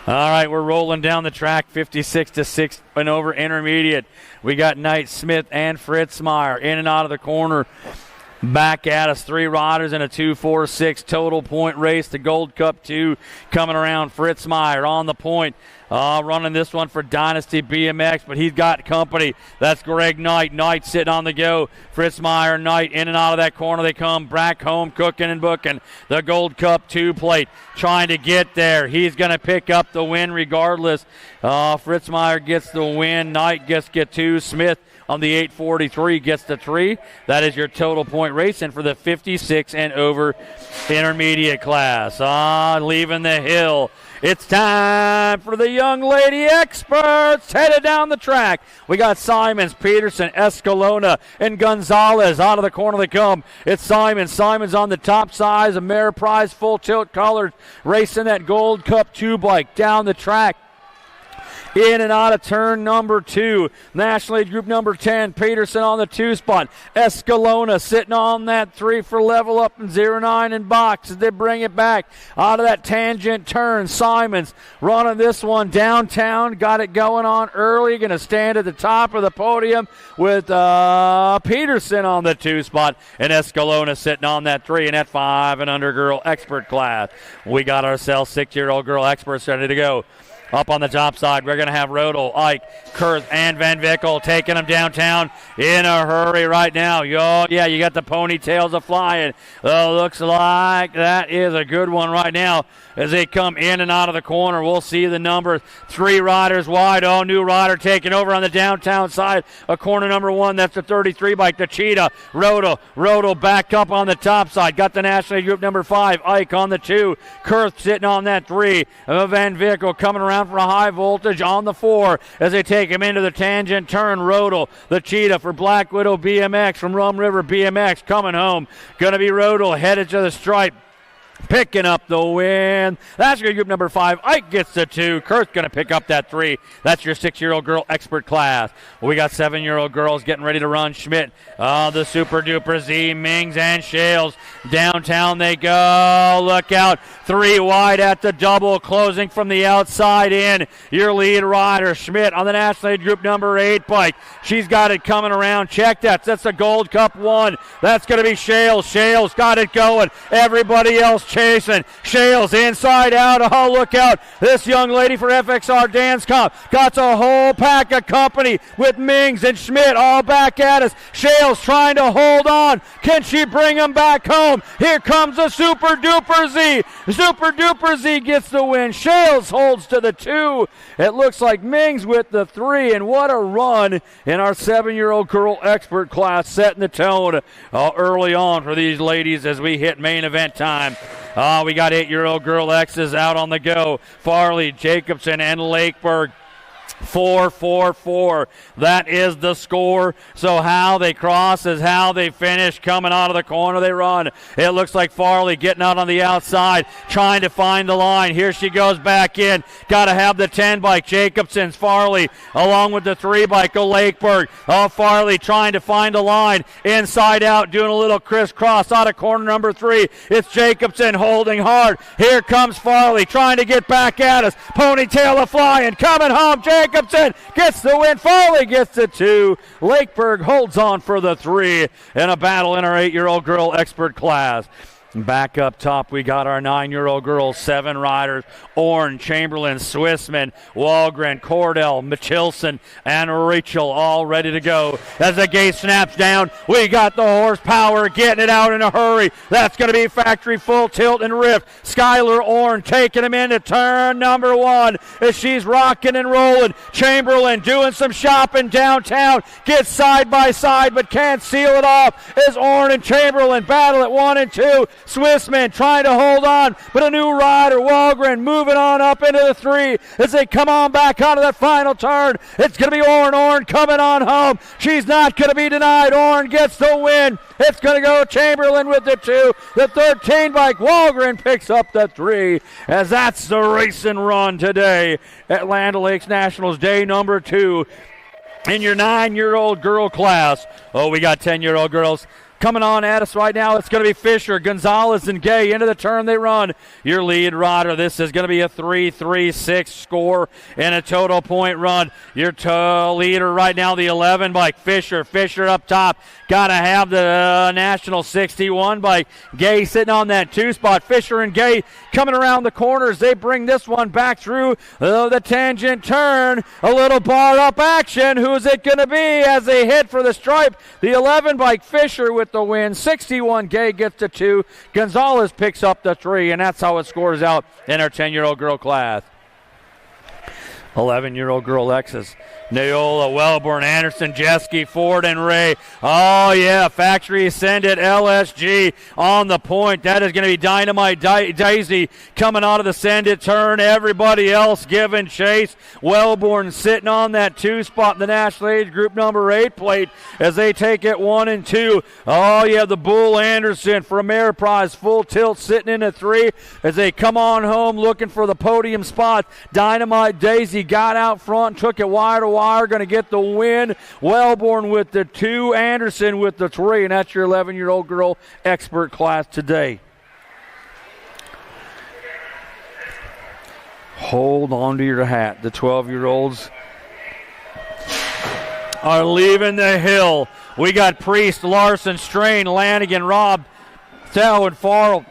All right, we're rolling down the track, 56 to 6 and over intermediate. We got Knight, Smith, and Fritzmeyer in and out of the corner. Back at us, 3 riders in a 2-4-6 total point race. The Gold Cup 2 coming around. Fritzmeyer on the point. Running this one for Dynasty BMX, but he's got company. That's Greg Knight. Knight sitting on the go. Fritzmeyer, Knight in and out of that corner. They come back home, cooking and booking. The Gold Cup 2 plate trying to get there. He's going to pick up the win regardless. Fritzmeyer gets the win. Knight gets 2. Smith on the 843 gets the 3. That is your total point racing for the 56 and over intermediate class. Leaving the hill. It's time for the young lady experts headed down the track. We got Simons, Peterson, Escalona, and Gonzalez. Out of the corner they come. It's Simons. Simons on the top side. Ameriprise full tilt colors racing that Gold Cup 2 bike down the track. In and out of turn number 2. National Lead Group number 10. Peterson on the 2 spot. Escalona sitting on that 3 for level up and 09 in box as they bring it back out of that tangent turn. Simons running this one downtown. Got it going on early. Going to stand at the top of the podium with Peterson on the 2 spot. And Escalona sitting on that 3 in that 5 and under girl expert class. We got ourselves 6-year-old girl experts ready to go. Up on the top side, we're going to have Rodel, Ike, Kurth, and Van Vickel taking them downtown in a hurry right now. Yeah, you got the ponytails a-flying. Looks like that is a good one right now as they come in and out of the corner. We'll see the number 3 riders wide. New rider taking over on the downtown side of corner number 1. That's the 33 bike, the Cheetah. Rodel back up on the top side. Got the National Group number 5, Ike on the 2. Kurth sitting on that 3. Van Vickel coming around for a high voltage on the 4 as they take him into the tangent turn. Rodel, the Cheetah for Black Widow BMX from Rum River BMX coming home. Going to be Rodel headed to the stripe. Picking up the win. That's your group number 5. Ike gets the 2. Kurt's going to pick up that 3. That's your 6-year-old girl expert class. We got 7-year-old girls getting ready to run. Schmidt, the Super Duper Z, Mings, and Shales. Downtown they go. Look out. 3 wide at the double. Closing from the outside in. Your lead rider, Schmidt, on the National Lead Group number 8 bike. She's got it coming around. Check that. That's the Gold Cup 1. That's going to be Shales. Shales got it going. Everybody else chasing. Shales inside out. Oh, look out. This young lady for FXR Dance Comp got a whole pack of company with Mings and Schmidt all back at us. Shales trying to hold on. Can she bring him back home? Here comes the Super Duper Z. Super Duper Z gets the win. Shales holds to the 2. It looks like Mings with the 3, and what a run in our 7-year-old girl expert class, setting the tone early on for these ladies as we hit main event time. We got 8-year-old girl X's out on the go. Farley, Jacobson, and Lakeburg. 4-4-4. That is the score. So how they cross is how they finish. Coming out of the corner, they run. It looks like Farley getting out on the outside, trying to find the line. Here she goes back in. Got to have the 10 bike. Jacobson's Farley along with the 3 bike of Lakeburg. Farley trying to find a line. Inside out, doing a little crisscross out of corner number 3. It's Jacobson holding hard. Here comes Farley trying to get back at us. Ponytail a-flying. Coming home. Jacobson gets the win. Farley gets the 2. Lakeburg holds on for the 3 in a battle in our 8-year-old girl expert class. Back up top, we got our 9-year-old girls, 7 riders, Orne, Chamberlain, Swissman, Walgren, Cordell, Michelson, and Rachel all ready to go. As the gate snaps down, we got the horsepower getting it out in a hurry. That's going to be factory full tilt and rift. Skylar Orne taking him into turn number 1 as she's rocking and rolling. Chamberlain doing some shopping downtown, gets side by side but can't seal it off as Orne and Chamberlain battle at 1 and 2. Swissman trying to hold on, but a new rider, Walgren, moving on up into the 3 as they come on back out of that final turn. It's going to be Orn coming on home. She's not going to be denied. Orn gets the win. It's going to go Chamberlain with the 2. The 13 bike, Walgren picks up the 3, as that's the race and run today at Land O'Lakes Nationals, day number 2 in your 9-year-old girl class. Oh, we got 10-year-old girls coming on at us right now. It's going to be Fisher, Gonzalez, and Gay. Into the turn they run. Your lead rider. This is going to be a 3-3-6 score and a total point run. Your leader right now, the 11 bike, Fisher. Fisher up top. Got to have the National 61 bike. Gay sitting on that 2 spot. Fisher and Gay coming around the corners. They bring this one back through the tangent turn. A little bar up action. Who's it going to be as they hit for the stripe? The 11 bike, Fisher with the win. 61 Gay gets the 2. Gonzalez picks up the 3, and that's how it scores out in our 10-year-old girl class. 11-year-old girl Lexus, Neola, Wellborn, Anderson, Jeske, Ford, and Ray. Oh, yeah, factory ascended LSG on the point. That is going to be Dynamite Daisy coming out of the send-it turn. Everybody else giving chase. Wellborn sitting on that 2 spot in the National Age Group number 8 plate as they take it 1 and 2. Oh, yeah, the Bull Anderson for Ameriprise, full tilt sitting in at 3 as they come on home looking for the podium spot. Dynamite Daisy got out front, took it wire to wire, going to get the win. Wellborn with the 2, Anderson with the 3, and that's your 11-year-old girl expert class today. Hold on to your hat. The 12-year-olds are leaving the hill. We got Priest, Larson, Strain, Lanigan, Robb, Thel, and Farrell.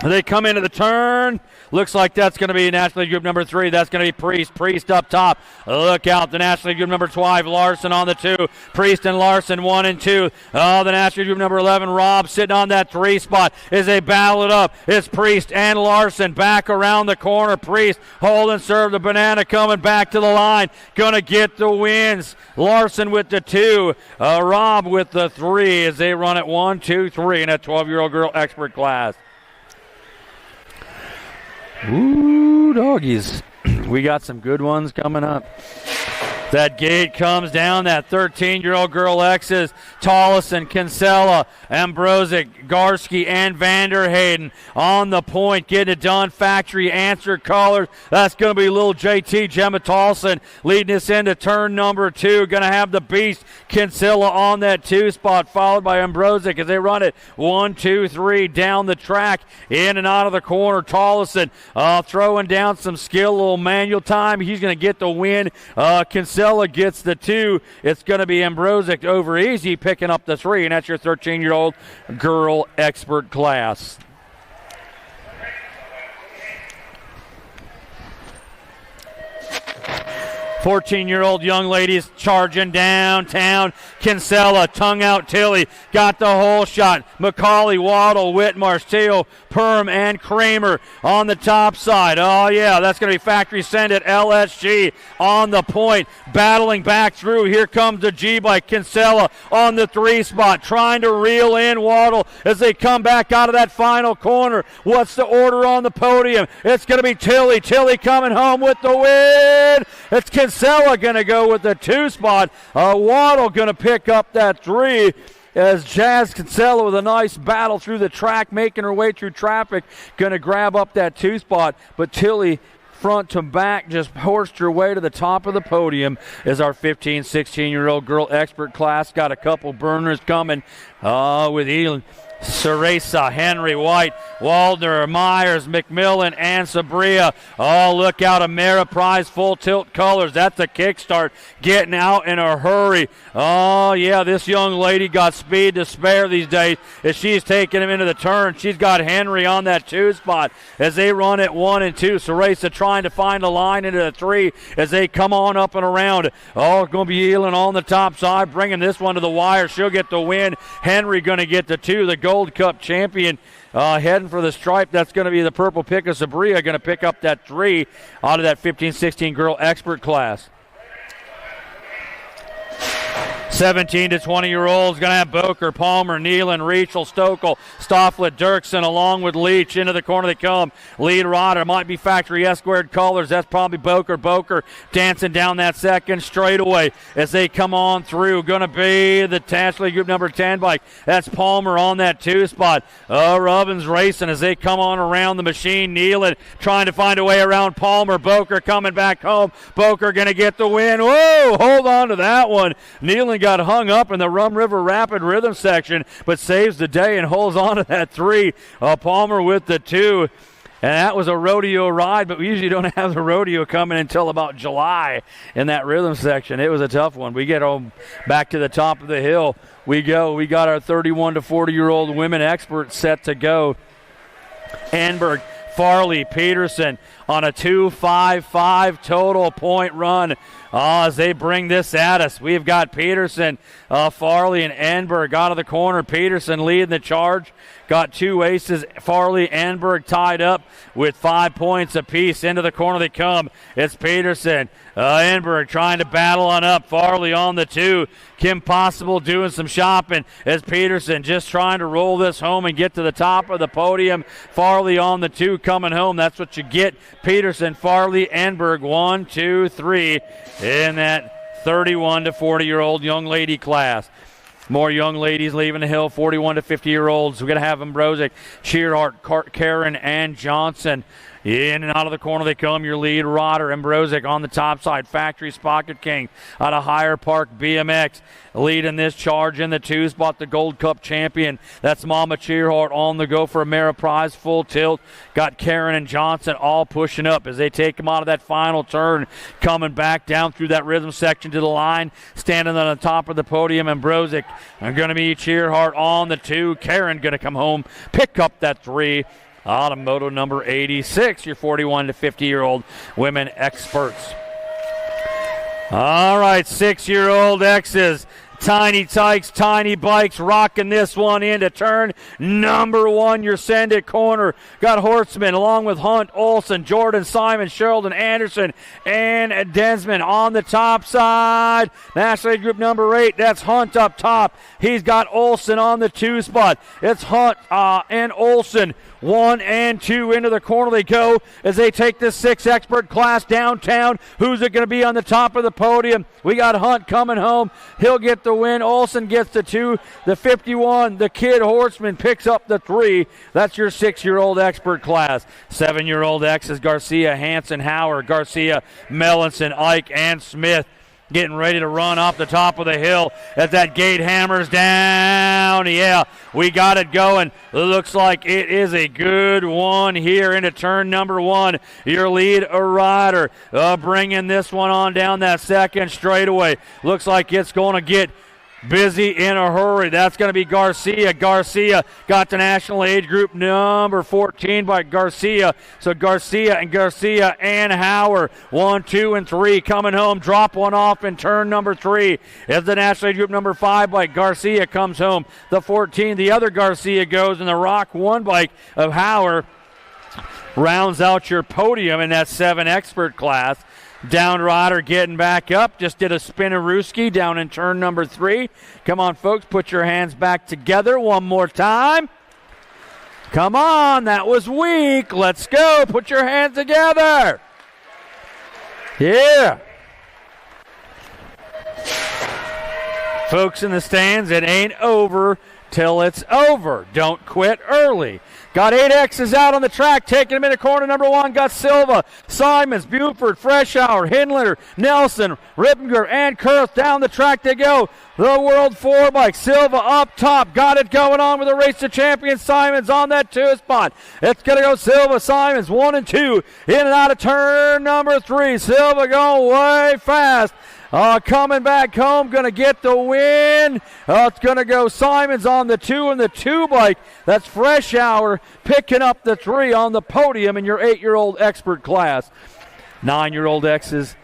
They come into the turn. Looks like that's going to be National League Group number 3. That's going to be Priest. Priest up top. Look out. The National League Group number 12. Larson on the 2. Priest and Larson 1 and 2. Oh, the National League Group number 11. Robb sitting on that 3 spot as they battle it up. It's Priest and Larson back around the corner. Priest hold and serve. The banana coming back to the line. Going to get the wins. Larson with the 2. Robb with the 3 as they run it 1, 2, 3 in a 12-year-old girl expert class. Ooh, doggies. We got some good ones coming up. That gate comes down. That 13-year-old girl X's, Tollison, Kinsella, Ambrosic, Garski, and Vanderhayden on the point. Getting it done. Factory answer colors. That's going to be little JT, Gemma Tollison, leading us into turn number 2. Going to have the beast, Kinsella, on that 2 spot, followed by Ambrosic as they run it 1, 2, 3 down the track, in and out of the corner. Tollison throwing down some skill, a little manual time. He's going to get the win. Kinsella gets the 2. It's going to be Ambrosic over easy picking up the 3, and that's your 13-year-old girl expert class. Fourteen-year-old young ladies charging downtown. Kinsella, tongue out Tilly, got the whole shot. McCauley, Waddle, Whitmar, Steele, Perm, and Kramer on the top side. Oh, yeah, that's going to be factory send at LSG on the point. Battling back through. Here comes the G-bike. Kinsella on the 3 spot, trying to reel in Waddle as they come back out of that final corner. What's the order on the podium? It's going to be Tilly. Tilly coming home with the win. It's Kinsella going to go with the 2 spot. Waddle going to pick up that 3 as Jazz Kinsella with a nice battle through the track, making her way through traffic, going to grab up that 2 spot. But Tilly, front to back, just horsed her way to the top of the podium as our 15, 16-year-old girl expert class got a couple burners coming with Elon. Ceresa, Henry, White, Waldner, Myers, McMillan, and Sabria. Oh, look out, Ameriprise full tilt colors. That's a kickstart, getting out in a hurry. Oh, yeah, this young lady got speed to spare these days as she's taking him into the turn. She's got Henry on that 2 spot as they run at 1 and 2. Ceresa trying to find a line into the 3 as they come on up and around. Oh, it's going to be Elin on the top side, bringing this one to the wire. She'll get the win. Henry going to get the 2. The Gold Cup champion heading for the stripe. That's going to be the purple pick of Sabria, going to pick up that 3 out of that 15-16 girl expert class. 17 to 20-year-olds going to have Boker, Palmer, Nealon, Reachel, Stokel, Stofflet, Dirksen, along with Leach. Into the corner they come. Lead rider might be Factory S-squared colors. That's probably Boker. Boker dancing down that second straightaway as they come on through. Going to be the National League Group number 10 bike. That's Palmer on that 2 spot. Robbins racing as they come on around the machine. Nealon trying to find a way around Palmer. Boker coming back home. Boker going to get the win. Whoa, hold on to that one. Nealon got hung up in the Rum River Rapid rhythm section, but saves the day and holds on to that 3. Palmer with the 2. And that was a rodeo ride, but we usually don't have the rodeo coming until about July in that rhythm section. It was a tough one. We get home back to the top of the hill. We go. We got our 31 to 40-year-old women experts set to go. Anberg, Farley, Peterson on a 2.55 total point run. As they bring this at us, we've got Peterson, Farley, and Anberg out of the corner. Peterson leading the charge. Got 2 aces. Farley, Anberg tied up with 5 points apiece. Into the corner they come. It's Peterson. Anberg trying to battle on up. Farley on the 2. Kim Possible doing some shopping as Peterson just trying to roll this home and get to the top of the podium. Farley on the 2 coming home. That's what you get. Peterson, Farley, Anberg, 1, 2, 3 in that 31 to 40-year-old young lady class. More young ladies leaving the hill, 41 to 50-year-olds. We're going to have Ambrozic, Shearhart, Karen, and Johnson. In and out of the corner they come. Your lead rider, Ambrozic, on the top side. Factory Pocket King out of Higher Park BMX. Leading this charge in the 2 spot, the Gold Cup champion. That's Mama Cheerhart on the go for Ameriprise full tilt. Got Karen and Johnson all pushing up as they take them out of that final turn. Coming back down through that rhythm section to the line. Standing on the top of the podium, Ambrozic. And going to be Cheerhart on the 2. Karen going to come home, pick up that 3. Out of moto number 86, your 41 to 50-year-old women experts. All right, 6-year-old X's. Tiny Tykes, Tiny Bikes rocking this one into turn number 1. Your send it corner. Got Horseman along with Hunt, Olson, Jordan, Simon, Sheldon, Anderson, and Densman on the top side. National League Group number 8. That's Hunt up top. He's got Olson on the 2 spot. It's Hunt and Olson. 1 and 2 into the corner they go as they take this 6 expert class downtown. Who's it going to be on the top of the podium? We got Hunt coming home. He'll get the win. Olson gets the 2. The 51, the kid Horseman picks up the 3. That's your 6-year-old expert class. 7-year-old X is Garcia, Hanson, Howard, Garcia, Mellinson, Ike, and Smith. Getting ready to run off the top of the hill as that gate hammers down. Yeah, we got it going. It looks like it is a good one here into turn number 1. Your lead rider bringing this one on down that second straightaway. Looks like it's going to get busy in a hurry. That's going to be Garcia. Garcia got the national age group number 14 by Garcia. So Garcia and Howard. 1, 2, and 3 coming home. Drop one off in turn number 3. As the national age group number 5 bike Garcia comes home. The 14, the other Garcia goes, and the Rock 1 bike of Howard rounds out your podium in that 7 expert class. Down rider getting back up. Just did a spinnerooski down in turn number 3. Come on, folks. Put your hands back together one more time. Come on. That was weak. Let's go. Put your hands together. Yeah. Folks in the stands, it ain't over till it's over. Don't quit early. Got 8 X's out on the track, taking them into corner number 1. Got Silva, Simons, Buford, Freshour, Hindler, Nelson, Rippinger, and Kurth. Down the track they go. The World 4 bike. Silva up top. Got it going on with the race to champion. Simons on that 2 spot. It's going to go Silva, Simons, 1 and 2. In and out of turn number 3. Silva going way fast. Coming back home, going to get the win. It's going to go Simons on the 2 and the 2 bike. That's Freshour picking up the 3 on the podium in your 8-year-old expert class. 9-year-old X's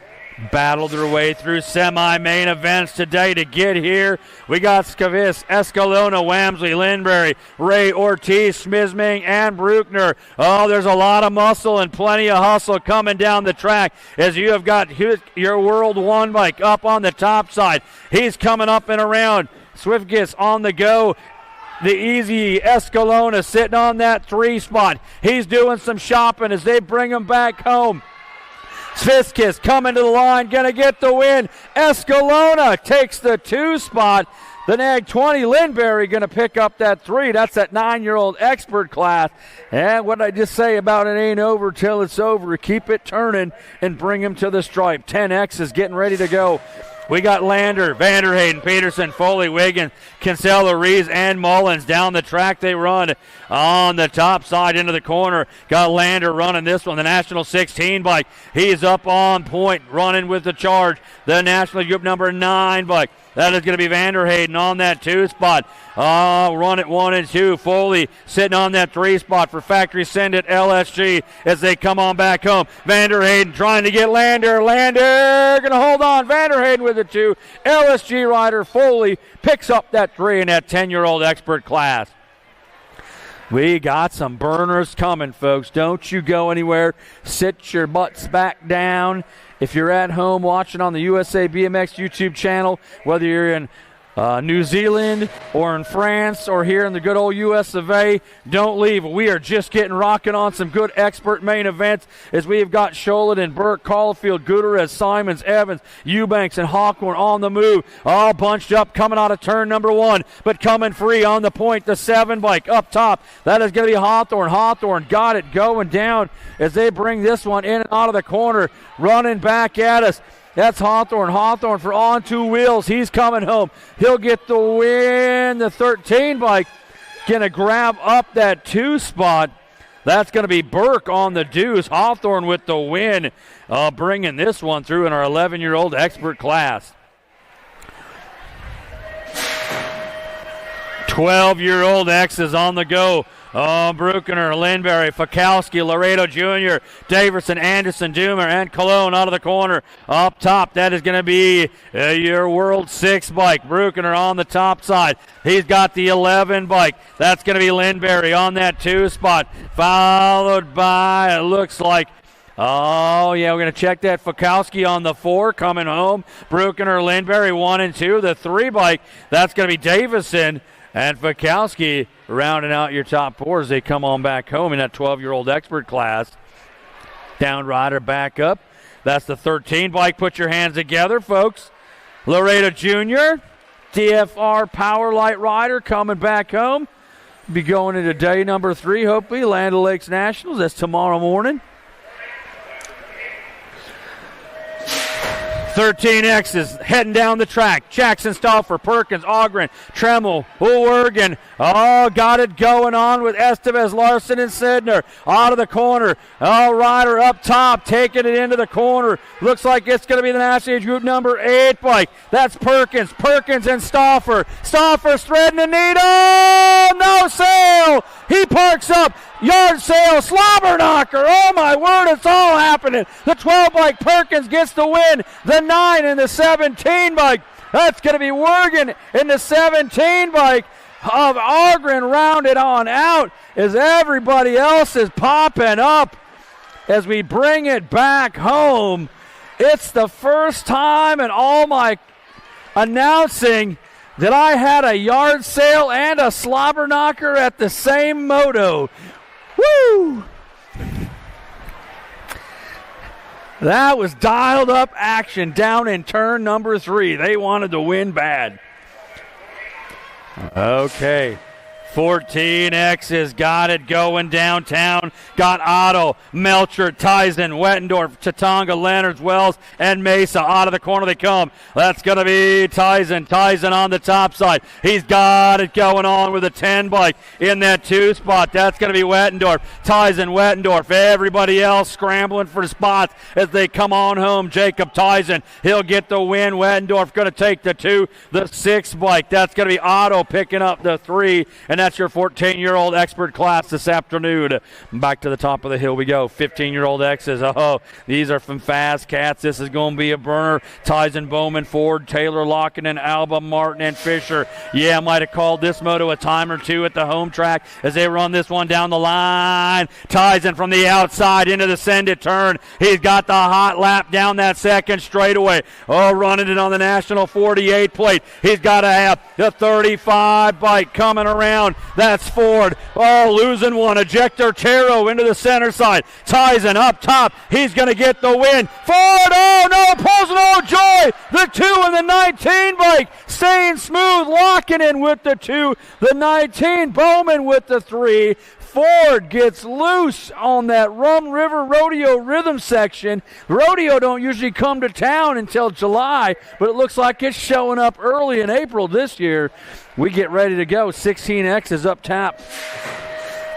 battled their way through semi-main events today to get here. We got Skavis, Escalona, Wamsley, Lindberry, Ray, Ortiz, Smizming, and Bruckner. Oh, there's a lot of muscle and plenty of hustle coming down the track as you have got your World 1 bike up on the top side. He's coming up and around. Swiftgis on the go. The easy Escalona sitting on that 3 spot. He's doing some shopping as they bring him back home. Sviskis coming to the line, going to get the win. Escalona takes the 2 spot. The Nag 20 Lindberry going to pick up that 3. That's that 9-year-old expert class. And what did I just say about it ain't over till it's over? Keep it turning and bring him to the stripe. 10X is getting ready to go. We got Lander, Vanderhayden, Peterson, Foley, Wiggins, Kinsella, Reeves, and Mullins down the track. They run on the top side into the corner. Got Lander running this one, the National 16 bike. He's up on point, running with the charge. The National Group number 9 bike. That is going to be Vanderhayden on that 2 spot. Run at 1 and 2. Foley sitting on that 3 spot for Factory Send It LSG as they come on back home. Vanderhayden trying to get Lander. Lander going to hold on. Vanderhayden with the 2. LSG rider Foley picks up that 3 in that 10-year-old expert class. We got some burners coming, folks. Don't you go anywhere. Sit your butts back down. If you're at home watching on the USA BMX YouTube channel, whether you're in New Zealand or in France or here in the good old US of A, don't leave. We are just getting rocking on some good expert main events as we have got Sholin and Burke, Caulfield, Gutierrez, Simons, Evans, Eubanks, and Hawthorne on the move. All bunched up coming out of turn number 1, but coming free on the point, the 7 bike up top. That is going to be Hawthorne. Hawthorne got it going down as they bring this one in and out of the corner, running back at us. That's Hawthorne. Hawthorne for on 2 wheels. He's coming home. He'll get the win. The 13 bike going to grab up that 2 spot. That's going to be Burke on the deuce. Hawthorne with the win, bringing this one through in our 11-year-old expert class. 12-year-old X is on the go. Bruckner, Lindberry, Fakowski, Laredo Jr., Daverson, Anderson, Doomer, and Cologne out of the corner. Up top, that is going to be your World 6 bike. Bruckner on the top side. He's got the 11 bike. That's going to be Lindberry on that 2 spot. Followed by, it looks like, we're going to check that. Fakowski on the 4 coming home. Bruckner, Lindberry 1 and 2. The 3 bike, that's going to be Davison. And Fakowski rounding out your top 4 as they come on back home in that 12-year-old expert class. Down rider back up. That's the 13 bike. Put your hands together, folks. Laredo Jr., DFR Power Light rider coming back home. Be going into day number 3, hopefully. Land O'Lakes Nationals. That's tomorrow morning. 13X is heading down the track. Jackson, Stauffer, Perkins, Ogren, Tremmel, Woolwergen. Got it going on with Estevez, Larson, and Sidner. Out of the corner. Ryder up top, taking it into the corner. Looks like it's going to be the National Age Group number 8 bike. That's Perkins. Perkins and Stauffer. Stauffer's threading the needle. No sail. He parks up. Yard sale, slobber knocker. Oh, my word, it's all happening. The 12 bike, Perkins gets the win. The 9 and the 17 bike. That's going to be Wergen in the 17 bike of Ogren rounded on out as everybody else is popping up as we bring it back home. It's the first time in all my announcing that I had a yard sale and a slobber knocker at the same moto. Woo! That was dialed up action down in turn number 3. They wanted to win bad. Okay. 14X has got it going downtown. Got Otto, Melcher, Tyson, Wettendorf, Chatonga, Leonards, Wells, and Mesa. Out of the corner they come. That's going to be Tyson. Tyson on the top side. He's got it going on with a 10 bike in that 2 spot. That's going to be Wettendorf. Tyson, Wettendorf. Everybody else scrambling for spots as they come on home. Jacob Tyson. He'll get the win. Wettendorf going to take the 2. The 6 bike. That's going to be Otto picking up the 3. And that's your 14-year-old expert class this afternoon. Back to the top of the hill we go. 15-year-old X's. Oh, these are from Fast Cats. This is going to be a burner. Tyson Bowman, Ford, Taylor, Lockett, Alba, Martin, and Fisher. Yeah, I might have called this moto a time or two at the home track as they run this one down the line. Tyson from the outside into the send-it turn. He's got the hot lap down that second straightaway. Oh, running it on the National 48 plate. He's got to have the 35 bike coming around. That's Ford. Oh, losing one. Ejector Taro into the center side. Tyson up top. He's going to get the win. Ford, oh no, pulls no joy. The 2 and the 19 bike staying smooth, locking in with the 2. The 19, Bowman with the 3. Ford gets loose on that Rum River Rodeo rhythm section. Rodeo don't usually come to town until July, but it looks like it's showing up early in April this year. We get ready to go. 16X is up top.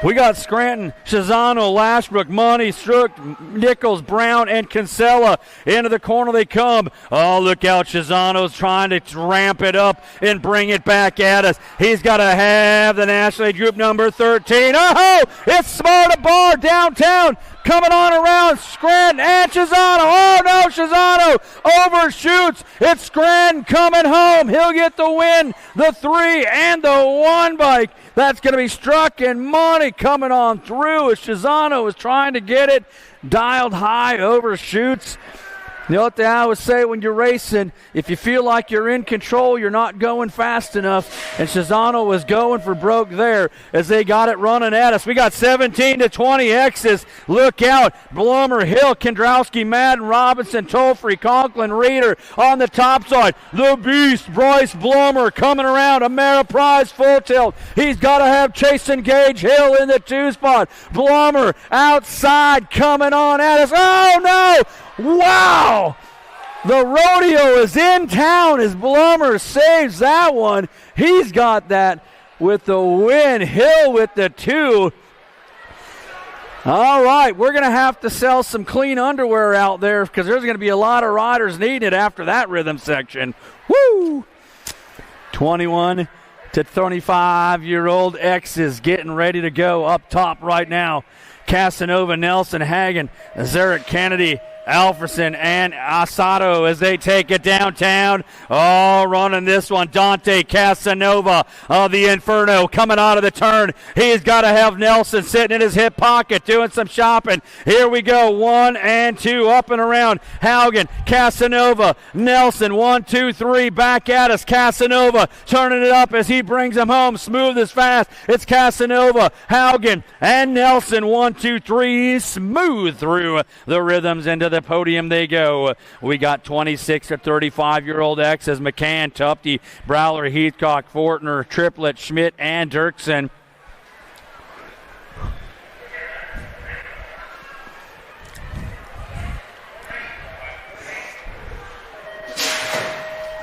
We got Scranton, Shazano, Lashbrook, Money, Strook, Nichols, Brown, and Kinsella. Into the corner they come. Oh, look out. Shazano's trying to ramp it up and bring it back at us. He's got to have the National League Group number 13. Oh, it's Sparta Bar downtown. Coming on around, Scranton and Shazano. Oh, no, Shazano overshoots. It's Scranton coming home. He'll get the win, the 3 and the 1 bike. That's going to be Struck, and Money coming on through as Shazano is trying to get it. Dialed high, overshoots. You know what they always say when you're racing, if you feel like you're in control, you're not going fast enough. And Shazano was going for broke there as they got it running at us. We got 17 to 20 X's. Look out. Blummer, Hill, Kendrowski, Madden, Robinson, Tollfree, Conklin, Reeder on the top side. The Beast, Bryce Blummer coming around. Ameriprise full tilt. He's got to have Chasen Gage Hill in the 2 spot. Blummer outside coming on at us. Oh, no. Wow! The rodeo is in town as Blummer saves that one. He's got that with the win. Hill with the 2. All right, we're going to have to sell some clean underwear out there because there's going to be a lot of riders needing it after that rhythm section. Woo! 21 to 25-year-old X is getting ready to go up top right now. Casanova, Nelson, Hagen, Zarek Kennedy, Alferson and Asato as they take it downtown. Oh, running this one, Dante Casanova of the Inferno coming out of the turn. He's got to have Nelson sitting in his hip pocket doing some shopping. Here we go, 1 and 2 up and around. Haugen, Casanova, Nelson, 1, 2, 3 back at us. Casanova turning it up as he brings him home. Smooth as fast. It's Casanova, Haugen, and Nelson. 1, 2, 3 smooth through the rhythms into the podium they go. We got 26 to 35-year-old X as McCann, Tufte, Browler, Heathcock, Fortner, Triplett, Schmidt, and Dirksen.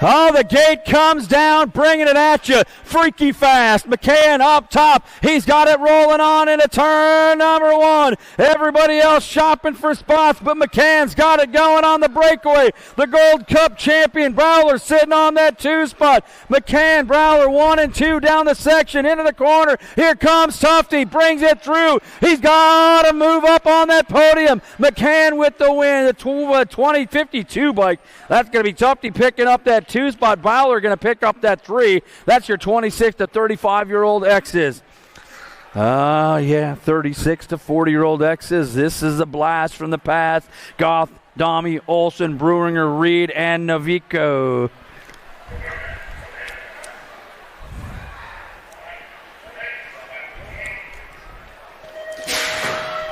Oh, the gate comes down, bringing it at you. Freaky fast. McCann up top. He's got it rolling on into turn number 1. Everybody else shopping for spots, but McCann's got it going on the breakaway. The Gold Cup champion, Browler, sitting on that 2 spot. McCann, Browler, 1 and 2 down the section, into the corner. Here comes Tufte, brings it through. He's got to move up on that podium. McCann with the win, the 2052 bike. That's going to be Tufte picking up that 2 spot. Bowler going to pick up that 3. That's your 26 to 35-year-old X's. Yeah, 36 to 40-year-old X's. This is a blast from the past. Goff, Domi, Olsen, Brewringer, Reed, and Novico.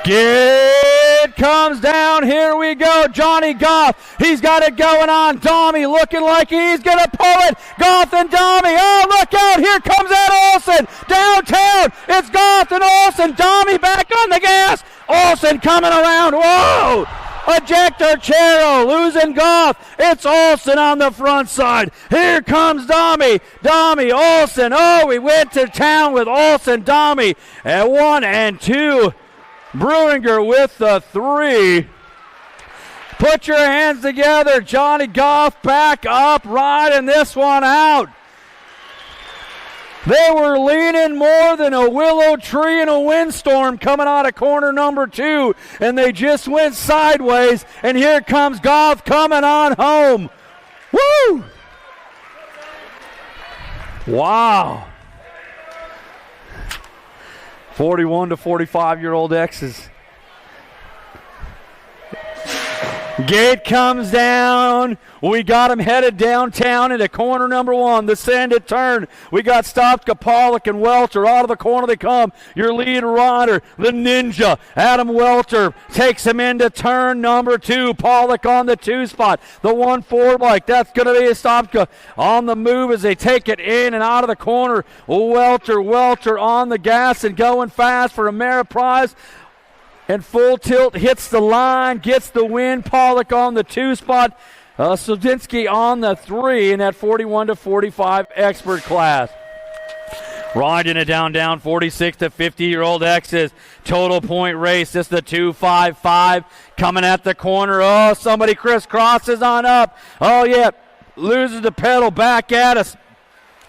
It comes down. Here we go. Johnny Goff. He's got it going on. Domi looking like he's going to pull it. Goff and Domi. Oh, look out. Here comes that Olsen. Downtown. It's Goff and Olsen. Domi back on the gas. Olsen coming around. Whoa. Ejector Chero losing Goff. It's Olsen on the front side. Here comes Domi. Domi, Olsen. Oh, we went to town with Olsen, Domi at 1 and 2. Brewringer with the 3. Put your hands together. Johnny Goff back up, riding this one out. They were leaning more than a willow tree in a windstorm coming out of corner number 2, and they just went sideways, and here comes Goff coming on home. Woo! Wow. 41 to 45-year-old X's. Gate comes down. We got him headed downtown into corner number 1. The send it turn. We got Stopka, Pollock, and Welter. Out of the corner they come. Your lead rider, the Ninja, Adam Welter, takes him into turn number 2. Pollock on the 2 spot. The 1-4 bike. That's going to be a Stopka on the move as they take it in and out of the corner. Welter on the gas and going fast for a merit prize. And full tilt, hits the line, gets the win. Pollock on the 2 spot. Sodinsky on the 3 in that 41 to 45 expert class. Riding it down 46 to 50-year-old X's. Total point race. This is the 2.55 coming at the corner. Oh, somebody crisscrosses on up. Oh, yeah. Loses the pedal back at us.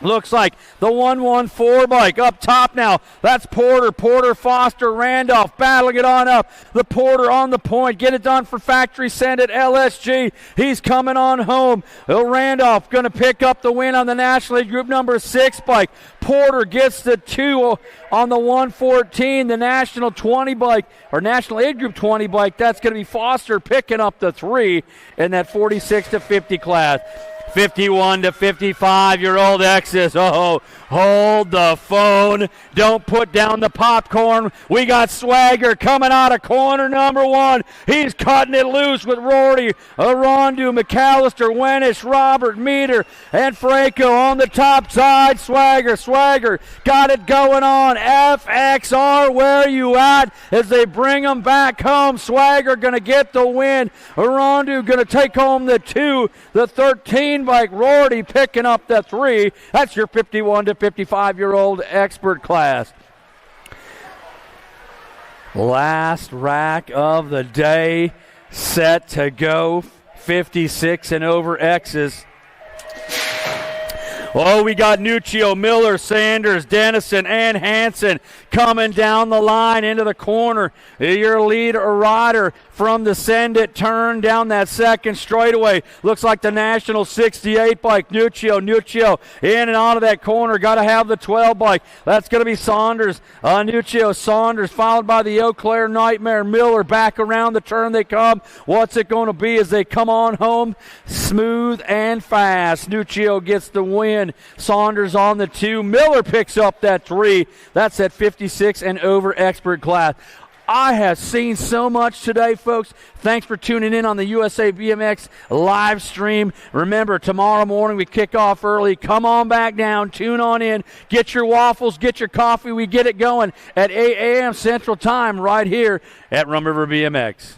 Looks like the 1-1-4 bike up top now. That's Porter, Foster, Randolph battling it on up. The Porter on the point. Get it done for Factory Send at LSG. He's coming on home. Randolph going to pick up the win on the National Aid Group number 6 bike. Porter gets the 2 on the 114. The National 20 bike, or National Aid Group 20 bike, that's going to be Foster picking up the 3 in that 46 to 50 class. 51 to 55-year-old X's. Oh, hold the phone. Don't put down the popcorn. We got Swagger coming out of corner number 1. He's cutting it loose with Rory, Arondu, McAllister, Wenish, Robert, Meter, and Franco on the top side. Swagger got it going on. FXR, where you at? As they bring him back home. Swagger going to get the win. Arondu going to take home the 2. The 13 bike. Rory picking up the 3. That's your 51 to 55-year-old expert class. Last rack of the day set to go. 56 and over X's. Oh, we got Nuccio, Miller, Sanders, Dennison, and Hanson coming down the line into the corner. Your lead rider from the send it turn down that second straightaway. Looks like the National 68 bike. Nuccio in and out of that corner. Got to have the 12 bike. That's going to be Saunders. Nuccio, Saunders, followed by the Eau Claire Nightmare. Miller back around the turn they come. What's it going to be as they come on home? Smooth and fast. Nuccio gets the win. Saunders on the 2. Miller picks up that 3. That's at 56 and over expert class. I have seen so much today, folks. Thanks for tuning in on the USA BMX live stream. Remember, tomorrow morning we kick off early. Come on back down. Tune on in. Get your waffles. Get your coffee. We get it going at 8 a.m. Central Time right here at Rum River BMX.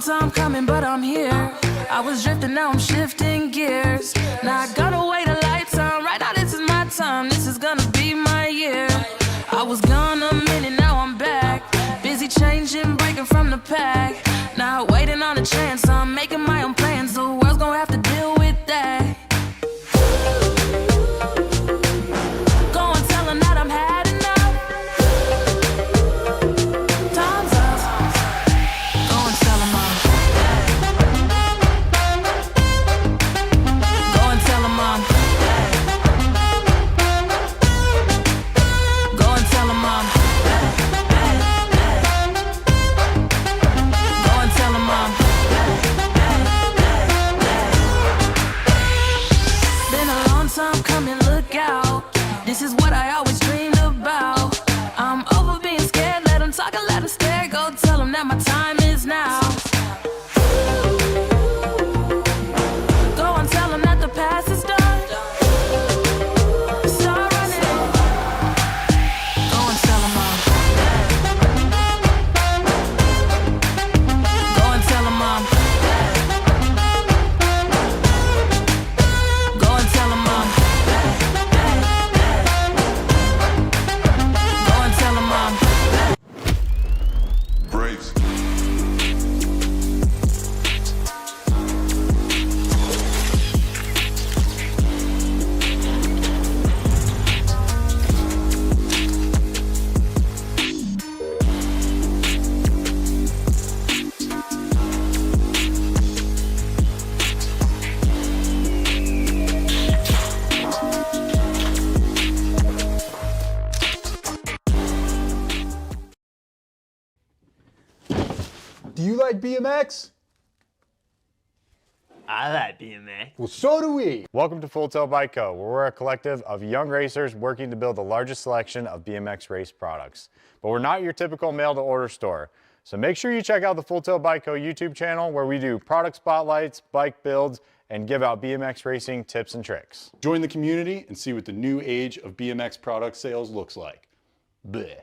time coming, but I'm here. I was drifting, now I'm shifting gears. Now I gotta wait a lifetime. Right now, this is my time. This is gonna be my year. I was gone a minute, now I'm back. Busy changing, breaking from the pack. Now waiting on a chance. I'm making my own plans. The world's gonna have to deal with that. Go and tell them that I'm had enough. Time's up. Go and tell them I'm. Go and tell them I'm. Go and tell them I'm. Go and tell them I'm. Been a long time coming, look out. This is what I always dreamed about. I'm over being scared, let them talk and let them stare. Go tell them that my time is now. Go and tell them that the past is done. Start running. Go and tell them I'm. Go and tell them I'm. Go and tell them I'm. Go and tell them I'm. Brakes. Do you like BMX? I like BMX. Well, so do we. Welcome to Full Tilt Bike Co., where we're a collective of young racers working to build the largest selection of BMX race products. But we're not your typical mail-to-order store. So make sure you check out the Full Tilt Bike Co. YouTube channel, where we do product spotlights, bike builds, and give out BMX racing tips and tricks. Join the community and see what the new age of BMX product sales looks like. Bleh.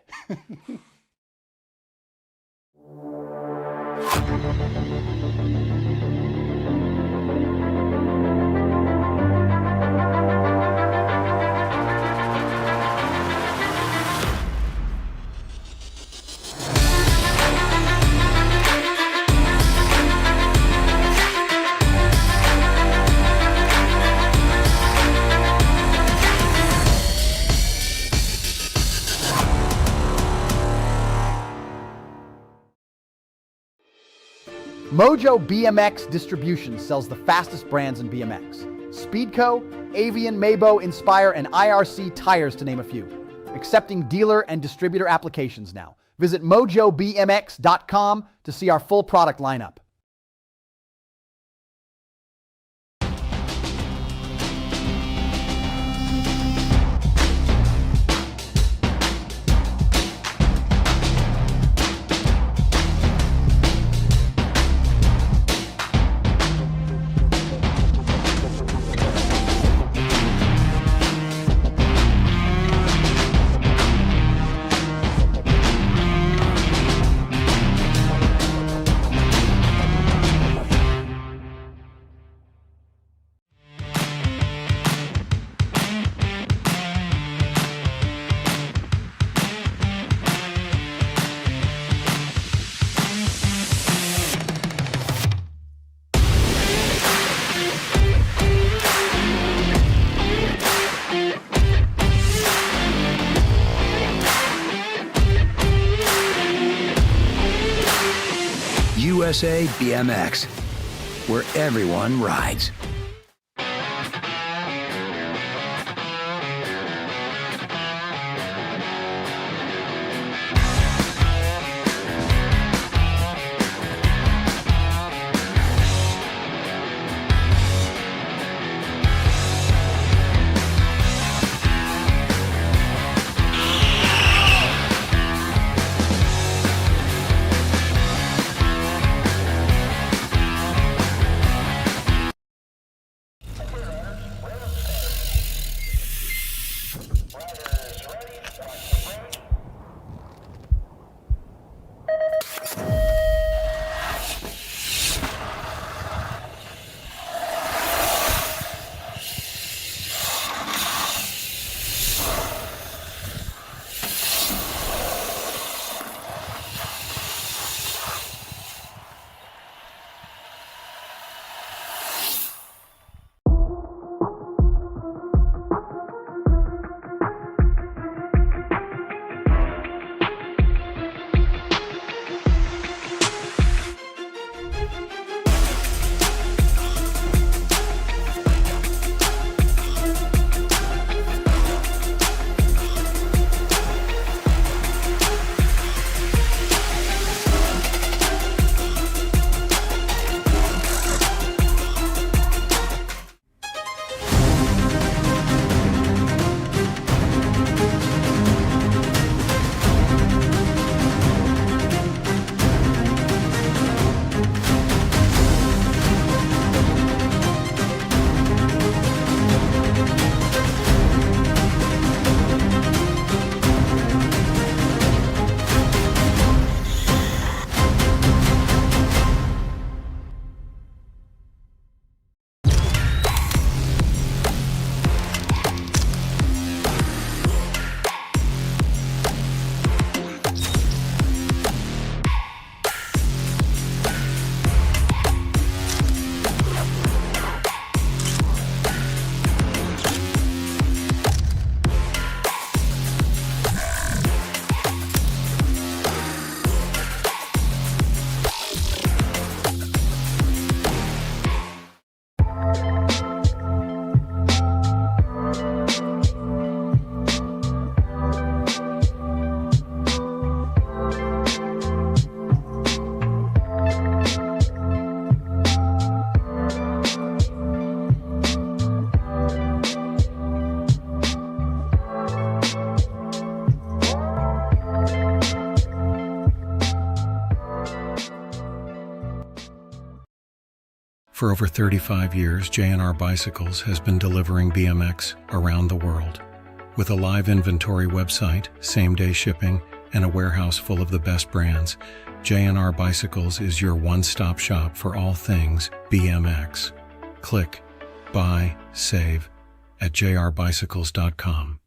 Mojo BMX Distribution sells the fastest brands in BMX. Speedco, Avian, Mabo, Inspire, and IRC tires, to name a few. Accepting dealer and distributor applications now. Visit mojobmx.com to see our full product lineup. USA BMX, where everyone rides. For over 35 years, J&R Bicycles has been delivering BMX around the world. With a live inventory website, same-day shipping, and a warehouse full of the best brands, J&R Bicycles is your one-stop shop for all things BMX. Click, buy, save at jrbicycles.com.